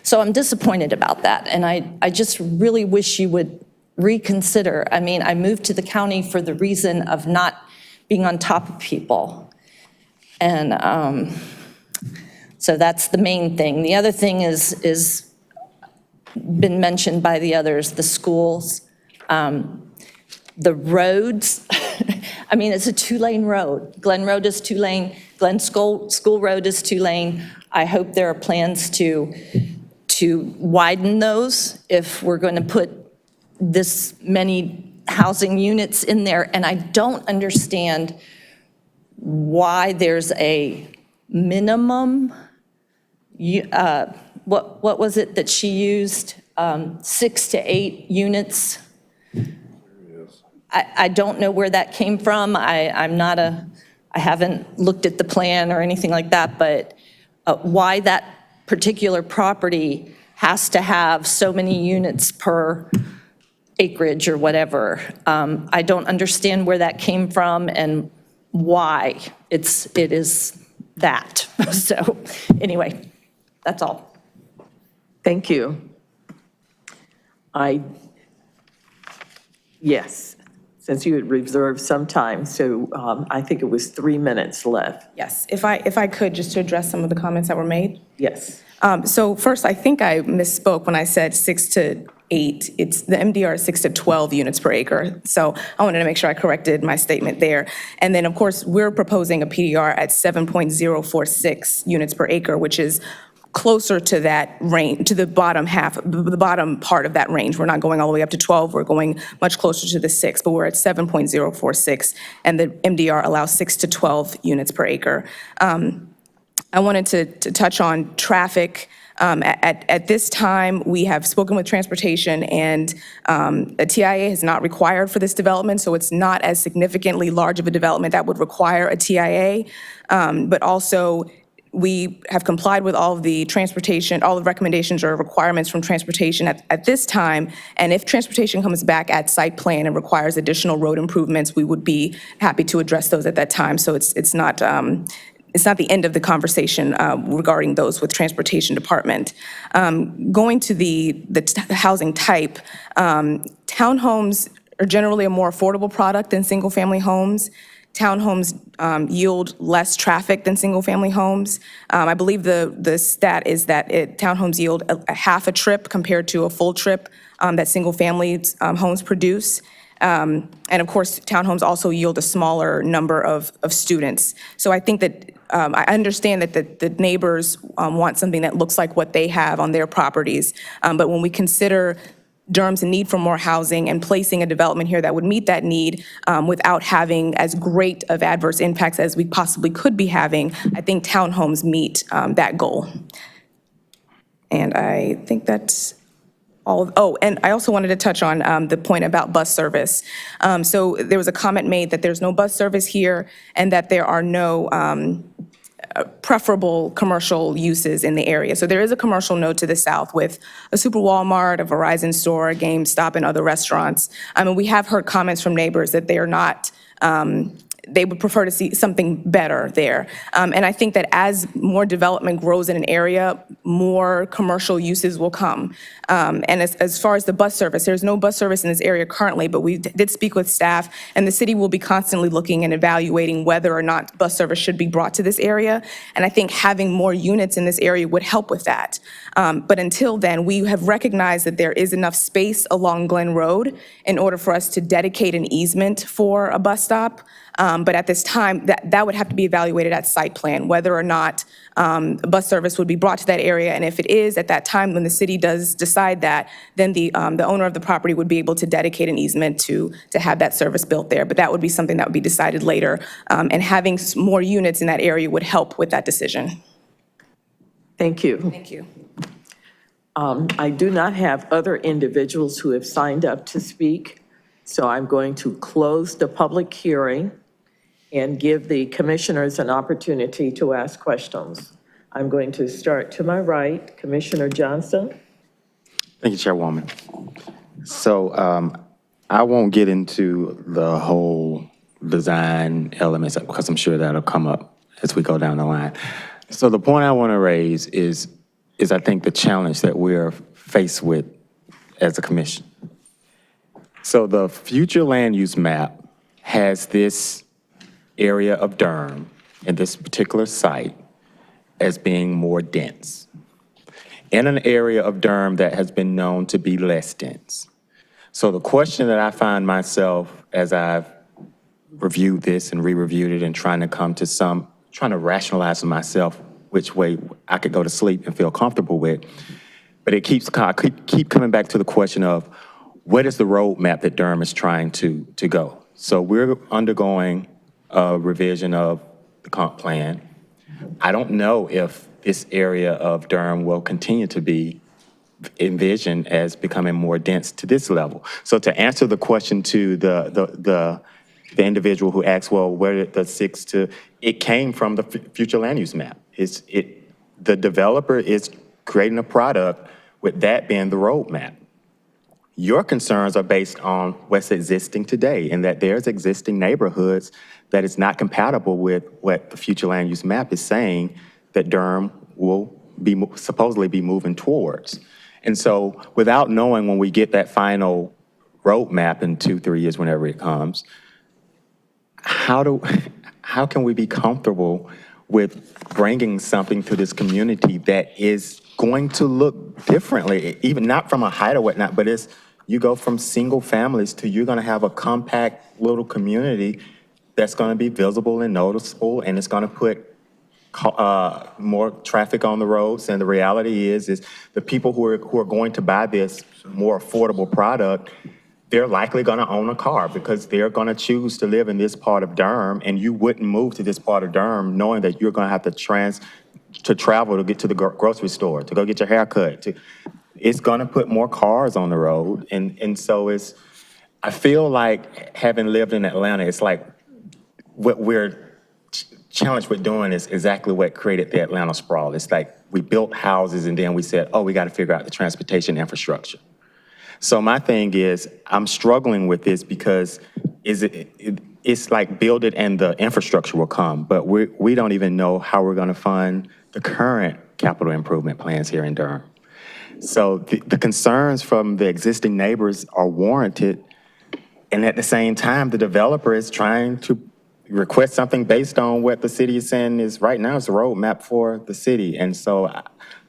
so I'm disappointed about that. And I just really wish you would reconsider. I mean, I moved to the county for the reason of not being on top of people. And so that's the main thing. The other thing is been mentioned by the others, the schools, the roads. I mean, it's a 2-lane road. Glenn Road is 2-lane, Glenn School Road is 2-lane. I hope there are plans to widen those if we're going to put this many housing units in there. And I don't understand why there's a minimum, what was it that she used? 6 to 8 units. I don't know where that came from. I haven't looked at the plan or anything like that, but why that particular property has to have so many units per acreage or whatever. I don't understand where that came from and why it is that. So anyway, that's all. Thank you. Yes, since you had reserved some time, so I think it was 3 minutes left. Yes, if I could, just to address some of the comments that were made. Yes. So first, I think I misspoke when I said 6 to 8. It's the MDR is 6 to 12 units per acre. So I wanted to make sure I corrected my statement there. And then, of course, we're proposing a PDR at 7.046 units per acre, which is closer to that range, to the bottom half, the bottom part of that range. We're not going all the way up to 12. We're going much closer to the 6, but we're at 7.046, and the MDR allows 6 to 12 units per acre. I wanted to touch on traffic. At this time, we have spoken with transportation, and a TIA is not required for this development, so it's not as significantly large of a development that would require a TIA. But also, we have complied with all of the transportation, all the recommendations or requirements from transportation at this time. And if transportation comes back at site plan and requires additional road improvements, we would be happy to address those at that time. So it's not the end of the conversation regarding those with Transportation Department. Going to the housing type, townhomes are generally a more affordable product than single-family homes. Townhomes yield less traffic than single-family homes. I believe the stat is that townhomes yield a half a trip compared to a full trip that single-family homes produce. And of course, townhomes also yield a smaller number of students. So I think that I understand that the neighbors want something that looks like what they have on their properties. But when we consider Durham's need for more housing and placing a development here that would meet that need without having as great of adverse impacts as we possibly could be having, I think townhomes meet that goal. And I think that's all. Oh, and I also wanted to touch on the point about bus service. So there was a comment made that there's no bus service here and that there are no preferable commercial uses in the area. So there is a commercial node to the south with a Super Walmart, a Verizon store, a GameStop, and other restaurants. And we have heard comments from neighbors that they are not, they would prefer to see something better there. And I think that as more development grows in an area, more commercial uses will come. And as far as the bus service, there's no bus service in this area currently, but we did speak with staff, and the city will be constantly looking and evaluating whether or not bus service should be brought to this area. And I think having more units in this area would help with that. But until then, we have recognized that there is enough space along Glenn Road in order for us to dedicate an easement for a bus stop. But at this time, that would have to be evaluated at site plan, whether or not bus service would be brought to that area. And if it is, at that time, when the city does decide that, then the owner of the property would be able to dedicate an easement to have that service built there. But that would be something that would be decided later. And having more units in that area would help with that decision. Thank you. Thank you. I do not have other individuals who have signed up to speak, so I'm going to close the public hearing and give the commissioners an opportunity to ask questions. I'm going to start to my right, Commissioner Johnson. Thank you, Chairwoman. So I won't get into the whole design elements because I'm sure that'll come up as we go down the line. So the point I want to raise is I think the challenge that we're faced with as a commission. So the future land use map has this area of Durham and this particular site as being more dense, in an area of Durham that has been known to be less dense. So the question that I find myself as I've reviewed this and re-reviewed it and trying to rationalize to myself which way I could go to sleep and feel comfortable with, but I keep coming back to the question of what is the roadmap that Durham is trying to go? So we're undergoing a revision of the comp plan. I don't know if this area of Durham will continue to be envisioned as becoming more dense to this level. So to answer the question to the individual who asked, well, where did the 6 to, it came from the future land use map. The developer is creating a product with that being the roadmap. Your concerns are based on what's existing today, and that there's existing neighborhoods that is not compatible with what the future land use map is saying that Durham will be supposedly be moving towards. And so without knowing when we get that final roadmap in 2-3 years, whenever it comes, how can we be comfortable with bringing something to this community that is going to look differently, even not from a height or whatnot, but it's, you go from single families to you're gonna have a compact little community that's gonna be visible and noticeable, and it's gonna put more traffic on the roads. And the reality is the people who are going to buy this more affordable product, they're likely going to own a car because they're going to choose to live in this part of Durham, and you wouldn't move to this part of Durham knowing that you're going to have to travel to get to the grocery store, to go get your hair cut. It's going to put more cars on the road. And so I feel like, having lived in Atlanta, it's like what we're challenged with doing is exactly what created the Atlanta sprawl. It's like we built houses and then we said, oh, we got to figure out the transportation infrastructure. So my thing is, I'm struggling with this because it's like build it and the infrastructure will come, but we don't even know how we're going to fund the current capital improvement plans here in Durham. So the concerns from the existing neighbors are warranted, and at the same time, the developer is trying to request something based on what the city is saying is right now is the roadmap for the city. And so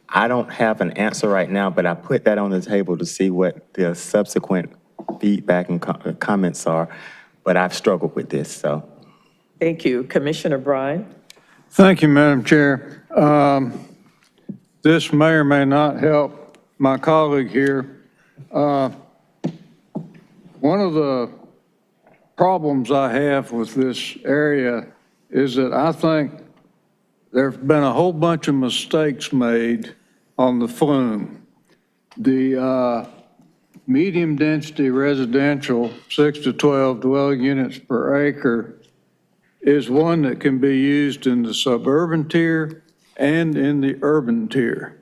I don't have an answer right now, but I put that on the table to see what the subsequent feedback and comments are. But I've struggled with this, so. Thank you. Commissioner Bryan? Thank you, Madam Chair. This may or may not help my colleague here. One of the problems I have with this area is that I think there have been a whole bunch of mistakes made on the flume. The medium density residential, 6 to 12 dwelling units per acre, is one that can be used in the suburban tier and in the urban tier.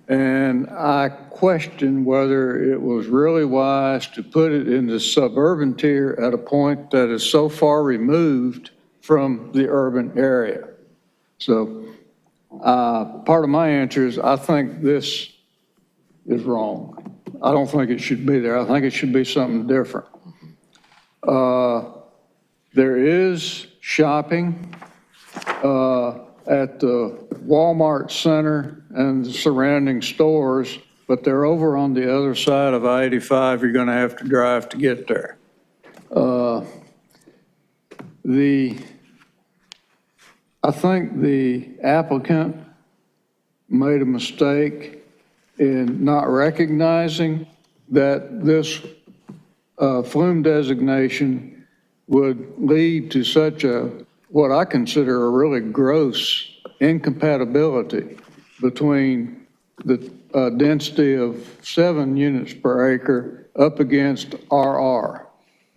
And I question whether it was really wise to put it in the suburban tier at a point that is so far removed from the urban area. So part of my answer is I think this is wrong. I don't think it should be there. I think it should be something different. There is shopping at the Walmart Center and the surrounding stores, but they're over on the other side of I-85. You're going to have to drive to get there. I think the applicant made a mistake in not recognizing that this flume designation would lead to such what I consider a really gross incompatibility between the density of 7 units per acre up against RR.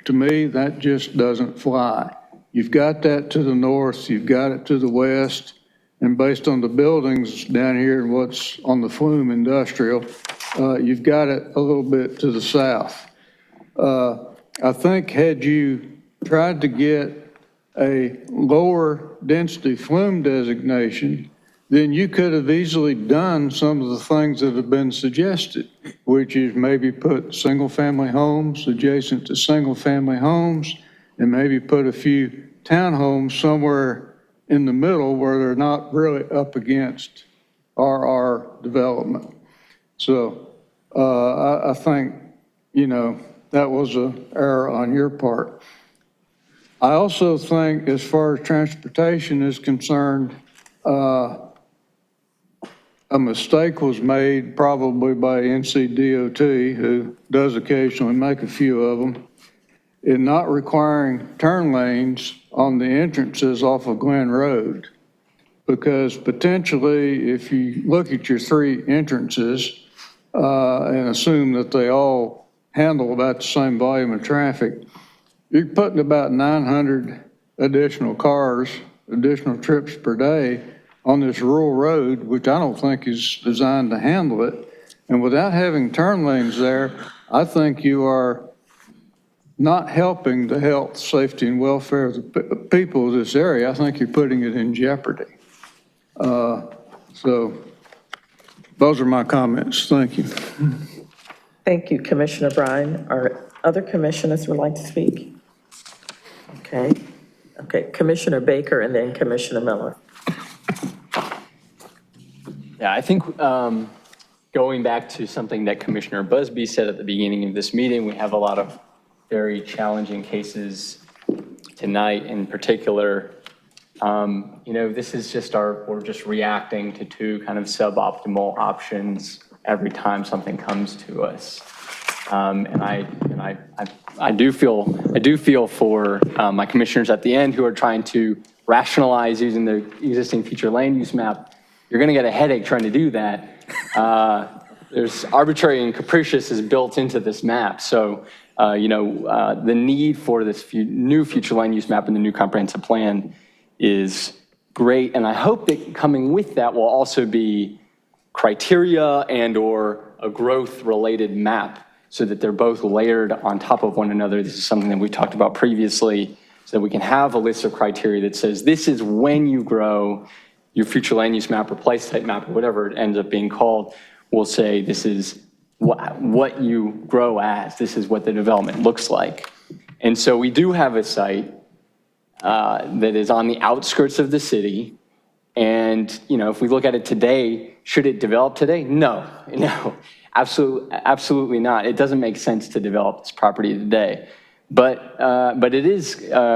To me, that just doesn't fly. You've got that to the north, you've got it to the west, and based on the buildings down here and what's on the flume industrial, you've got it a little bit to the south. I think had you tried to get a lower density flume designation, then you could have easily done some of the things that have been suggested, which is maybe put single family homes adjacent to single family homes, and maybe put a few townhomes somewhere in the middle where they're not really up against RR development. So I think, that was an error on your part. I also think, as far as transportation is concerned, a mistake was made probably by NCDOT, who does occasionally make a few of them, in not requiring turn lanes on the entrances off of Glenn Road. Because potentially, if you look at your 3 entrances and assume that they all handle about the same volume of traffic, you're putting about 900 additional cars, additional trips per day on this rural road, which I don't think is designed to handle it. And without having turn lanes there, I think you are not helping the health, safety, and welfare of the people of this area. I think you're putting it in jeopardy. So those are my comments. Thank you. Thank you, Commissioner Bryan. Are other commissioners would like to speak? Okay. Okay, Commissioner Baker and then Commissioner Miller. Yeah, I think going back to something that Commissioner Busby said at the beginning of this meeting, we have a lot of very challenging cases tonight in particular. This is just we're just reacting to two kind of suboptimal options every time something comes to us. And I do feel for my commissioners at the end who are trying to rationalize using the existing future land use map. You're going to get a headache trying to do that. There's arbitrary and capricious is built into this map. So, the need for this new future land use map and the new comprehensive plan is great. And I hope that coming with that will also be criteria and or a growth related map so that they're both layered on top of one another. This is something that we've talked about previously, so that we can have a list of criteria that says this is when you grow. Your future land use map or place type map or whatever it ends up being called will say this is what you grow as. This is what the development looks like. And so we do have a site that is on the outskirts of the city. And, if we look at it today, should it develop today? No, absolutely not. It doesn't make sense to develop this property today. But it is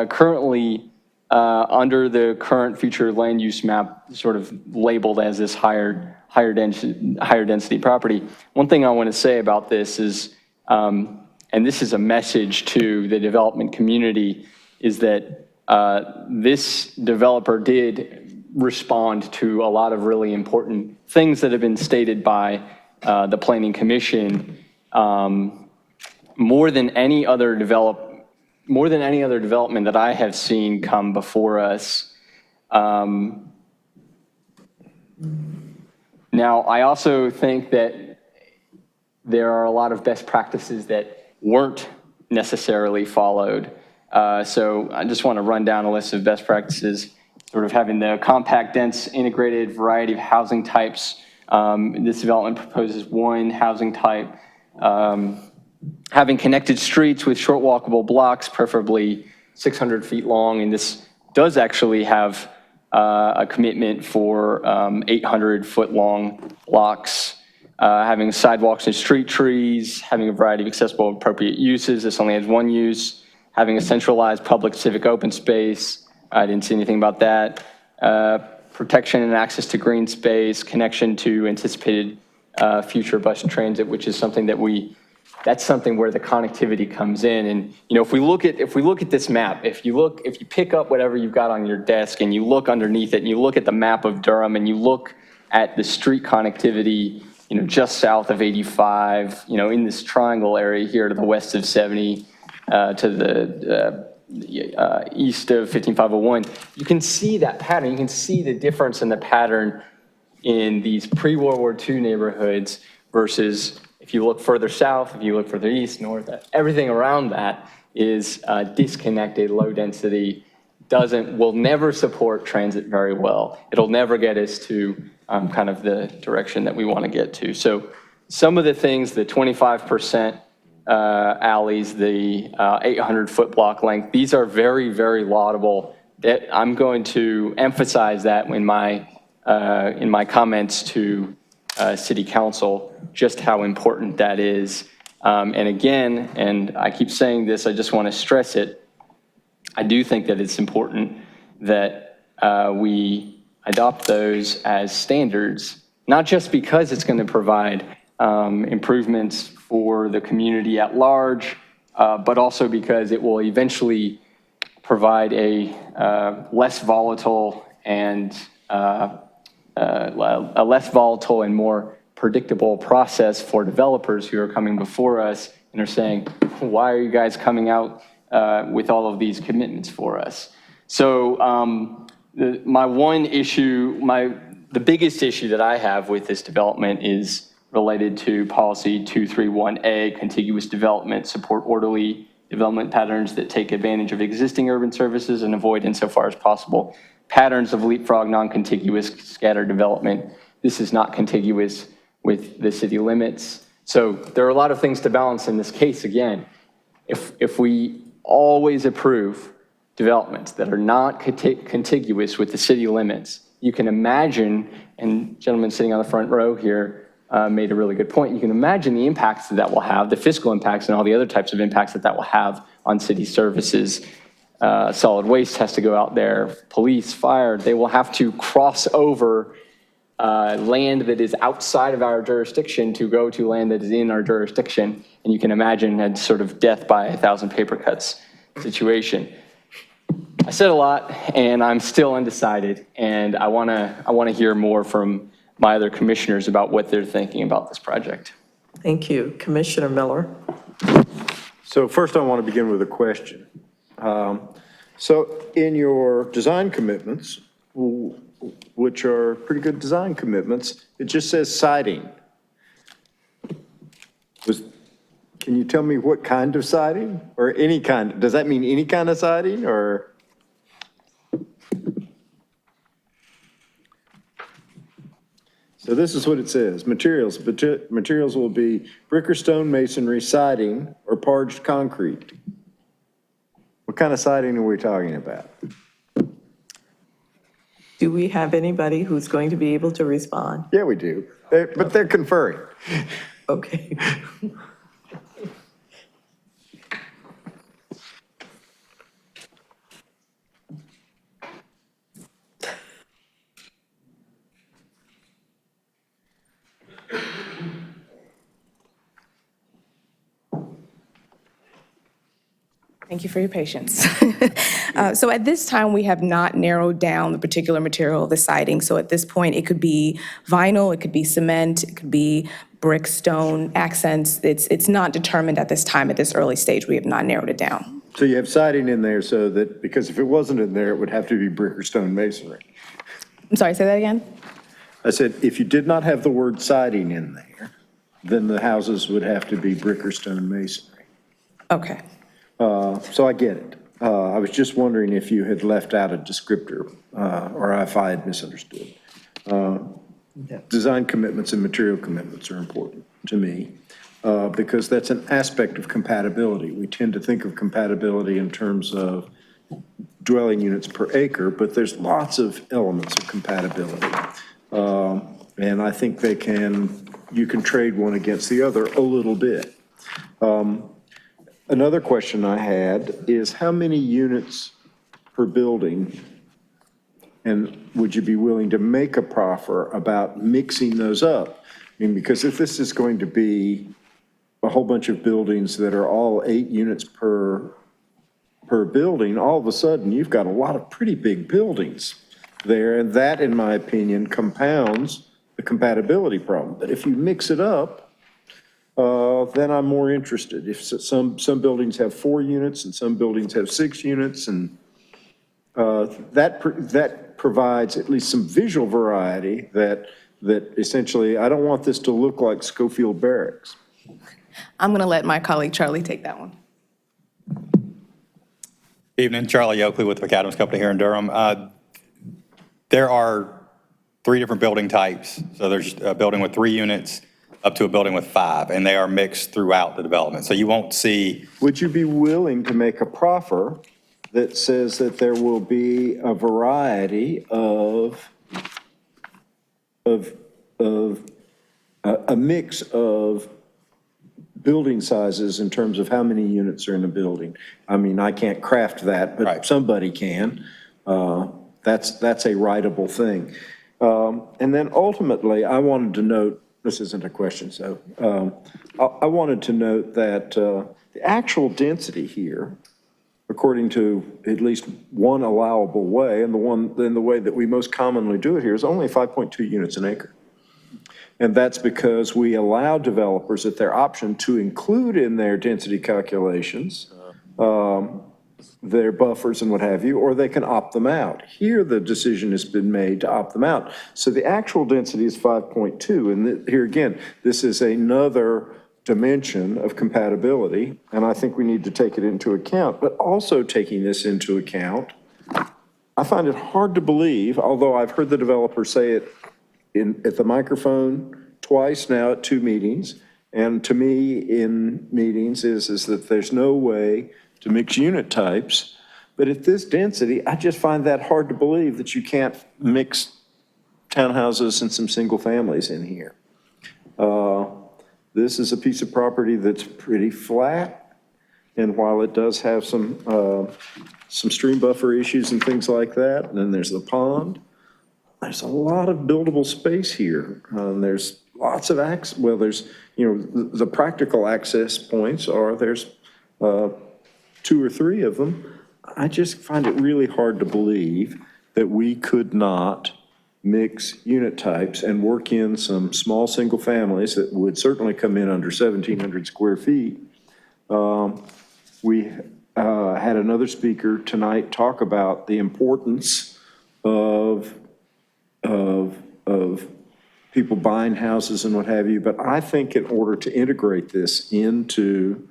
currently under the current future land use map sort of labeled as this higher density property. One thing I want to say about this is, and this is a message to the development community, is that this developer did respond to a lot of really important things that have been stated by the Planning Commission. More than any other development that I have seen come before us. Now, I also think that there are a lot of best practices that weren't necessarily followed. So I just want to run down a list of best practices, sort of having the compact, dense, integrated variety of housing types. This development proposes one housing type. Having connected streets with short walkable blocks, preferably 600 feet long. And this does actually have a commitment for 800-foot long blocks. Having sidewalks and street trees, having a variety of accessible and appropriate uses. This only has one use. Having a centralized public civic open space. I didn't see anything about that. Protection and access to green space, connection to anticipated future bus transit, which is something that that's something where the connectivity comes in. And if we look at this map, if you pick up whatever you've got on your desk and you look underneath it and you look at the map of Durham and you look at the street connectivity, just south of 85, in this triangle area here to the west of 70, to the east of 15501, you can see that pattern. You can see the difference in the pattern in these pre-World War II neighborhoods versus if you look further south, if you look further east, north, everything around that is disconnected, low density, will never support transit very well. It'll never get us to kind of the direction that we want to get to. So some of the things, the 25% alleys, the 800-foot block length, these are very, very laudable. I'm going to emphasize that in my comments to City Council, just how important that is. And again, and I keep saying this, I just want to stress it, I do think that it's important that we adopt those as standards, not just because it's going to provide improvements for the community at large, but also because it will eventually provide a less volatile and more predictable process for developers who are coming before us and are saying, why are you guys coming out with all of these commitments for us? So the biggest issue that I have with this development is related to policy 231A, contiguous development, support orderly development patterns that take advantage of existing urban services and avoid, insofar as possible, patterns of leapfrog, non-contiguous, scattered development. This is not contiguous with the city limits. So there are a lot of things to balance in this case. Again, if we always approve developments that are not contiguous with the city limits, you can imagine, and gentleman sitting on the front row here made a really good point, you can imagine the impacts that will have, the fiscal impacts and all the other types of impacts that will have on city services. Solid waste has to go out there, police, fire, they will have to cross over land that is outside of our jurisdiction to go to land that is in our jurisdiction. And you can imagine a sort of death by 1,000 paper cuts situation. I said a lot and I'm still undecided, and I want to hear more from my other commissioners about what they're thinking about this project. Thank you. Commissioner Miller. So first I want to begin with a question. So in your design commitments, which are pretty good design commitments, it just says siding. Can you tell me what kind of siding, or any kind? Does that mean any kind of siding, or? So this is what it says. Materials will be brick or stone masonry, siding, or parged concrete. What kind of siding are we talking about? Do we have anybody who's going to be able to respond? Yeah, we do, but they're conferring. Okay. Thank you for your patience. So at this time, we have not narrowed down the particular material of the siding. So at this point, it could be vinyl, it could be cement, it could be brick, stone, accents. It's not determined at this time. At this early stage, we have not narrowed it down. So you have siding in there so that, because if it wasn't in there, it would have to be brick or stone masonry. I'm sorry, say that again? I said, if you did not have the word siding in there, then the houses would have to be brick or stone masonry. Okay. So I get it. I was just wondering if you had left out a descriptor, or if I had misunderstood. Design commitments and material commitments are important to me, because that's an aspect of compatibility. We tend to think of compatibility in terms of dwelling units per acre, but there's lots of elements of compatibility. And I think you can trade one against the other a little bit. Another question I had is how many units per building, and would you be willing to make a proffer about mixing those up? I mean, because if this is going to be a whole bunch of buildings that are all 8 units per building, all of a sudden you've got a lot of pretty big buildings there, and that, in my opinion, compounds the compatibility problem. But if you mix it up, then I'm more interested. If some buildings have 4 units and some buildings have 6 units, and that provides at least some visual variety that essentially, I don't want this to look like Schofield Barracks. I'm going to let my colleague Charlie take that one. Evening, Charlie Oakley with McAdams Company here in Durham. There are 3 different building types. So there's a building with 3 units up to a building with 5, and they are mixed throughout the development. So you won't see. Would you be willing to make a proffer that says that there will be a variety of a mix of building sizes in terms of how many units are in a building? I mean, I can't craft that, but somebody can. That's a writable thing. And then ultimately, I wanted to note, this isn't a question, so I wanted to note that the actual density here, according to at least one allowable way, and the way that we most commonly do it here, is only 5.2 units an acre. And that's because we allow developers at their option to include in their density calculations their buffers and what have you, or they can opt them out. Here, the decision has been made to opt them out. So the actual density is 5.2, and here again, this is another dimension of compatibility, and I think we need to take it into account. But also taking this into account, I find it hard to believe, although I've heard the developer say it at the microphone twice now at 2 meetings, and to me in meetings is that there's no way to mix unit types. But at this density, I just find that hard to believe that you can't mix townhouses and some single families in here. This is a piece of property that's pretty flat. And while it does have some stream buffer issues and things like that, and then there's the pond, there's a lot of buildable space here. There's lots of there's, the practical access points are, there's 2 or 3 of them. I just find it really hard to believe that we could not mix unit types and work in some small single families that would certainly come in under 1,700 square feet. We had another speaker tonight talk about the importance of people buying houses and what have you, but I think in order to integrate this into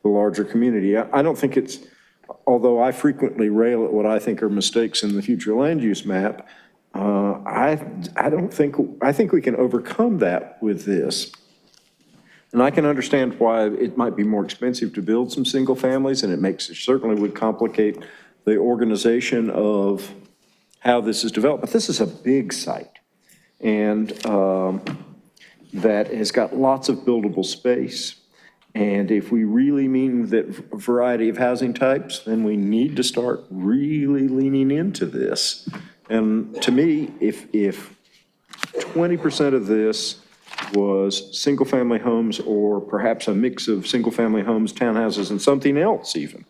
the larger community, I don't think it's, although I frequently rail at what I think are mistakes in the future land use map, I think we can overcome that with this. And I can understand why it might be more expensive to build some single families, and it certainly would complicate the organization of how this is developed. But this is a big site, and that has got lots of buildable space. And if we really mean that variety of housing types, then we need to start really leaning into this. And to me, if 20% of this was single-family homes, or perhaps a mix of single-family homes, townhouses, and something else even,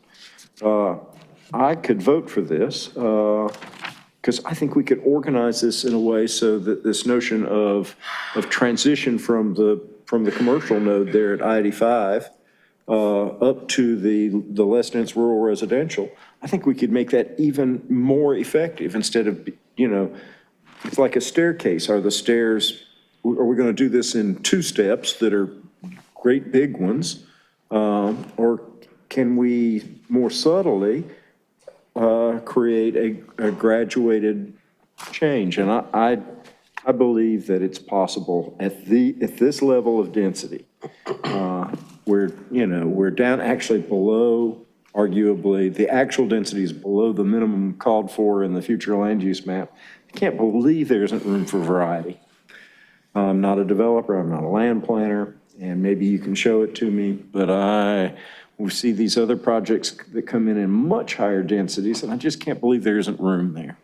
I could vote for this, because I think we could organize this in a way so that this notion of transition from the commercial node there at I-85 up to the less dense rural residential, I think we could make that even more effective instead of, it's like a staircase. Are the stairs, are we going to do this in 2 steps that are great big ones? Or can we more subtly create a graduated change? And I believe that it's possible at this level of density. We're down actually below, arguably, the actual density is below the minimum called for in the future land use map. I can't believe there isn't room for variety. I'm not a developer, I'm not a land planner, and maybe you can show it to me, but we see these other projects that come in much higher densities, and I just can't believe there isn't room there.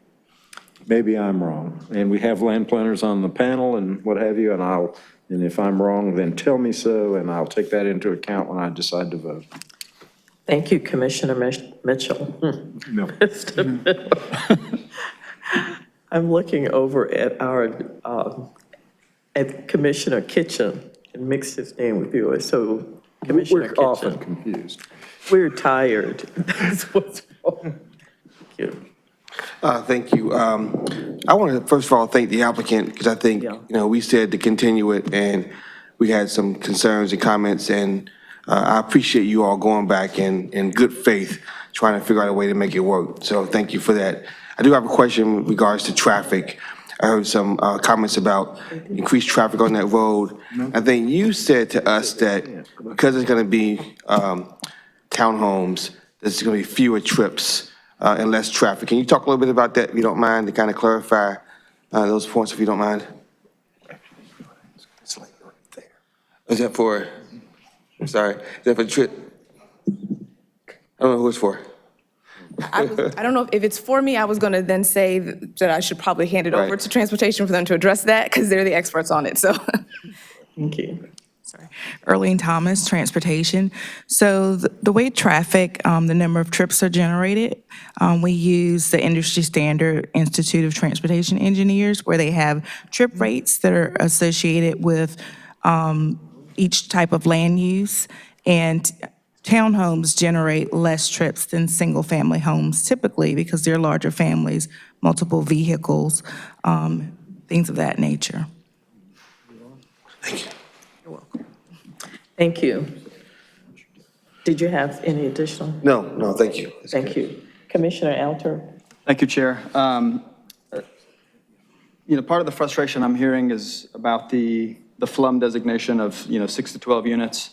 Maybe I'm wrong, and we have land planners on the panel and what have you, and if I'm wrong, then tell me so, and I'll take that into account when I decide to vote. Thank you, Commissioner Mitchell. No. I'm looking over at at Commissioner Kitchen and mixed his name with yours. So Commissioner Kitchen. We're often confused. We're tired. That's what's wrong. Thank you. Thank you. I want to first of all thank the applicant, because I think, we said to continue it, and we had some concerns and comments, and I appreciate you all going back in good faith, trying to figure out a way to make it work. So thank you for that. I do have a question with regards to traffic. I heard some comments about increased traffic on that road. I think you said to us that because it's going to be townhomes, there's going to be fewer trips and less traffic. Can you talk a little bit about that, if you don't mind, to kind of clarify those points, if you don't mind? It's like right there. Is that for, I'm sorry, is that for the trip? I don't know who it's for. I don't know if it's for me. I was going to then say that I should probably hand it over to transportation for them to address that, because they're the experts on it, so. Thank you. Sorry. Earlene Thomas, Transportation. So the way traffic, the number of trips are generated, we use the industry standard Institute of Transportation Engineers, where they have trip rates that are associated with each type of land use. And townhomes generate less trips than single-family homes typically because they're larger families, multiple vehicles, things of that nature. Thank you. Did you have any additional? No, thank you. Thank you. Commissioner Alter? Thank you, Chair. Part of the frustration I'm hearing is about the FLUM designation of, 6 to 12 units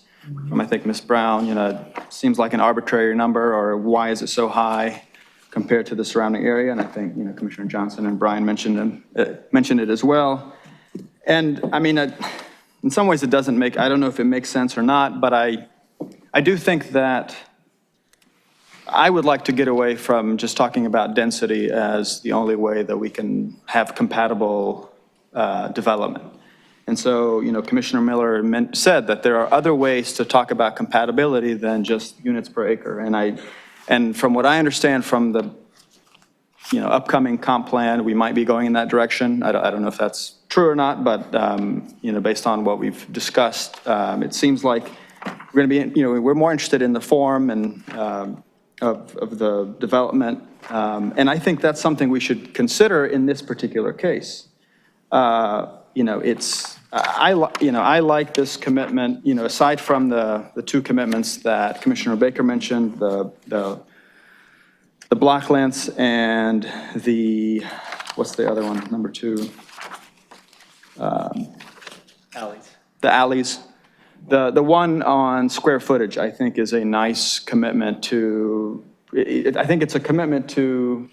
from, I think, Ms. Brown. It seems like an arbitrary number, or why is it so high compared to the surrounding area? And I think, Commissioner Johnson and Brian mentioned it as well. And I mean, in some ways it doesn't make, I don't know if it makes sense or not, but I do think that I would like to get away from just talking about density as the only way that we can have compatible development. And so, Commissioner Miller said that there are other ways to talk about compatibility than just units per acre. And from what I understand from the, upcoming comp plan, we might be going in that direction. I don't know if that's true or not, but, based on what we've discussed, it seems like we're going to be, we're more interested in the form and of the development. And I think that's something we should consider in this particular case. I like this commitment, aside from the two commitments that Commissioner Baker mentioned, the block lengths and what's the other one, number 2? Alleys. The alleys. The one on square footage, I think, is a nice commitment to, I think it's a commitment to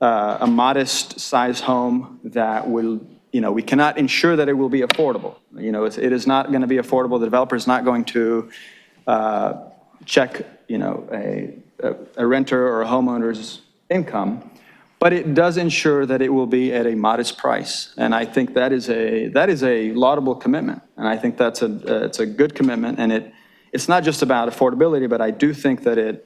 a modest size home that will, we cannot ensure that it will be affordable. It is not going to be affordable. The developer is not going to check, a renter or a homeowner's income, but it does ensure that it will be at a modest price. And I think that is a laudable commitment. And I think it's a good commitment. And it's not just about affordability, but I do think that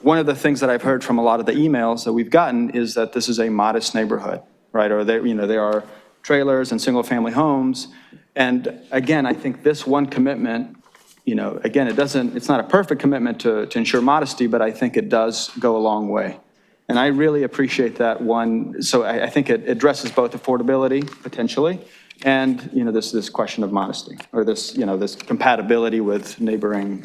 one of the things that I've heard from a lot of the emails that we've gotten is that this is a modest neighborhood, right? Or there are trailers and single family homes. And again, I think this one commitment, again, it's not a perfect commitment to ensure modesty, but I think it does go a long way. And I really appreciate that one. So I think it addresses both affordability potentially and, this question of modesty, or this compatibility with neighboring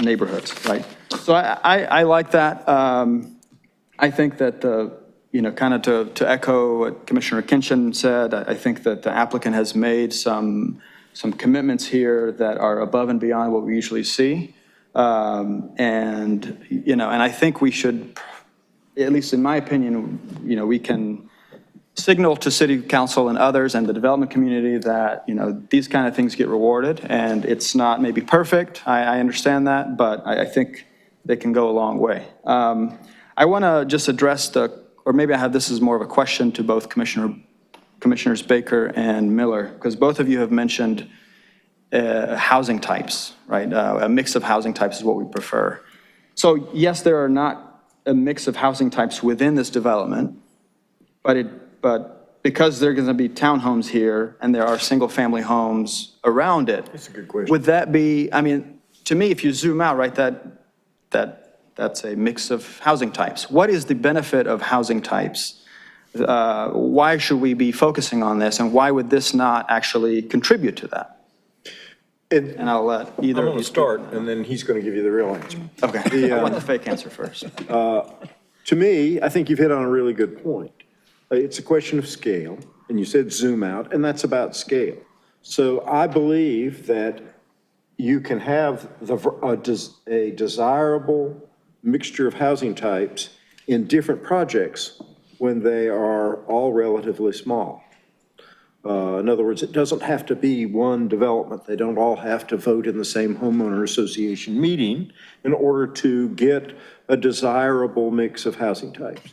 neighborhoods, right? So I like that. I think that kind of to echo what Commissioner Kinchin said, I think that the applicant has made some commitments here that are above and beyond what we usually see. And I think we should, at least in my opinion, we can signal to City Council and others and the development community that, these kind of things get rewarded, and it's not maybe perfect. I understand that, but I think they can go a long way. I want to just address or maybe I have this as more of a question to both Commissioners Baker and Miller, because both of you have mentioned housing types, right? A mix of housing types is what we prefer. So yes, there are not a mix of housing types within this development, but because there are going to be townhomes here and there are single family homes around it. That's a good question. Would that be, to me, if you zoom out, right, that's a mix of housing types. What is the benefit of housing types? Why should we be focusing on this, and why would this not actually contribute to that? And I'll let either I'm of going you to start, and then he's going to give you the real answer. Okay, I want the fake answer first. To me, I think you've hit on a really good point. It's a question of scale, and you said zoom out, and that's about scale. So I believe that you can have a desirable mixture of housing types in different projects when they are all relatively small. In other words, it doesn't have to be one development. They don't all have to vote in the same homeowner association meeting in order to get a desirable mix of housing types.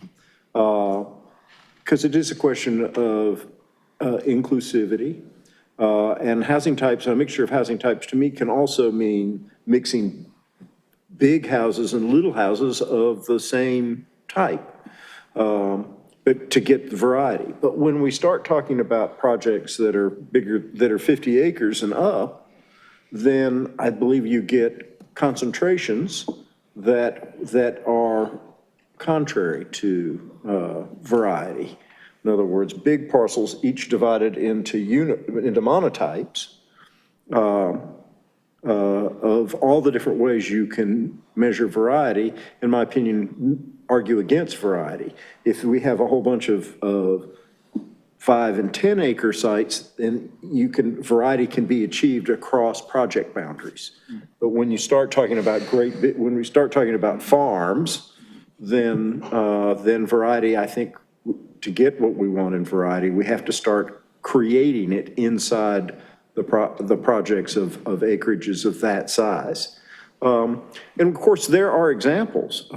Because it is a question of inclusivity. And housing types, a mixture of housing types to me can also mean mixing big houses and little houses of the same type. But to get the variety. But when we start talking about projects that are bigger, that are 50 acres and up, then I believe you get concentrations that are contrary to variety. In other words, big parcels each divided into monotypes of all the different ways you can measure variety, in my opinion, argue against variety. If we have a whole bunch of 5 and 10 acre sites, then variety can be achieved across project boundaries. But when you start talking about when we start talking about farms, then variety, I think, to get what we want in variety, we have to start creating it inside the projects of acreages of that size. And of course, there are examples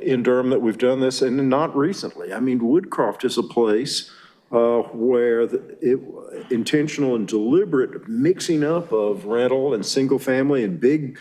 in Durham that we've done this, and not recently. I mean, Woodcroft is a place where intentional and deliberate mixing up of rental and single family and big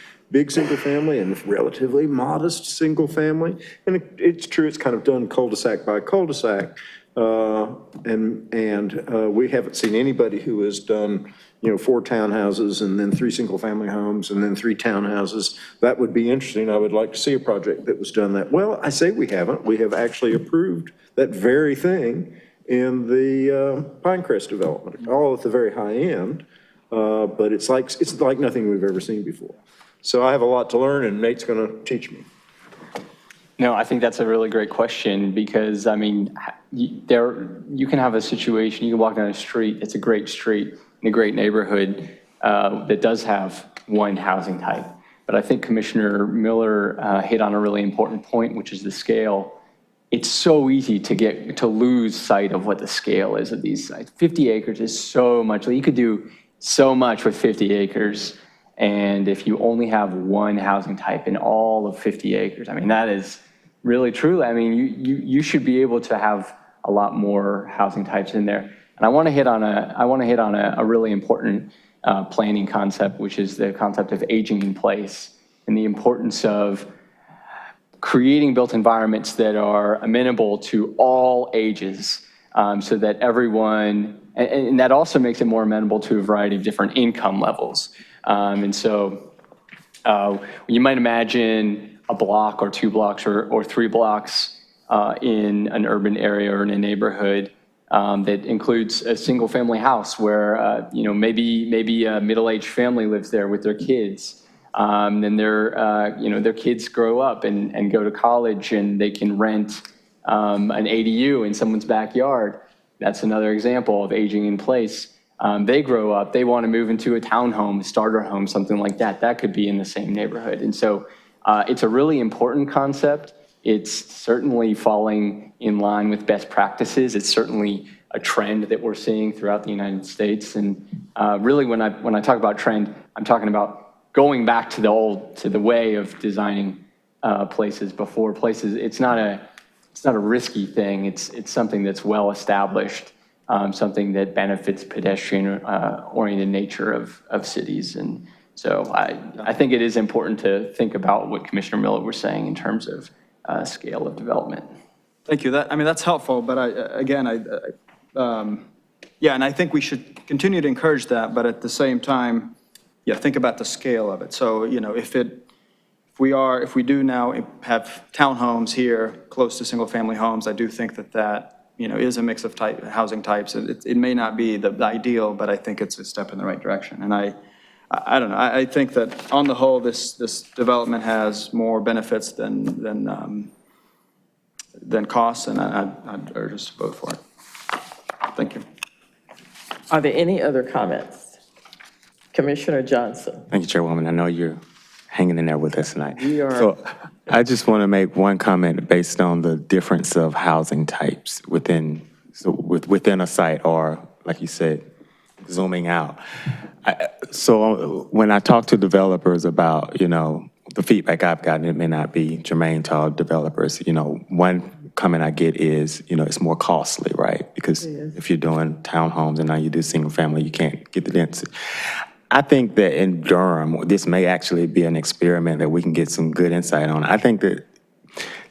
single family and relatively modest single family. And it's true, it's kind of done cul-de-sac by cul-de-sac. And we haven't seen anybody who has done, 4 townhouses and then 3 single family homes and then 3 townhouses. That would be interesting. I would like to see a project that was done that. Well, I say we haven't. We have actually approved that very thing in the Pinecrest development, all at the very high end. But it's like nothing we've ever seen before. So I have a lot to learn, and Nate's going to teach me. No, I think that's a really great question because, I mean, you can have a situation, you can walk down a street, it's a great street in a great neighborhood that does have one housing type. But I think Commissioner Miller hit on a really important point, which is the scale. It's so easy to lose sight of what the scale is of these sites. 50 acres is so much. You could do so much with 50 acres. And if you only have one housing type in all of 50 acres, I mean, that is really true. I mean, you should be able to have a lot more housing types in there. And I want to hit on a really important planning concept, which is the concept of aging in place and the importance of creating built environments that are amenable to all ages, so that everyone, and that also makes it more amenable to a variety of different income levels. And so you might imagine a block or 2 blocks or 3 blocks in an urban area or in a neighborhood that includes a single family house where maybe a middle-aged family lives there with their kids. Then their kids grow up and go to college and they can rent an ADU in someone's backyard. That's another example of aging in place. They grow up, they want to move into a townhome, a starter home, something like that. That could be in the same neighborhood. And so it's a really important concept. It's certainly falling in line with best practices. It's certainly a trend that we're seeing throughout the United States. And really, when I talk about trend, I'm talking about going back to the way of designing places before. It's not a risky thing. It's something that's well established, something that benefits pedestrian oriented nature of cities. And so I think it is important to think about what Commissioner Miller was saying in terms of scale of development. Thank you. That's helpful, but and I think we should continue to encourage that, but at the same time, think about the scale of it. So, if we do now have townhomes here close to single family homes, I do think that is a mix of housing types. It may not be the ideal, but I think it's a step in the right direction. And I don't know. I think that on the whole, this development has more benefits than costs, and I'd urge us to vote for it. Thank you. Are there any other comments? Commissioner Johnson. Thank you, Chairwoman. I know you're hanging in there with us tonight. We are. So I just want to make one comment based on the difference of housing types within a site, or like you said, zooming out. So when I talk to developers about, the feedback I've gotten, it may not be germane to all developers. One comment I get is, it's more costly, right? Because if you're doing townhomes and now you do single family, you can't get the density. I think that in Durham, this may actually be an experiment that we can get some good insight on. I think that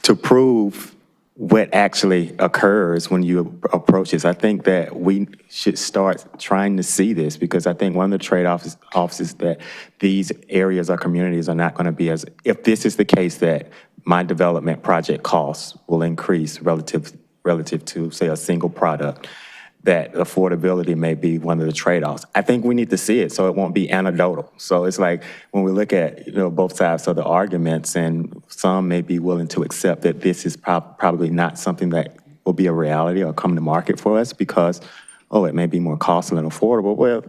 to prove what actually occurs when you approach this. I think that we should start trying to see this, because I think one of the trade-offs is that these areas or communities are not going to be as, if this is the case, that my development project costs will increase relative to, say, a single product, that affordability may be one of the trade-offs. I think we need to see it so it won't be anecdotal. So it's like when we look at, both sides of the arguments, and some may be willing to accept that this is probably not something that will be a reality or come to market for us because, it may be more costly than affordable. Well,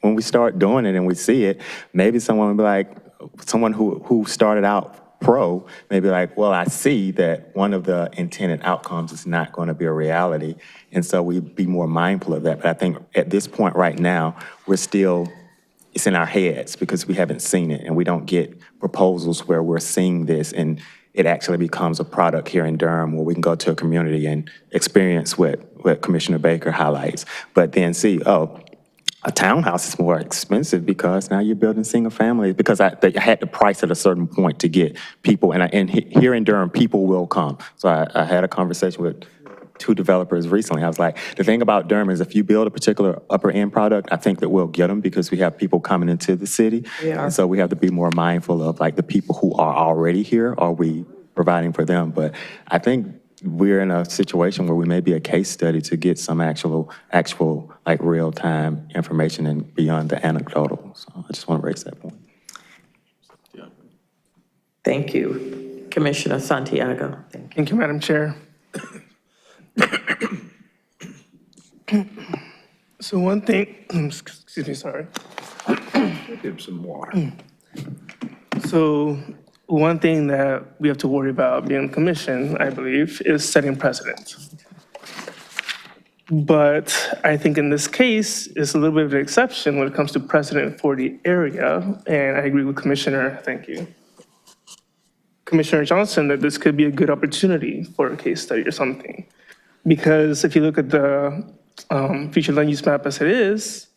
when we start doing it and we see it, maybe someone will be like, someone who started out pro may be like, well, I see that one of the intended outcomes is not going to be a reality. And so we be more mindful of that. But I think at this point right now, it's in our heads because we haven't seen it, and we don't get proposals where we're seeing this and it actually becomes a product here in Durham where we can go to a community and experience what Commissioner Baker highlights, but then see, a townhouse is more expensive because now you're building single families, because they had to price at a certain point to get people, and here in Durham, people will come. So I had a conversation with 2 developers recently. I was like, the thing about Durham is if you build a particular upper end product, I think that we'll get them because we have people coming into the city. Yeah. And so we have to be more mindful of like the people who are already here, are we providing for them? But I think we're in a situation where we may be a case study to get some actual like real-time information and beyond the anecdotal. So I just want to raise that point. Thank you. Commissioner Santiago. Thank you, Madam Chair. So one thing, excuse me, sorry. Give some water. So one thing that we have to worry about being commission, I believe, is setting precedent. But I think in this case, it's a little bit of an exception when it comes to precedent for the area. And I agree with Commissioner, thank you, Commissioner Johnson, that this could be a good opportunity for a case study or something. Because if you look at the future land use map as it is,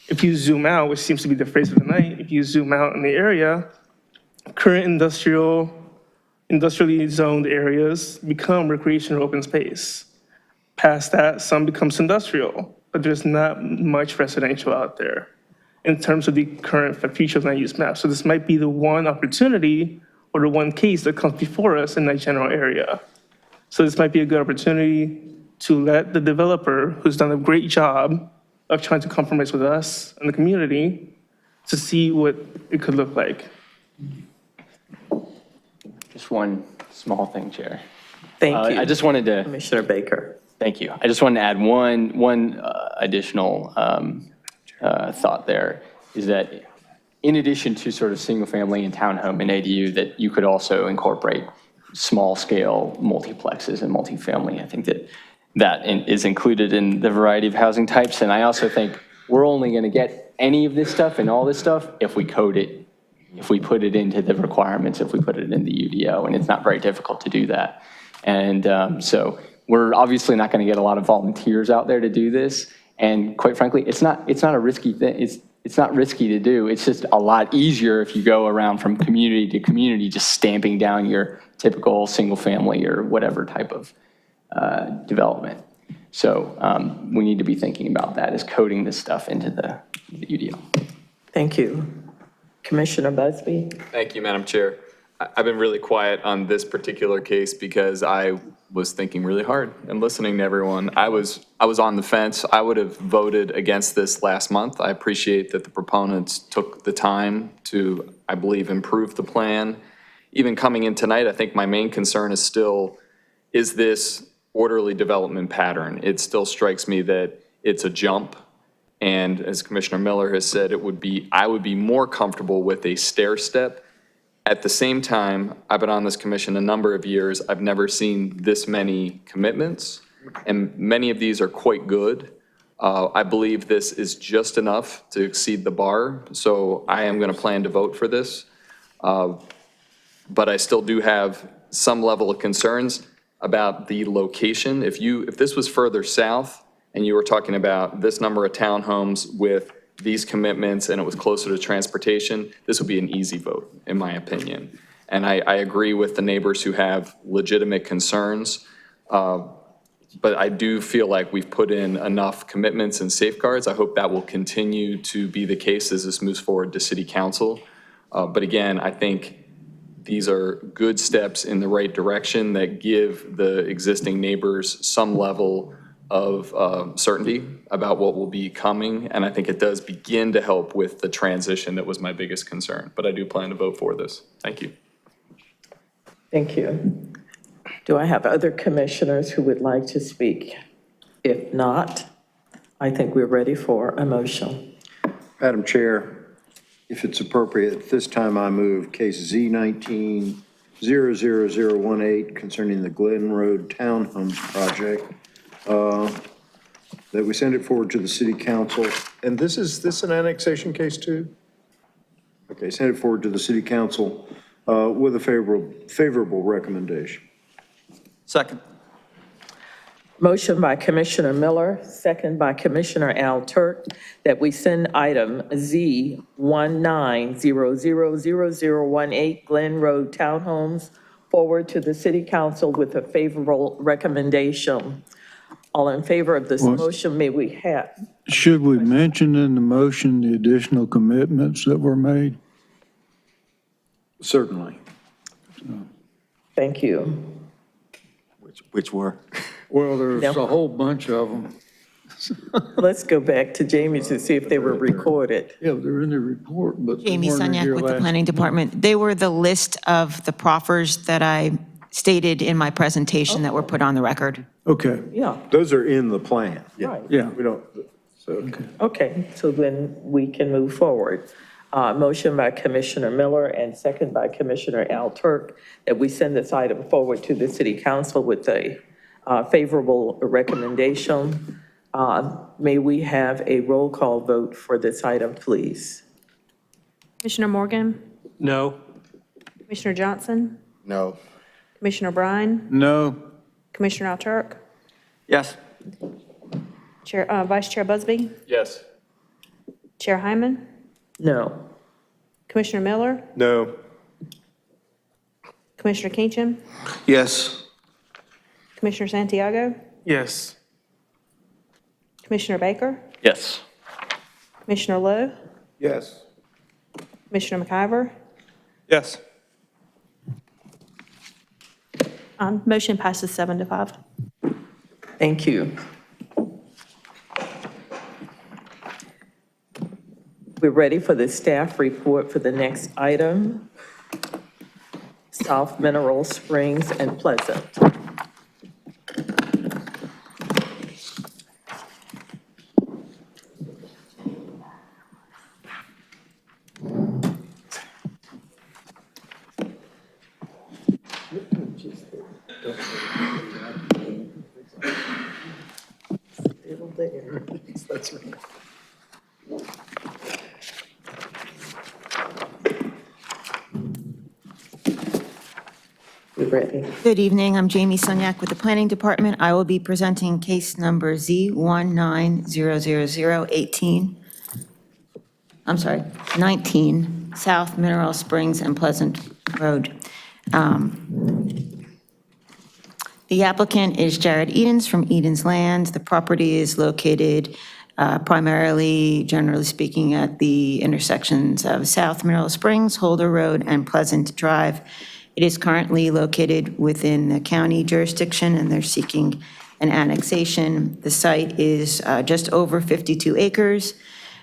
if you zoom out, which seems to be the phrase of the night, if you zoom out in the area, current industrially zoned areas become recreational open space. Past that, some becomes industrial, but there's not much residential out there in terms of the current future land use map. So this might be the one opportunity or the one case that comes before us in that general area. So this might be a good opportunity to let the developer, who's done a great job of trying to compromise with us and the community, to see what it could look like. Just one small thing, Chair. Thank you. I just wanted to. Commissioner Baker. Thank you. I just wanted to add one additional thought there, is that in addition to sort of single family and townhome and ADU, that you could also incorporate small scale multiplexes and multifamily. I think that is included in the variety of housing types. And I also think we're only going to get any of this stuff and all this stuff if we code it, if we put it into the requirements, if we put it in the UDO, and it's not very difficult to do that. And so we're obviously not going to get a lot of volunteers out there to do this. And quite frankly, it's not a risky thing. It's not risky to do. It's just a lot easier if you go around from community to community, just stamping down your typical single family or whatever type of development. So we need to be thinking about that, is coding this stuff into the UDO. Thank you. Commissioner Busby. Thank you, Madam Chair. I've been really quiet on this particular case because I was thinking really hard and listening to everyone. I was on the fence. I would have voted against this last month. I appreciate that the proponents took the time to, I believe, improve the plan. Even coming in tonight, I think my main concern is still, is this orderly development pattern? It still strikes me that it's a jump. And as Commissioner Miller has said, I would be more comfortable with a stair step. At the same time, I've been on this commission a number of years. I've never seen this many commitments, and many of these are quite good. I believe this is just enough to exceed the bar, so I am going to plan to vote for this. But I still do have some level of concerns about the location. If this was further south and you were talking about this number of townhomes with these commitments and it was closer to transportation, this would be an easy vote, in my opinion. And I agree with the neighbors who have legitimate concerns. But I do feel like we've put in enough commitments and safeguards. I hope that will continue to be the case as this moves forward to city council. But again, I think these are good steps in the right direction that give the existing neighbors some level of certainty about what will be coming. And I think it does begin to help with the transition that was my biggest concern. But I do plan to vote for this. Thank you. Thank you. Do I have other commissioners who would like to speak? If not, I think we're ready for a motion. Madam Chair, if it's appropriate, at this time I move case Z1900018 concerning the Glenn Road Townhomes project, that we send it forward to the city council. And this an annexation case too? Okay, send it forward to the city council with a favorable recommendation. Second. Motion by Commissioner Miller, second by Commissioner Al Turk, that we send item Z1900018 Glenn Road Townhomes forward to the city council with a favorable recommendation. All in favor of this motion, may we have? Should we mention in the motion the additional commitments that were made? Certainly. Thank you. Which were? Well, there's a whole bunch of them. Let's go back to Jamie to see if they were recorded. Yeah, they're in the report, but. Jamie Sunyak with the Planning Department. They were the list of the proffers that I stated in my presentation that were put on the record. Okay. Yeah, Those are in the plan. right. Yeah. We don't, so, okay. Okay, so then we can move forward. Motion by Commissioner Miller and second by Commissioner Al Turk that we send this item forward to the city council with a favorable recommendation. May we have a roll call vote for this item, please? Commissioner Morgan? No. Commissioner Johnson? No. Commissioner Bryan? No. Commissioner Al Turk? Yes. Vice Chair Busby? Yes. Chair Hyman? No. Commissioner Miller? No. Commissioner Kenchin? Yes. Commissioner Santiago? Yes. Commissioner Baker? Yes. Commissioner Lowe? Yes. Commissioner McIver? Yes. Motion passes 7-5. Thank you. We're ready for the staff report for the next item. South Mineral Springs and Pleasant. Still there. That's right. You ready? Good evening, I'm Jamie Sunyak with the Planning Department. I will be presenting case number Z1900018. I'm sorry, 19, South Mineral Springs and Pleasant Road. The applicant is Jared Edens from Edens Land. The property is located primarily, generally speaking, at the intersections of South Mineral Springs, Holder Road, and Pleasant Drive. It is currently located within the county jurisdiction, and they're seeking an annexation. The site is just over 52 acres.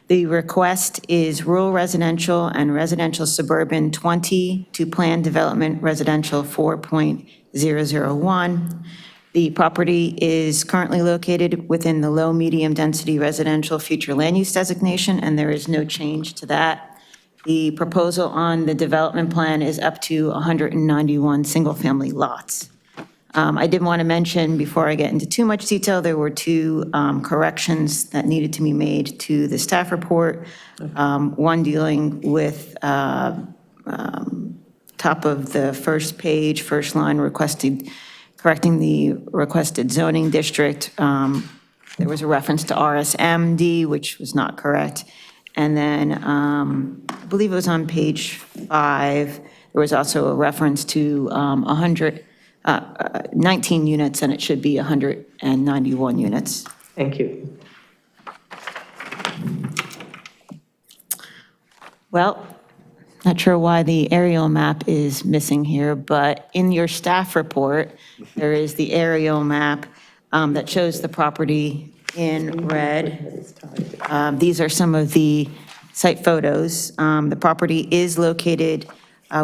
The request is rural residential and residential suburban 20 to planned development residential 4.001. The property is currently located within the low-medium density residential future land use designation, and there is no change to that. The proposal on the development plan is up to 191 single-family lots. I did want to mention, before I get into too much detail, there were two corrections that needed to be made to the staff report. One dealing with top of the first page, first line correcting the requested zoning district. There was a reference to RSMD, which was not correct. And then I believe it was on page 5, There was also a reference to 19 units, and it should be 191 units. Thank you. Well, not sure why the aerial map is missing here, but in your staff report, there is the aerial map that shows the property in red. These are some of the site photos. The property is located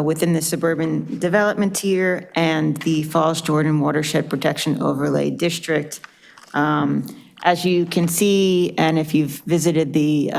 within the suburban development tier and the Falls Jordan Watershed Protection Overlay District. As you can see, and if you've visited the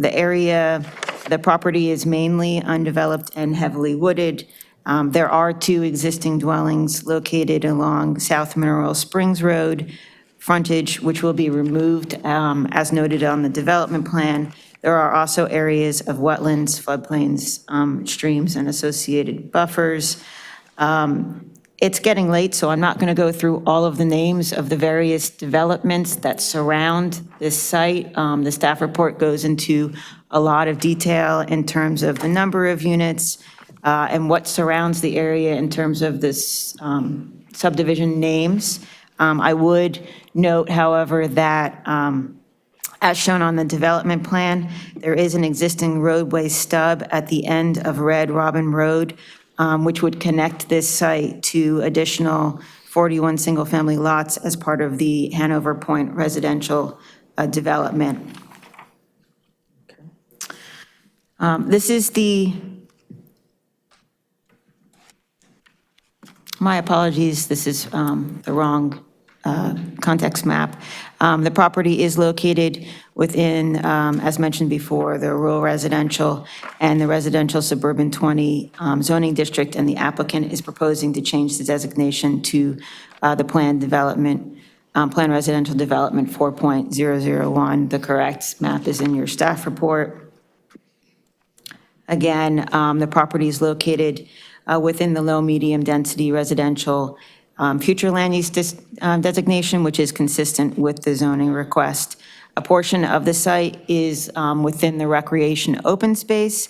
area, the property is mainly undeveloped and heavily wooded. There are 2 existing dwellings located along South Mineral Springs Road frontage, which will be removed as noted on the development plan. There are also areas of wetlands, floodplains, streams, and associated buffers. It's getting late, so I'm not going to go through all of the names of the various developments that surround this site. The staff report goes into a lot of detail in terms of the number of units and what surrounds the area in terms of this subdivision names. I would note, however, that as shown on the development plan, there is an existing roadway stub at the end of Red Robin Road, which would connect this site to additional 41 single-family lots as part of the Hanover Point residential development. This is my apologies, this is the wrong context map. The property is located within, as mentioned before, the rural residential and the residential suburban 20 zoning district, and the applicant is proposing to change the designation to the planned residential development 4.001. The correct map is in your staff report. Again, the property is located within the low-medium density residential future land use designation, which is consistent with the zoning request. A portion of the site is within the recreation open space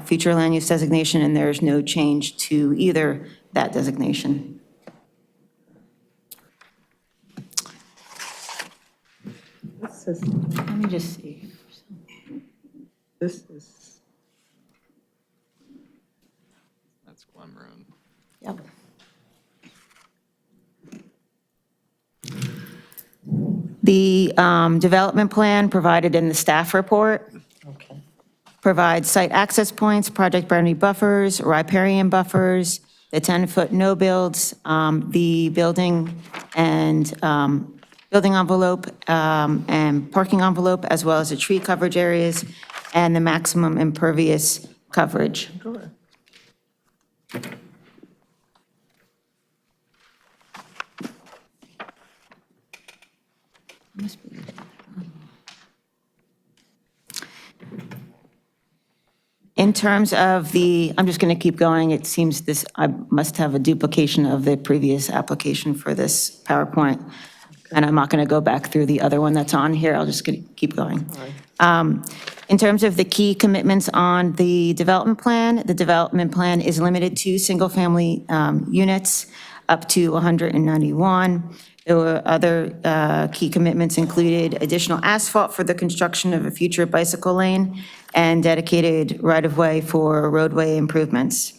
future land use designation, and there is no change to either that designation. Let me just see. This is. That's Glenn Road. Yep. The development plan provided in the staff report provides site access points, project boundary buffers, riparian buffers, the 10-foot no builds, the building and building envelope and parking envelope, as well as the tree coverage areas and the maximum impervious coverage. In terms of I'm just going to keep going. It seems I must have a duplication of the previous application for this PowerPoint. And I'm not going to go back through the other one that's on here. I'll just keep going. In terms of the key commitments on the development plan is limited to single-family units up to 191. There were other key commitments included additional asphalt for the construction of a future bicycle lane and dedicated right-of-way for roadway improvements.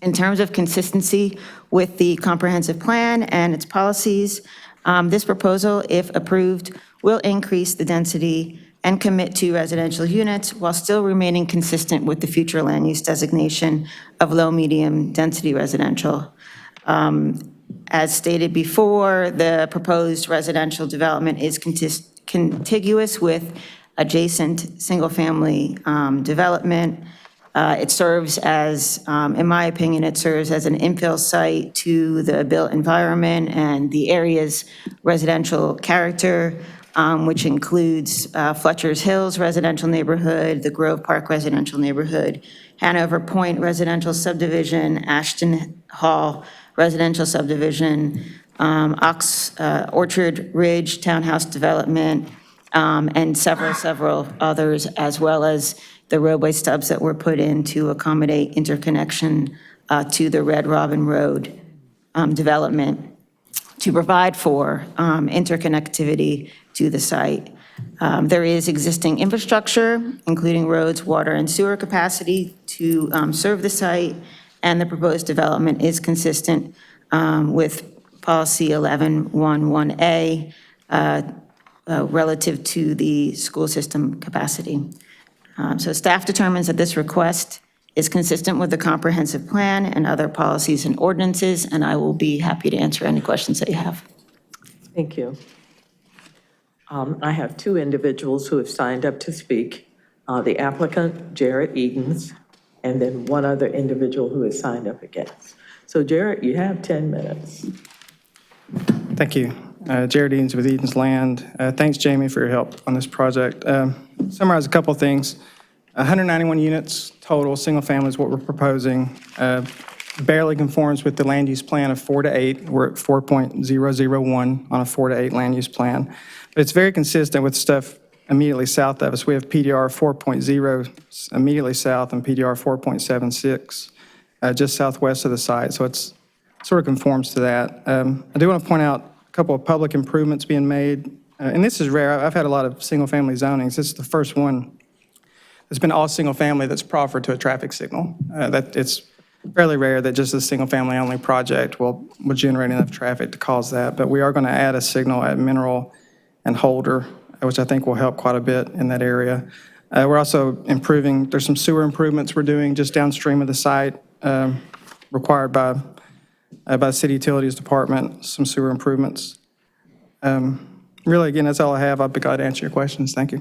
In terms of consistency with the comprehensive plan and its policies, this proposal, if approved, will increase the density and commit to residential units while still remaining consistent with the future land use designation of low-medium density residential. As stated before, the proposed residential development is contiguous with adjacent single-family development. It serves as, in my opinion, it serves as an infill site to the built environment and the area's residential character, which includes Fletcher's Hills residential neighborhood, the Grove Park residential neighborhood, Hanover Point residential subdivision, Ashton Hall residential subdivision, Orchard Ridge townhouse development, and several others, as well as the roadway stubs that were put in to accommodate interconnection to the Red Robin Road development to provide for interconnectivity to the site. There is existing infrastructure, including roads, water, and sewer capacity to serve the site, and the proposed development is consistent with policy 1111A relative to the school system capacity. So staff determines that this request is consistent with the comprehensive plan and other policies and ordinances, and I will be happy to answer any questions that you have. Thank you. I have two individuals who have signed up to speak, the applicant, Jared Edens, and then one other individual who has signed up against. So Jared, you have 10 minutes. Thank you. Jared Edens with Edens Land. Thanks, Jamie, for your help on this project. Summarize a couple of things. 191 units total, single family is what we're proposing. Barely conforms with the land use plan of 4 to 8. We're at 4.001 on a 4 to 8 land use plan. But it's very consistent with stuff immediately south of us. We have PDR 4.0 immediately south and PDR 4.76 just southwest of the site. So it's sort of conforms to that. I do want to point out a couple of public improvements being made. And this is rare. I've had a lot of single-family zonings. This is the first one. It's been all single-family that's proffered to a traffic signal. That it's fairly rare that just a single-family only project will generate enough traffic to cause that. But we are going to add a signal at Mineral and Holder, which I think will help quite a bit in that area. We're also improving. There's some sewer improvements we're doing just downstream of the site, required by the City Utilities Department, some sewer improvements. Really, again, that's all I have. I'll be glad to answer your questions. Thank you.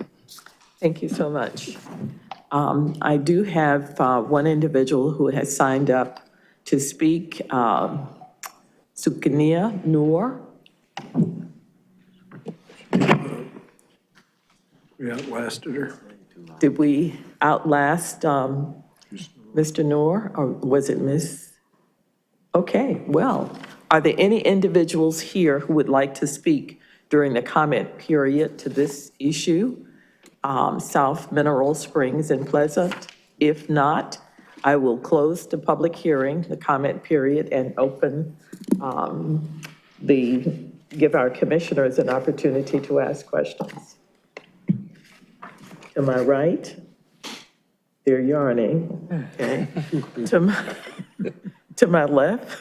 Thank you so much. I do have one individual who has signed up to speak, Sukania Noor. We outlasted her. Did we outlast Mr. Noor, or was it Miss? Okay, well, are there any individuals here who would like to speak during the comment period to this issue? South Mineral Springs and Pleasant? If not, I will close the public hearing, the comment period, and open give our commissioners an opportunity to ask questions. Am I right? They're yarning, okay. To my left,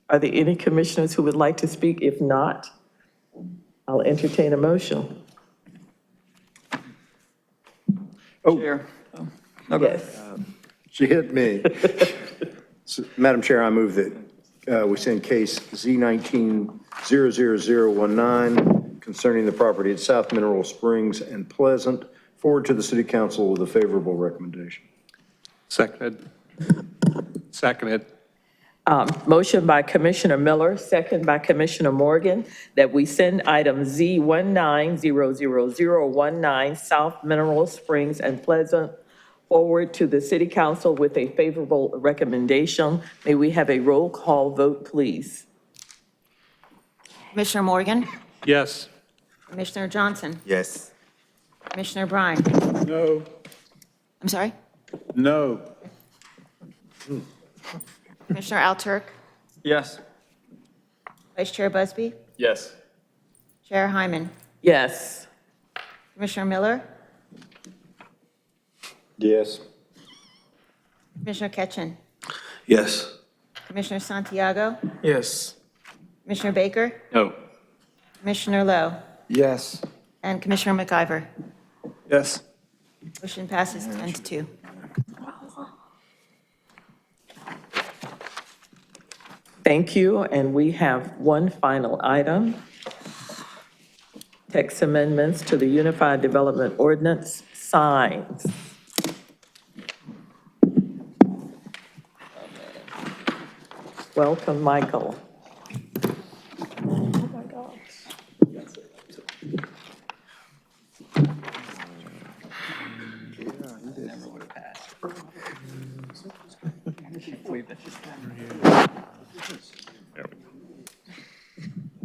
are there any commissioners who would like to speak? If not, I'll entertain a motion. Oh, Chair. Yes. she hit me. So, Madam Chair, I move that we send case Z1900018 concerning the property at South Mineral Springs and Pleasant forward to the City Council with a favorable recommendation. Seconded. Motion by Commissioner Miller, second by Commissioner Morgan, that we send item Z1900019 South Mineral Springs and Pleasant forward to the City Council with a favorable recommendation. May we have a roll call vote, please? Commissioner Morgan? Yes. Commissioner Johnson? Yes. Commissioner Brine? No. I'm sorry? No. Commissioner Alturk? Yes. Vice Chair Busby? Yes. Chair Hyman? Yes. Commissioner Miller? Yes. Commissioner Ketchen? Yes. Commissioner Santiago? Yes. Commissioner Baker? No. Commissioner Lowe? Yes. And Commissioner McIver? Yes. Motion passes 10-2. Thank you, and we have one final item. Text amendments to the Unified Development Ordinance, signs. Welcome, Michael. Oh my gosh.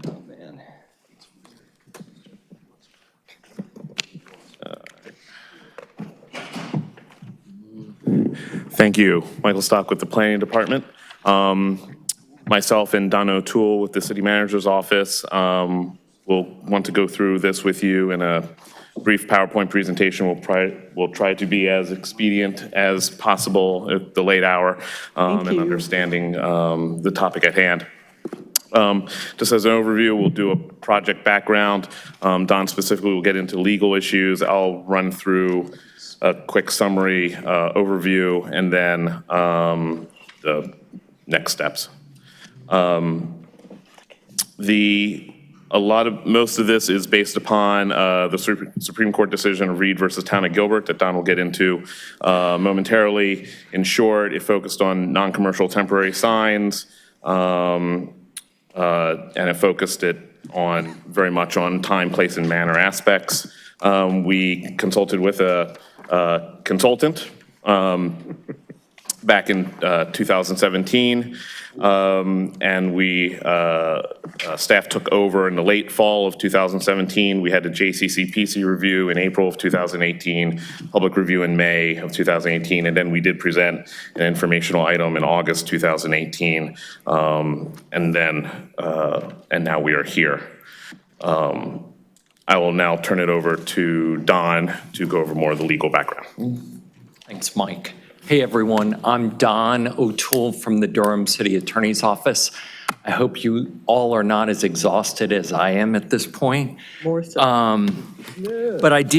Oh, man. Thank you. Michael Stock with the Planning Department. Myself and Don O'Toole with the City Manager's Office will want to go through this with you in a brief PowerPoint presentation. We'll try to be as expedient as possible at the late hour and understanding the topic at hand. Just as an overview, we'll do a project background. Don specifically will get into legal issues. I'll run through a quick summary overview and then the next steps. Most of this is based upon the Supreme Court decision of Reed versus Town of Gilbert that Don will get into momentarily. In short, it focused on non-commercial temporary signs, and it focused it on very much on time, place, and manner aspects. We consulted with a consultant back in 2017, and staff took over in the late fall of 2017. We had a JCC-PC review in April of 2018, public review in May of 2018, and then we did present an informational item in August 2018, and now we are here. I will now turn it over to Don to go over more of the legal background. Thanks, Mike. Hey, everyone. I'm Don O'Toole from the Durham City Attorney's Office. I hope you all are not as exhausted as I am at this point. More so. But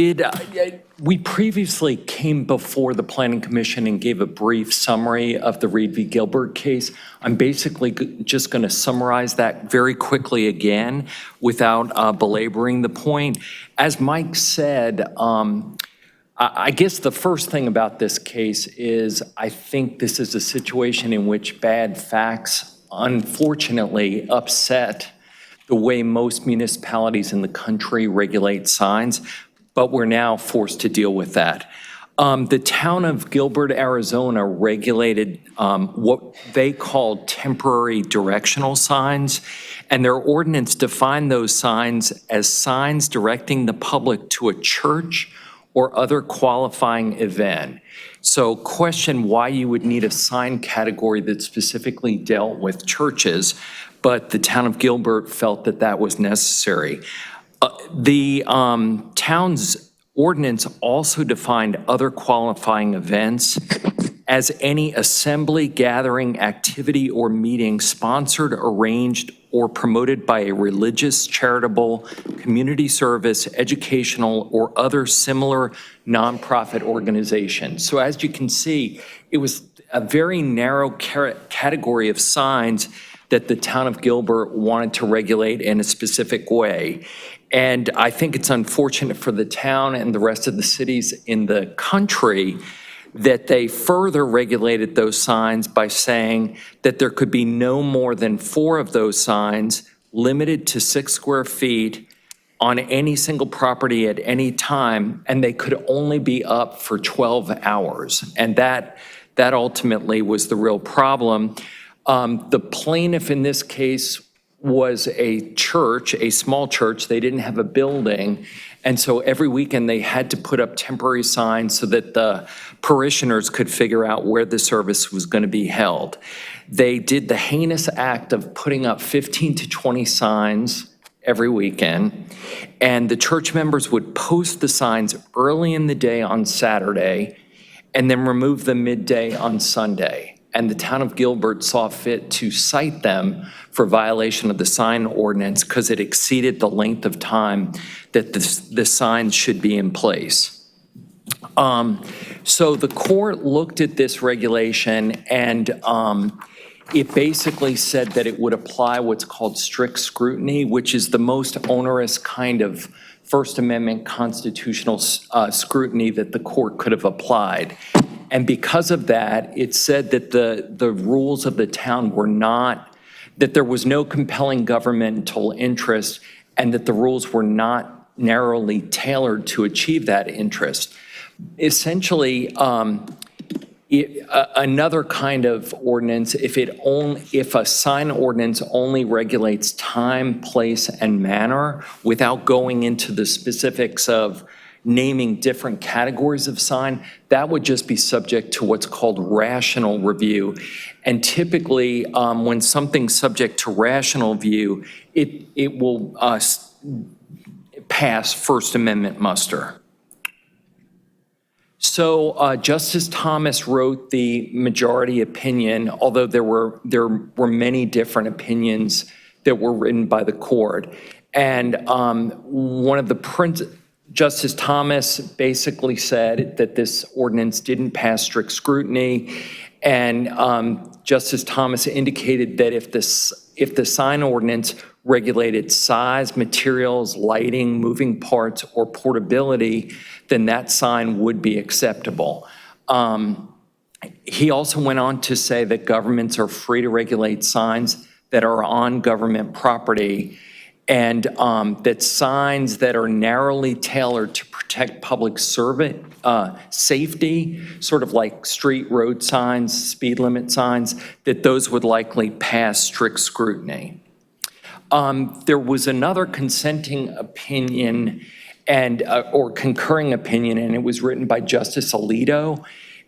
we previously came before the Planning Commission and gave a brief summary of the Reed v. Gilbert case. I'm basically just going to summarize that very quickly again without belaboring the point. As Mike said, I guess the first thing about this case is I think this is a situation in which bad facts unfortunately upset the way most municipalities in the country regulate signs, but we're now forced to deal with that. The town of Gilbert, Arizona regulated what they called temporary directional signs, and their ordinance defined those signs as signs directing the public to a church or other qualifying event. So question why you would need a sign category that specifically dealt with churches, but the town of Gilbert felt that that was necessary. The town's ordinance also defined other qualifying events as any assembly, gathering, activity, or meeting sponsored, arranged, or promoted by a religious, charitable, community service, educational, or other similar nonprofit organization. So as you can see, it was a very narrow category of signs that the town of Gilbert wanted to regulate in a specific way. And I think it's unfortunate for the town and the rest of the cities in the country that they further regulated those signs by saying that there could be no more than 4 of those signs limited to 6 square feet on any single property at any time, and they could only be up for 12 hours. And that ultimately was the real problem. The plaintiff in this case was a church, a small church. They didn't have a building. And so every weekend they had to put up temporary signs so that the parishioners could figure out where the service was going to be held. They did the heinous act of putting up 15 to 20 signs every weekend. And the church members would post the signs early in the day on Saturday and then remove them midday on Sunday. And the town of Gilbert saw fit to cite them for violation of the sign ordinance because it exceeded the length of time that the signs should be in place. So the court looked at this regulation and it basically said that it would apply what's called strict scrutiny, which is the most onerous kind of First Amendment constitutional scrutiny that the court could have applied. And because of that, it said that the rules of the town were not, that there was no compelling governmental interest and that the rules were not narrowly tailored to achieve that interest. Essentially, another kind of ordinance, if a sign ordinance only regulates time, place, and manner without going into the specifics of naming different categories of sign, that would just be subject to what's called rational review. And typically, when something's subject to rational review, it will pass First Amendment muster. So Justice Thomas wrote the majority opinion, although there were many different opinions that were written by the court. And one of the Justice Thomas basically said that this ordinance didn't pass strict scrutiny, and Justice Thomas indicated that if the sign ordinance regulated size, materials, lighting, moving parts, or portability, then that sign would be acceptable. He also went on to say that governments are free to regulate signs that are on government property, and that signs that are narrowly tailored to protect public safety, sort of like street road signs, speed limit signs, that those would likely pass strict scrutiny. There was another consenting opinion or concurring opinion, and it was written by Justice Alito.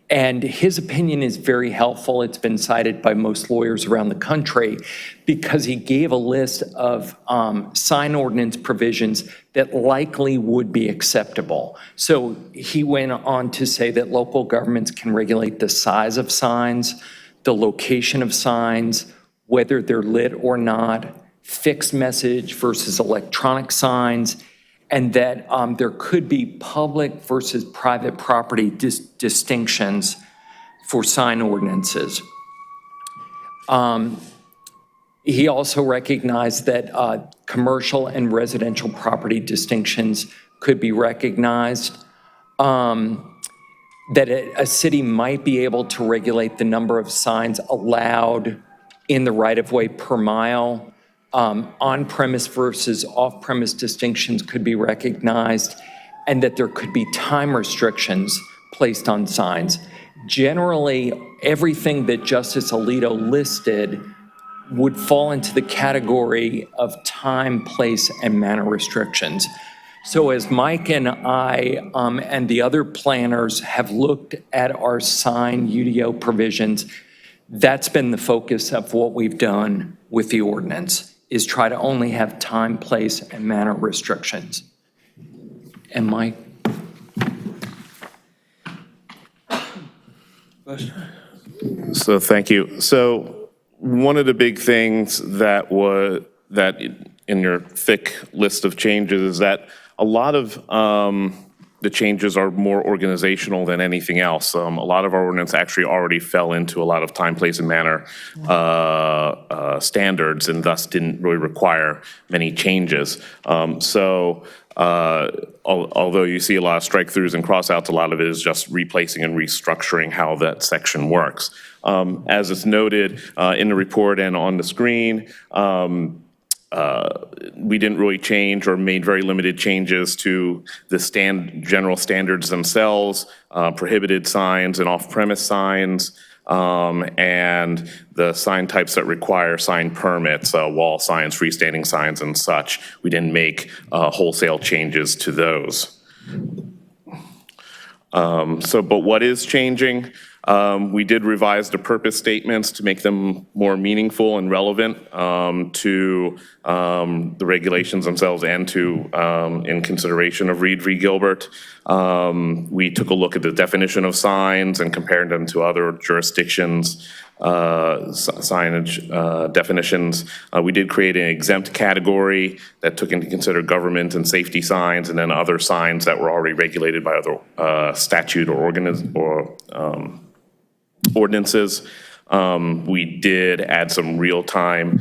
And his opinion is very helpful. It's been cited by most lawyers around the country because he gave a list of sign ordinance provisions that likely would be acceptable. So he went on to say that local governments can regulate the size of signs, the location of signs, whether they're lit or not, fixed message versus electronic signs, and that there could be public versus private property distinctions for sign ordinances. He also recognized that commercial and residential property distinctions could be recognized, that a city might be able to regulate the number of signs allowed in the right-of-way per mile. On-premise versus off-premise distinctions could be recognized, and that there could be time restrictions placed on signs. Generally, everything that Justice Alito listed would fall into the category of time, place, and manner restrictions. So as Mike and I and the other planners have looked at our sign UDO provisions, that's been the focus of what we've done with the ordinance, is try to only have time, place, and manner restrictions. And Mike? So thank you. So one of the big things that in your thick list of changes is that a lot of the changes are more organizational than anything else. A lot of our ordinance actually already fell into a lot of time, place, and manner standards, and thus didn't really require many changes. Although you see a lot of strike-throughs and cross-outs, a lot of it is just replacing and restructuring how that section works. As is noted in the report and on the screen, we didn't really change or made very limited changes to the general standards themselves, prohibited signs and off-premise signs, and the sign types that require sign permits, wall signs, freestanding signs, and such. We didn't make wholesale changes to those. But what is changing? We did revise the purpose statements to make them more meaningful and relevant to the regulations themselves and to in consideration of Reed v. Gilbert. We took a look at the definition of signs and compared them to other jurisdictions' signage definitions. We did create an exempt category that took into consider government and safety signs, and then other signs that were already regulated by other statute or ordinances. We did add some real-time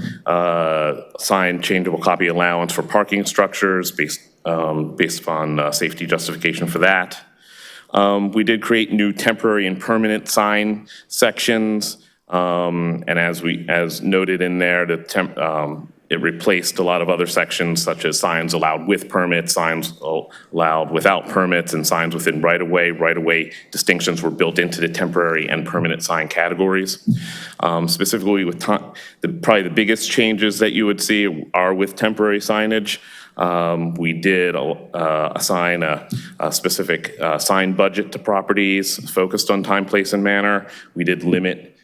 sign changeable copy allowance for parking structures based upon safety justification for that. We did create new temporary and permanent sign sections, and as noted in there, it replaced a lot of other sections such as signs allowed with permits, signs allowed without permits, and signs within right-of-way. Right-of-way distinctions were built into the temporary and permanent sign categories. Specifically with probably the biggest changes that you would see are with temporary signage. We did assign a specific sign budget to properties focused on time, place, and manner. We did limit,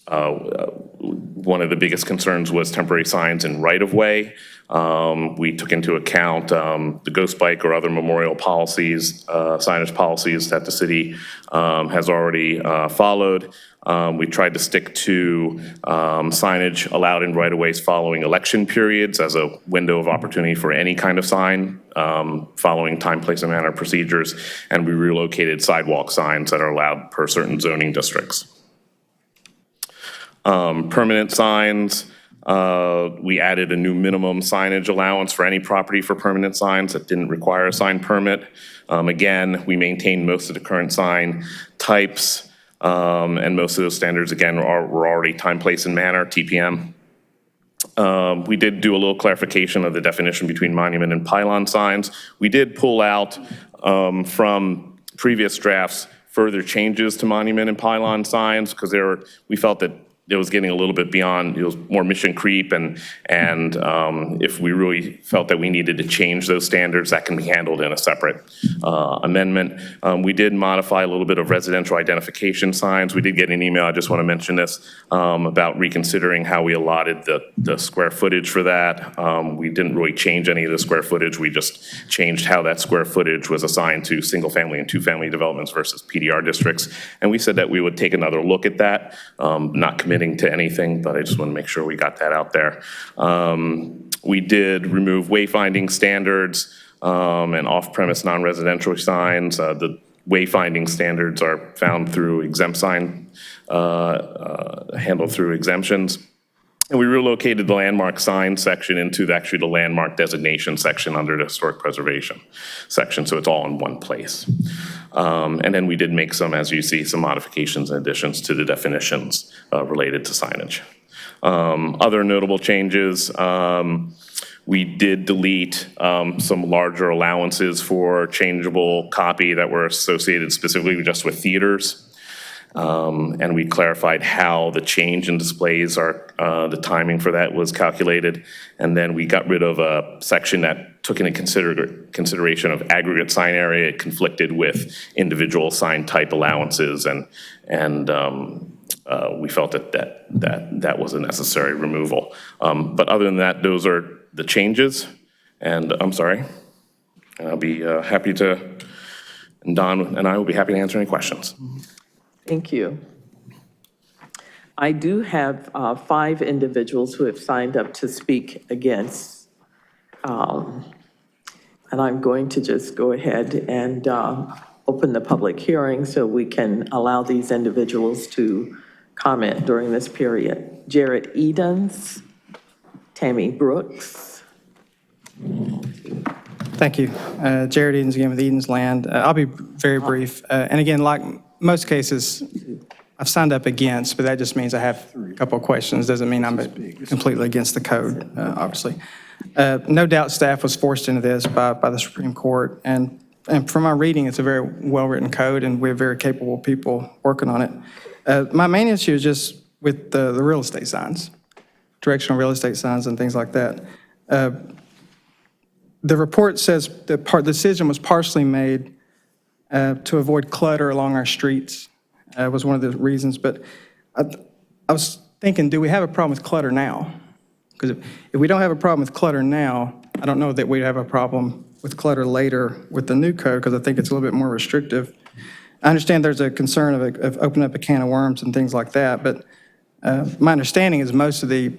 one of the biggest concerns was temporary signs in right-of-way. We took into account the ghost bike or other memorial policies, signage policies that the city has already followed. We tried to stick to signage allowed in right-of-ways following election periods as a window of opportunity for any kind of sign following time, place, and manner procedures. And we relocated sidewalk signs that are allowed per certain zoning districts. Permanent signs, we added a new minimum signage allowance for any property for permanent signs that didn't require a sign permit. Again, we maintained most of the current sign types, and most of those standards, again, were already time, place, and manner, TPM. We did do a little clarification of the definition between monument and pylon signs. We did pull out from previous drafts further changes to monument and pylon signs because we felt that it was getting a little bit beyond, it was more mission creep, and if we really felt that we needed to change those standards, that can be handled in a separate amendment. We did modify a little bit of residential identification signs. We did get an email, I just want to mention this, about reconsidering how we allotted the square footage for that. We didn't really change any of the square footage, we just changed how that square footage was assigned to single-family and two-family developments versus PDR districts. And we said that we would take another look at that, not committing to anything, but I just want to make sure we got that out there. We did remove wayfinding standards and off-premise non-residential signs. The wayfinding standards are found through exempt sign, handled through exemptions. And we relocated the landmark sign section into the landmark designation section under the historic preservation section, so it's all in one place. And then we did make some, as you see, some modifications and additions to the definitions related to signage. Other notable changes, we did delete some larger allowances for changeable copy that were associated specifically just with theaters. And we clarified how the change in displays are, the timing for that was calculated. And then we got rid of a section that took into consideration of aggregate sign area. It conflicted with individual sign type allowances, and we felt that was a necessary removal. But other than that, those are the changes. And I'm sorry, and I'll be happy to, and Don and I will be happy to answer any questions. Thank you. I do have 5 individuals who have signed up to speak against, and I'm going to just go ahead and open the public hearing so we can allow these individuals to comment during this period. Jared Edens, Tammy Brooks. Thank you. Jared Edens again with Edens Land. I'll be very brief. And again, like most cases, I've signed up against, but that just means I have a couple of questions. Doesn't mean I'm completely against the code, obviously. No doubt staff was forced into this by the Supreme Court. And from my reading, it's a very well-written code, and we have very capable people working on it. My main issue is just with the real estate signs, directional real estate signs and things like that. The report says the decision was partially made to avoid clutter along our streets, was one of the reasons. But I was thinking, do we have a problem with clutter now? Because if we don't have a problem with clutter now, I don't know that we'd have a problem with clutter later with the new code, because I think it's a little bit more restrictive. I understand there's a concern of opening up a can of worms and things like that, but my understanding is most of the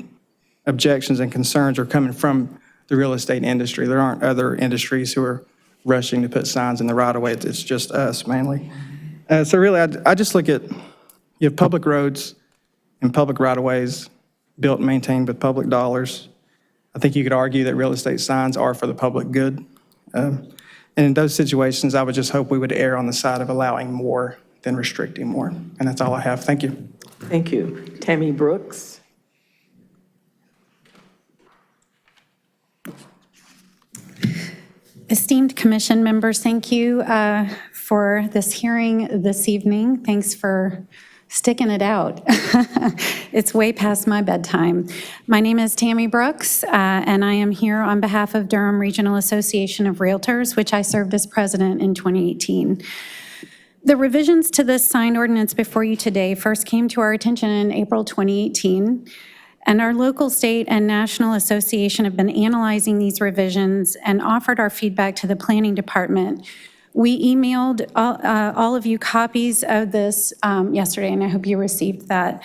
objections and concerns are coming from the real estate industry. There aren't other industries who are rushing to put signs in the right-of-way. It's just us mainly. So really, I just look at, you have public roads and public right-of-ways built and maintained with public dollars. I think you could argue that real estate signs are for the public good. And in those situations, I would just hope we would err on the side of allowing more than restricting more. And that's all I have. Thank you. Thank you. Tammy Brooks. Esteemed commission members, thank you for this hearing this evening. Thanks for sticking it out. It's way past my bedtime. My name is Tammy Brooks, and I am here on behalf of Durham Regional Association of Realtors, which I served as president in 2018. The revisions to this sign ordinance before you today first came to our attention in April 2018, and our local, state, and national association have been analyzing these revisions and offered our feedback to the planning department. We emailed all of you copies of this yesterday, and I hope you received that.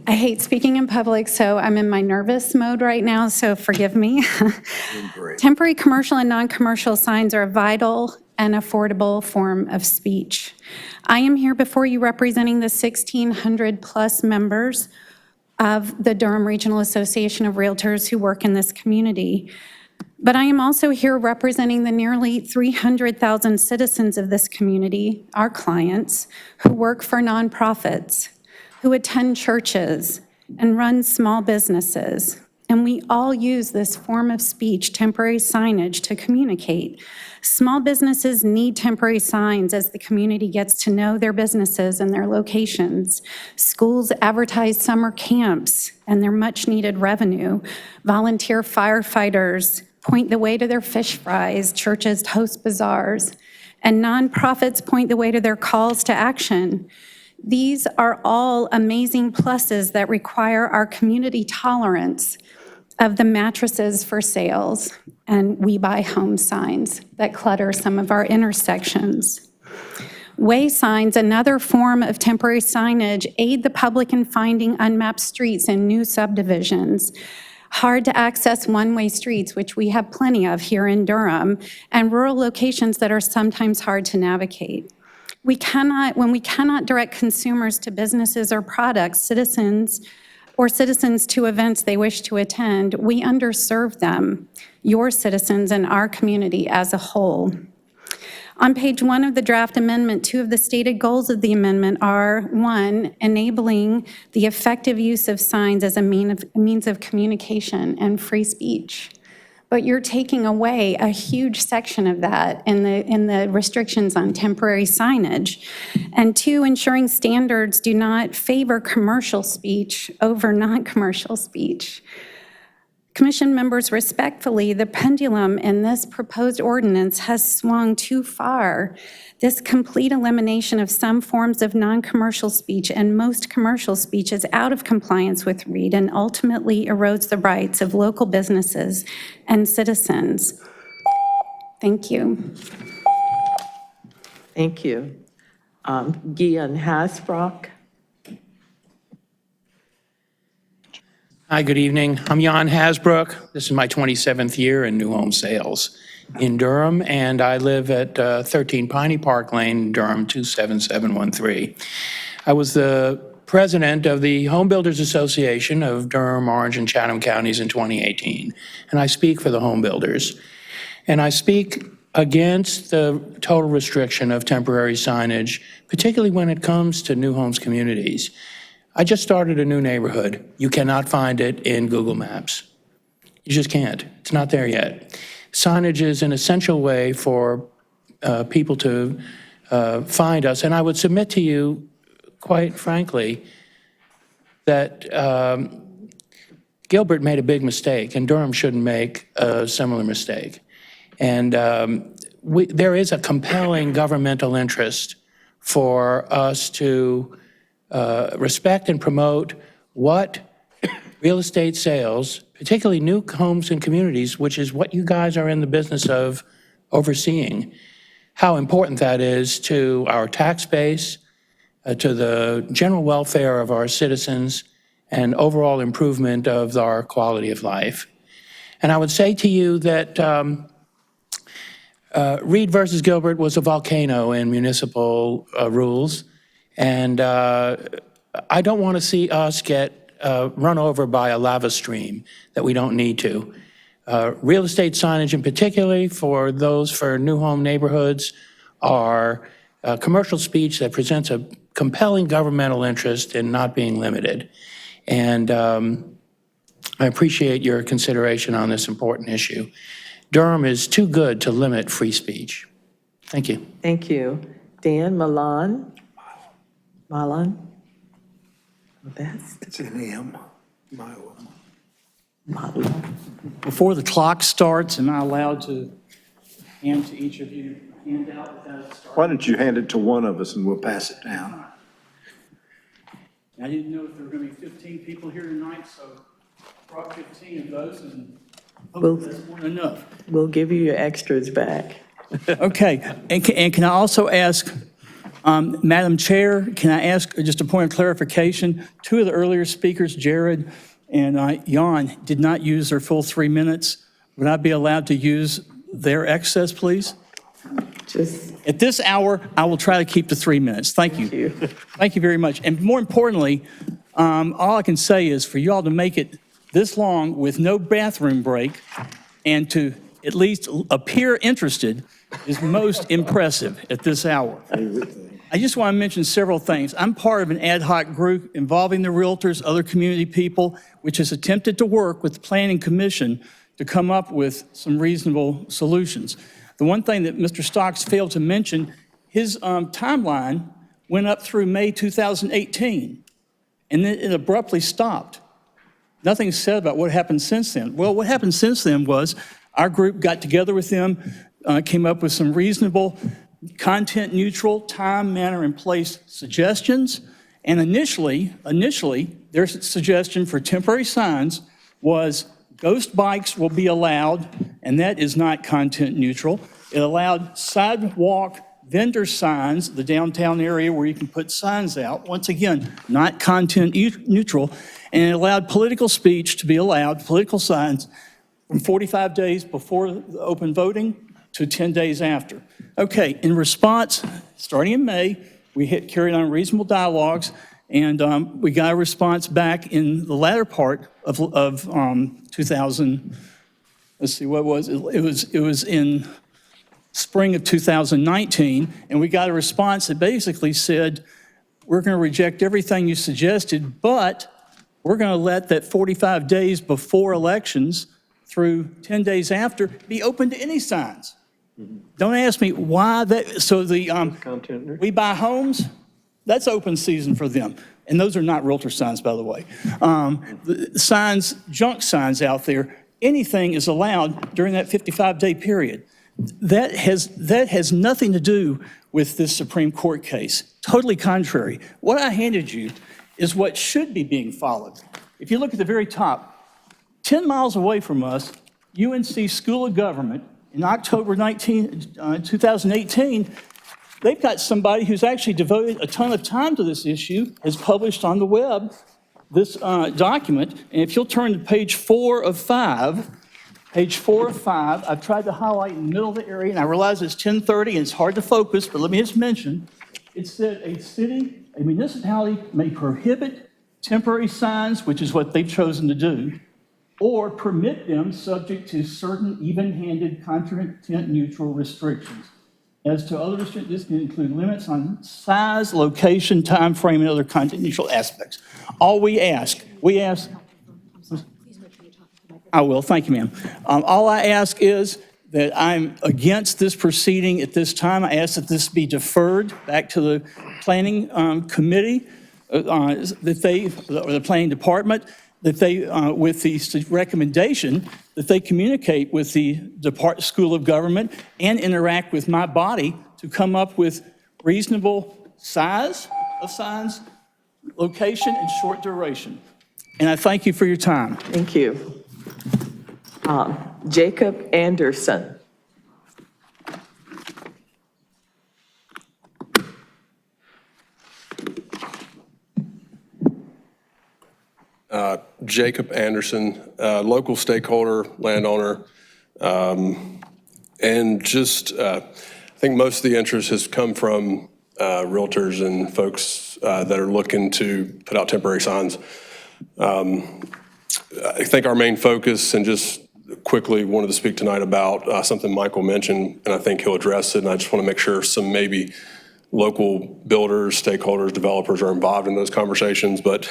I hate speaking in public, so I'm in my nervous mode right now, so forgive me. Temporary commercial and non-commercial signs are a vital and affordable form of speech. I am here before you representing the 1,600+ members of the Durham Regional Association of Realtors who work in this community. But I am also here representing the nearly 300,000 citizens of this community, our clients, who work for nonprofits, who attend churches, and run small businesses. And we all use this form of speech, temporary signage, to communicate. Small businesses need temporary signs as the community gets to know their businesses and their locations. Schools advertise summer camps and their much-needed revenue. Volunteer firefighters point the way to their fish fries. Churches host bazaars. And nonprofits point the way to their calls to action. These are all amazing pluses that require our community tolerance of the mattresses for sales and we buy home signs that clutter some of our intersections. Way signs, another form of temporary signage, aid the public in finding unmapped streets in new subdivisions. Hard to access one-way streets, which we have plenty of here in Durham, and rural locations that are sometimes hard to navigate. When we cannot direct consumers to businesses or products, citizens to events they wish to attend, we underserve them, your citizens and our community as a whole. On page 1 of the draft amendment, 2 of the stated goals of the amendment are, 1, enabling the effective use of signs as a means of communication and free speech. But you're taking away a huge section of that in the restrictions on temporary signage. And 2, ensuring standards do not favor commercial speech over non-commercial speech. Commission members, respectfully, the pendulum in this proposed ordinance has swung too far. This complete elimination of some forms of non-commercial speech and most commercial speech is out of compliance with READ and ultimately erodes the rights of local businesses and citizens. Thank you. Thank you. Gian Hasbrock. Hi, good evening. I'm Jan Hasbrook. This is my 27th year in new home sales in Durham, and I live at 13 Piney Park Lane, Durham, 27713. I was the president of the Home Builders Association of Durham, Orange, and Chatham counties in 2018, and I speak for the home builders. And I speak against the total restriction of temporary signage, particularly when it comes to new homes communities. I just started a new neighborhood. You cannot find it in Google Maps. You just can't. It's not there yet. Signage is an essential way for people to find us. And I would submit to you, quite frankly, that Gilbert made a big mistake, and Durham shouldn't make a similar mistake. And there is a compelling governmental interest for us to respect and promote what real estate sales, particularly new homes and communities, which is what you guys are in the business of overseeing, how important that is to our tax base, to the general welfare of our citizens, and overall improvement of our quality of life. And I would say to you that Reed versus Gilbert was a volcano in municipal rules. And I don't want to see us get run over by a lava stream that we don't need to. Real estate signage, in particular, for those for new home neighborhoods, are commercial speech that presents a compelling governmental interest in not being limited. And I appreciate your consideration on this important issue. Durham is too good to limit free speech. Thank you. Thank you. Dan Milan. Marlon? Best? It's an M. Marlon. Before the clock starts, am I allowed to hand to each of you a handout without it starting? Why don't you hand it to one of us and we'll pass it down? I didn't know if there were going to be 15 people here tonight, so brought 15 of those, and hopefully that's more than enough. We'll give you your extras back. Okay, and can I also ask, Madam Chair, can I ask just a point of clarification? Two of the earlier speakers, Jared and Jan, did not use their full 3 minutes. Would I be allowed to use their excess, please? At this hour, I will try to keep to 3 minutes. Thank you. Thank you very much. And more importantly, all I can say is for you all to make it this long with no bathroom break and to at least appear interested is most impressive at this hour. I just want to mention several things. I'm part of an ad hoc group involving the realtors, other community people, which has attempted to work with the Planning Commission to come up with some reasonable solutions. The one thing that Mr. Stocks failed to mention, his timeline went up through May 2018, and then it abruptly stopped. Nothing said about what happened since then. Well, what happened since then was our group got together with them, came up with some reasonable, content-neutral, time, manner, and place suggestions, and initially, their suggestion for temporary signs was ghost bikes will be allowed, and that is not content neutral. It allowed sidewalk vendor signs, the downtown area where you can put signs out, once again, not content neutral, and it allowed political speech to be allowed, political signs, from 45 days before the open voting to 10 days after. Okay, in response, starting in May, we carried on reasonable dialogues, and we got a response back in the latter part of 2000. Let's see, what was it? It was in spring of 2019, and we got a response that basically said, we're going to reject everything you suggested, but we're going to let that 45 days before elections through 10 days after be open to any signs. Don't ask me why that, so the, we buy homes, that's open season for them. And those are not realtor signs, by the way. The signs, junk signs out there, anything is allowed during that 55-day period. That has nothing to do with this Supreme Court case. Totally contrary. What I handed you is what should be being followed. If you look at the very top, 10 miles away from us, UNC School of Government, in October 2018, they've got somebody who's actually devoted a ton of time to this issue, has published on the web this document. And if you'll turn to page 4 of 5, I've tried to highlight in the middle of the area, and I realize it's 10:30 and it's hard to focus, but let me just mention, it said a municipality may prohibit temporary signs, which is what they've chosen to do, or permit them subject to certain even-handed content-neutral restrictions. As to other restrictions, this can include limits on size, location, time frame, and other content-neutral aspects. All we ask, I will, thank you, ma'am. All I ask is that I'm against this proceeding at this time. I ask that this be deferred back to the planning committee, or the planning department, that they, with the recommendation that they communicate with the School of Government and interact with my body to come up with reasonable size of signs, location, and short duration. And I thank you for your time. Thank you. Jacob Anderson. Jacob Anderson, local stakeholder, landowner, and just I think most of the interest has come from realtors and folks that are looking to put out temporary signs. I think our main focus, and just quickly wanted to speak tonight about something Michael mentioned, and I think he'll address it, and I just want to make sure some maybe local builders, stakeholders, developers are involved in those conversations, but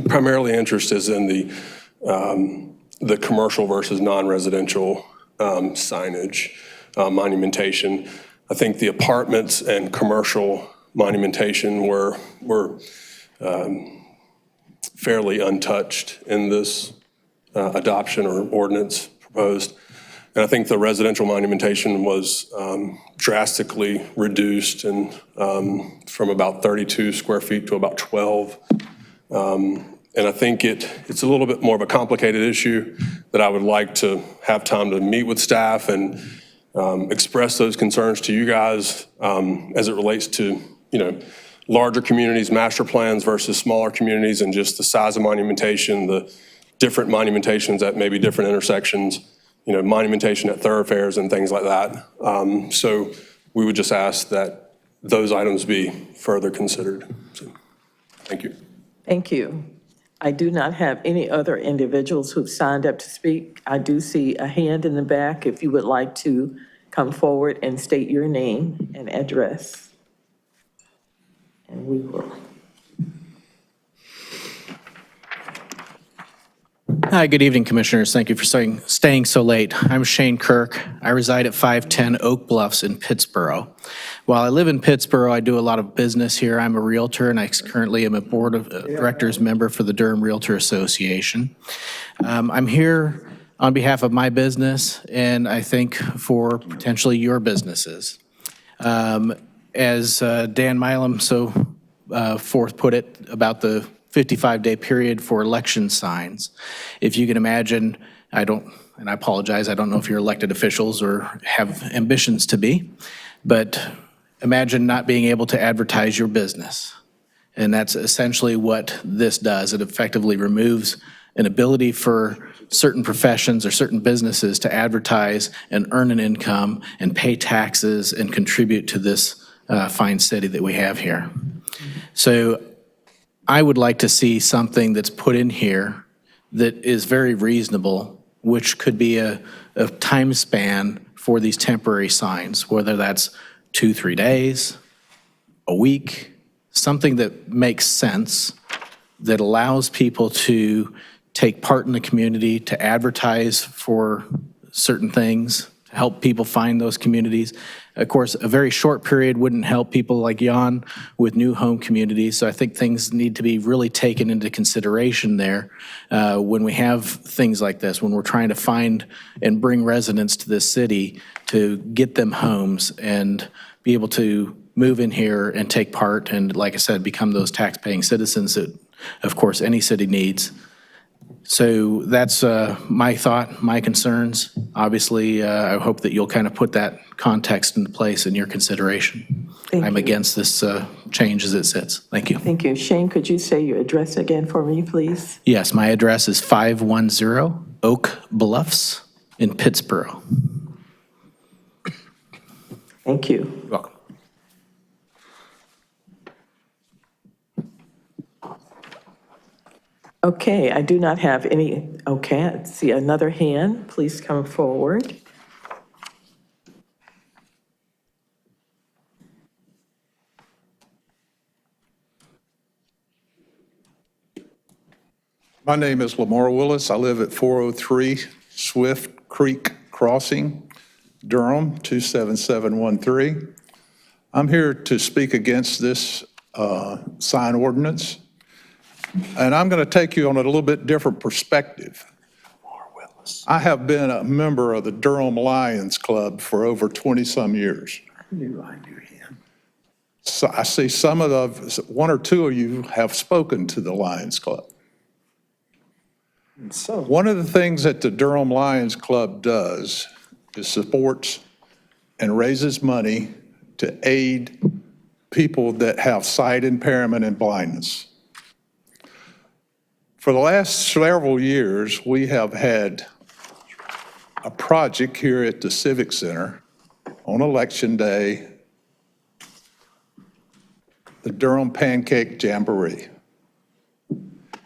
primarily interest is in the commercial versus non-residential signage, monumentation. I think the apartments and commercial monumentation were fairly untouched in this adoption or ordinance proposed. And I think the residential monumentation was drastically reduced and from about 32 square feet to about 12. And I think it's a little bit more of a complicated issue that I would like to have time to meet with staff and express those concerns to you guys as it relates to, larger communities, master plans versus smaller communities, and just the size of monumentation, the different monumentations at maybe different intersections, monumentation at thoroughfares and things like that. So we would just ask that those items be further considered. So, thank you. Thank you. I do not have any other individuals who've signed up to speak. I do see a hand in the back if you would like to come forward and state your name and address. And we will. Hi, good evening, Commissioners. Thank you for staying so late. I'm Shane Kirk. I reside at 510 Oak Bluffs in Pittsboro. While I live in Pittsboro, I do a lot of business here. I'm a realtor, and I currently am a Board of Directors member for the Durham Realtor Association. I'm here on behalf of my business, and I think for potentially your businesses. As Dan Milam so forth put it about the 55-day period for election signs. If you can imagine, and I apologize, I don't know if you're elected officials or have ambitions to be, but imagine not being able to advertise your business. And that's essentially what this does. It effectively removes an ability for certain professions or certain businesses to advertise and earn an income and pay taxes and contribute to this fine city that we have here. So I would like to see something that's put in here that is very reasonable, which could be a time span for these temporary signs, whether that's 2-3 days, a week, something that makes sense, that allows people to take part in the community, to advertise for certain things, to help people find those communities. Of course, a very short period wouldn't help people like Jan with new home communities, so I think things need to be really taken into consideration there when we have things like this, when we're trying to find and bring residents to this city to get them homes and be able to move in here and take part and, like I said, become those tax-paying citizens that, of course, any city needs. So that's my thought, my concerns. Obviously, I hope that you'll kind of put that context into place in your consideration. I'm against this change as it sits. Thank you. Thank you. Shane, could you say your address again for me, please? Yes, my address is 510 Oak Bluffs in Pittsboro. Thank you. You're welcome. Okay, I do not have any, okay, I see another hand. Please come forward. My name is Lamar Willis. I live at 403 Swift Creek Crossing, Durham, 27713. I'm here to speak against this sign ordinance. And I'm going to take you on a little bit different perspective. I have been a member of the Durham Lions Club for over 20-some years. I knew him. So I see one or two of you have spoken to the Lions Club. So, One of the things that the Durham Lions Club does is supports and raises money to aid people that have sight impairment and blindness. For the last several years, we have had a project here at the Civic Center on Election Day, the Durham Pancake Jamboree.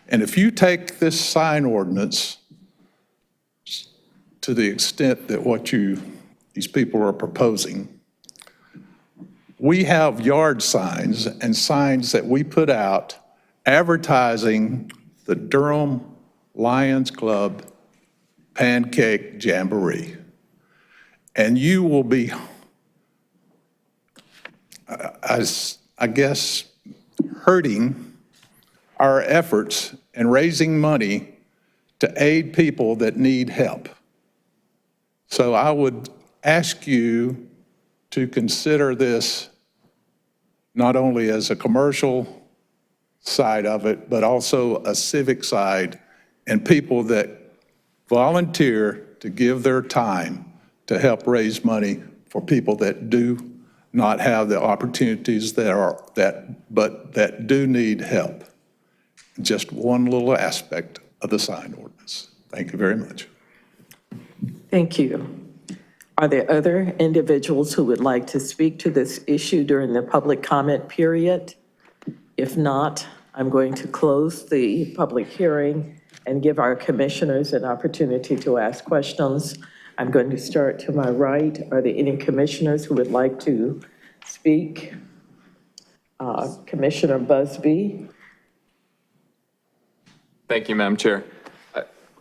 And if you take this sign ordinance to the extent that these people are proposing, we have yard signs and signs that we put out advertising the Durham Lions Club Pancake Jamboree. And you will be, I guess, hurting our efforts in raising money to aid people that need help. So I would ask you to consider this not only as a commercial side of it, but also a civic side, and people that volunteer to give their time to help raise money for people that do not have the opportunities that do need help. Just one little aspect of the sign ordinance. Thank you very much. Thank you. Are there other individuals who would like to speak to this issue during the public comment period? If not, I'm going to close the public hearing and give our commissioners an opportunity to ask questions. I'm going to start to my right. Are there any commissioners who would like to speak? Commissioner Busby. Thank you, Madam Chair.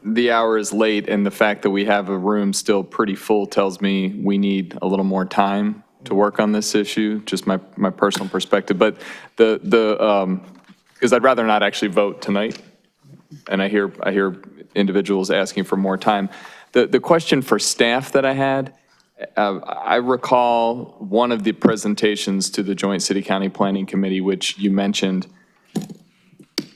The hour is late, and the fact that we have a room still pretty full tells me we need a little more time to work on this issue, just my personal perspective. But because I'd rather not actually vote tonight, and I hear individuals asking for more time. The question for staff that I had, I recall one of the presentations to the Joint City-County Planning Committee, which you mentioned.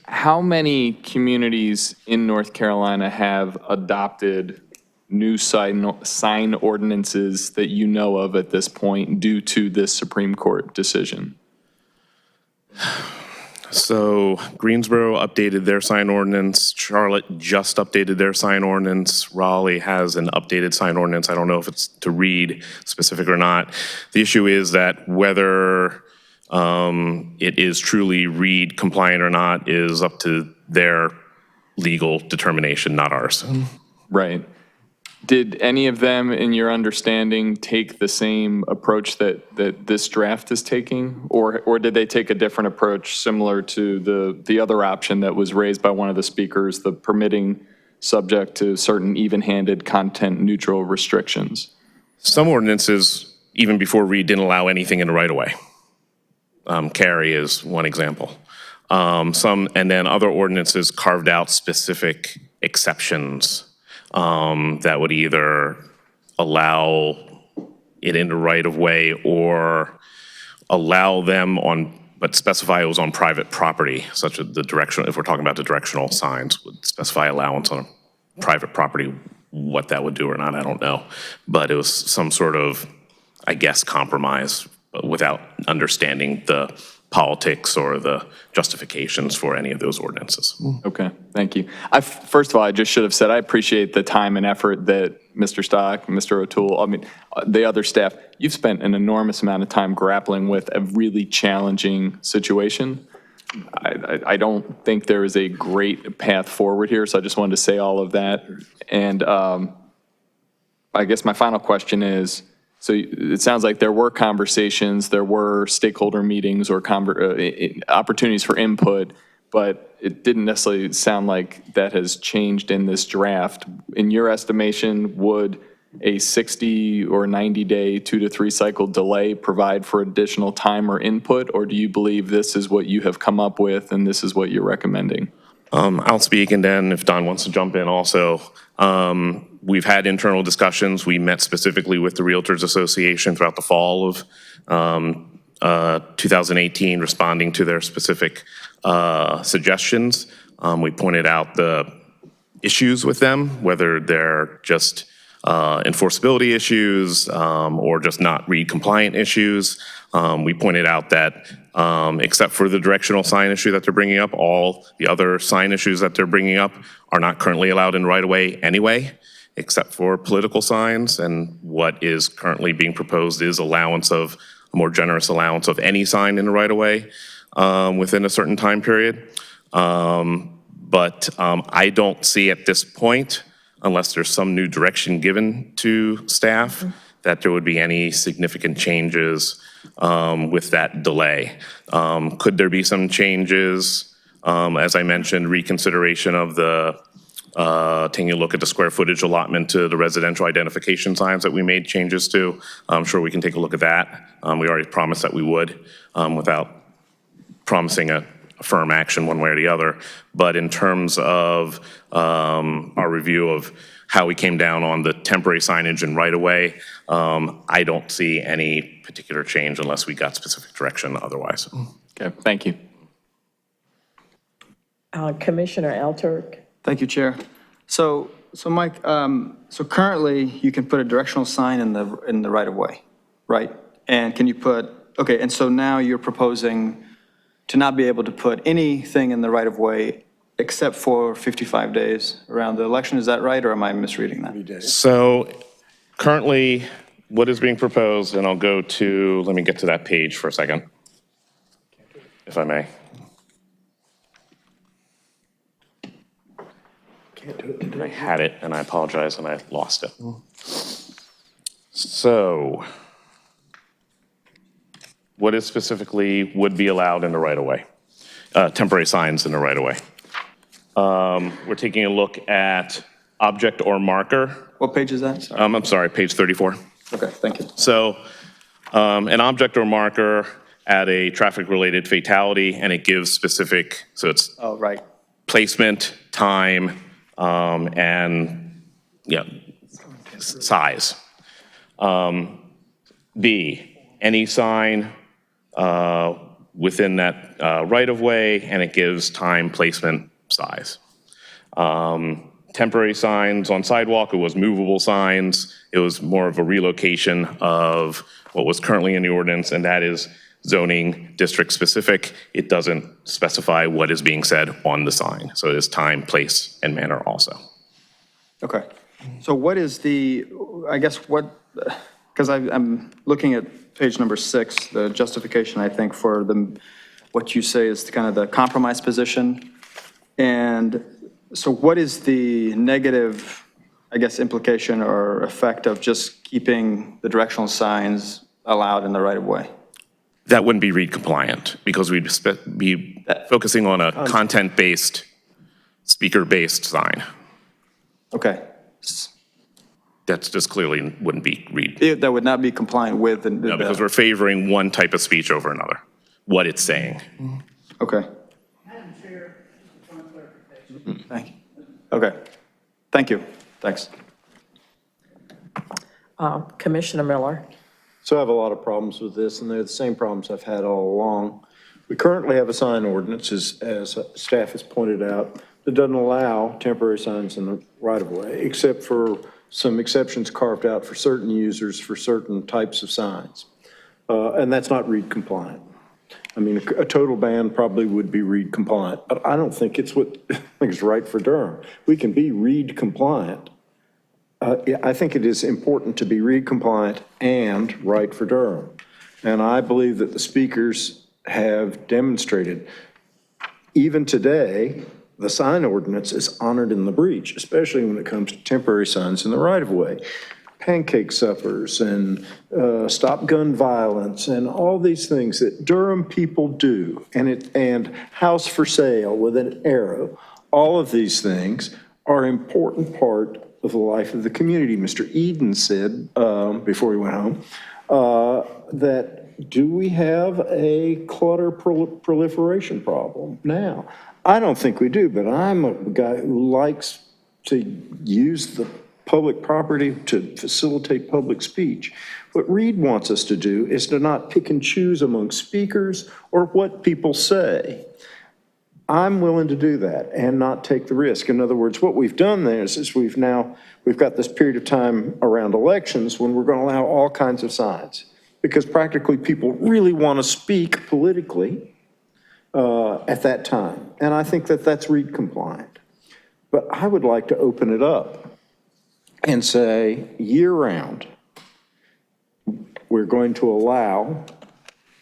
How many communities in North Carolina have adopted new sign ordinances that you know of at this point due to this Supreme Court decision? So Greensboro updated their sign ordinance. Charlotte just updated their sign ordinance. Raleigh has an updated sign ordinance. I don't know if it's to read specific or not. The issue is that whether it is truly read compliant or not is up to their legal determination, not ours. Right. Did any of them, in your understanding, take the same approach that this draft is taking? Or did they take a different approach similar to the other option that was raised by one of the speakers, the permitting subject to certain even-handed content-neutral restrictions? Some ordinances, even before read, didn't allow anything in the right-of-way. Cary is one example. And then other ordinances carved out specific exceptions that would either allow it in the right-of-way or allow them on, but specify it was on private property, such as the directional, if we're talking about the directional signs, would specify allowance on private property. What that would do or not, I don't know. But it was some sort of, I guess, compromise without understanding the politics or the justifications for any of those ordinances. Okay, thank you. First of all, I just should have said I appreciate the time and effort that Mr. Stock, Mr. O'Toole, I mean, the other staff, you've spent an enormous amount of time grappling with a really challenging situation. I don't think there is a great path forward here, so I just wanted to say all of that. And I guess my final question is, so it sounds like there were conversations, there were stakeholder meetings or opportunities for input, but it didn't necessarily sound like that has changed in this draft. In your estimation, would a 60 or 90-day, 2 to 3 cycle delay provide for additional time or input, or do you believe this is what you have come up with and this is what you're recommending? I'll speak, and then if Don wants to jump in also. We've had internal discussions. We met specifically with the Realtors Association throughout the fall of 2018, responding to their specific suggestions. We pointed out the issues with them, whether they're just enforceability issues or just not read compliant issues. We pointed out that except for the directional sign issue that they're bringing up, all the other sign issues that they're bringing up are not currently allowed in right-of-way anyway, except for political signs. And what is currently being proposed is allowance of, a more generous allowance of any sign in the right-of-way within a certain time period. But I don't see at this point, unless there's some new direction given to staff, that there would be any significant changes with that delay. Could there be some changes? As I mentioned, reconsideration of the, taking a look at the square footage allotment to the residential identification signs that we made changes to. I'm sure we can take a look at that. We already promised that we would without promising a firm action one way or the other. But in terms of our review of how we came down on the temporary signage and right-of-way, I don't see any particular change unless we got specific direction otherwise. Okay, thank you. Commissioner Alturk. Thank you, Chair. So Mike, so currently you can put a directional sign in the right-of-way, right? And can you put, okay, and so now you're proposing to not be able to put anything in the right-of-way except for 55 days around the election, is that right, or am I misreading that? So currently, what is being proposed, and I'll go to, let me get to that page for a second, if I may. I had it, and I apologize, and I lost it. So, what is specifically would be allowed in the right-of-way? Temporary signs in the right-of-way. We're taking a look at object or marker. What page is that? Sorry. I'm sorry, page 34. Okay, thank you. So, an object or marker at a traffic-related fatality, and it gives specific, so it's right. Placement, time, and size. B, any sign within that right-of-way, and it gives time, placement, size. Temporary signs on sidewalk, it was movable signs. It was more of a relocation of what was currently in the ordinance, and that is zoning district specific. It doesn't specify what is being said on the sign. So it is time, place, and manner also. Okay. So what is the, I guess what, because I'm looking at page number 6, the justification, I think, for what you say is kind of the compromise position. And so what is the negative, I guess, implication or effect of just keeping the directional signs allowed in the right-of-way? That wouldn't be read compliant because we'd be focusing on a content-based, speaker-based sign. Okay. That's just clearly wouldn't be read. That would not be compliant with the... No, because we're favoring one type of speech over another, what it's saying. Okay. Madam Chair, one clarification. Thank you. Okay. Thank you. Thanks. Commissioner Miller. So I have a lot of problems with this, and they're the same problems I've had all along. We currently have a sign ordinance, as staff has pointed out, that doesn't allow temporary signs in the right-of-way, except for some exceptions carved out for certain users for certain types of signs. And that's not read compliant. I mean, a total ban probably would be read compliant, but I don't think it's what I think is right for Durham. We can be read compliant. I think it is important to be read compliant and right for Durham. And I believe that the speakers have demonstrated, even today, the sign ordinance is honored in the breach, especially when it comes to temporary signs in the right-of-way. Pancake suppers and stop gun violence and all these things that Durham people do, and house for sale with an arrow, all of these things are an important part of the life of the community. Mr. Eden said before he went home that do we have a clutter proliferation problem now? I don't think we do, but I'm a guy who likes to use the public property to facilitate public speech. What Reed wants us to do is to not pick and choose among speakers or what people say. I'm willing to do that and not take the risk. In other words, what we've done there is we've got this period of time around elections when we're going to allow all kinds of signs because practically people really want to speak politically at that time. And I think that that's read compliant. But I would like to open it up and say year round, we're going to allow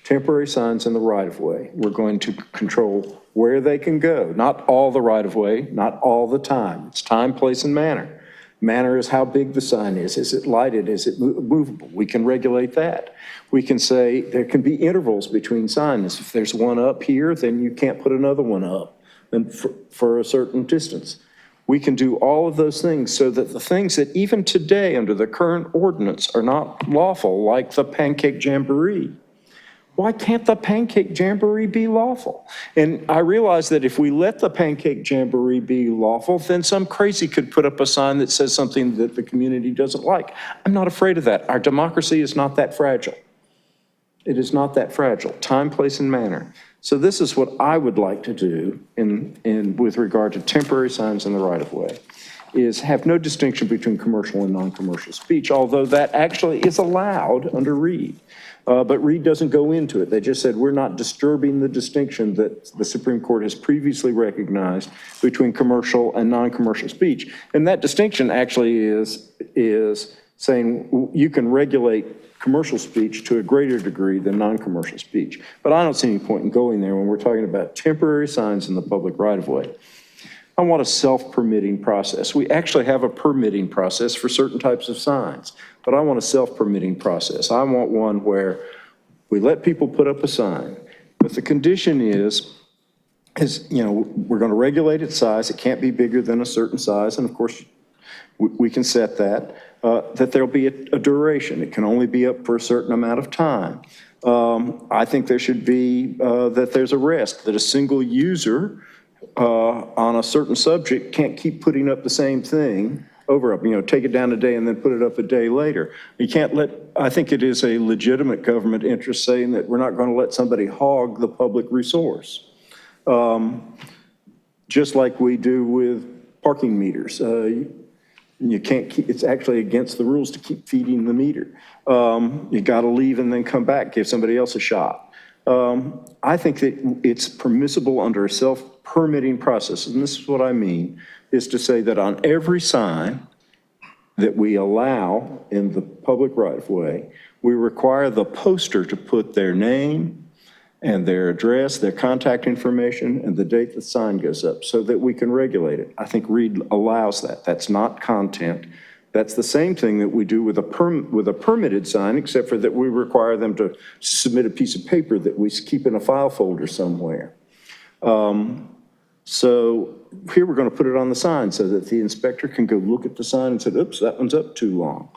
temporary signs in the right-of-way. We're going to control where they can go, not all the right-of-way, not all the time. It's time, place, and manner. Manner is how big the sign is. Is it lighted? Is it movable? We can regulate that. We can say there can be intervals between signs. If there's one up here, then you can't put another one up and for a certain distance. We can do all of those things so that the things that even today under the current ordinance are not lawful, like the pancake jamboree, why can't the Pancake Jamboree be lawful? And I realize that if we let the Pancake Jamboree be lawful, then some crazy could put up a sign that says something that the community doesn't like. I'm not afraid of that. Our democracy is not that fragile. It is not that fragile. Time, place, and manner. So this is what I would like to do with regard to temporary signs in the right-of-way, is have no distinction between commercial and non-commercial speech, although that actually is allowed under Reed. But Reed doesn't go into it. They just said we're not disturbing the distinction that the Supreme Court has previously recognized between commercial and non-commercial speech. And that distinction actually is saying you can regulate commercial speech to a greater degree than non-commercial speech. But I don't see any point in going there when we're talking about temporary signs in the public right-of-way. I want a self-permitting process. We actually have a permitting process for certain types of signs, but I want a self-permitting process. I want one where we let people put up a sign, but the condition is, you know, we're going to regulate its size. It can't be bigger than a certain size, and of course, we can set that, that there'll be a duration. It can only be up for a certain amount of time. I think there should be, that there's a rest, that a single user on a certain subject can't keep putting up the same thing over up, you know, take it down a day and then put it up a day later. You can't let, I think it is a legitimate government interest saying that we're not going to let somebody hog the public resource. Just like we do with parking meters. You can't keep, it's actually against the rules to keep feeding the meter. You got to leave and then come back, give somebody else a shot. I think that it's permissible under a self-permitting process, and this is what I mean, is to say that on every sign that we allow in the public right-of-way, we require the poster to put their name and their address, their contact information, and the date the sign goes up so that we can regulate it. I think Reed allows that. That's not content. That's the same thing that we do with a permitted sign, except for that we require them to submit a piece of paper that we keep in a file folder somewhere. So here we're going to put it on the sign so that the inspector can go look at the sign and say, oops, that one's up too long.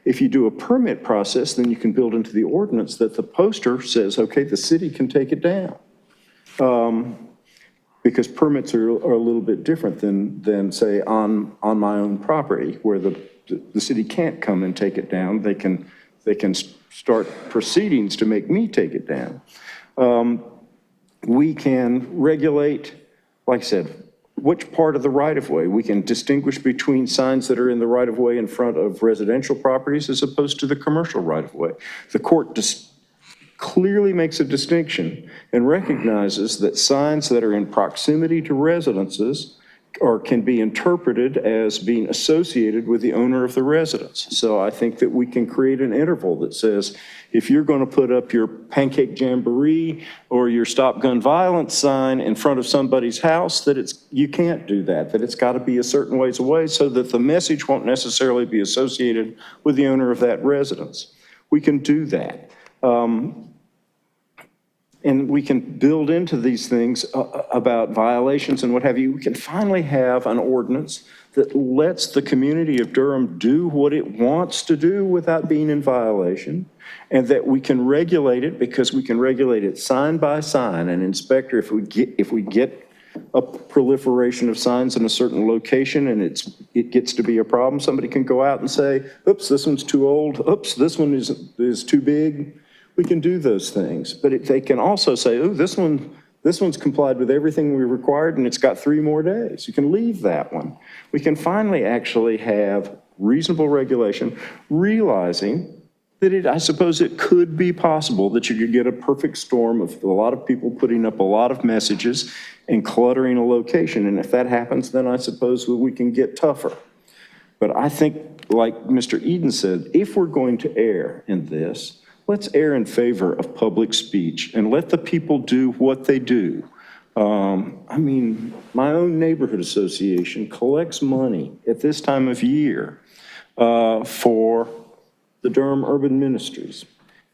If you do a permit process, then you can build into the ordinance that the poster says, okay, the city can take it down. Because permits are a little bit different than say on my own property, where the city can't come and take it down. They can start proceedings to make me take it down. We can regulate, like I said, which part of the right-of-way. We can distinguish between signs that are in the right-of-way in front of residential properties as opposed to the commercial right-of-way. The court clearly makes a distinction and recognizes that signs that are in proximity to residences can be interpreted as being associated with the owner of the residence. So I think that we can create an interval that says, if you're going to put up your Pancake Jamboree or your Stop Gun Violence sign in front of somebody's house, that you can't do that it's got to be a certain ways away so that the message won't necessarily be associated with the owner of that residence. We can do that. And we can build into these things about violations and what have you. We can finally have an ordinance that lets the community of Durham do what it wants to do without being in violation, and that we can regulate it because we can regulate it sign by sign. An inspector, if we get a proliferation of signs in a certain location and it gets to be a problem, somebody can go out and say, oops, this one's too old. Oops, this one is too big. We can do those things, but they can also say, oh, this one's complied with everything we required and it's got 3 more days. You can leave that one. We can finally actually have reasonable regulation, realizing that I suppose it could be possible that you could get a perfect storm of a lot of people putting up a lot of messages and cluttering a location. And if that happens, then I suppose we can get tougher. But I think, like Mr. Eden said, if we're going to err in this, let's err in favor of public speech and let the people do what they do. I mean, my own neighborhood association collects money at this time of year for the Durham Urban Ministries.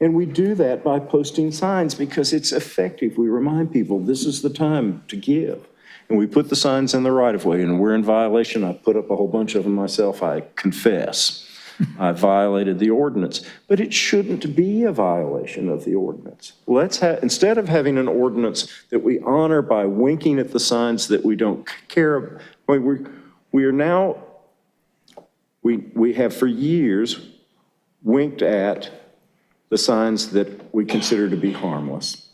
And we do that by posting signs because it's effective. We remind people this is the time to give. And we put the signs in the right of way and we're in violation. I put up a whole bunch of them myself, I confess. I violated the ordinance. But it shouldn't be a violation of the ordinance. Instead of having an ordinance that we honor by winking at the signs that we don't care about, we have for years winked at the signs that we consider to be harmless.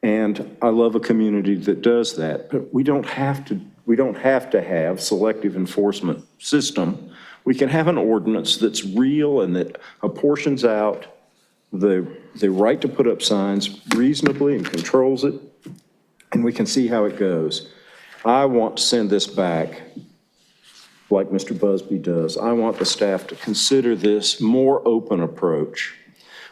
And I love a community that does that, but we don't have to have selective enforcement system. We can have an ordinance that's real and that apportions out the right to put up signs reasonably and controls it, and we can see how it goes. I want to send this back like Mr. Busby does. I want the staff to consider this more open approach,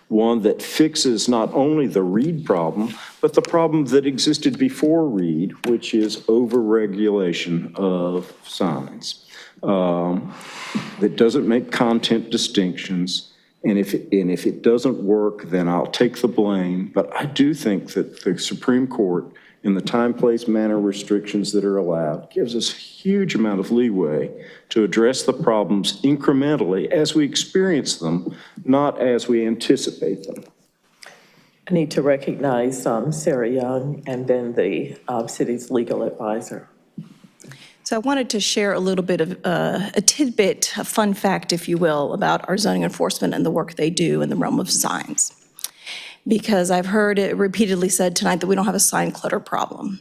one that fixes not only the Reed problem, but the problem that existed before Reed, which is overregulation of signs. That doesn't make content distinctions, and if it doesn't work, then I'll take the blame. But I do think that the Supreme Court, in the time, place, manner restrictions that are allowed, gives us a huge amount of leeway to address the problems incrementally as we experience them, not as we anticipate them. I need to recognize Sarah Young and then the city's legal advisor. So I wanted to share a little bit of a tidbit, a fun fact, if you will, about our zoning enforcement and the work they do in the realm of signs. Because I've heard it repeatedly said tonight that we don't have a sign clutter problem.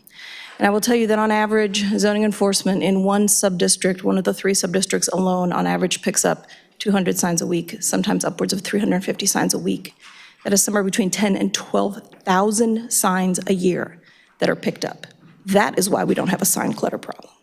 And I will tell you that on average, zoning enforcement in one subdistrict, one of the 3 subdistricts alone, on average picks up 200 signs a week, sometimes upwards of 350 signs a week. That is somewhere between 10 and 12,000 signs a year that are picked up. That is why we don't have a sign clutter problem.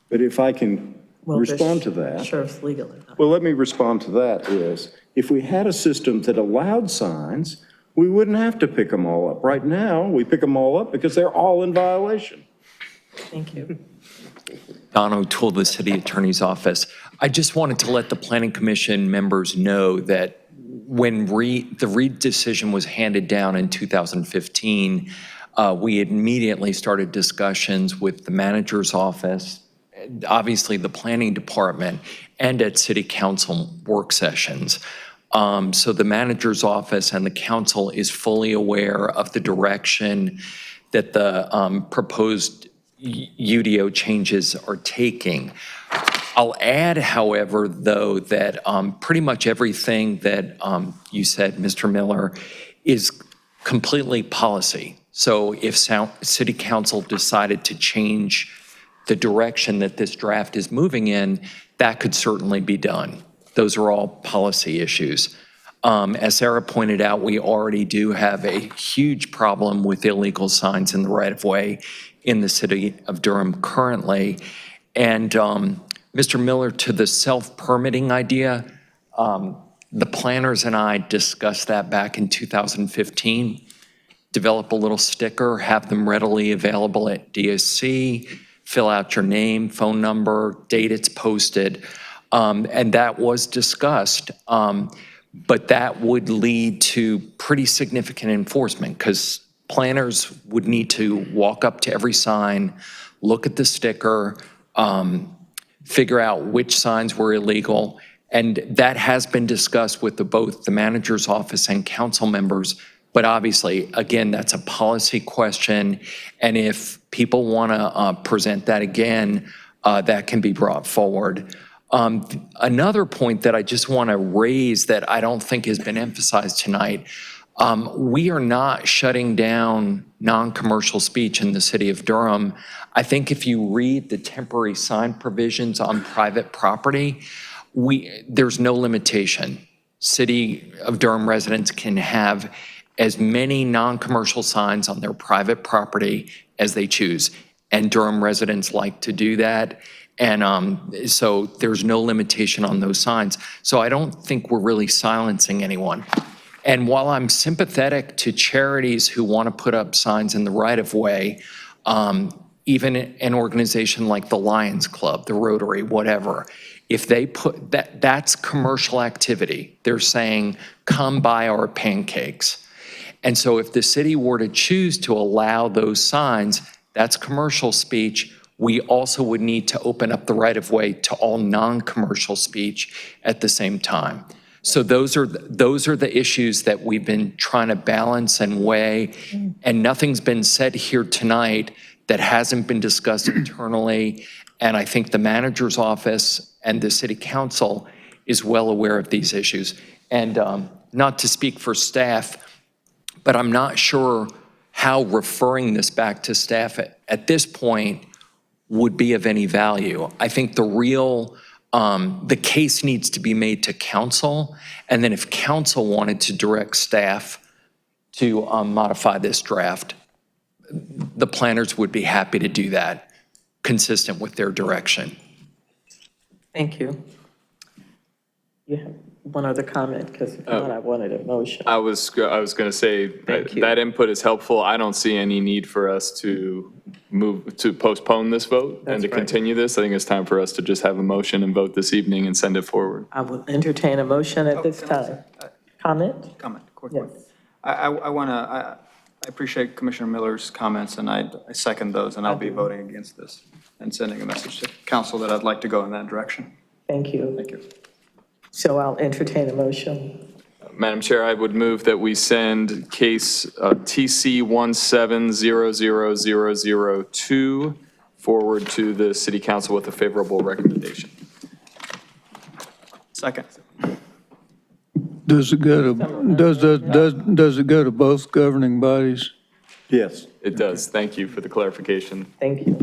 But if I can respond to that. Sheriff's legal advisor. Well, let me respond to that is, if we had a system that allowed signs, we wouldn't have to pick them all up. Right now, we pick them all up because they're all in violation. Thank you. Don O'Toole, the city attorney's office. I just wanted to let the planning commission members know that when the Reed decision was handed down in 2015, we immediately started discussions with the manager's office, obviously the planning department, and at city council work sessions. So the manager's office and the council is fully aware of the direction that the proposed UDO changes are taking. I'll add, however, though, that pretty much everything that you said, Mr. Miller, is completely policy. So if city council decided to change the direction that this draft is moving in, that could certainly be done. Those are all policy issues. As Sarah pointed out, we already do have a huge problem with illegal signs in the right-of-way in the city of Durham currently. And Mr. Miller, to the self-permitting idea, the planners and I discussed that back in 2015. Develop a little sticker, have them readily available at DSC, fill out your name, phone number, date it's posted, and that was discussed. But that would lead to pretty significant enforcement because planners would need to walk up to every sign, look at the sticker, figure out which signs were illegal. And that has been discussed with both the manager's office and council members. But obviously, again, that's a policy question. And if people want to present that again, that can be brought forward. Another point that I just want to raise that I don't think has been emphasized tonight, we are not shutting down non-commercial speech in the city of Durham. I think if you read the temporary sign provisions on private property, there's no limitation. City of Durham residents can have as many non-commercial signs on their private property as they choose. And Durham residents like to do that. And so there's no limitation on those signs. So I don't think we're really silencing anyone. And while I'm sympathetic to charities who want to put up signs in the right-of-way, even an organization like the Lions Club, the Rotary, whatever, if they put that's commercial activity. They're saying, come buy our pancakes. And so if the city were to choose to allow those signs, that's commercial speech. we also would need to open up the right-of-way to all non-commercial speech at the same time. So those are the issues that we've been trying to balance and weigh, and nothing's been said here tonight that hasn't been discussed internally. And I think the manager's office and the city council is well aware of these issues. And not to speak for staff, but I'm not sure how referring this back to staff at this point would be of any value. I think the case needs to be made to council, and then if council wanted to direct staff to modify this draft, the planners would be happy to do that, consistent with their direction. Thank you. You have one other comment, because if not, I wanted a motion. I was going to say that input is helpful. I don't see any need for us to postpone this vote and to continue this. I think it's time for us to just have a motion and vote this evening and send it forward. I will entertain a motion at this time. Comment? Quick. Yes. I appreciate Commissioner Miller's comments, and I second those, and I'll be voting against this and sending a message to council that I'd like to go in that direction. Thank you. Thank you. So I'll entertain a motion. Madam Chair, I would move that we send case TC1700002 forward to the City Council with a favorable recommendation. Second. Does it go to both governing bodies? Yes. It does. Thank you for the clarification. Thank you.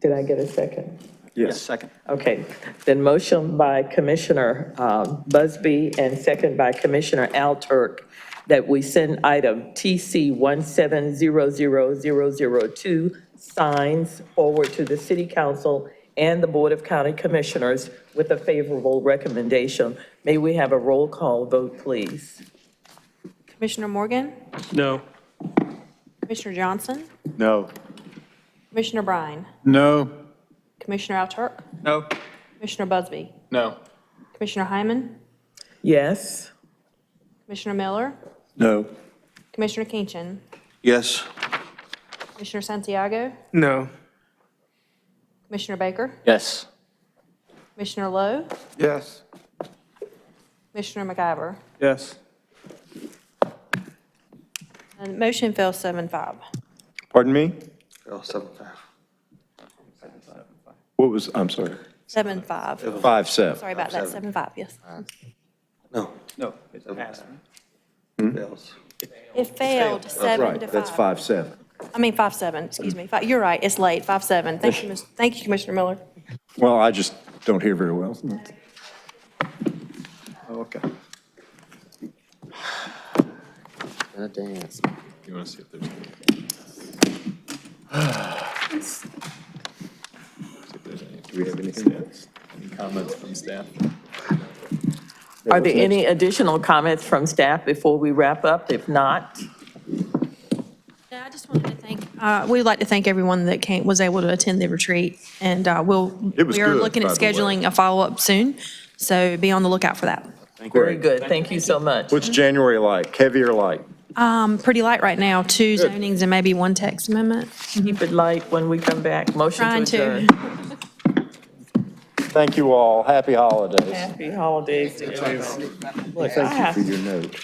Did I get a second? Yes, second. Okay, then motion by Commissioner Busby and second by Commissioner Alturk that we send item TC1700002 Signs forward to the City Council and the Board of County Commissioners with a favorable recommendation. May we have a roll call vote, please? Commissioner Morgan? No. Commissioner Johnson? No. Commissioner Bryan? No. Commissioner Alturk? No. Commissioner Busby? No. Commissioner Hyman? Yes. Commissioner Miller? No. Commissioner Kinchin? Yes. Commissioner Santiago? No. Commissioner Baker? Yes. Commissioner Lowe? Yes. Commissioner McIver? Yes. And motion fails 7-5. Pardon me? Oh, 7-5. What was, I'm sorry. 7-5. 5-7. Sorry about that, 7-5, yes. No. No, it's a pass. Fails. It failed 7 Right, to 5. that's 5-7. I mean, 5-7, excuse me. You're right, it's late, 5-7. Thank you, Commissioner Miller. Well, I just don't hear very well. Okay. Dance. You want to see if there's do we have anything else? Any comments from staff? Are there any additional comments from staff before we wrap up? If not, Yeah, I just wanted to thank, we'd like to thank everyone that was able to attend the retreat. And It was we are good, looking at by the way. scheduling a follow-up soon. So be on the lookout for that. very good. Thank you so much. What's January like? Heavy or light? Pretty light right now, 2 zonings and maybe 1 text amendment. Keep it light when we come back. Motion Trying to to. adjourn. Thank you all. Happy holidays. Happy holidays to everyone. Thank you for your note.